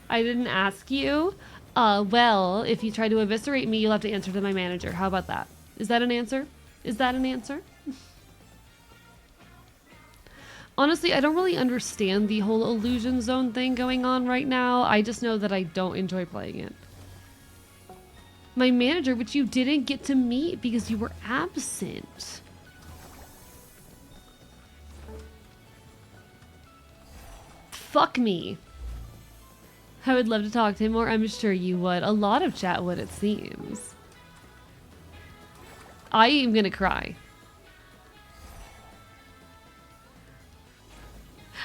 I didn't ask you. Well, if you try to eviscerate me, you'll have to answer to my manager. How about that? Is that an answer? Is that an answer? Honestly, I don't really understand the whole illusion zone thing going on right now. I just know that I don't enjoy playing it. My manager, which you didn't get to meet because you were absent. Fuck me. I would love to talk to him, or I'm sure you would. A lot of chat would, it seems. I am gonna cry.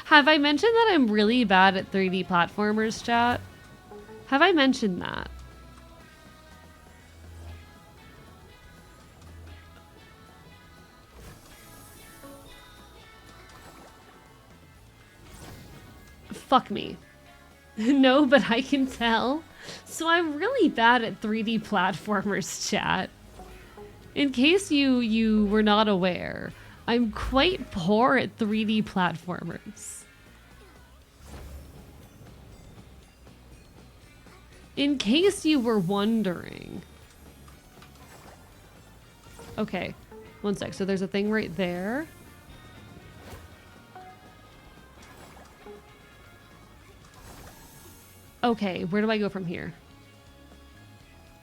Have I mentioned that I'm really bad at 3D platformers, chat? Have I mentioned that? Fuck me. No, but I can tell. So I'm really bad at 3D platformers, chat. In case you were not aware, I'm quite poor at 3D platformers. In case you were wondering. Okay, one sec. So there's a thing right there. Okay, where do I go from here?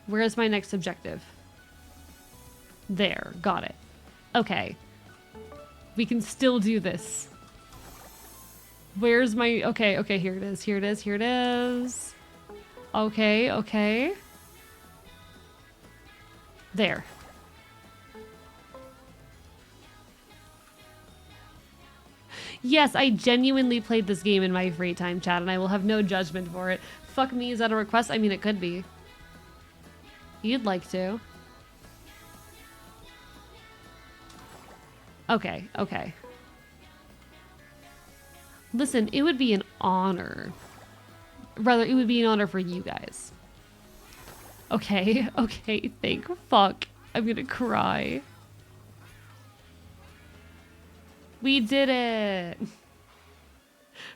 Where is my next objective? There, got it. Okay. We can still do this. Where's my... Okay, okay, here it is, here it is, here it is. Okay, okay. There. Yes, I genuinely played this game in my free time, chat, and I will have no judgment for it. Fuck me, is that a request? I mean, it could be. You'd like to. Okay, okay. Listen, it would be an honor. Rather, it would be an honor for you guys. Okay, okay, thank fuck. I'm gonna cry. We did it!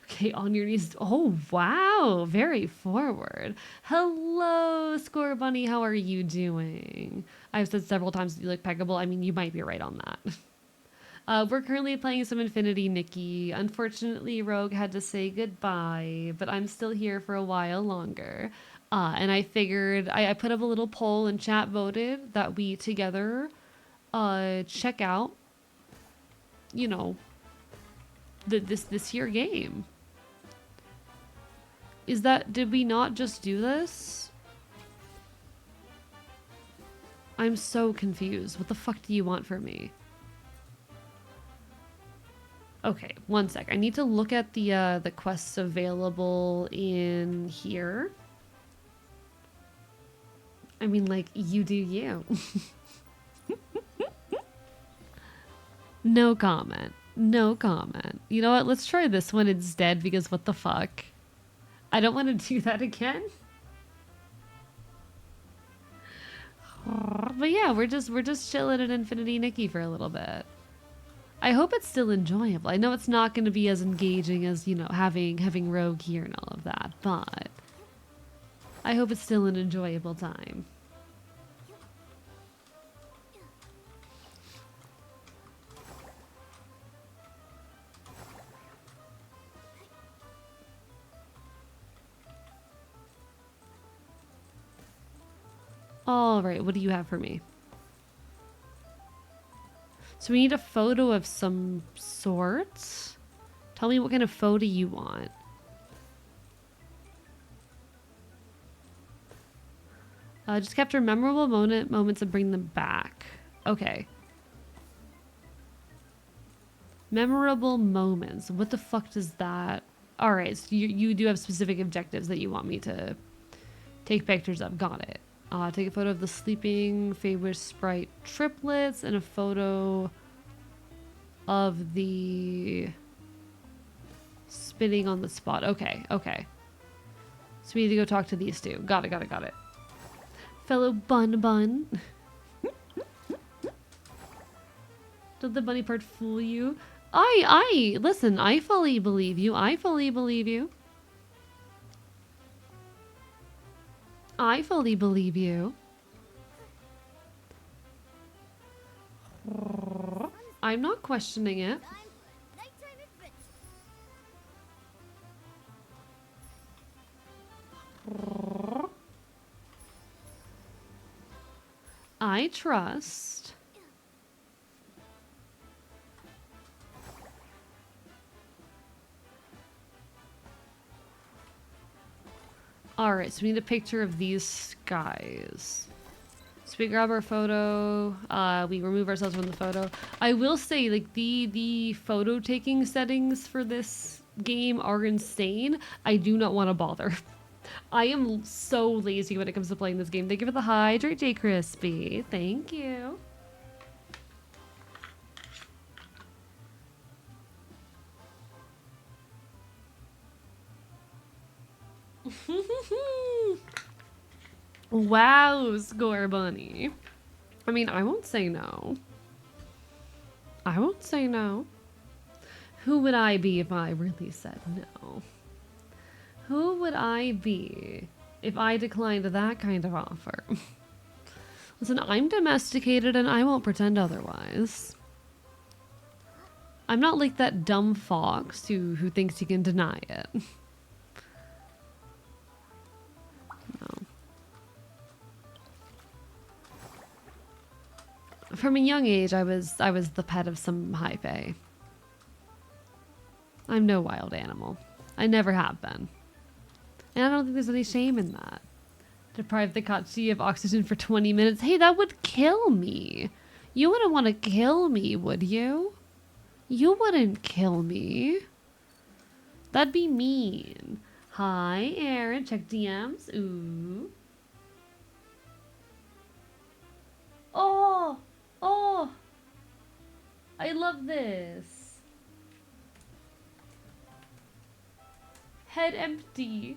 Okay, on your knees. Oh, wow. Very forward. Hello, Score Bunny. How are you doing? I've said several times that you look peckable. I mean, you might be right on that. We're currently playing some Infinity Nikki. Unfortunately, Rogue had to say goodbye, but I'm still here for a while longer. And I figured I put up a little poll and chat voted that we together check out, you know, this here game. Is that, did we not just do this? I'm so confused. What the fuck do you want from me? Okay, one sec. I need to look at the quests available in here. I mean, like, you do you. No comment. No comment. You know what? Let's try this one instead because what the fuck? I don't want to do that again. But yeah, we're just chilling at Infinity Nikki for a little bit. I hope it's still enjoyable. I know it's not going to be as engaging as, you know, having Rogue here and all of that, but I hope it's still an enjoyable time. All right, what do you have for me? So we need a photo of some sort. Tell me what kind of photo you want. Just capture memorable moments and bring them back. Okay. Memorable moments. What the fuck does that... Alright, so you do have specific objectives that you want me to take pictures of. Got it. Take a photo of the sleeping Faber Sprite triplets and a photo of the spinning on the spot. Okay, okay. So we need to go talk to these two. Got it, got it, got it. Fellow Bun Bun. Did the bunny part fool you? Listen, I fully believe you. I fully believe you. I fully believe you. I'm not questioning it. I trust. Alright, so we need a picture of these guys. So we grab our photo, we remove ourselves from the photo. I will say, like, the photo taking settings for this game are insane. I do not want to bother. I am so lazy when it comes to playing this game. Thank you for the hydrate, J Crispy. Thank you. Wow, Score Bunny. I mean, I won't say no. I won't say no. Who would I be if I really said no? Who would I be if I declined that kind of offer? Listen, I'm domesticated and I won't pretend otherwise. I'm not like that dumb fox who thinks he can deny it. No. From a young age, I was the pet of some high fae. I'm no wild animal. I never have been. And I don't think there's any shame in that. Deprive the Kachi of oxygen for 20 minutes. Hey, that would kill me. You wouldn't want to kill me, would you? You wouldn't kill me. That'd be mean. Hi, Aaron. Check DMs. Ooh. Oh. Oh. I love this. Head empty.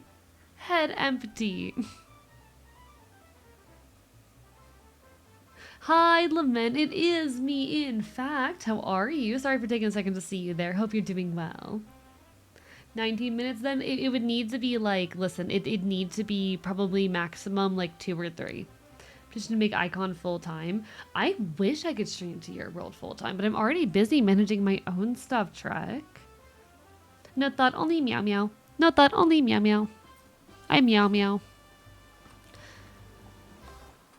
Head empty. Hi, Lament. It is me, in fact. How are you? Sorry for taking a second to see you there. Hope you're doing well. 19 minutes then? It would need to be like, listen, it needs to be probably maximum like 2 or 3. Just to make AEcon full time. I wish I could stream to your world full time, but I'm already busy managing my own stuff, Trek. Not that, only meow meow. Not that, only meow meow. I meow meow.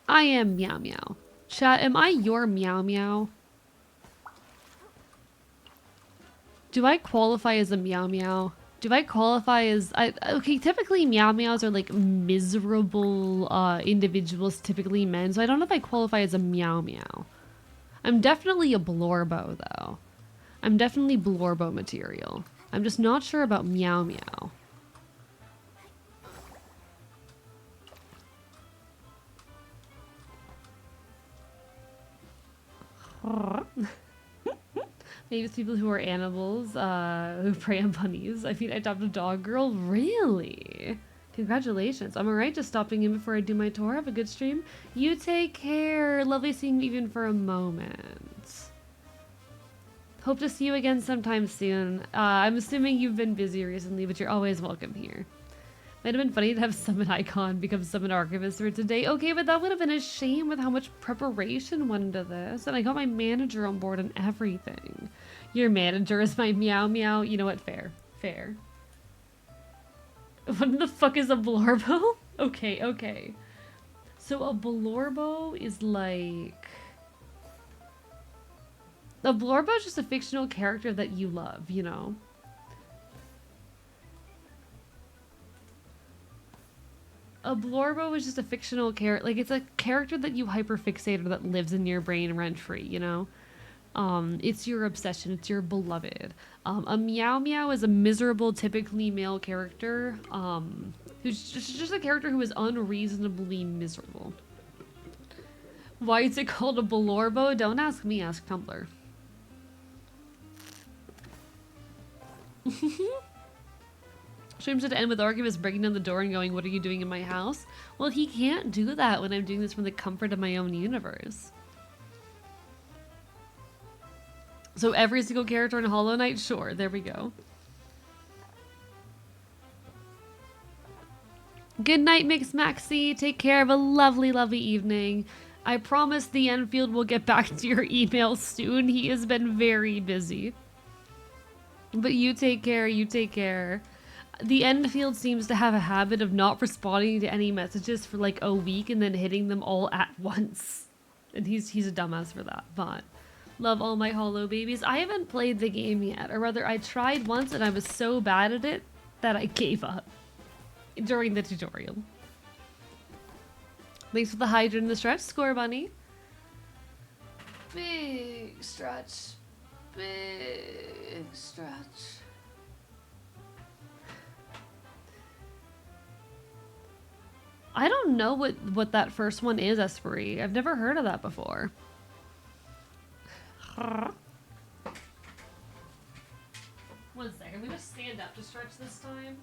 I am meow meow. Chat, am I your meow meow? Do I qualify as a meow meow? Do I qualify as... okay, typically meow meows are like miserable individuals, typically men, so I don't know if I qualify as a meow meow. I'm definitely a blorbo, though. I'm definitely blorbo material. I'm just not sure about meow meow. Maybe it's people who are animals, who prey on bunnies. I mean, I adopted a dog girl. Really? Congratulations. I'm alright, just stopping in before I do my tour. Have a good stream. You take care. Lovely seeing you even for a moment. Hope to see you again sometime soon. I'm assuming you've been busy recently, but you're always welcome here. Might have been funny to have Summon Icon become Summon Archivist for today. Okay, but that would have been a shame with how much preparation went into this. And I got my manager on board and everything. Your manager is my meow meow. You know what? Fair. Fair. What the fuck is a blorbo? Okay, okay. So a blorbo is like... A blorbo is just a fictional character that you love, you know? A blorbo is just a fictional character. Like, it's a character that you hyperfixate or that lives in your brain rent-free, you know? It's your obsession. It's your beloved. A meow meow is a miserable, typically male character, who's just a character who is unreasonably miserable. Why is it called a blorbo? Don't ask me, ask Tumblr. Stream should end with Archivist breaking down the door and going, "What are you doing in my house?" Well, he can't do that when I'm doing this from the comfort of my own universe. So every single character in Hollow Knight? Sure, there we go. Good night, Mix Maxi. Take care. Have a lovely, lovely evening. I promise the Enfield will get back to your email soon. He has been very busy. But you take care. You take care. The Enfield seems to have a habit of not responding to any messages for like a week and then hitting them all at once. And he's a dumbass for that, but love all my Hollow babies. I haven't played the game yet, or rather I tried once and I was so bad at it that I gave up during the tutorial. Thanks for the Hydra and the stretch, Score Bunny. Big stretch. Big stretch. I don't know what that first one is, Esprit. I've never heard of that before. One second, I'm gonna stand up to stretch this time.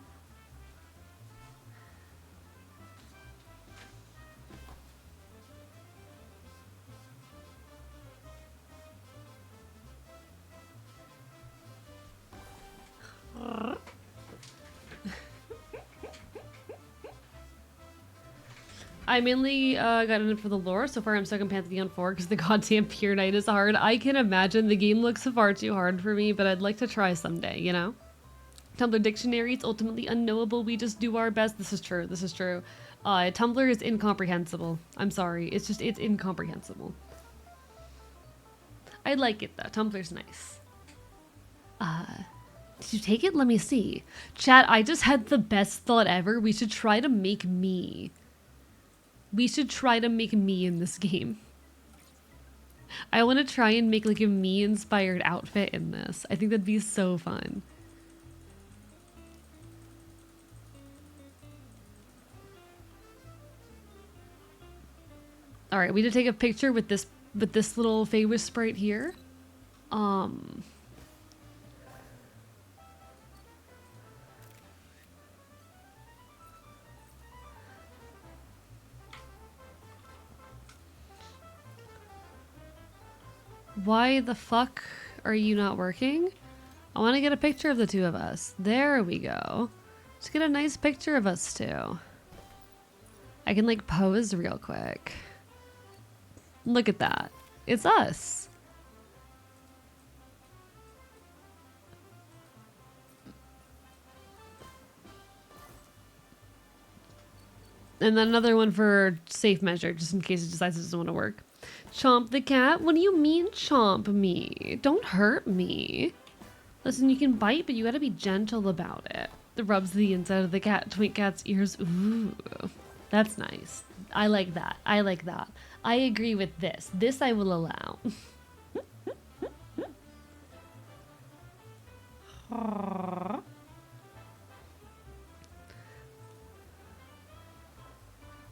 I mainly got in it for the lore. So far I'm stuck in Pantheon 4 because the goddamn Pure Knight is hard. I can imagine the game looks far too hard for me, but I'd like to try someday, you know? Tumblr dictionary, it's ultimately unknowable. We just do our best. This is true. This is true. Tumblr is incomprehensible. I'm sorry. It's incomprehensible. I like it though. Tumblr's nice. Did you take it? Let me see. Chat, I just had the best thought ever. We should try to make me. We should try to make me in this game. I want to try and make like a me-inspired outfit in this. I think that'd be so fun. All right, we need to take a picture with this little Feywish sprite here. Um, why the fuck are you not working? I want to get a picture of the two of us. There we go. Just get a nice picture of us two. I can like pose real quick. Look at that. It's us. And then another one for safe measure, just in case it decides it doesn't want to work. Chomp the cat? What do you mean chomp me? Don't hurt me. Listen, you can bite, but you gotta be gentle about it. It rubs the inside of the twink cat's ears. Ooh, that's nice. I like that. I like that. I agree with this. This I will allow.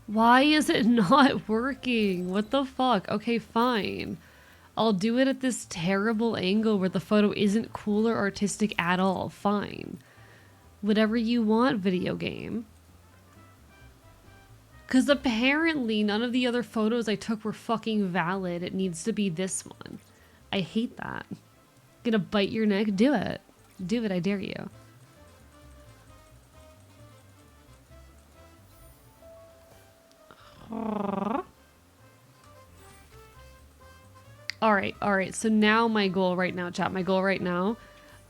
Why is it not working? What the fuck? Okay, fine. I'll do it at this terrible angle where the photo isn't cool or artistic at all. Fine. Whatever you want, video game. Because apparently none of the other photos I took were fucking valid. It needs to be this one. I hate that. Gonna bite your neck? Do it. Do it, I dare you. Alright, so now my goal right now, chat,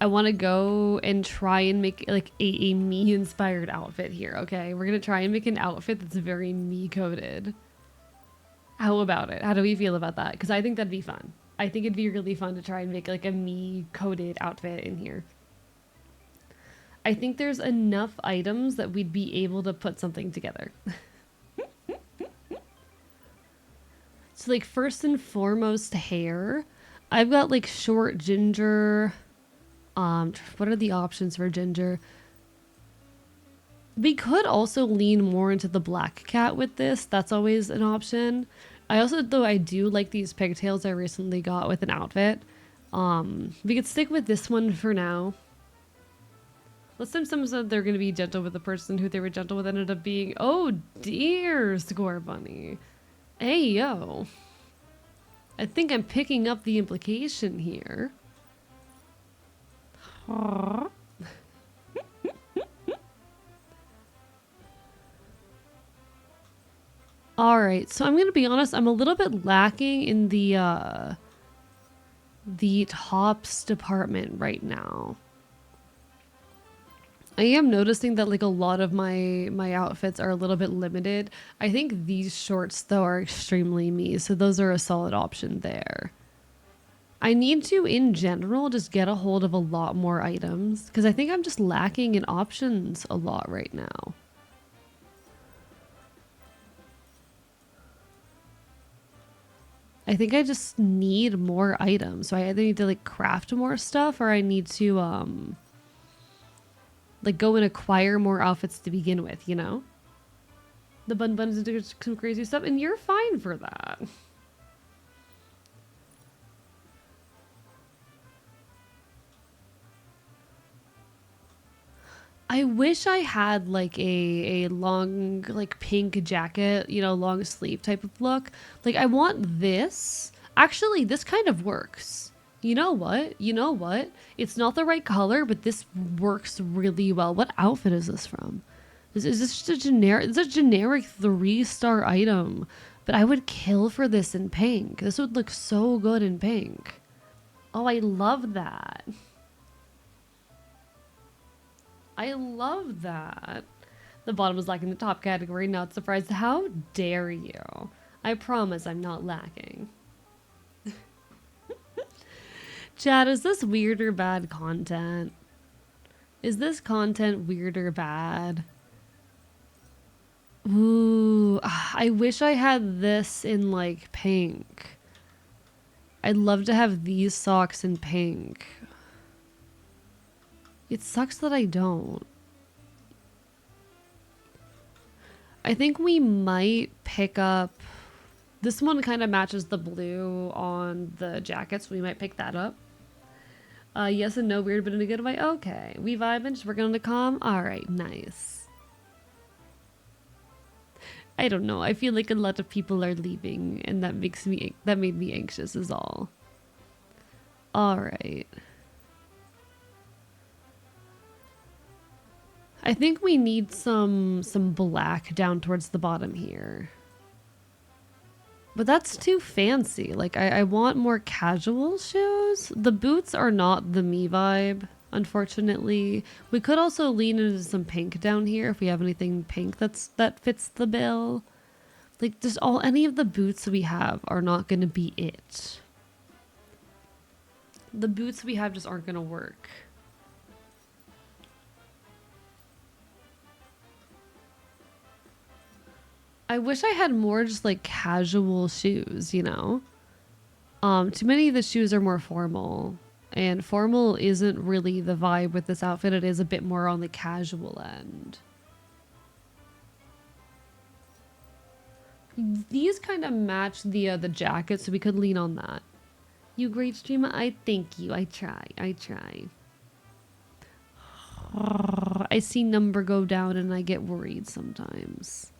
I want to go and try and make like a me inspired outfit here, okay? We're gonna try and make an outfit that's very me coded. How about it? How do we feel about that? Because I think that'd be fun. I think it'd be really fun to try and make like a me coded outfit in here. I think there's enough items that we'd be able to put something together. So like first and foremost, hair. I've got like short ginger. What are the options for ginger? We could also lean more into the black cat with this. That's always an option. I also, though, I do like these pigtails I recently got with an outfit. We could stick with this one for now. Last time someone said they're going to be gentle with the person who they were gentle with ended up being, oh dear, Score Bunny. Hey, yo. I think I'm picking up the implication here. Alright, so I'm going to be honest, I'm a little bit lacking in the tops department right now. I am noticing that like a lot of my outfits are a little bit limited. I think these shorts though are extremely me, so those are a solid option there. I need to, in general, just get a hold of a lot more items because I think I'm just lacking in options a lot right now. I think I just need more items. So I either need to like craft more stuff or I need to like go and acquire more outfits to begin with, you know? The bun buns do some crazy stuff and you're fine for that. I wish I had like a long like pink jacket, you know, long sleeve type of look. Like I want this. Actually, this kind of works. You know what? You know what? It's not the right color, but this works really well. What outfit is this from? Is this just a generic? It's a generic 3-star item, but I would kill for this in pink. This would look so good in pink. Oh, I love that. I love that. The bottom was lacking the top category. Not surprised. How dare you? I promise I'm not lacking. Chad, is this weird or bad content? Is this content weird or bad? Ooh, I wish I had this in like pink. I'd love to have these socks in pink. It sucks that I don't. I think we might pick up... This one kind of matches the blue on the jacket, so we might pick that up. Yes and no, weird, but in a good way. Okay, we vibing, just working on the calm. All right, nice. I don't know. I feel like a lot of people are leaving, and that made me anxious. Is all. All right. I think we need some black down towards the bottom here. But that's too fancy. Like, I want more casual shoes. The boots are not the me vibe, unfortunately. We could also lean into some pink down here if we have anything pink that fits the bill. Like, just any of the boots we have are not going to be it. The boots we have just aren't going to work. I wish I had more just like casual shoes, you know? Too many of the shoes are more formal, and formal isn't really the vibe with this outfit. It is a bit more on the casual end. These kind of match the jacket, so we could lean on that. You great streamer, I thank you. I try. I see number go down and I get worried sometimes.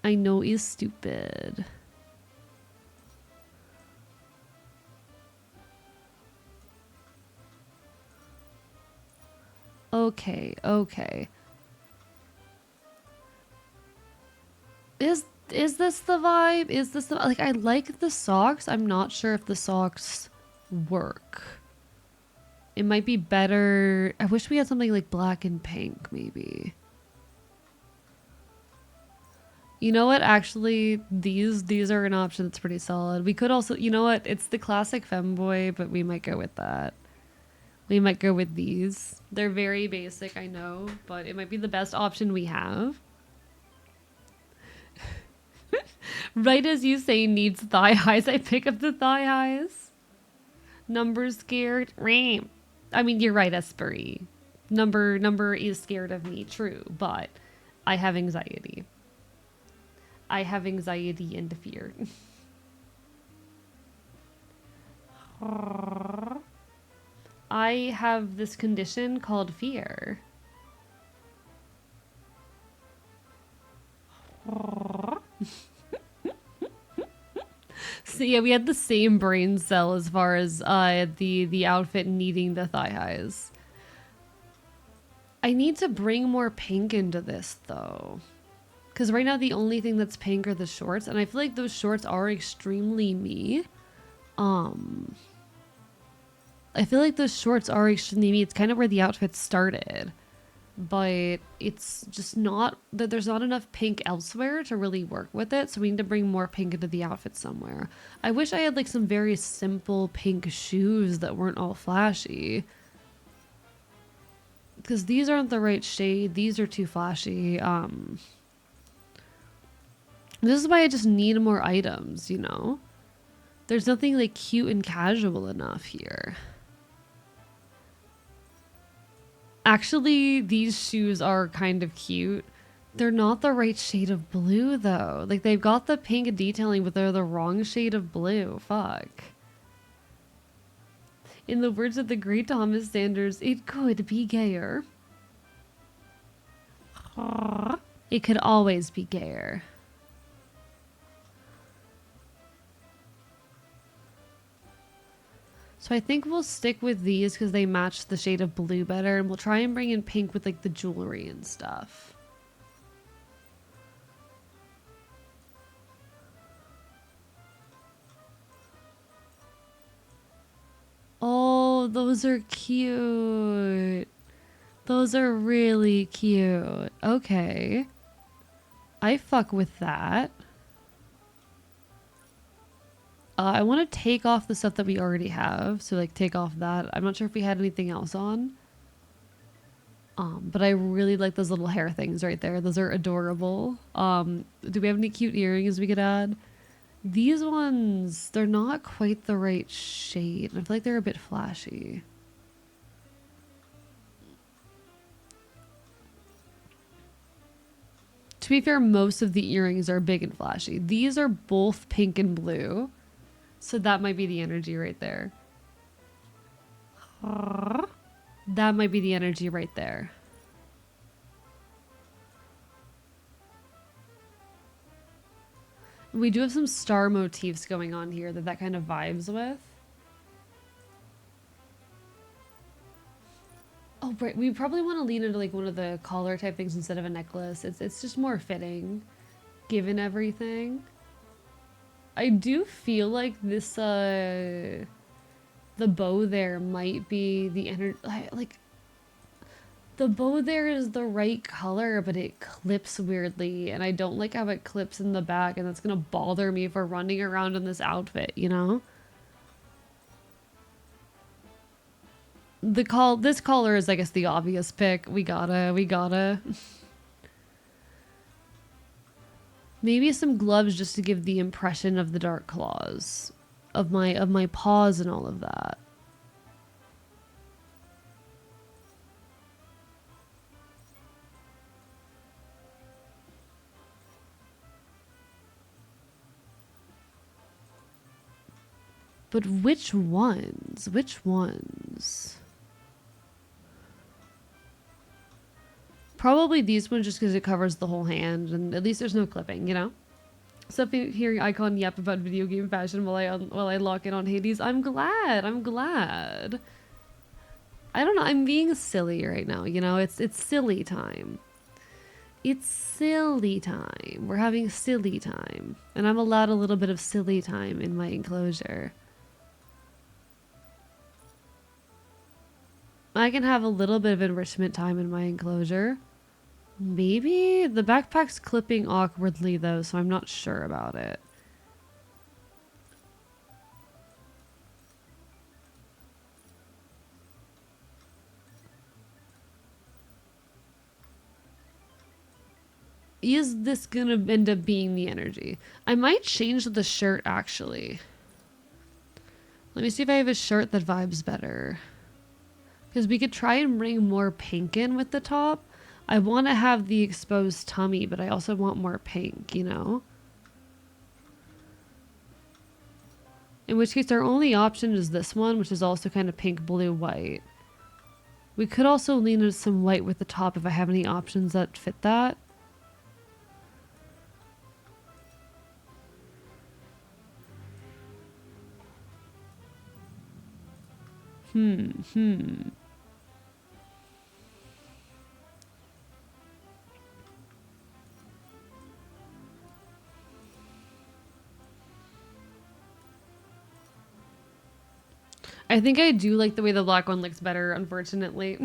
I know is stupid. Okay. Is this the vibe? Is this the, like, I like the socks. I'm not sure if the socks work. It might be better. I wish we had something like black and pink, maybe. You know what? Actually, these are an option that's pretty solid. We could also, you know what? It's the classic femboy, but we might go with that. We might go with these. They're very basic, I know, but it might be the best option we have. Right as you say needs thigh highs, I pick up the thigh highs. Number scared. I mean, you're right, Espery. Number is scared of me, true, but I have anxiety. I have anxiety and fear. I have this condition called fear. So yeah, we had the same brain cell as far as the outfit needing the thigh highs. I need to bring more pink into this though. Because right now the only thing that's pink are the shorts, and I feel like those shorts are extremely me. I feel like those shorts are extremely me. It's kind of where the outfit started. But it's just not, that there's not enough pink elsewhere to really work with it, so we need to bring more pink into the outfit somewhere. I wish I had like some very simple pink shoes that weren't all flashy. Because these aren't the right shade. These are too flashy. This is why I just need more items, you know? There's nothing like cute and casual enough here. Actually, these shoes are kind of cute. They're not the right shade of blue though. Like they've got the pink detailing, but they're the wrong shade of blue. Fuck. In the words of the great Thomas Sanders, it could be gayer. It could always be gayer. So I think we'll stick with these because they match the shade of blue better, and we'll try and bring in pink with like the jewelry and stuff. Oh, those are cute. Those are really cute. Okay. I fuck with that. I want to take off the stuff that we already have. So like take off that. I'm not sure if we had anything else on. But I really like those little hair things right there. Those are adorable. Do we have any cute earrings we could add? These ones, they're not quite the right shade. I feel like they're a bit flashy. To be fair, most of the earrings are big and flashy. These are both pink and blue. So that might be the energy right there. That might be the energy right there. We do have some star motifs going on here that kind of vibes with. Oh, right. We probably want to lean into like one of the collar type things instead of a necklace. It's just more fitting, given everything. I do feel like this, the bow there might be the energy, like, the bow there is the right color, but it clips weirdly, and I don't like how it clips in the back, and that's gonna bother me for running around in this outfit, you know? This collar is, I guess, the obvious pick. We gotta. Maybe some gloves just to give the impression of the dark claws. Of my paws and all of that. But which ones? Which ones? Probably these ones just because it covers the whole hand and at least there's no clipping, you know? So hearing Icon yap about video game fashion while I lock in on Hades, I'm glad. I don't know, I'm being silly right now, you know? It's silly time. It's silly time. We're having silly time. And I'm allowed a little bit of silly time in my enclosure. I can have a little bit of enrichment time in my enclosure. Maybe? The backpack's clipping awkwardly though, so I'm not sure about it. Is this gonna end up being the energy? I might change the shirt actually. Let me see if I have a shirt that vibes better. Because we could try and bring more pink in with the top. I want to have the exposed tummy, but I also want more pink, you know? In which case our only option is this one, which is also kind of pink, blue, white. We could also lean into some white with the top if I have any options that fit that. I think I do like the way the black one looks better, unfortunately.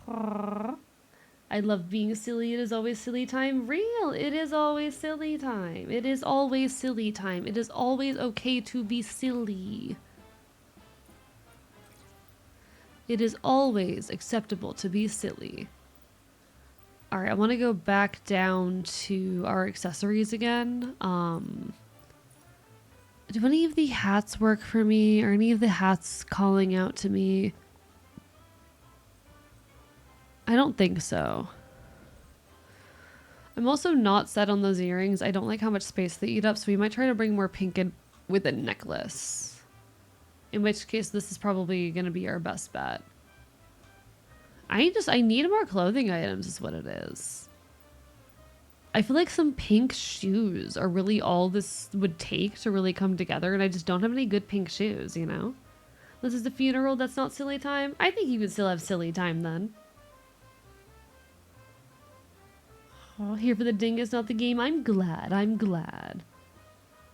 I love being silly. It is always silly time. Real. It is always silly time. It is always silly time. It is always okay to be silly. It is always acceptable to be silly. Alright, I want to go back down to our accessories again. Do any of the hats work for me? Are any of the hats calling out to me? I don't think so. I'm also not set on those earrings. I don't like how much space they eat up, so we might try to bring more pink in with a necklace. In which case, this is probably going to be our best bet. I need more clothing items is what it is. I feel like some pink shoes are really all this would take to really come together, and I just don't have any good pink shoes, you know? This is a funeral, that's not silly time? I think you could still have silly time then. Oh, here for the dingus, not the game. I'm glad.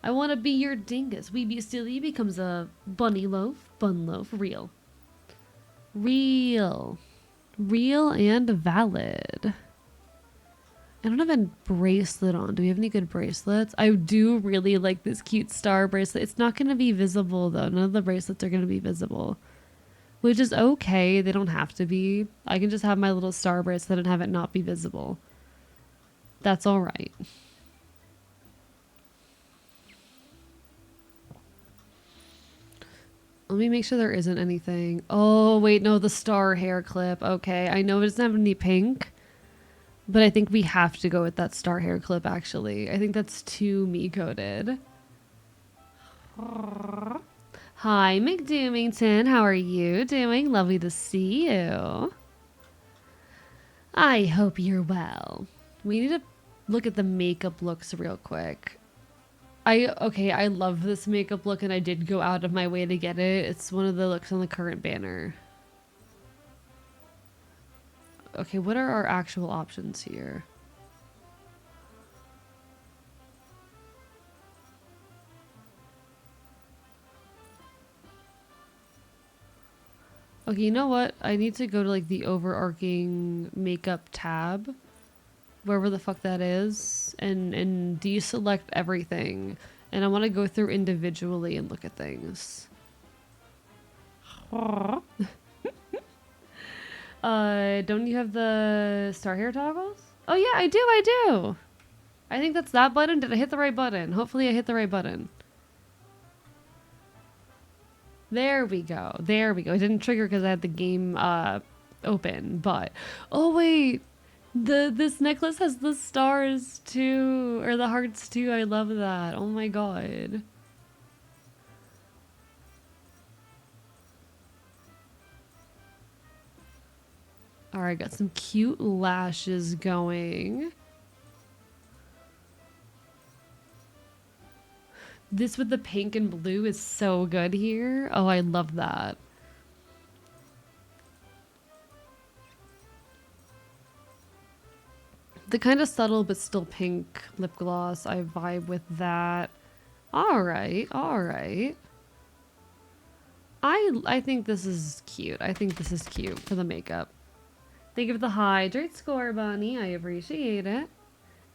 I want to be your dingus. We be silly becomes a bunny loaf, bun loaf, real. Real and valid. I don't have a bracelet on. Do we have any good bracelets? I do really like this cute star bracelet. It's not going to be visible though. None of the bracelets are going to be visible. Which is okay. They don't have to be. I can just have my little star bracelet and have it not be visible. That's all right. Let me make sure there isn't anything. Oh, wait, no, the star hair clip. Okay, I know it doesn't have any pink, but I think we have to go with that star hair clip, actually. I think that's too me-coded. Hi, McDoomington. How are you doing? Lovely to see you. I hope you're well. We need to look at the makeup looks real quick. I love this makeup look and I did go out of my way to get it. It's one of the looks on the current banner. Okay, what are our actual options here? Okay, you know what? I need to go to like the overarching makeup tab, wherever the fuck that is, and deselect everything. And I want to go through individually and look at things. Don't you have the star hair toggles? Oh yeah, I do. I think that's that button. Did I hit the right button? Hopefully I hit the right button. There we go. There we go. It didn't trigger because I had the game open, but oh wait. This necklace has the stars too, or the hearts too. I love that. Oh my god. Alright, got some cute lashes going. This with the pink and blue is so good here. Oh, I love that. The kind of subtle but still pink lip gloss, I vibe with that. Alright, alright. I think this is cute. I think this is cute for the makeup. Thank you for the hydrate score, Bunny. I appreciate it.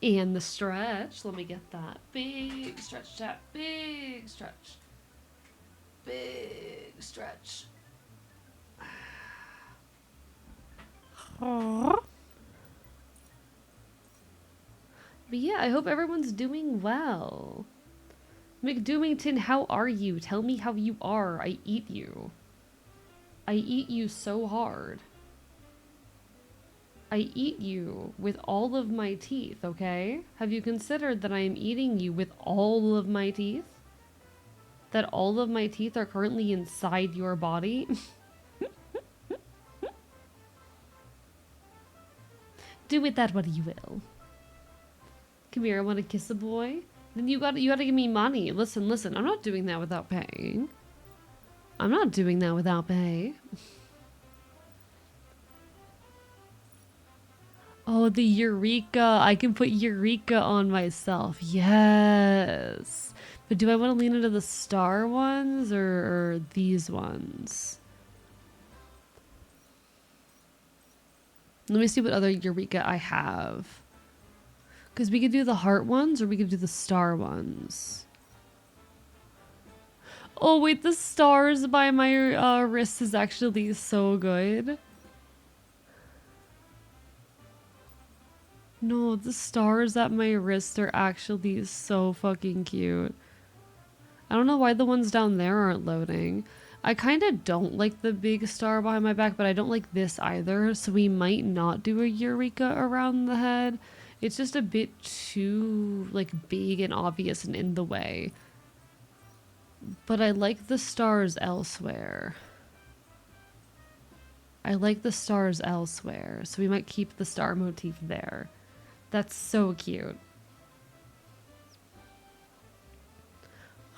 And the stretch. Let me get that. Big stretch, chat. Big stretch. Big stretch. But yeah, I hope everyone's doing well. McDoomington, how are you? Tell me how you are. I eat you. I eat you so hard. I eat you with all of my teeth, okay? Have you considered that I am eating you with all of my teeth? That all of my teeth are currently inside your body? Do with that what you will. Come here, I want to kiss a boy. Then you gotta give me money. Listen, I'm not doing that without paying. I'm not doing that without pay. Oh, the Eureka. I can put Eureka on myself. Yes. But do I want to lean into the star ones or these ones? Let me see what other Eureka I have. Because we could do the heart ones or we could do the star ones. Oh, wait, the stars by my wrist is actually so good. No, the stars at my wrist are actually so fucking cute. I don't know why the ones down there aren't loading. I kind of don't like the big star behind my back, but I don't like this either. So we might not do a Eureka around the head. It's just a bit too like big and obvious and in the way. But I like the stars elsewhere. I like the stars elsewhere. So we might keep the star motif there. That's so cute.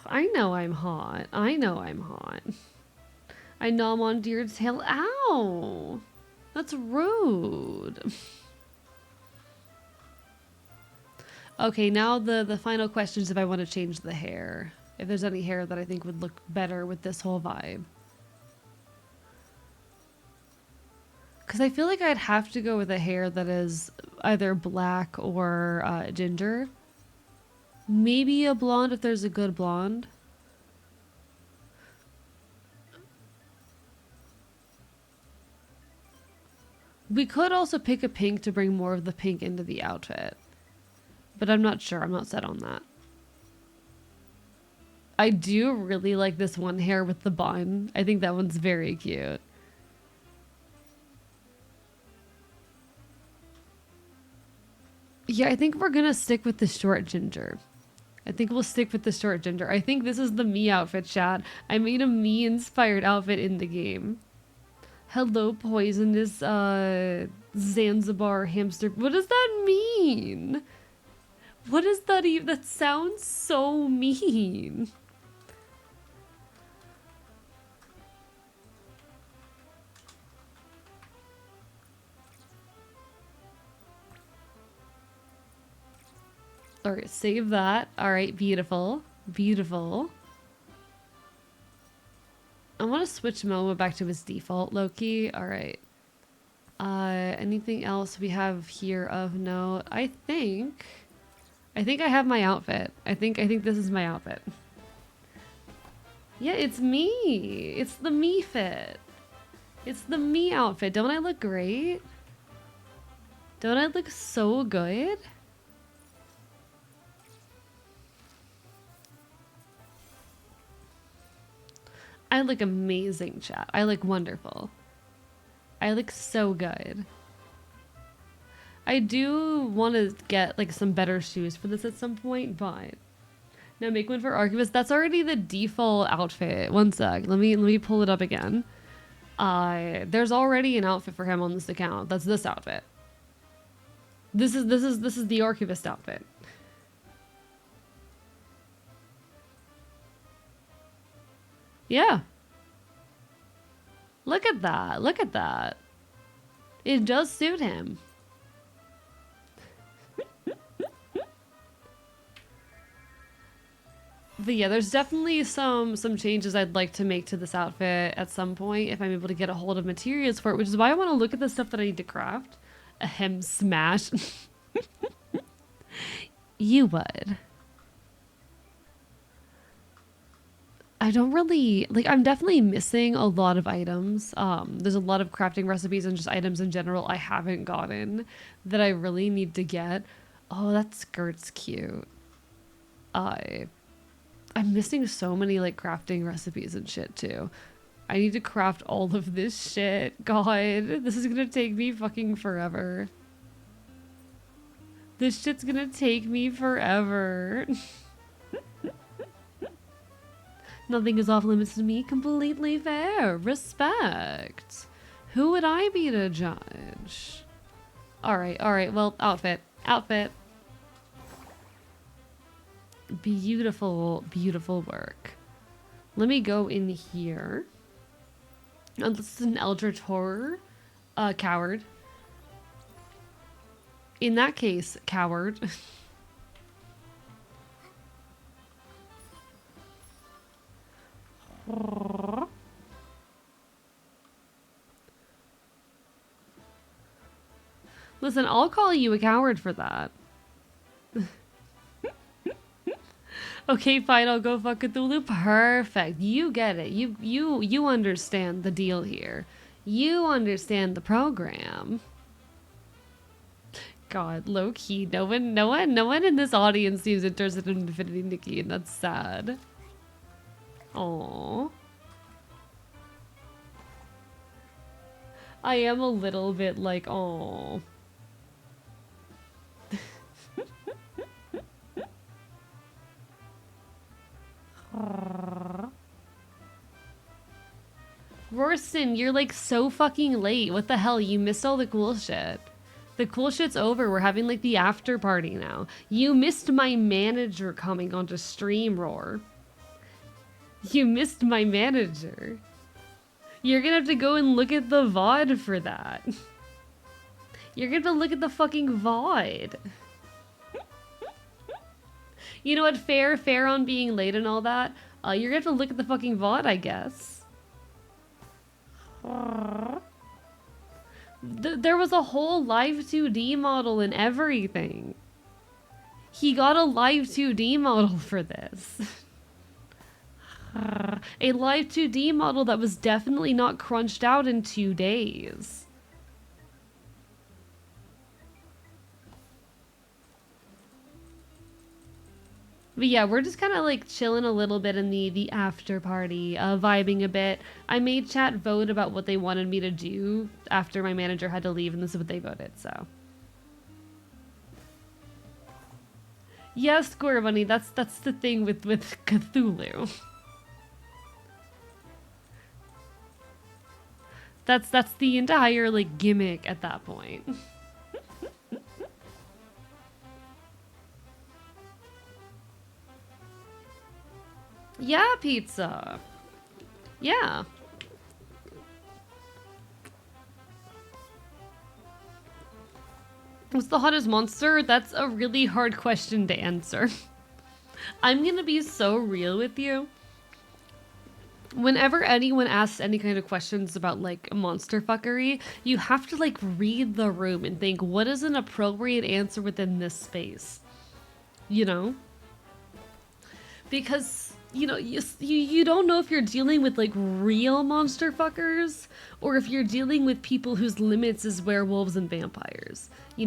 I know I'm hot. I know I'm hot. I nom onto your tail. Ow! That's rude. Okay, now the final question is if I want to change the hair. If there's any hair that I think would look better with this whole vibe. Because I feel like I'd have to go with a hair that is either black or ginger. Maybe a blonde if there's a good blonde. We could also pick a pink to bring more of the pink into the outfit. But I'm not sure. I'm not set on that. I do really like this one hair with the bun. I think that one's very cute. Yeah, I think we're gonna stick with the short ginger. I think we'll stick with the short ginger. I think this is the me outfit, chat. I made a me inspired outfit in the game. Hello, poisonous Zanzibar hamster. What does that mean? What is that even? That sounds so mean. Alright, save that. Alright, beautiful. Beautiful. I want to switch Momo back to his default, Loki. Alright. Anything else we have here of note? I think I have my outfit. I think this is my outfit. Yeah, it's me. It's the me fit. It's the me outfit. Don't I look great? Don't I look so good? I look amazing, chat. I look wonderful. I look so good. I do want to get like some better shoes for this at some point, but now make one for Archivist. That's already the default outfit. One sec. Let me pull it up again. There's already an outfit for him on this account. That's this outfit. This is the Archivist outfit. Yeah. Look at that. Look at that. It does suit him. But yeah, there's definitely some changes I'd like to make to this outfit at some point if I'm able to get a hold of materials for it, which is why I want to look at the stuff that I need to craft. Ahem, smash. You would. I don't really, like, I'm definitely missing a lot of items. There's a lot of crafting recipes and just items in general I haven't gotten that I really need to get. Oh, that skirt's cute. I'm missing so many, like, crafting recipes and shit, too. I need to craft all of this shit. God, this is gonna take me fucking forever. This shit's gonna take me forever. Nothing is off limits to me. Completely fair. Respect. Who would I be to judge? Alright, alright. Well, outfit. Outfit. Beautiful, beautiful work. Let me go in here. Oh, this is an Eldritch Horror. Coward. In that case, coward. Listen, I'll call you a coward for that. Okay, fine, I'll go fuck Cthulhu. Perfect. You get it. You understand the deal here. You understand the program. God, low key. No one in this audience seems interested in Infinity Nikki, and that's sad. Aww. I am a little bit like, aww. Rorston, you're like so fucking late. What the hell? You missed all the cool shit. The cool shit's over. We're having like the after party now. You missed my manager coming onto stream, Roar. You missed my manager. You're gonna have to go and look at the VOD for that. You're gonna have to look at the fucking VOD. You know what? Fair on being late and all that. You're gonna have to look at the fucking VOD, I guess. There was a whole live 2D model and everything. He got a live 2D model for this. A live 2D model that was definitely not crunched out in 2 days. But yeah, we're just kind of like chilling a little bit in the after party, vibing a bit. I made chat vote about what they wanted me to do after my manager had to leave, and this is what they voted, so. Yeah, Square Bunny, that's the thing with Cthulhu. That's the entire like gimmick at that point. Yeah, pizza. Yeah. What's the hottest monster? That's a really hard question to answer. I'm gonna be so real with you. Whenever anyone asks any kind of questions about like monster fuckery, you have to like read the room and think, what is an appropriate answer within this space? You know? Because you don't know if you're dealing with like real monster fuckers or if you're dealing with people whose limits is werewolves and vampires. You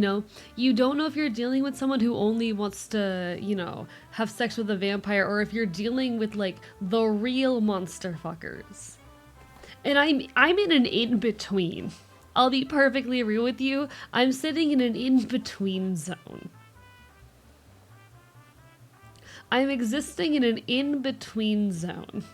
don't know if you're dealing with someone who only wants to have sex with a vampire, or if you're dealing with like the real monster fuckers. And I'm in an in-between. I'll be perfectly real with you. I'm sitting in an in-between zone. I'm existing in an in-between zone.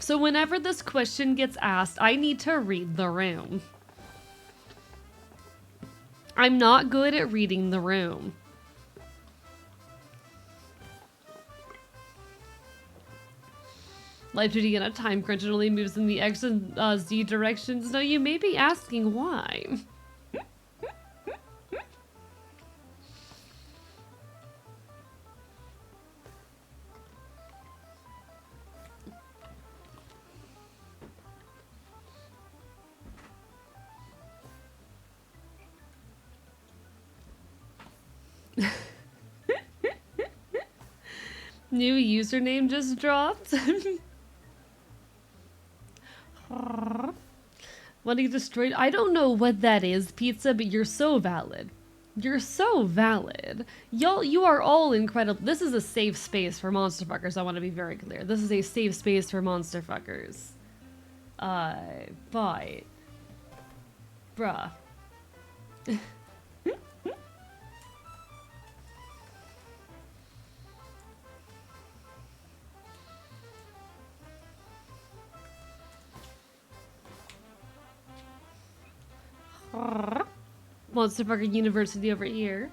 So whenever this question gets asked, I need to read the room. I'm not good at reading the room. Life duty in a time crunch and only moves in the X and Z directions. Now you may be asking why. New username just dropped. When he destroyed, I don't know what that is, Pizza, but you're so valid. You're so valid. Y'all, you are all incredible. This is a safe space for monster fuckers. I want to be very clear. This is a safe space for monster fuckers. But bruh. Monster Fucker University over here.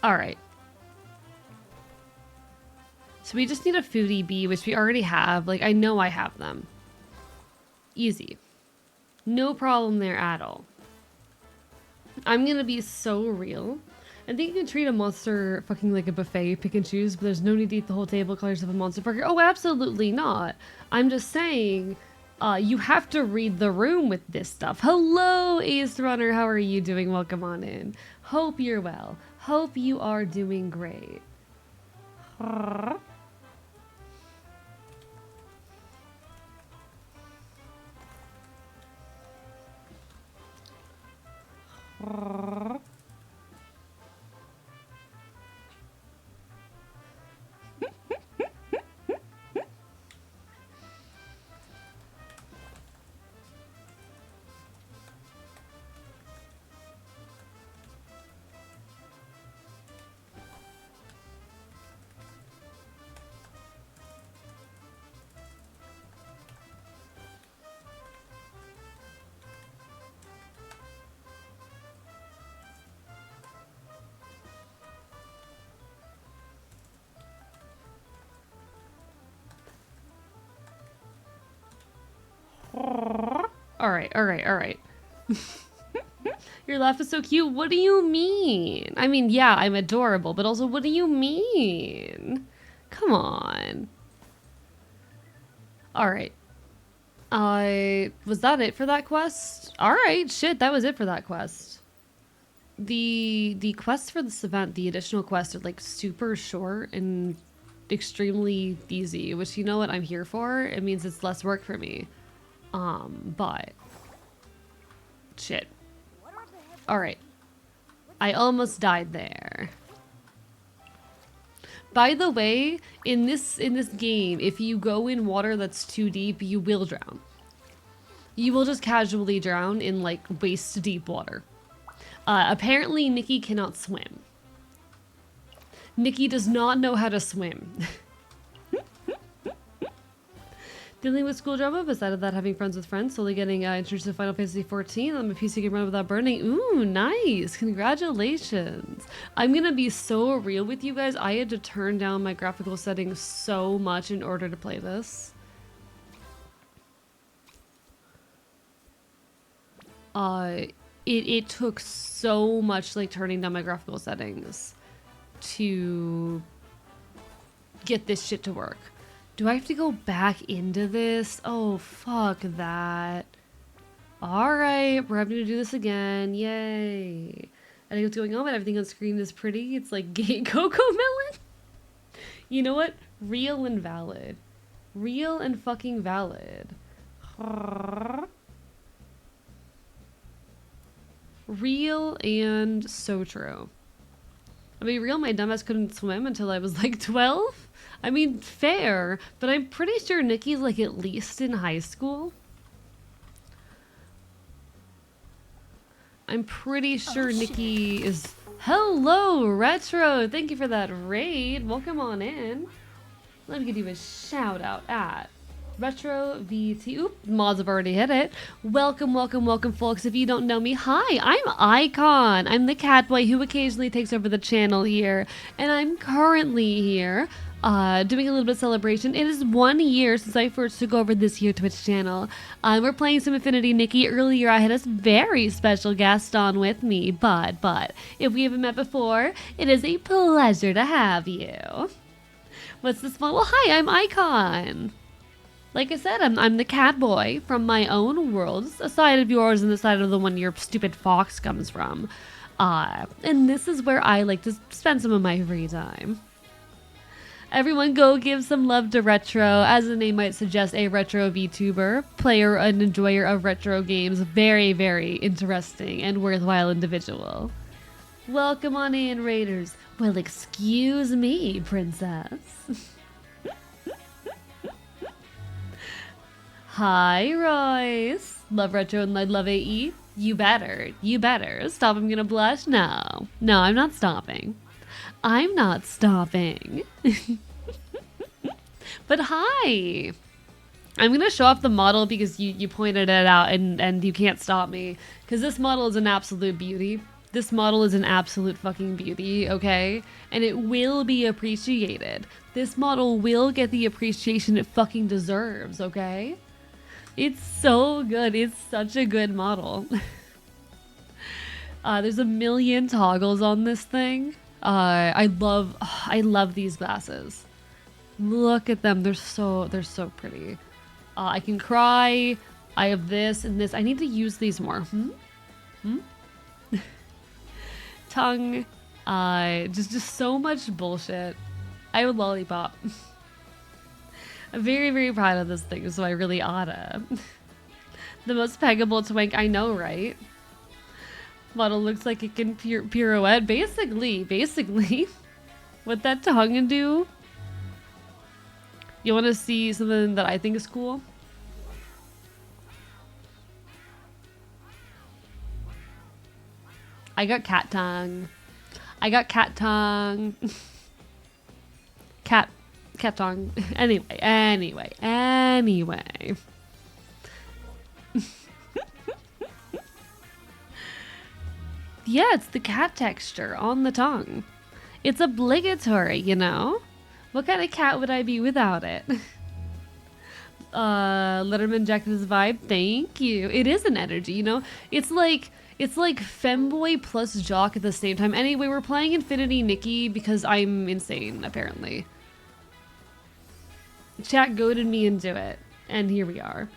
Alright. So we just need a foodie bee, which we already have. Like, I know I have them. Easy. No problem there at all. I'm gonna be so real. I think you can treat a monster fucking like a buffet, pick and choose, but there's no need to eat the whole table, call yourself a monster fucker. Oh, absolutely not. I'm just saying, you have to read the room with this stuff. Hello, Ace Runner. How are you doing? Welcome on in. Hope you're well. Hope you are doing great. Alright. Your laugh is so cute. What do you mean? I mean, yeah, I'm adorable, but also, what do you mean? Come on. Alright. Was that it for that quest? Alright, shit, that was it for that quest. The quests for this event, the additional quests are like super short and extremely easy, which, you know what, I'm here for. It means it's less work for me. But shit. Alright. I almost died there. By the way, in this game, if you go in water that's too deep, you will drown. You will just casually drown in like waist deep water. Apparently, Nikki cannot swim. Nikki does not know how to swim. Dealing with school drama, beside that, having friends with friends, slowly getting introduced to Final Fantasy 14. I'm a PC can run without burning. Ooh, nice. Congratulations. I'm going to be so real with you guys. I had to turn down my graphical settings so much in order to play this. It took so much like turning down my graphical settings to get this shit to work. Do I have to go back into this? Oh, fuck that. Alright, we're having to do this again. Yay. I think what's going on, but everything on screen is pretty. It's like gay cocoa melon. You know what? Real and valid. Real and fucking valid. Real and so true. I mean, real, my dumbass couldn't swim until I was like 12. I mean, fair, but I'm pretty sure Nikki's like at least in high school. I'm pretty sure Nikki is... Hello, Retro! Thank you for that raid. Welcome on in. Let me give you a shout out at Retro VT. Oop, mods have already hit it. Welcome, welcome, welcome, folks. If you don't know me, hi, I'm AEcon. I'm the cat boy who occasionally takes over the channel here, and I'm currently here doing a little bit of celebration. It is 1 year since I first took over this here Twitch channel. We're playing some Infinity Nikki. Earlier, I had a very special guest on with me, but if we haven't met before, it is a pleasure to have you. What's this one? Well, hi, I'm AEcon. Like I said, I'm the cat boy from my own world, a side of yours and the side of the one your stupid fox comes from. And this is where I like to spend some of my free time. Everyone go give some love to Retro. As the name might suggest, a retro VTuber, player and enjoyer of retro games. Very, very interesting and worthwhile individual. Welcome on in, Raiders. Well, excuse me, princess. Hi, Royce. Love retro and I love AE. You better. You better. Stop, I'm gonna blush. No, I'm not stopping. I'm not stopping. But hi. I'm gonna show off the model because you pointed it out and you can't stop me. Because this model is an absolute beauty. This model is an absolute fucking beauty, okay? And it will be appreciated. This model will get the appreciation it fucking deserves, okay? It's so good. It's such a good model. There's a million toggles on this thing. I love these glasses. Look at them. They're so pretty. I can cry. I have this and this. I need to use these more. Tongue. Just so much bullshit. I have a lollipop. I'm very, very proud of this thing, so I really oughta. The most peggable twink, I know, right? Model looks like it can pirouette. Basically. What that tongue can do. You want to see something that I think is cool? I got cat tongue. Cat tongue. Anyway. Yeah, it's the cat texture on the tongue. It's obligatory, you know? What kind of cat would I be without it? Letterman jacket is vibe. Thank you. It is an energy, you know? It's like femboy plus jock at the same time. Anyway, we're playing Infinity Nikki because I'm insane, apparently. Chat goaded me into it, and here we are.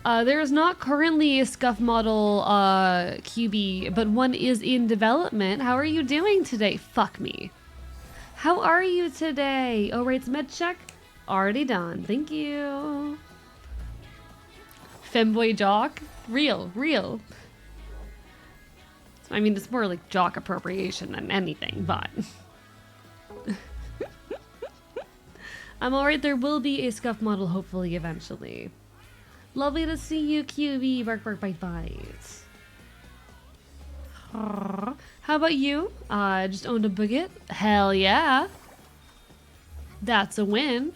There is not currently a scuff model QB, but one is in development. How are you doing today? Fuck me. How are you today? Oh, rates med check? Already done. Thank you. Femboy jock? Real. I mean, it's more like jock appropriation than anything, but... I'm alright, there will be a scuff model hopefully eventually. Lovely to see you, QB. Bark, bark, bite, bite. How about you? Just owned a bigot? Hell yeah. That's a win.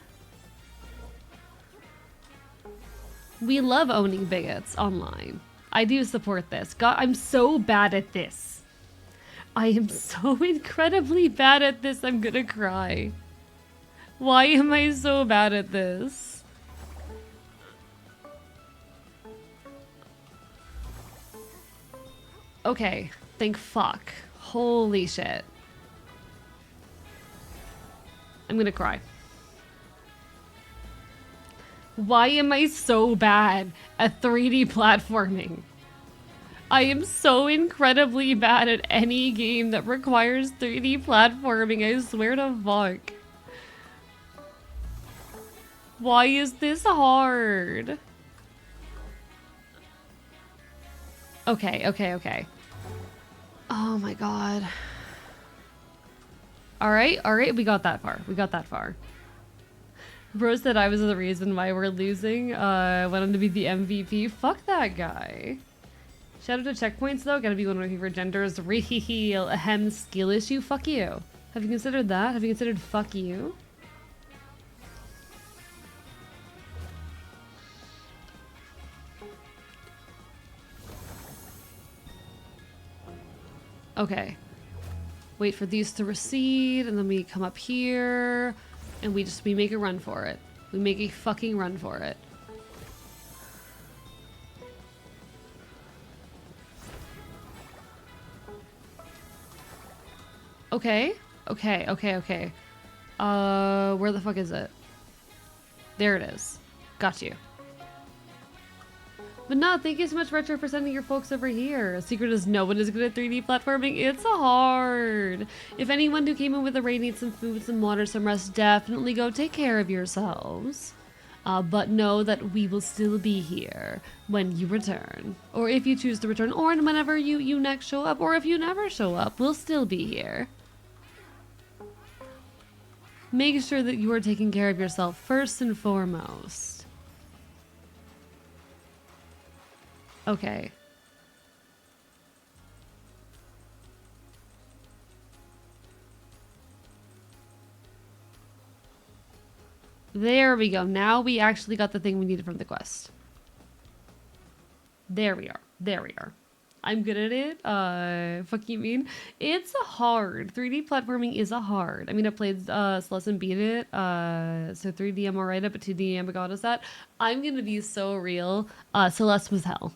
We love owning bigots online. I do support this. God, I'm so bad at this. I am so incredibly bad at this, I'm gonna cry. Why am I so bad at this? Okay, thank fuck. Holy shit. I'm gonna cry. Why am I so bad at 3D platforming? I am so incredibly bad at any game that requires 3D platforming, I swear to fuck. Why is this hard? Okay, okay, okay. Oh my god. Alright, we got that far. We got that far. Bro said I was the reason why we're losing. Went on to be the MVP. Fuck that guy. Shout out to checkpoints though. Gotta be one of my favorite genders. Real ahem skill issue. Fuck you. Have you considered that? Have you considered fuck you? Okay. Wait for these to recede, and then we come up here, and we make a run for it. We make a fucking run for it. Okay. Okay, okay, okay. Where the fuck is it? There it is. Got you. But no, thank you so much, Retro, for sending your folks over here. Secret is no one is good at 3D platforming. It's hard. If anyone who came in with a raid needs some food, some water, some rest, definitely go take care of yourselves. But know that we will still be here when you return. Or if you choose to return, or whenever you next show up, or if you never show up, we'll still be here. Make sure that you are taking care of yourself first and foremost. Okay. There we go. Now we actually got the thing we needed from the quest. There we are. There we are. I'm good at it. Fuck you mean? It's hard. 3D platforming is a hard. I mean, I played Celeste and beat it. So 3D I'm alright at, but 2D I'm a goddess at. I'm gonna be so real. Celeste was hell.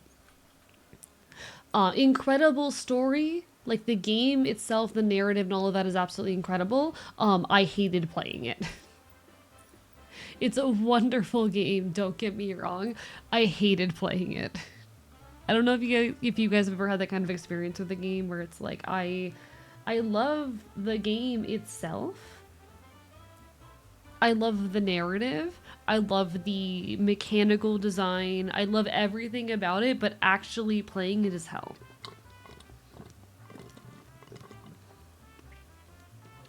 Incredible story. Like the game itself, the narrative and all of that is absolutely incredible. I hated playing it. It's a wonderful game, don't get me wrong. I hated playing it. I don't know if you guys have ever had that kind of experience with the game where it's like I love the game itself. I love the narrative. I love the mechanical design. I love everything about it, but actually playing it is hell.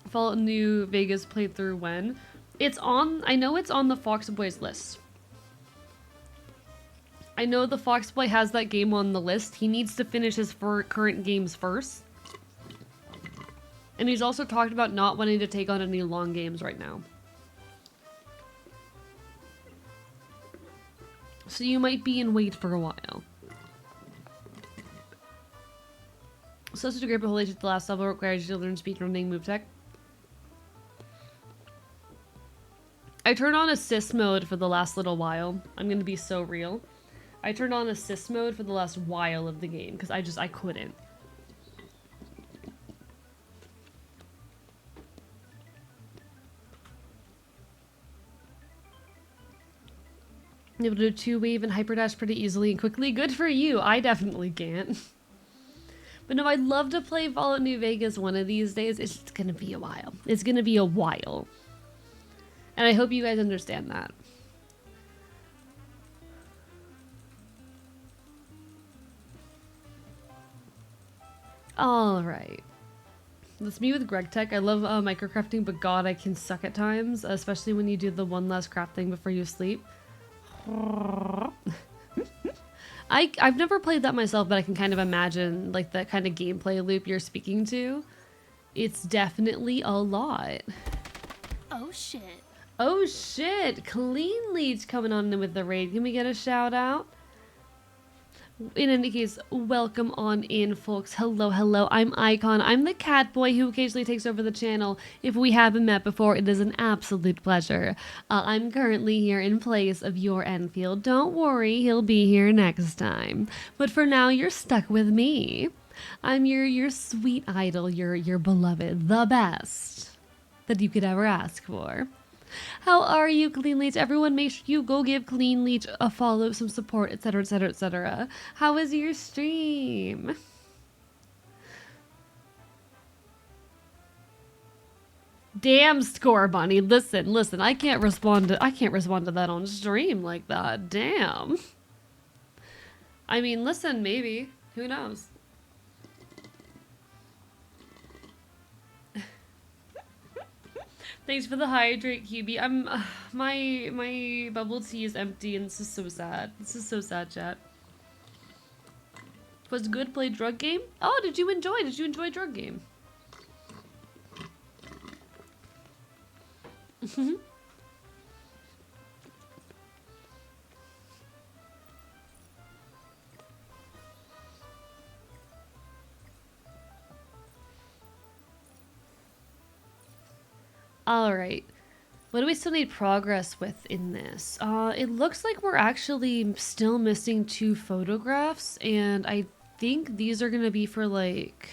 Fallout New Vegas playthrough when? It's on, I know it's on the Foxboy's list. I know the Foxboy has that game on the list. He needs to finish his current games first. And he's also talked about not wanting to take on any long games right now. So you might be in wait for a while. So to great behold at the last level requires you to learn speedrunning move tech. I turned on assist mode for the last little while. I'm gonna be so real. I turned on assist mode for the last while of the game because I couldn't. Able to do 2-wave and hyperdash pretty easily and quickly. Good for you. I definitely can't. But no, I'd love to play Fallout New Vegas one of these days. It's just gonna be a while. It's gonna be a while. And I hope you guys understand that. All right. That's me with Greg Tech. I love microcrafting, but God, I can suck at times, especially when you do the one last craft thing before you sleep. I've never played that myself, but I can kind of imagine like the kind of gameplay loop you're speaking to. It's definitely a lot. Oh shit. Oh shit! Clean Leech coming on in with the raid. Can we get a shout out? In any case, welcome on in, folks. Hello, hello. I'm AEcon. I'm the cat boy who occasionally takes over the channel. If we haven't met before, it is an absolute pleasure. I'm currently here in place of your Enfield. Don't worry, he'll be here next time. But for now, you're stuck with me. I'm your sweet idol, your beloved, the best that you could ever ask for. How are you, Clean Leech? Everyone, make sure you go give Clean Leech a follow, some support, etc., etc., etc. How is your stream? Damn, Score Bunny. Listen. I can't respond to that on stream like that. Damn. I mean, listen, maybe. Who knows? Thanks for the hydrate, QB. I'm my bubble tea is empty, and this is so sad. This is so sad, chat. Was good play drug game? Oh, did you enjoy drug game? All right. What do we still need progress with in this? It looks like we're actually still missing 2 photographs, and I think these are gonna be for like...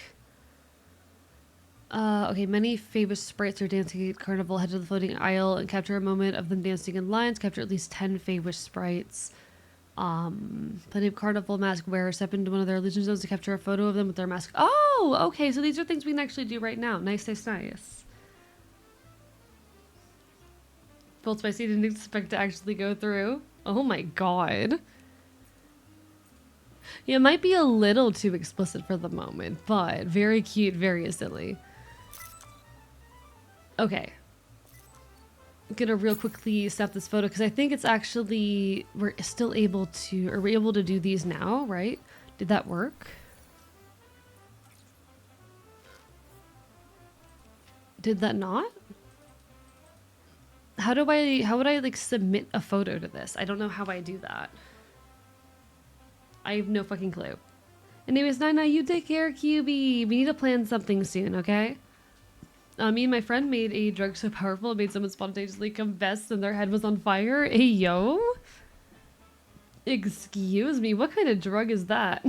okay, many famous sprites are dancing at carnival, head to the floating aisle and capture a moment of them dancing in lines, capture at least 10 famous sprites. Plenty of carnival mask wearers step into one of their illusion zones to capture a photo of them with their mask. Oh, okay, so these are things we can actually do right now. Nice, nice, nice. Bolt Spicy didn't expect to actually go through. Oh my god. Yeah, it might be a little too explicit for the moment, but very cute, very silly. Okay. I'm gonna real quickly snap this photo because I think it's actually, we're still able to, are we able to do these now, right? Did that work? Did that not? How would I like submit a photo to this? I don't know how I do that. I have no fucking clue. Anyways, Nina, you take care, QB. We need to plan something soon, okay? Me and my friend made a drug so powerful it made someone spontaneously confess and their head was on fire. Hey, yo? Excuse me, what kind of drug is that?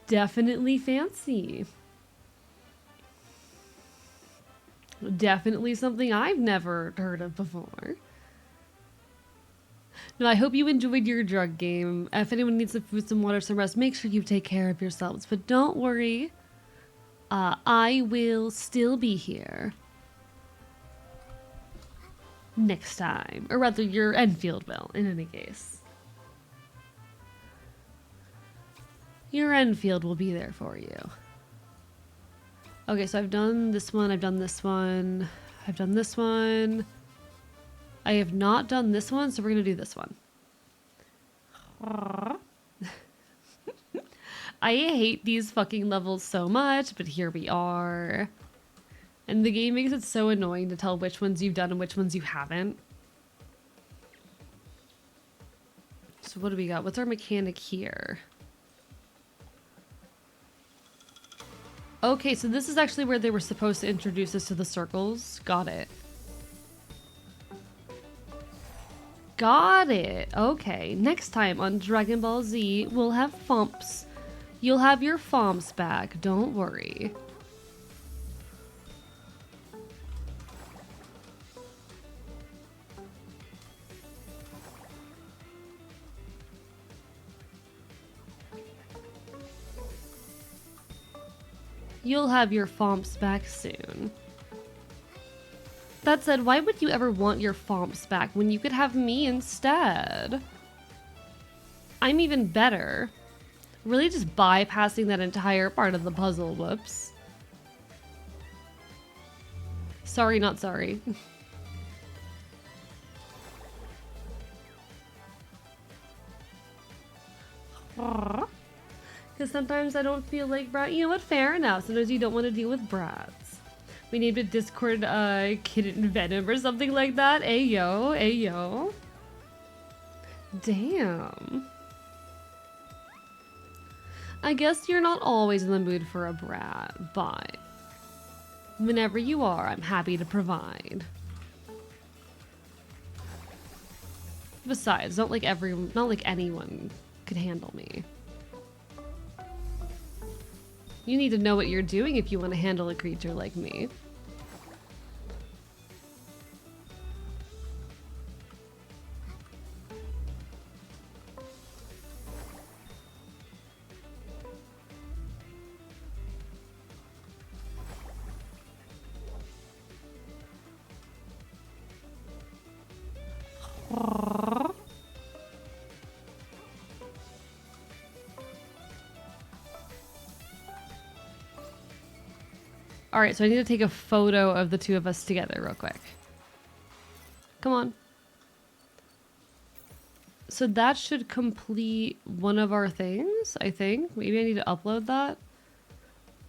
Definitely fancy. Definitely something I've never heard of before. No, I hope you enjoyed your drug game. If anyone needs some food, some water, some rest, make sure you take care of yourselves. But don't worry. I will still be here. Next time. Or rather, your Enfield will, in any case. Your Enfield will be there for you. Okay, so I've done this one, I've done this one, I've done this one. I have not done this one, so we're gonna do this one. I hate these fucking levels so much, but here we are. And the game makes it so annoying to tell which ones you've done and which ones you haven't. So what do we got? What's our mechanic here? Okay, so this is actually where they were supposed to introduce us to the circles. Got it. Got it. Okay, next time on Dragon Ball Z, we'll have Fomps. You'll have your Fomps back, don't worry. You'll have your Fomps back soon. That said, why would you ever want your Fomps back when you could have me instead? I'm even better. Really just bypassing that entire part of the puzzle. Whoops. Sorry, not sorry. Because sometimes I don't feel like brat. You know what? Fair enough. Sometimes you don't want to deal with brats. We named it Discord Kitten Venom or something like that. Ayo, ayo. Damn. I guess you're not always in the mood for a brat, but whenever you are, I'm happy to provide. Besides, not like anyone could handle me. You need to know what you're doing if you want to handle a creature like me. Alright, so I need to take a photo of the two of us together real quick. Come on. So that should complete one of our things, I think. Maybe I need to upload that.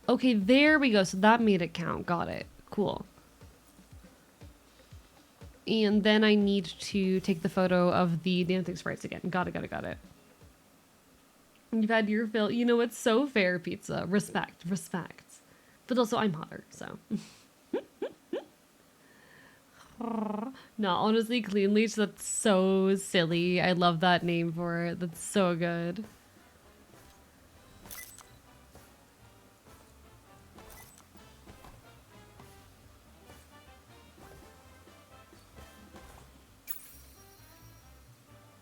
Okay, there we go. So that made it count. Got it. Cool. And then I need to take the photo of the dancing sprites again. Got it. You've had your fill. You know, it's so fair, pizza. Respect. But also, I'm hotter, so. No, honestly, Clean Leech, that's so silly. I love that name for it. That's so good.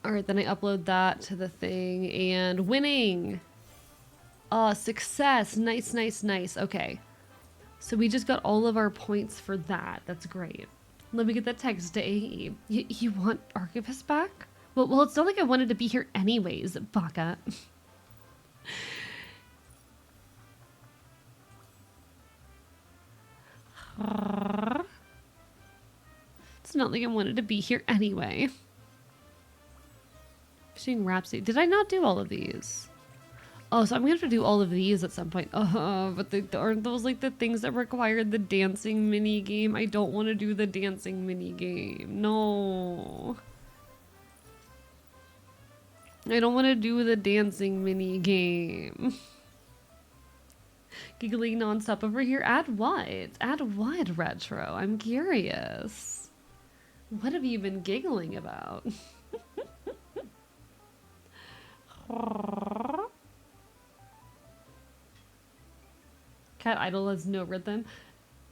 Alright, then I upload that to the thing, and winning! Success! Nice. Okay. So we just got all of our points for that. That's great. Let me get that text to AE. You want Archivist back? Well, it's not like I wanted to be here anyways, baka. It's not like I wanted to be here anyway. Fishing Rhapsody. Did I not do all of these? Oh, so I'm gonna have to do all of these at some point. But aren't those like the things that require the dancing mini game? I don't want to do the dancing mini game. No. I don't want to do the dancing mini game. Giggling nonstop over here. Add what? Add what, Retro? I'm curious. What have you been giggling about? Cat Idol has no rhythm.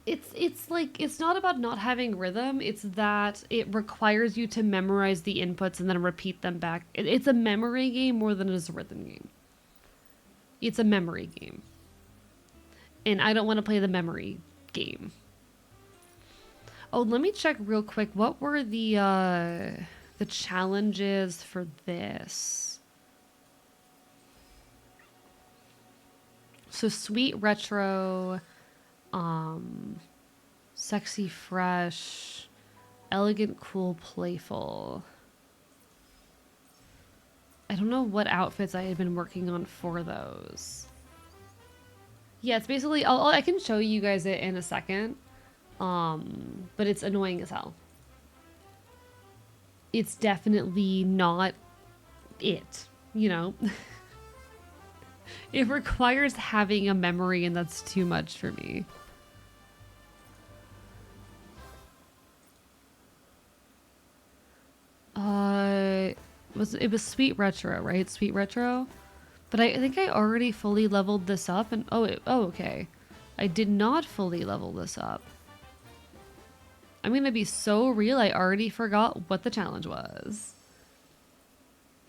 It's like, it's not about not having rhythm. It's that it requires you to memorize the inputs and then repeat them back. It's a memory game more than it is a rhythm game. It's a memory game. And I don't want to play the memory game. Oh, let me check real quick. What were the challenges for this? So sweet retro, sexy fresh, elegant cool playful. I don't know what outfits I had been working on for those. Yeah, it's basically, I can show you guys it in a second, but it's annoying as hell. It's definitely not it, you know? It requires having a memory, and that's too much for me. It was Sweet Retro, right? Sweet Retro? But I think I already fully leveled this up, and oh, okay. I did not fully level this up. I'm gonna be so real, I already forgot what the challenge was.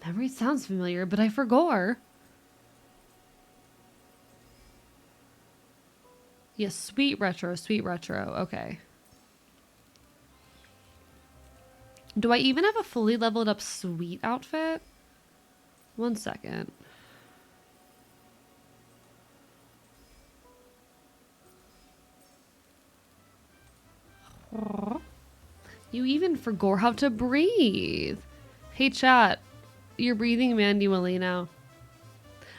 Memory sounds familiar, but I forgot. Yes, Sweet Retro, okay. Do I even have a fully leveled up Sweet outfit? 1 second. You even forgot how to breathe. Hey chat, you're breathing manually now.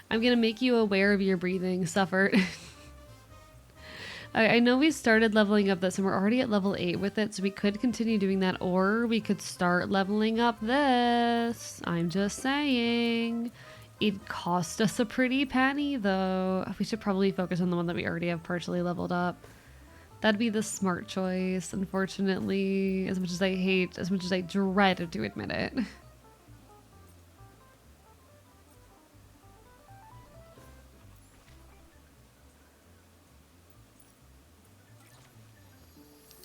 I'm gonna make you aware of your breathing, Suffer. I know we started leveling up this and we're already at level 8 with it, so we could continue doing that, or we could start leveling up this. I'm just saying. It cost us a pretty penny though. We should probably focus on the one that we already have partially leveled up. That'd be the smart choice, unfortunately, as much as I dread to admit it.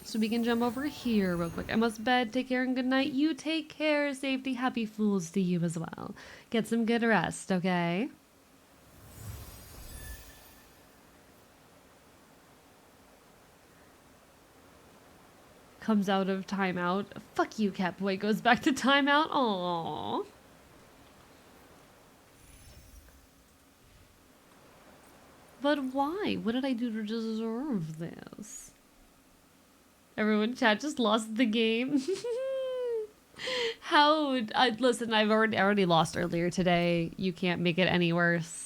So we can jump over here real quick. I must bed. Take care and good night. You take care. Safety. Happy fools to you as well. Get some good rest, okay? Comes out of timeout. Fuck you, Catboy. Goes back to timeout. Aww. But why? What did I do to deserve this? Everyone, chat just lost the game. How? Listen, I've already lost earlier today. You can't make it any worse.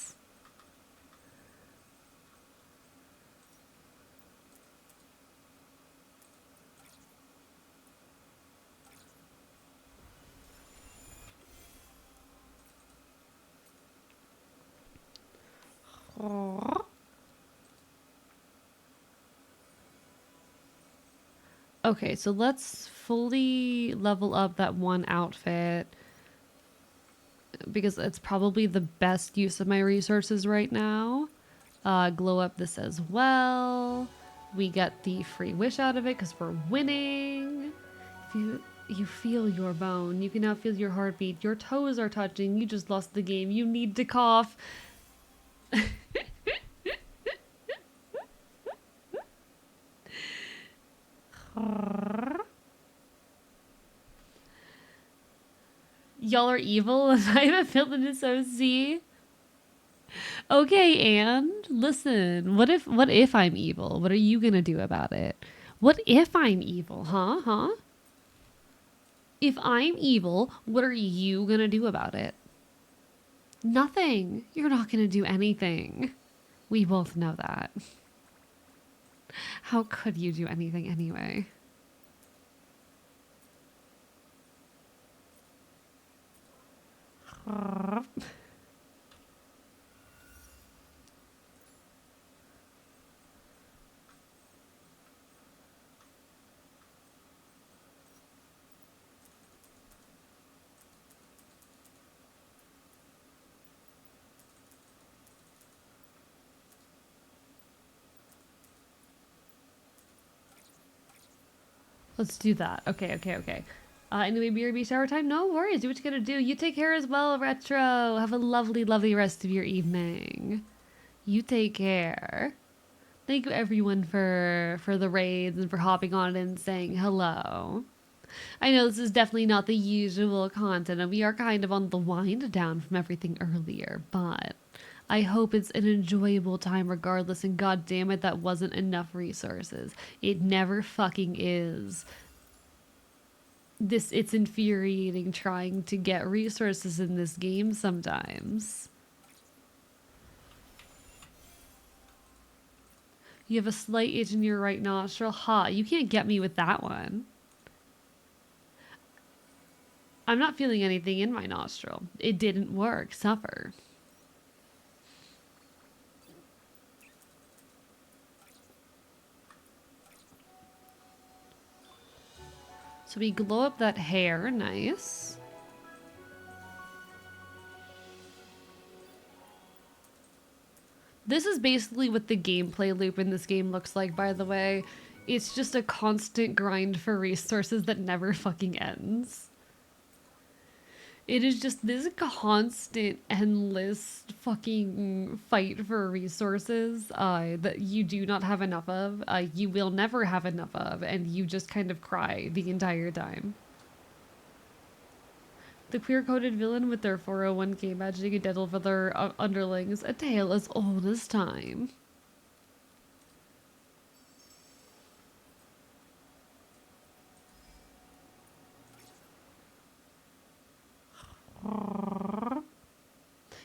Okay, so let's fully level up that one outfit because it's probably the best use of my resources right now. Glow up this as well. We get the free wish out of it because we're winning. If you feel your bone, you can now feel your heartbeat. Your toes are touching. You just lost the game. You need to cough. Y'all are evil and I have a villain in OC. Okay, and listen, what if I'm evil? What are you gonna do about it? What if I'm evil, huh? If I'm evil, what are you gonna do about it? Nothing. You're not gonna do anything. We both know that. How could you do anything anyway? Let's do that. Okay. Anyway, BRB shower time? No worries. Do what you gotta do. You take care as well, Retro. Have a lovely, lovely rest of your evening. You take care. Thank you, everyone, for the raids and for hopping on and saying hello. I know this is definitely not the usual content, and we are kind of on the wind down from everything earlier, but I hope it's an enjoyable time regardless, and god damn it, that wasn't enough resources. It never fucking is. It's infuriating trying to get resources in this game sometimes. You have a slight itch in your right nostril. Ha, you can't get me with that one. I'm not feeling anything in my nostril. It didn't work. Suffer. So we glow up that hair. Nice. This is basically what the gameplay loop in this game looks like, by the way. It's just a constant grind for resources that never fucking ends. It is just this constant, endless fucking fight for resources that you do not have enough of, you will never have enough of, and you just kind of cry the entire time. The queer-coded villain with their 401k badging a dental for their underlings, a tale as old as time.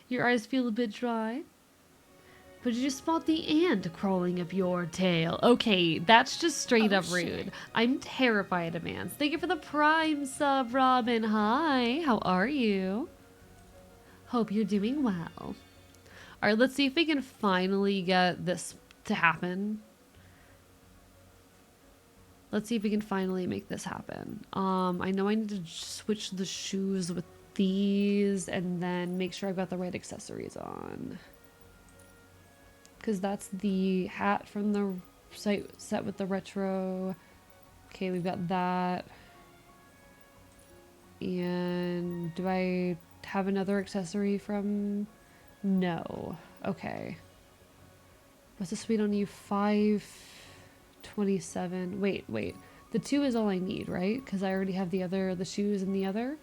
Your eyes feel a bit dry. But did you spot the ant crawling up your tail? Okay, that's just straight Oh, up shit. rude. I'm terrified of ants. Thank you for the Prime sub, Robin. Hi, how are you? Hope you're doing well. Alright, let's see if we can finally get this to happen. Let's see if we can finally make this happen. I know I need to switch the shoes with these and then make sure I've got the right accessories on. Because that's the hat from the set with the retro. Okay, we've got that. And do I have another accessory from... No. Okay. What's the sweet on you? 527. Wait. The 2 is all I need, right? Because I already have the shoes and the other.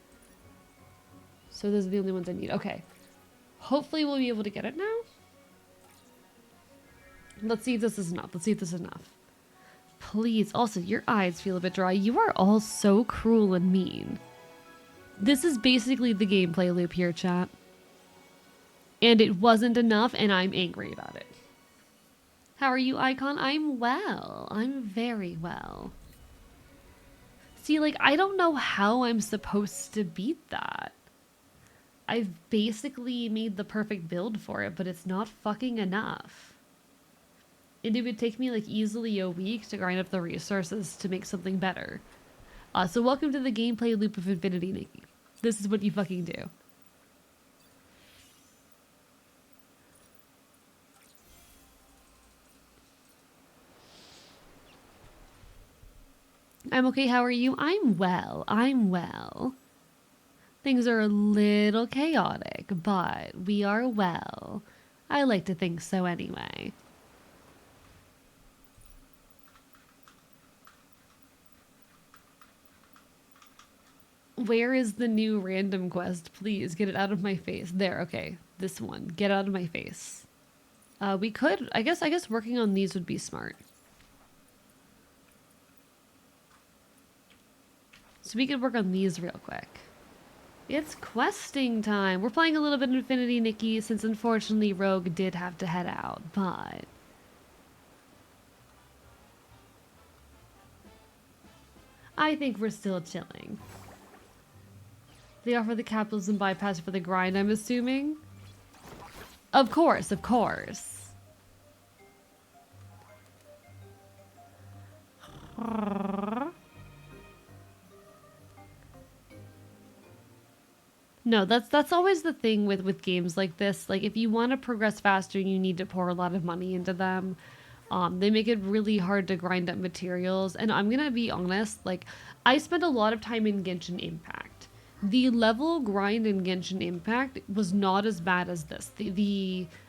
So those are the only ones I need. Okay. Hopefully we'll be able to get it now. Let's see if this is enough. Please. Also, your eyes feel a bit dry. You are all so cruel and mean. This is basically the gameplay loop here, chat. And it wasn't enough, and I'm angry about it. How are you, AEcon? I'm well. I'm very well. See, like, I don't know how I'm supposed to beat that. I've basically made the perfect build for it, but it's not fucking enough. And it would take me like easily a week to grind up the resources to make something better. So welcome to the gameplay loop of infinity, Nikki. This is what you fucking do. I'm okay, how are you? I'm well. Things are a little chaotic, but we are well. I like to think so anyway. Where is the new random quest? Please get it out of my face. There, okay. This one. Get out of my face. We could, I guess working on these would be smart. So we could work on these real quick. It's questing time. We're playing a little bit of Infinity, Nikki, since unfortunately Rogue did have to head out, but... I think we're still chilling. They offer the capitalism bypass for the grind, I'm assuming? Of course. No, that's always the thing with games like this. Like, if you want to progress faster, you need to pour a lot of money into them. They make it really hard to grind up materials. And I'm gonna be honest, like, I spent a lot of time in Genshin Impact. The level grind in Genshin Impact was not as bad as this.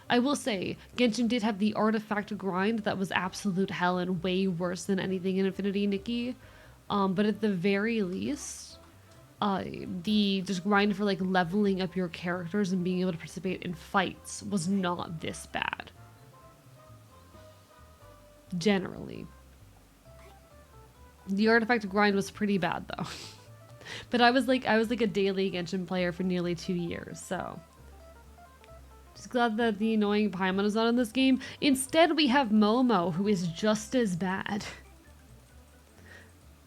I will say, Genshin did have the artifact grind that was absolute hell and way worse than anything in Infinity, Nikki. But at the very least, the just grind for like leveling up your characters and being able to participate in fights was not this bad. Generally. The artifact grind was pretty bad though. But I was like a daily Genshin player for nearly 2 years, so just glad that the annoying Paimon is not in this game. Instead, we have Momo, who is just as bad.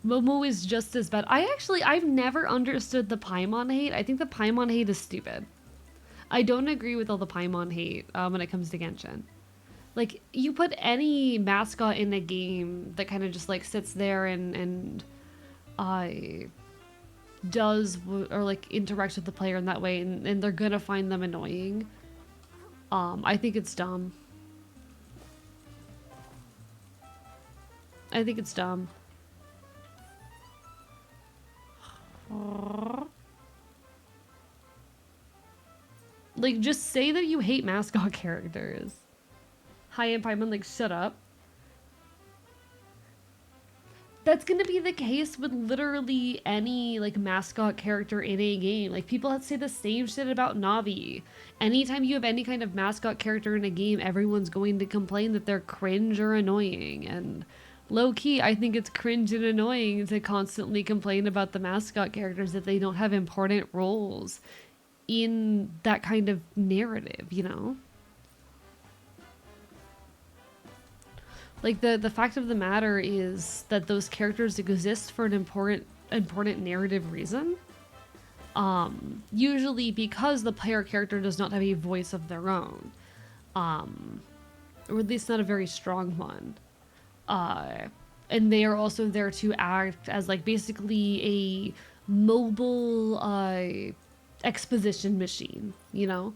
Momo is just as bad. I've never understood the Paimon hate. I think the Paimon hate is stupid. I don't agree with all the Paimon hate when it comes to Genshin. Like, you put any mascot in a game that kind of just like sits there and does or like interacts with the player in that way, and they're gonna find them annoying. I think it's dumb. Like, just say that you hate mascot characters. Hi, and Paimon, like, shut up. That's gonna be the case with literally any, like, mascot character in a game. Like, people say the same shit about Navi. Anytime you have any kind of mascot character in a game, everyone's going to complain that they're cringe or annoying. And low-key, I think it's cringe and annoying to constantly complain about the mascot characters if they don't have important roles in that kind of narrative, you know? Like, the fact of the matter is that those characters exist for an important narrative reason. Usually because the player character does not have a voice of their own. Or at least not a very strong one. And they are also there to act as, like, basically a mobile exposition machine, you know?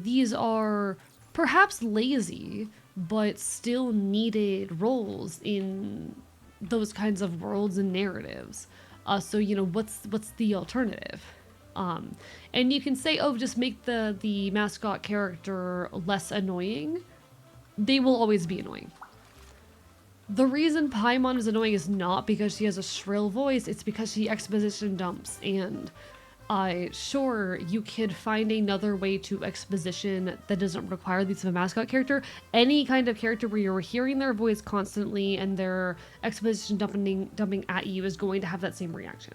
These are perhaps lazy, but still needed roles in those kinds of worlds and narratives. So, you know, what's the alternative? And you can say, oh, just make the mascot character less annoying. They will always be annoying. The reason Paimon is annoying is not because she has a shrill voice, it's because she exposition dumps, and sure, you could find another way to exposition that doesn't require the use of a mascot character. Any kind of character where you're hearing their voice constantly and their exposition dumping at you is going to have that same reaction.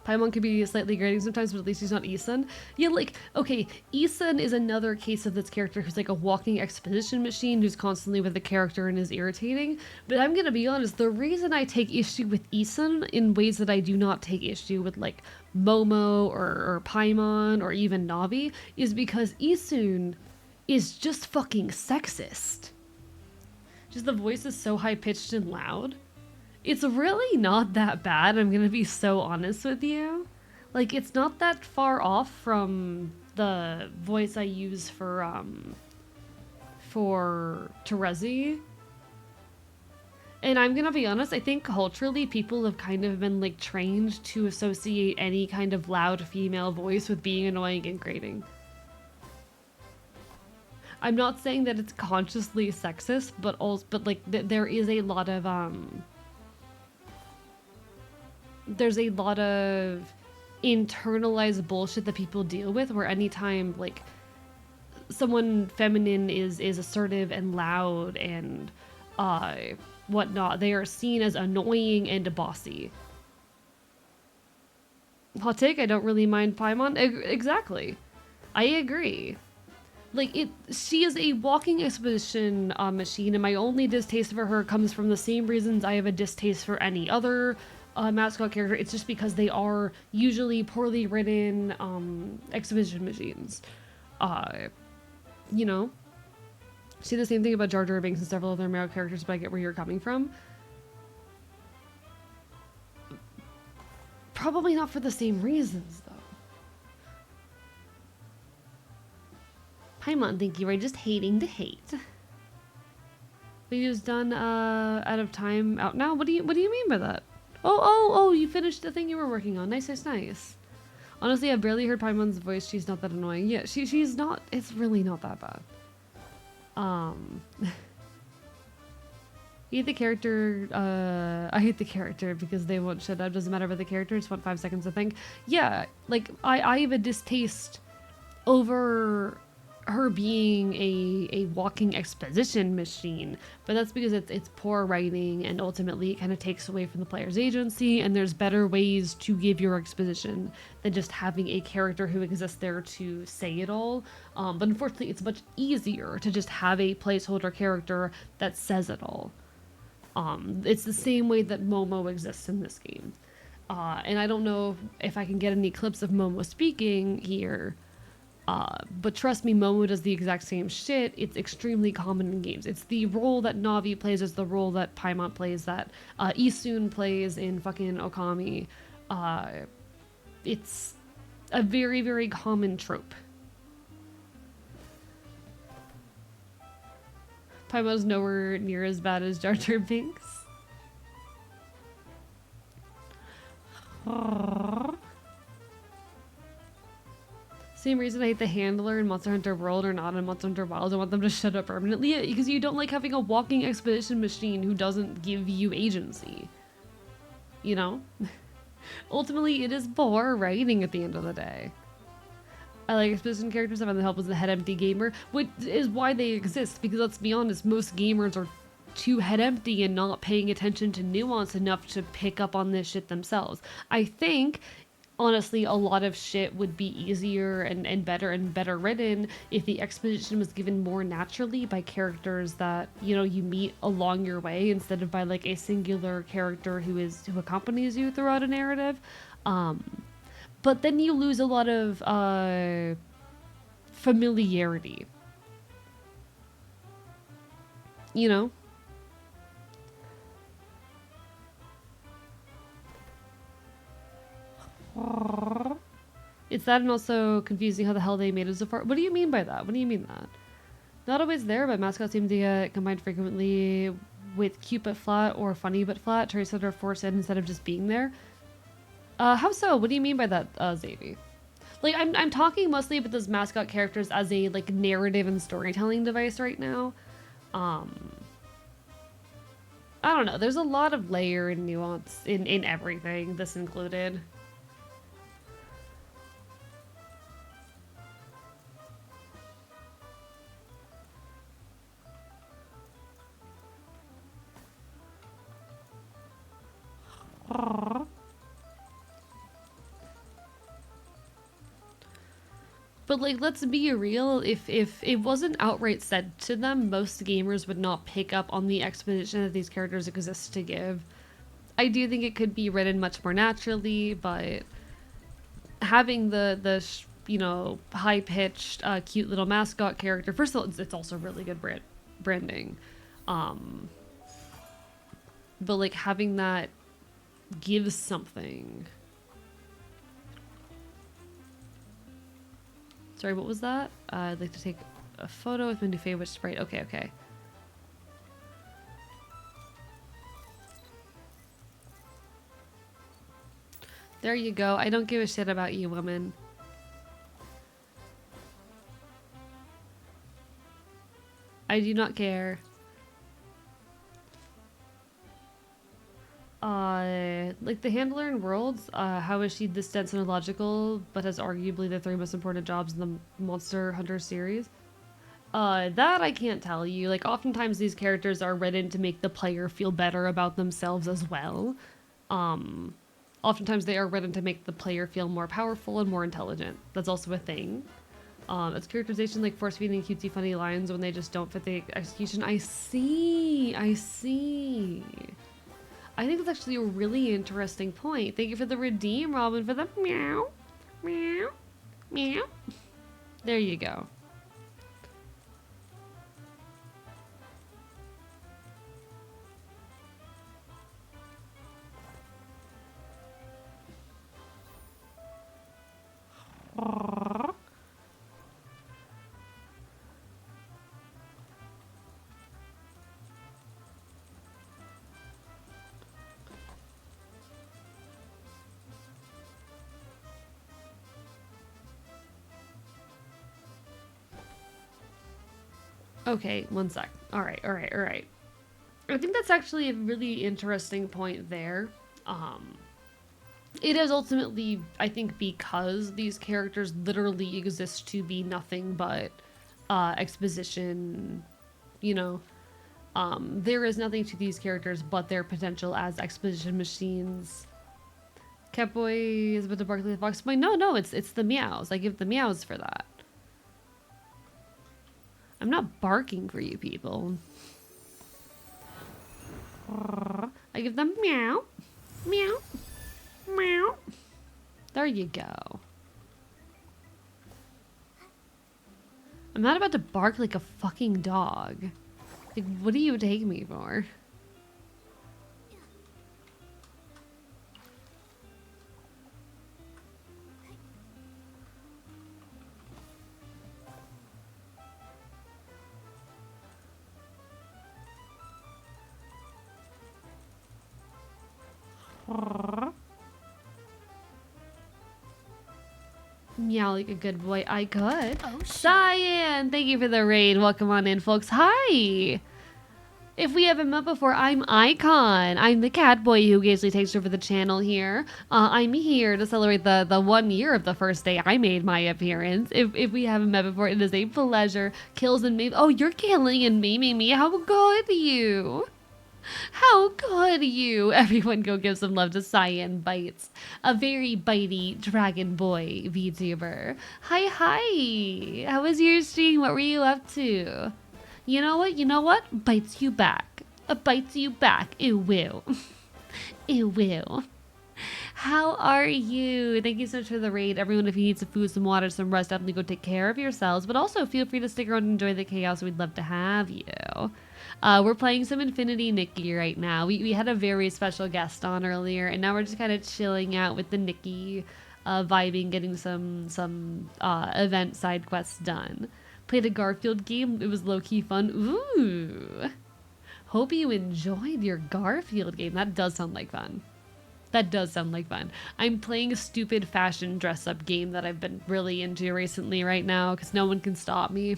Paimon could be slightly grating sometimes, but at least he's not Isun. Yeah, like, okay, Isun is another case of this character who's like a walking exposition machine who's constantly with the character and is irritating. But I'm gonna be honest, the reason I take issue with Isun in ways that I do not take issue with, like, Momo or Paimon or even Navi is because Isun is just fucking sexist. Just the voice is so high-pitched and loud. It's really not that bad, I'm gonna be so honest with you. Like, it's not that far off from the voice I use for Terezi. And I'm gonna be honest, I think culturally people have kind of been, like, trained to associate any kind of loud female voice with being annoying and grating. I'm not saying that it's consciously sexist, but also, like, there is a lot of, there's a lot of internalized bullshit that people deal with where anytime, like, someone feminine is assertive and loud and whatnot, they are seen as annoying and bossy. Hot take, I don't really mind Paimon. Exactly. I agree. Like, she is a walking exposition machine, and my only distaste for her comes from the same reasons I have a distaste for any other mascot character. It's just because they are usually poorly written exposition machines. You know? See the same thing about Jar Jar Binks and several other male characters, but I get where you're coming from. Probably not for the same reasons, though. Paimon, thank you. We're just hating to hate. Video's done out of time out now? What do you mean by that? Oh, you finished the thing you were working on. Nice. Honestly, I've barely heard Paimon's voice. She's not that annoying. Yeah, she's not, it's really not that bad. I hate the character, I hate the character because they won't shut up. Doesn't matter about the character, just want 5 seconds to think. Yeah, like, I have a distaste over her being a walking exposition machine, but that's because it's poor writing, and ultimately it kind of takes away from the player's agency, and there's better ways to give your exposition than just having a character who exists there to say it all. But unfortunately, it's much easier to just have a placeholder character that says it all. It's the same way that Momo exists in this game. And I don't know if I can get any clips of Momo speaking here, but trust me, Momo does the exact same shit. It's extremely common in games. It's the role that Navi plays, it's the role that Paimon plays, that Isun plays in fucking Okami. It's a very, very common trope. Paimon's nowhere near as bad as Jar Jar Binks. Same reason I hate the handler in Monster Hunter World or not in Monster Hunter Wilds. I want them to shut up permanently, because you don't like having a walking expedition machine who doesn't give you agency. You know? Ultimately, it is poor writing at the end of the day. I like exposition characters. I find the help as a head empty gamer, which is why they exist, because let's be honest, most gamers are too head empty and not paying attention to nuance enough to pick up on this shit themselves. I think honestly, a lot of shit would be easier and better written if the exposition was given more naturally by characters that, you know, you meet along your way instead of by like a singular character who accompanies you throughout a narrative. But then you lose a lot of familiarity. You know? It's that, and also confusing how the hell they made it so far. What do you mean by that? What do you mean that? Not always there, but mascots seem to get combined frequently with cute but flat or funny but flat. Traits that are forced in instead of just being there. How so? What do you mean by that, Xavi? Like, I'm talking mostly about those mascot characters as a like narrative and storytelling device right now. I don't know. There's a lot of layer and nuance in everything, this included. But like, let's be real, if it wasn't outright said to them, most gamers would not pick up on the exposition that these characters exist to give. I do think it could be written much more naturally, but having the you know, high-pitched, cute little mascot character, first of all, it's also really good branding. But like, having that gives something. Sorry, what was that? I'd like to take a photo with my new favorite sprite. Okay, okay. There you go. I don't give a shit about you, woman. I do not care. Like the handler in Worlds, how is she this dense and illogical, but has arguably the 3 most important jobs in the Monster Hunter series? That I can't tell you. Like, oftentimes these characters are written to make the player feel better about themselves as well. Oftentimes they are written to make the player feel more powerful and more intelligent. That's also a thing. It's characterization like force-feeding cutesy funny lines when they just don't fit the execution. I see. I see. I think that's actually a really interesting point. Thank you for the redeem, Robin, for the meow, meow, meow. There you go. Okay, one sec. All right. I think that's actually a really interesting point there. It is ultimately, I think, because these characters literally exist to be nothing but exposition, you know. There is nothing to these characters but their potential as exposition machines. Catboy is about to bark like the fox boy. No, it's the meows. I give the meows for that. I'm not barking for you people. I give them meow, meow, meow. There you go. I'm not about to bark like a fucking dog. Like, what do you take me for? Meow like a good boy. I could. Oh, shit. Cyan, thank you for the raid. Welcome on in, folks. Hi. If we haven't met before, I'm AEcon. I'm the cat boy who occasionally takes over the channel here. I'm here to celebrate the 1 year of the first day I made my appearance. If we haven't met before, it is a pleasure. Kills and maim. Oh, you're killing and maiming me. How good you. How good good you. Everyone go give some love to Cyan Bites, a very bitey dragon boy VTuber. Hi, hi. How was your stream? What were you up to? You know what? You know what? Bites you back. Bites you back. It will. It will. How are you? Thank you so much for the raid. Everyone, if you need some food, some water, some rest, definitely go take care of yourselves. But also feel free to stick around and enjoy the chaos. We'd love to have you. We're playing some Infinity Nikki right now. We had a very special guest on earlier, and now we're just kind of chilling out with the Nikki, vibing, getting some event side quests done. Played a Garfield game. It was low-key fun. Ooh. Hope you enjoyed your Garfield game. That does sound like fun. That does sound like fun. I'm playing a stupid fashion dress-up game that I've been really into recently right now because no one can stop me.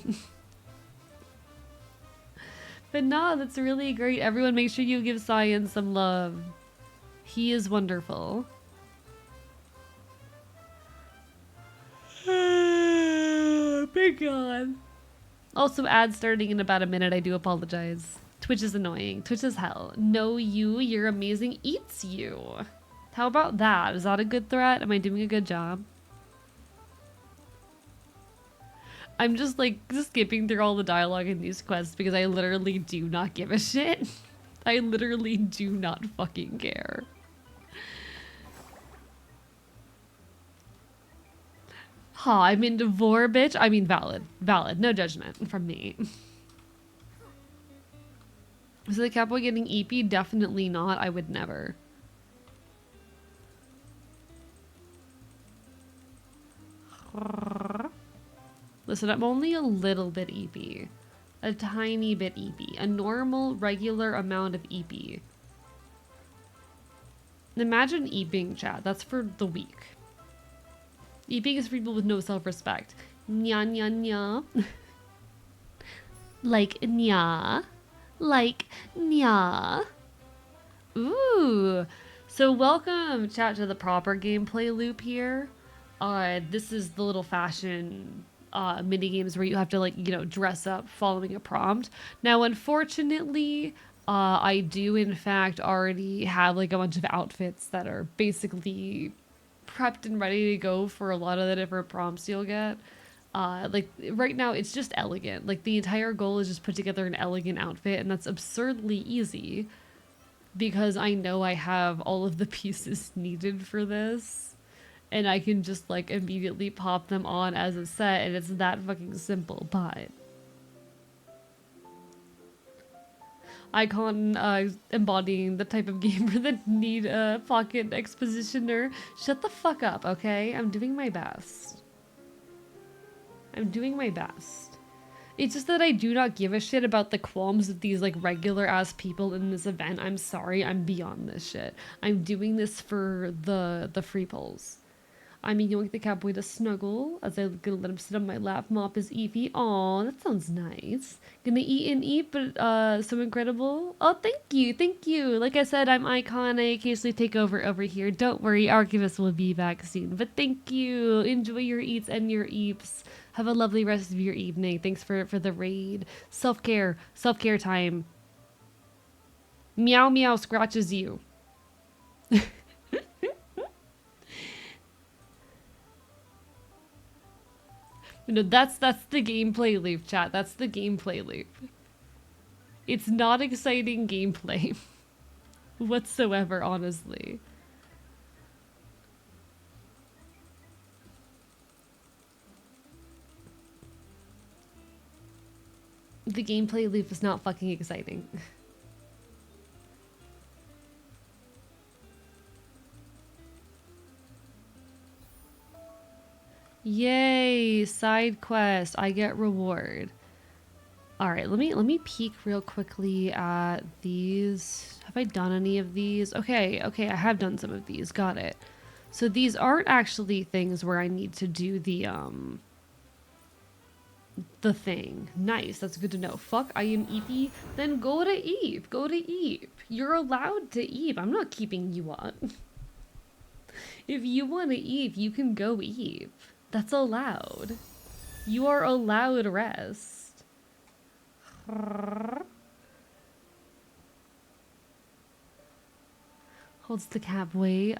But no, that's really great. Everyone make sure you give Cyan some love. He is wonderful. Big God. Also, ad starting in about a minute. I do apologize. Twitch is annoying. Twitch is hell. No, you're amazing. Eats you. How about that? Is that a good threat? Am I doing a good job? I'm just like skipping through all the dialogue in these quests because I literally do not give a shit. I literally do not fucking care. Ha, I'm into vor, bitch. I mean, valid. Valid. No judgment from me. Is the cowboy getting EP? Definitely not. I would never. Listen, I'm only a little bit EP. A tiny bit EP. A normal, regular amount of EP. Imagine eeping, chat. That's for the weak. Eeping is for people with no self-respect. Nya nya nya. Like nya. Like nya. Ooh. So welcome, chat, to the proper gameplay loop here. This is the little fashion mini games where you have to, like, you know, dress up following a prompt. Now, unfortunately, I do in fact already have like a bunch of outfits that are basically prepped and ready to go for a lot of the different prompts you'll get. Like right now it's just elegant. Like the entire goal is just put together an elegant outfit, and that's absurdly easy because I know I have all of the pieces needed for this. And I can just like immediately pop them on as a set, and it's that fucking simple. But AEcon embodying the type of gamer that need a pocket expositioner. Shut the fuck up, okay? I'm doing my best. I'm doing my best. It's just that I do not give a shit about the qualms of these like regular ass people in this event. I'm sorry, I'm beyond this shit. I'm doing this for the free polls. I'm yoink the cowboy to snuggle as I'm gonna let him sit on my lap. Mop his Evie. Aw, that sounds nice. Gonna eat and eat, but so incredible. Oh, thank you, thank you. Like I said, I'm AEcon. I occasionally take over here. Don't worry, Archivist will be back soon. But thank you. Enjoy your eats and your eeps. Have a lovely rest of your evening. Thanks for the raid. Self-care time. Meow meow scratches you. No, that's the gameplay loop, chat. That's the gameplay loop. It's not exciting gameplay whatsoever, honestly. The gameplay loop is not fucking exciting. Yay, side quest. I get reward. All right, let me peek real quickly at these. Have I done any of these? Okay, I have done some of these. Got it. So these aren't actually things where I need to do the thing. Nice, that's good to know. Fuck, I am Eepy. Then go to Eep. Go to Eep. You're allowed to Eep. I'm not keeping you up. If you want to Eep, you can go Eep. That's allowed. You are allowed rest. What's the cat boy?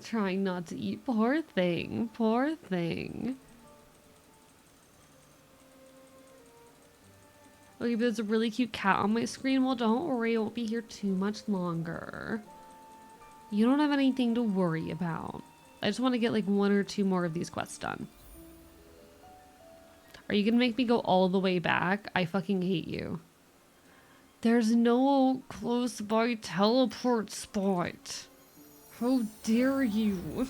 Trying not to eat. Poor thing. Poor thing. Okay, but there's a really cute cat on my screen. Well, don't worry. It won't be here too much longer. You don't have anything to worry about. I just want to get like 1 or 2 more of these quests done. Are you gonna make me go all the way back? I fucking hate you. There's no close by teleport spot. How dare you?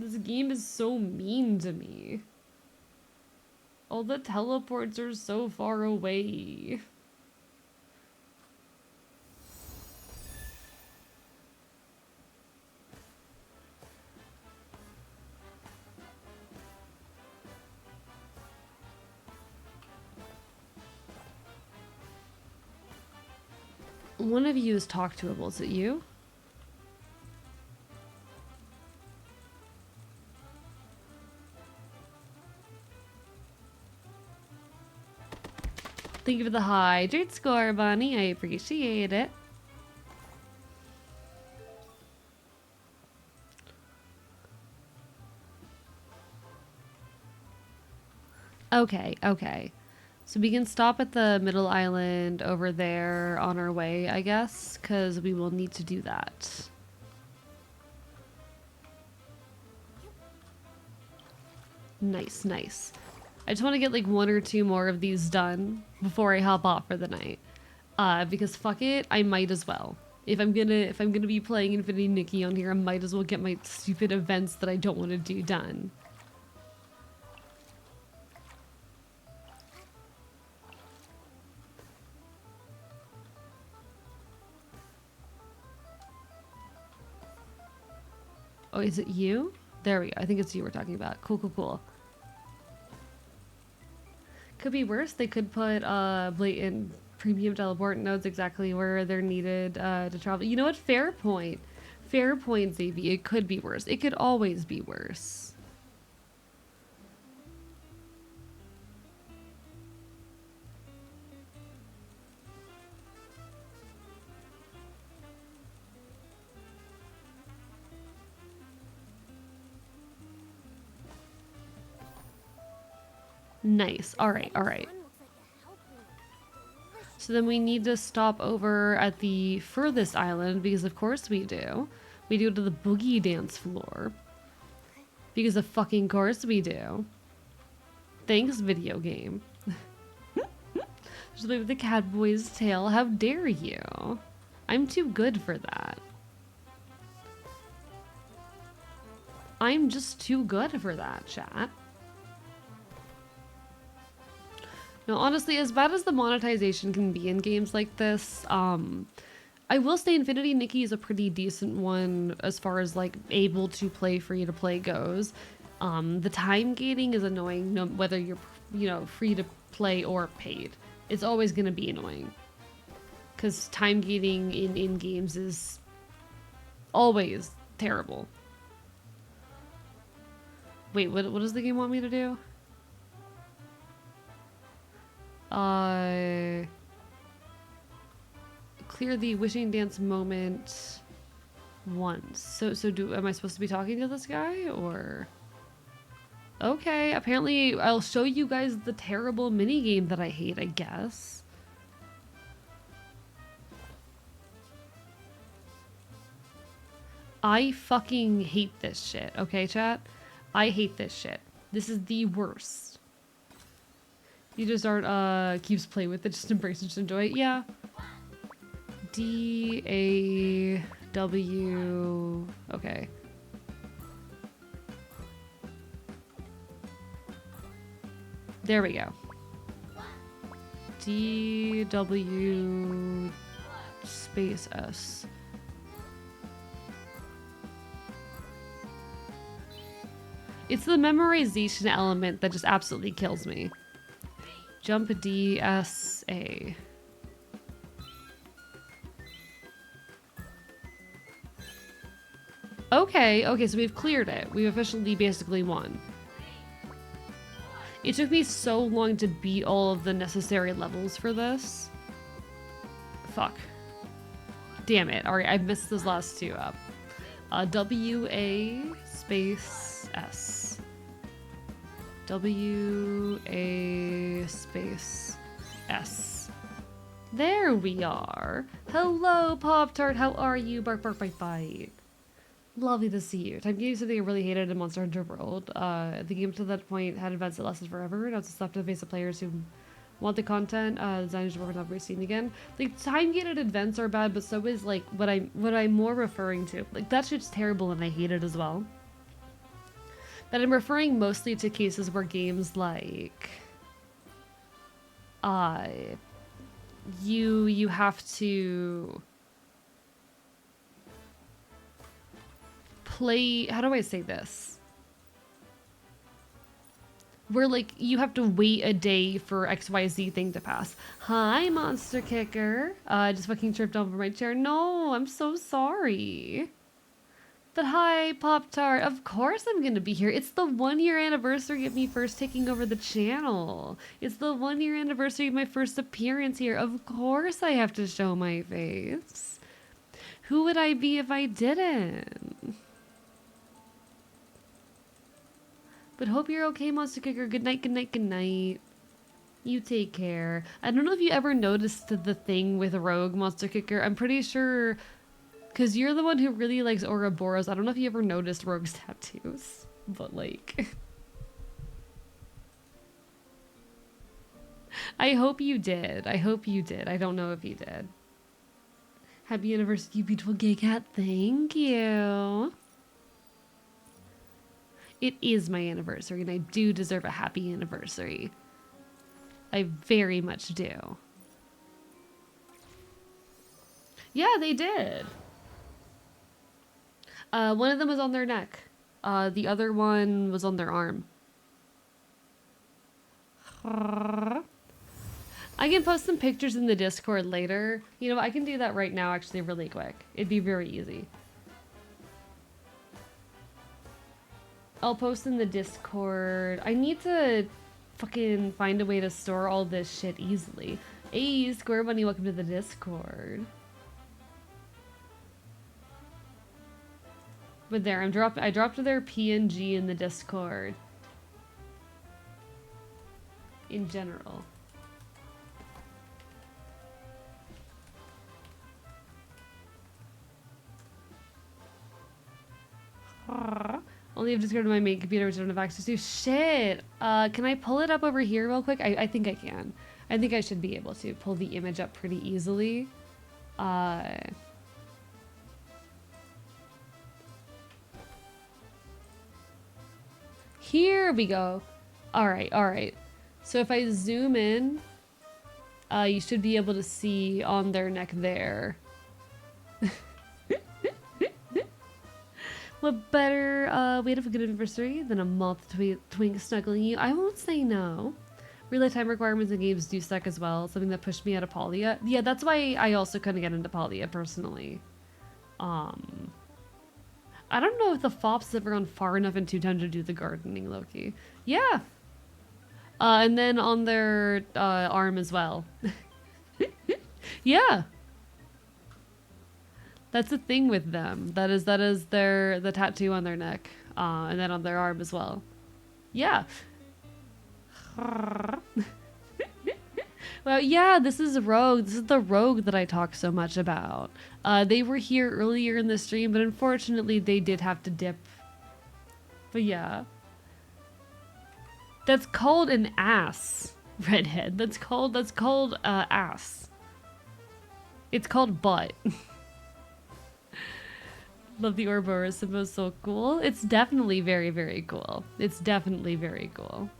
This game is so mean to me. All the teleports are so far away. One of you is talk toable. Is it you? Thank you for the hydrate score, Bonnie. I appreciate it. Okay, okay. So we can stop at the middle island over there on our way, I guess, because we will need to do that. Nice, nice. I just want to get like 1 or 2 more of these done before I hop off for the night. Because fuck it, I might as well. If I'm gonna be playing Infinity Nikki on here, I might as well get my stupid events that I don't want to do done. Oh, is it you? There we go. I think it's you we're talking about. Cool, cool, cool. Could be worse. They could put blatant premium teleport nodes exactly where they're needed to travel. You know what? Fair point. Fair point, Xavier. It could be worse. It could always be worse. Nice. All right, all right. So then we need to stop over at the furthest island because of course we do. We do to the boogie dance floor. Because of fucking course we do. Thanks, video game. Just like the cat boy's tail. How dare you? I'm too good for that. I'm just too good for that, chat. No, honestly, as bad as the monetization can be in games like this, I will say Infinity Nikki is a pretty decent one as far as like able to play free to play goes. The time gating is annoying, no, whether you're, you know, free to play or paid. It's always going to be annoying. Because time gating in games is always terrible. Wait, what does the game want me to do? Clear the wishing dance moment once. So am I supposed to be talking to this guy or? Okay, apparently I'll show you guys the terrible minigame that I hate, I guess. I fucking hate this shit, okay, chat? I hate this shit. This is the worst. You just aren't, keeps playing with it, just embrace it, just enjoy it. Yeah. D-A-W... Okay. There we go. D-W... space S. It's the memorization element that just absolutely kills me. Jump D-S-A. Okay, so we've cleared it. We've officially basically won. It took me so long to beat all of the necessary levels for this. Fuck. Damn it. All right, I missed those last two up. W-A space S. W-A space S. There we are. Hello, Pop-Tart. How are you? Bark, bark, bite, bite. Lovely to see you. Time game something I really hated in Monster Hunter World. The game to that point had events that lasted forever. Now it's just left to the face of players who want the content. Designers working on seen again. Like time-gated events are bad, but so is like what I'm more referring to. Like that shit's terrible and I hate it as well. But I'm referring mostly to cases where games like you have to play, how do I say this? Where like you have to wait a day for XYZ thing to pass. Hi, Monster Kicker. I just fucking tripped over my chair. No, I'm so sorry. But hi, Pop-Tart. Of course I'm gonna be here. It's the 1-year anniversary of me first taking over the channel. It's the 1-year anniversary of my first appearance here. Of course I have to show my face. Who would I be if I didn't? But hope you're okay, Monster Kicker. Good night, good night, good night. You take care. I don't know if you ever noticed the thing with Rogue, Monster Kicker. I'm pretty sure... Because you're the one who really likes Ouroboros. I don't know if you ever noticed Rogue's tattoos. But, like... I hope you did. I hope you did. I don't know if you did. Happy anniversary, you beautiful gay cat. Thank you. It is my anniversary, and I do deserve a happy anniversary. I very much do. Yeah, they did. One of them was on their neck. The other one was on their arm. I can post some pictures in the Discord later. You know, I can do that right now, actually, really quick. It'd be very easy. I'll post in the Discord. I need to fucking find a way to store all this shit easily. Hey, Square Bunny, welcome to the Discord. But there, I dropped their PNG in the Discord. In general. Only have Discord on my main computer, which I don't have access to. Shit! Can I pull it up over here real quick? I think I can. I think I should be able to pull the image up pretty easily. Here we go. Alright, alright. So if I zoom in, you should be able to see on their neck there. What better way to have a good anniversary than a moth twink snuggling you? I won't say no. Real time requirements in games do suck as well. Something that pushed me out of Polya. Yeah, that's why I also couldn't get into Polya personally. I don't know if the fop's ever gone far enough into time to do the gardening, Loki. Yeah. And then on their arm as well. Yeah. That's the thing with them. That is the tattoo on their neck, and then on their arm as well. Yeah. Well, yeah, this is Rogue. This is the Rogue that I talk so much about. They were here earlier in the stream, but unfortunately they did have to dip. But yeah. That's called an ass, Redhead. That's called ass. It's called butt. Love the Ouroboros symbol, so cool. It's definitely very, very cool. It's definitely very cool.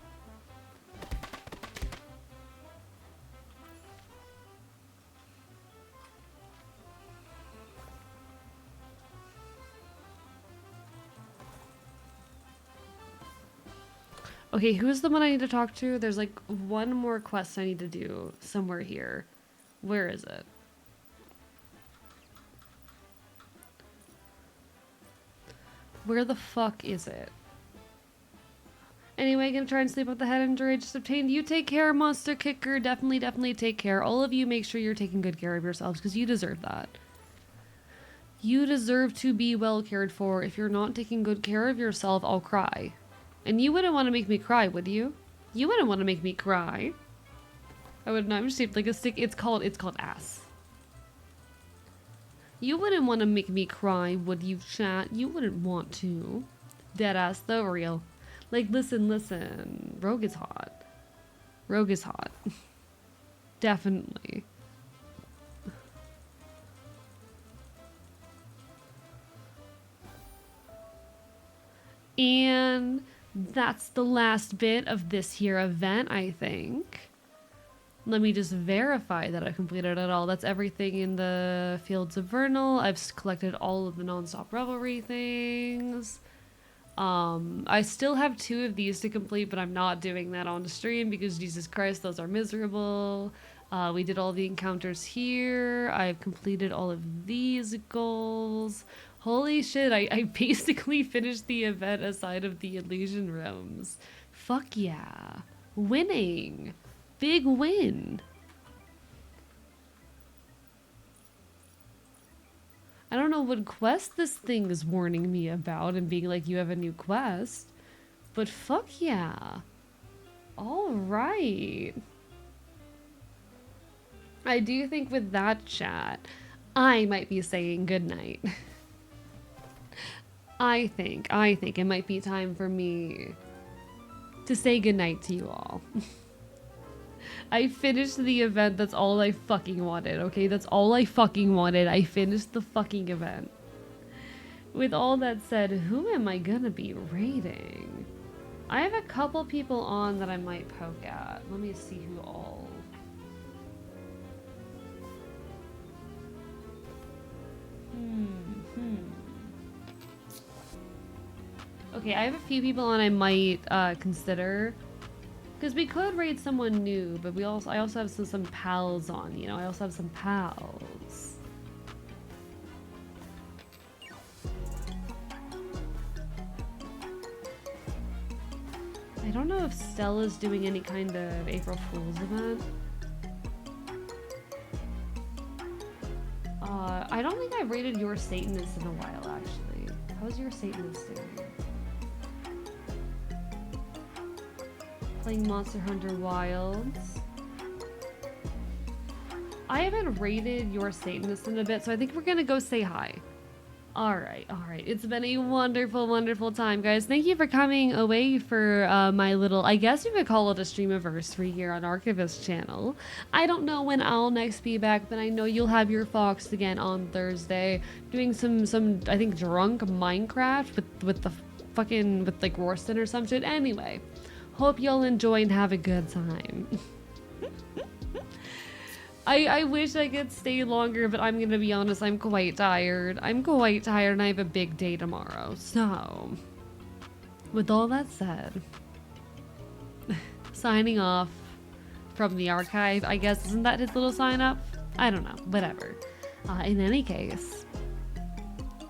Okay, who's the one I need to talk to? There's like one more quest I need to do somewhere here. Where is it? Where the fuck is it? Anyway, gonna try and sleep with the head injury I just obtained. You take care, Monster Kicker. Definitely take care. All of you make sure you're taking good care of yourselves because you deserve that. You deserve to be well cared for. If you're not taking good care of yourself, I'll cry. And you wouldn't want to make me cry, would you? You wouldn't want to make me cry. I would not. I'm shaped like a stick. It's called ass. You wouldn't want to make me cry, would you, chat? You wouldn't want to. Dead ass though, real. Like, listen. Rogue is hot. Rogue is hot. Definitely. And that's the last bit of this here event, I think. Let me just verify that I completed it all. That's everything in the Fields of Vernal. I've collected all of the non-stop revelry things. I still have 2 of these to complete, but I'm not doing that on stream because Jesus Christ, those are miserable. We did all the encounters here. I've completed all of these goals. Holy shit, I basically finished the event aside of the Elysian Realms. Fuck yeah. Winning. Big win. I don't know what quest this thing is warning me about and being like, you have a new quest. But fuck yeah. Alright. I do think with that chat, I might be saying goodnight. I think it might be time for me to say goodnight to you all. I finished the event. That's all I fucking wanted, okay? That's all I fucking wanted. I finished the fucking event. With all that said, who am I gonna be raiding? I have a couple people on that I might poke at. Let me see who all... Okay, I have a few people on I might consider. Because we could raid someone new, but I also have some pals on, you know? I also have some pals. I don't know if Stella's doing any kind of April Fool's event. I don't think I've raided your Satanist in a while, actually. How's your Satanist doing? Playing Monster Hunter Wilds. I haven't raided your Satanist in a bit, so I think we're gonna go say hi. Alright. It's been a wonderful, wonderful time, guys. Thank you for coming away for my little, I guess you could call it a streamiversary here on Archivist channel. I don't know when I'll next be back, but I know you'll have your Fox again on Thursday, doing some I think, drunk Minecraft with the fucking, with like Rorston or some shit. Anyway, hope y'all enjoy and have a good time. I wish I could stay longer, but I'm gonna be honest, I'm quite tired. And I have a big day tomorrow. So, with all that said, signing off from the archive, I guess. Isn't that his little sign up? I don't know. Whatever. In any case,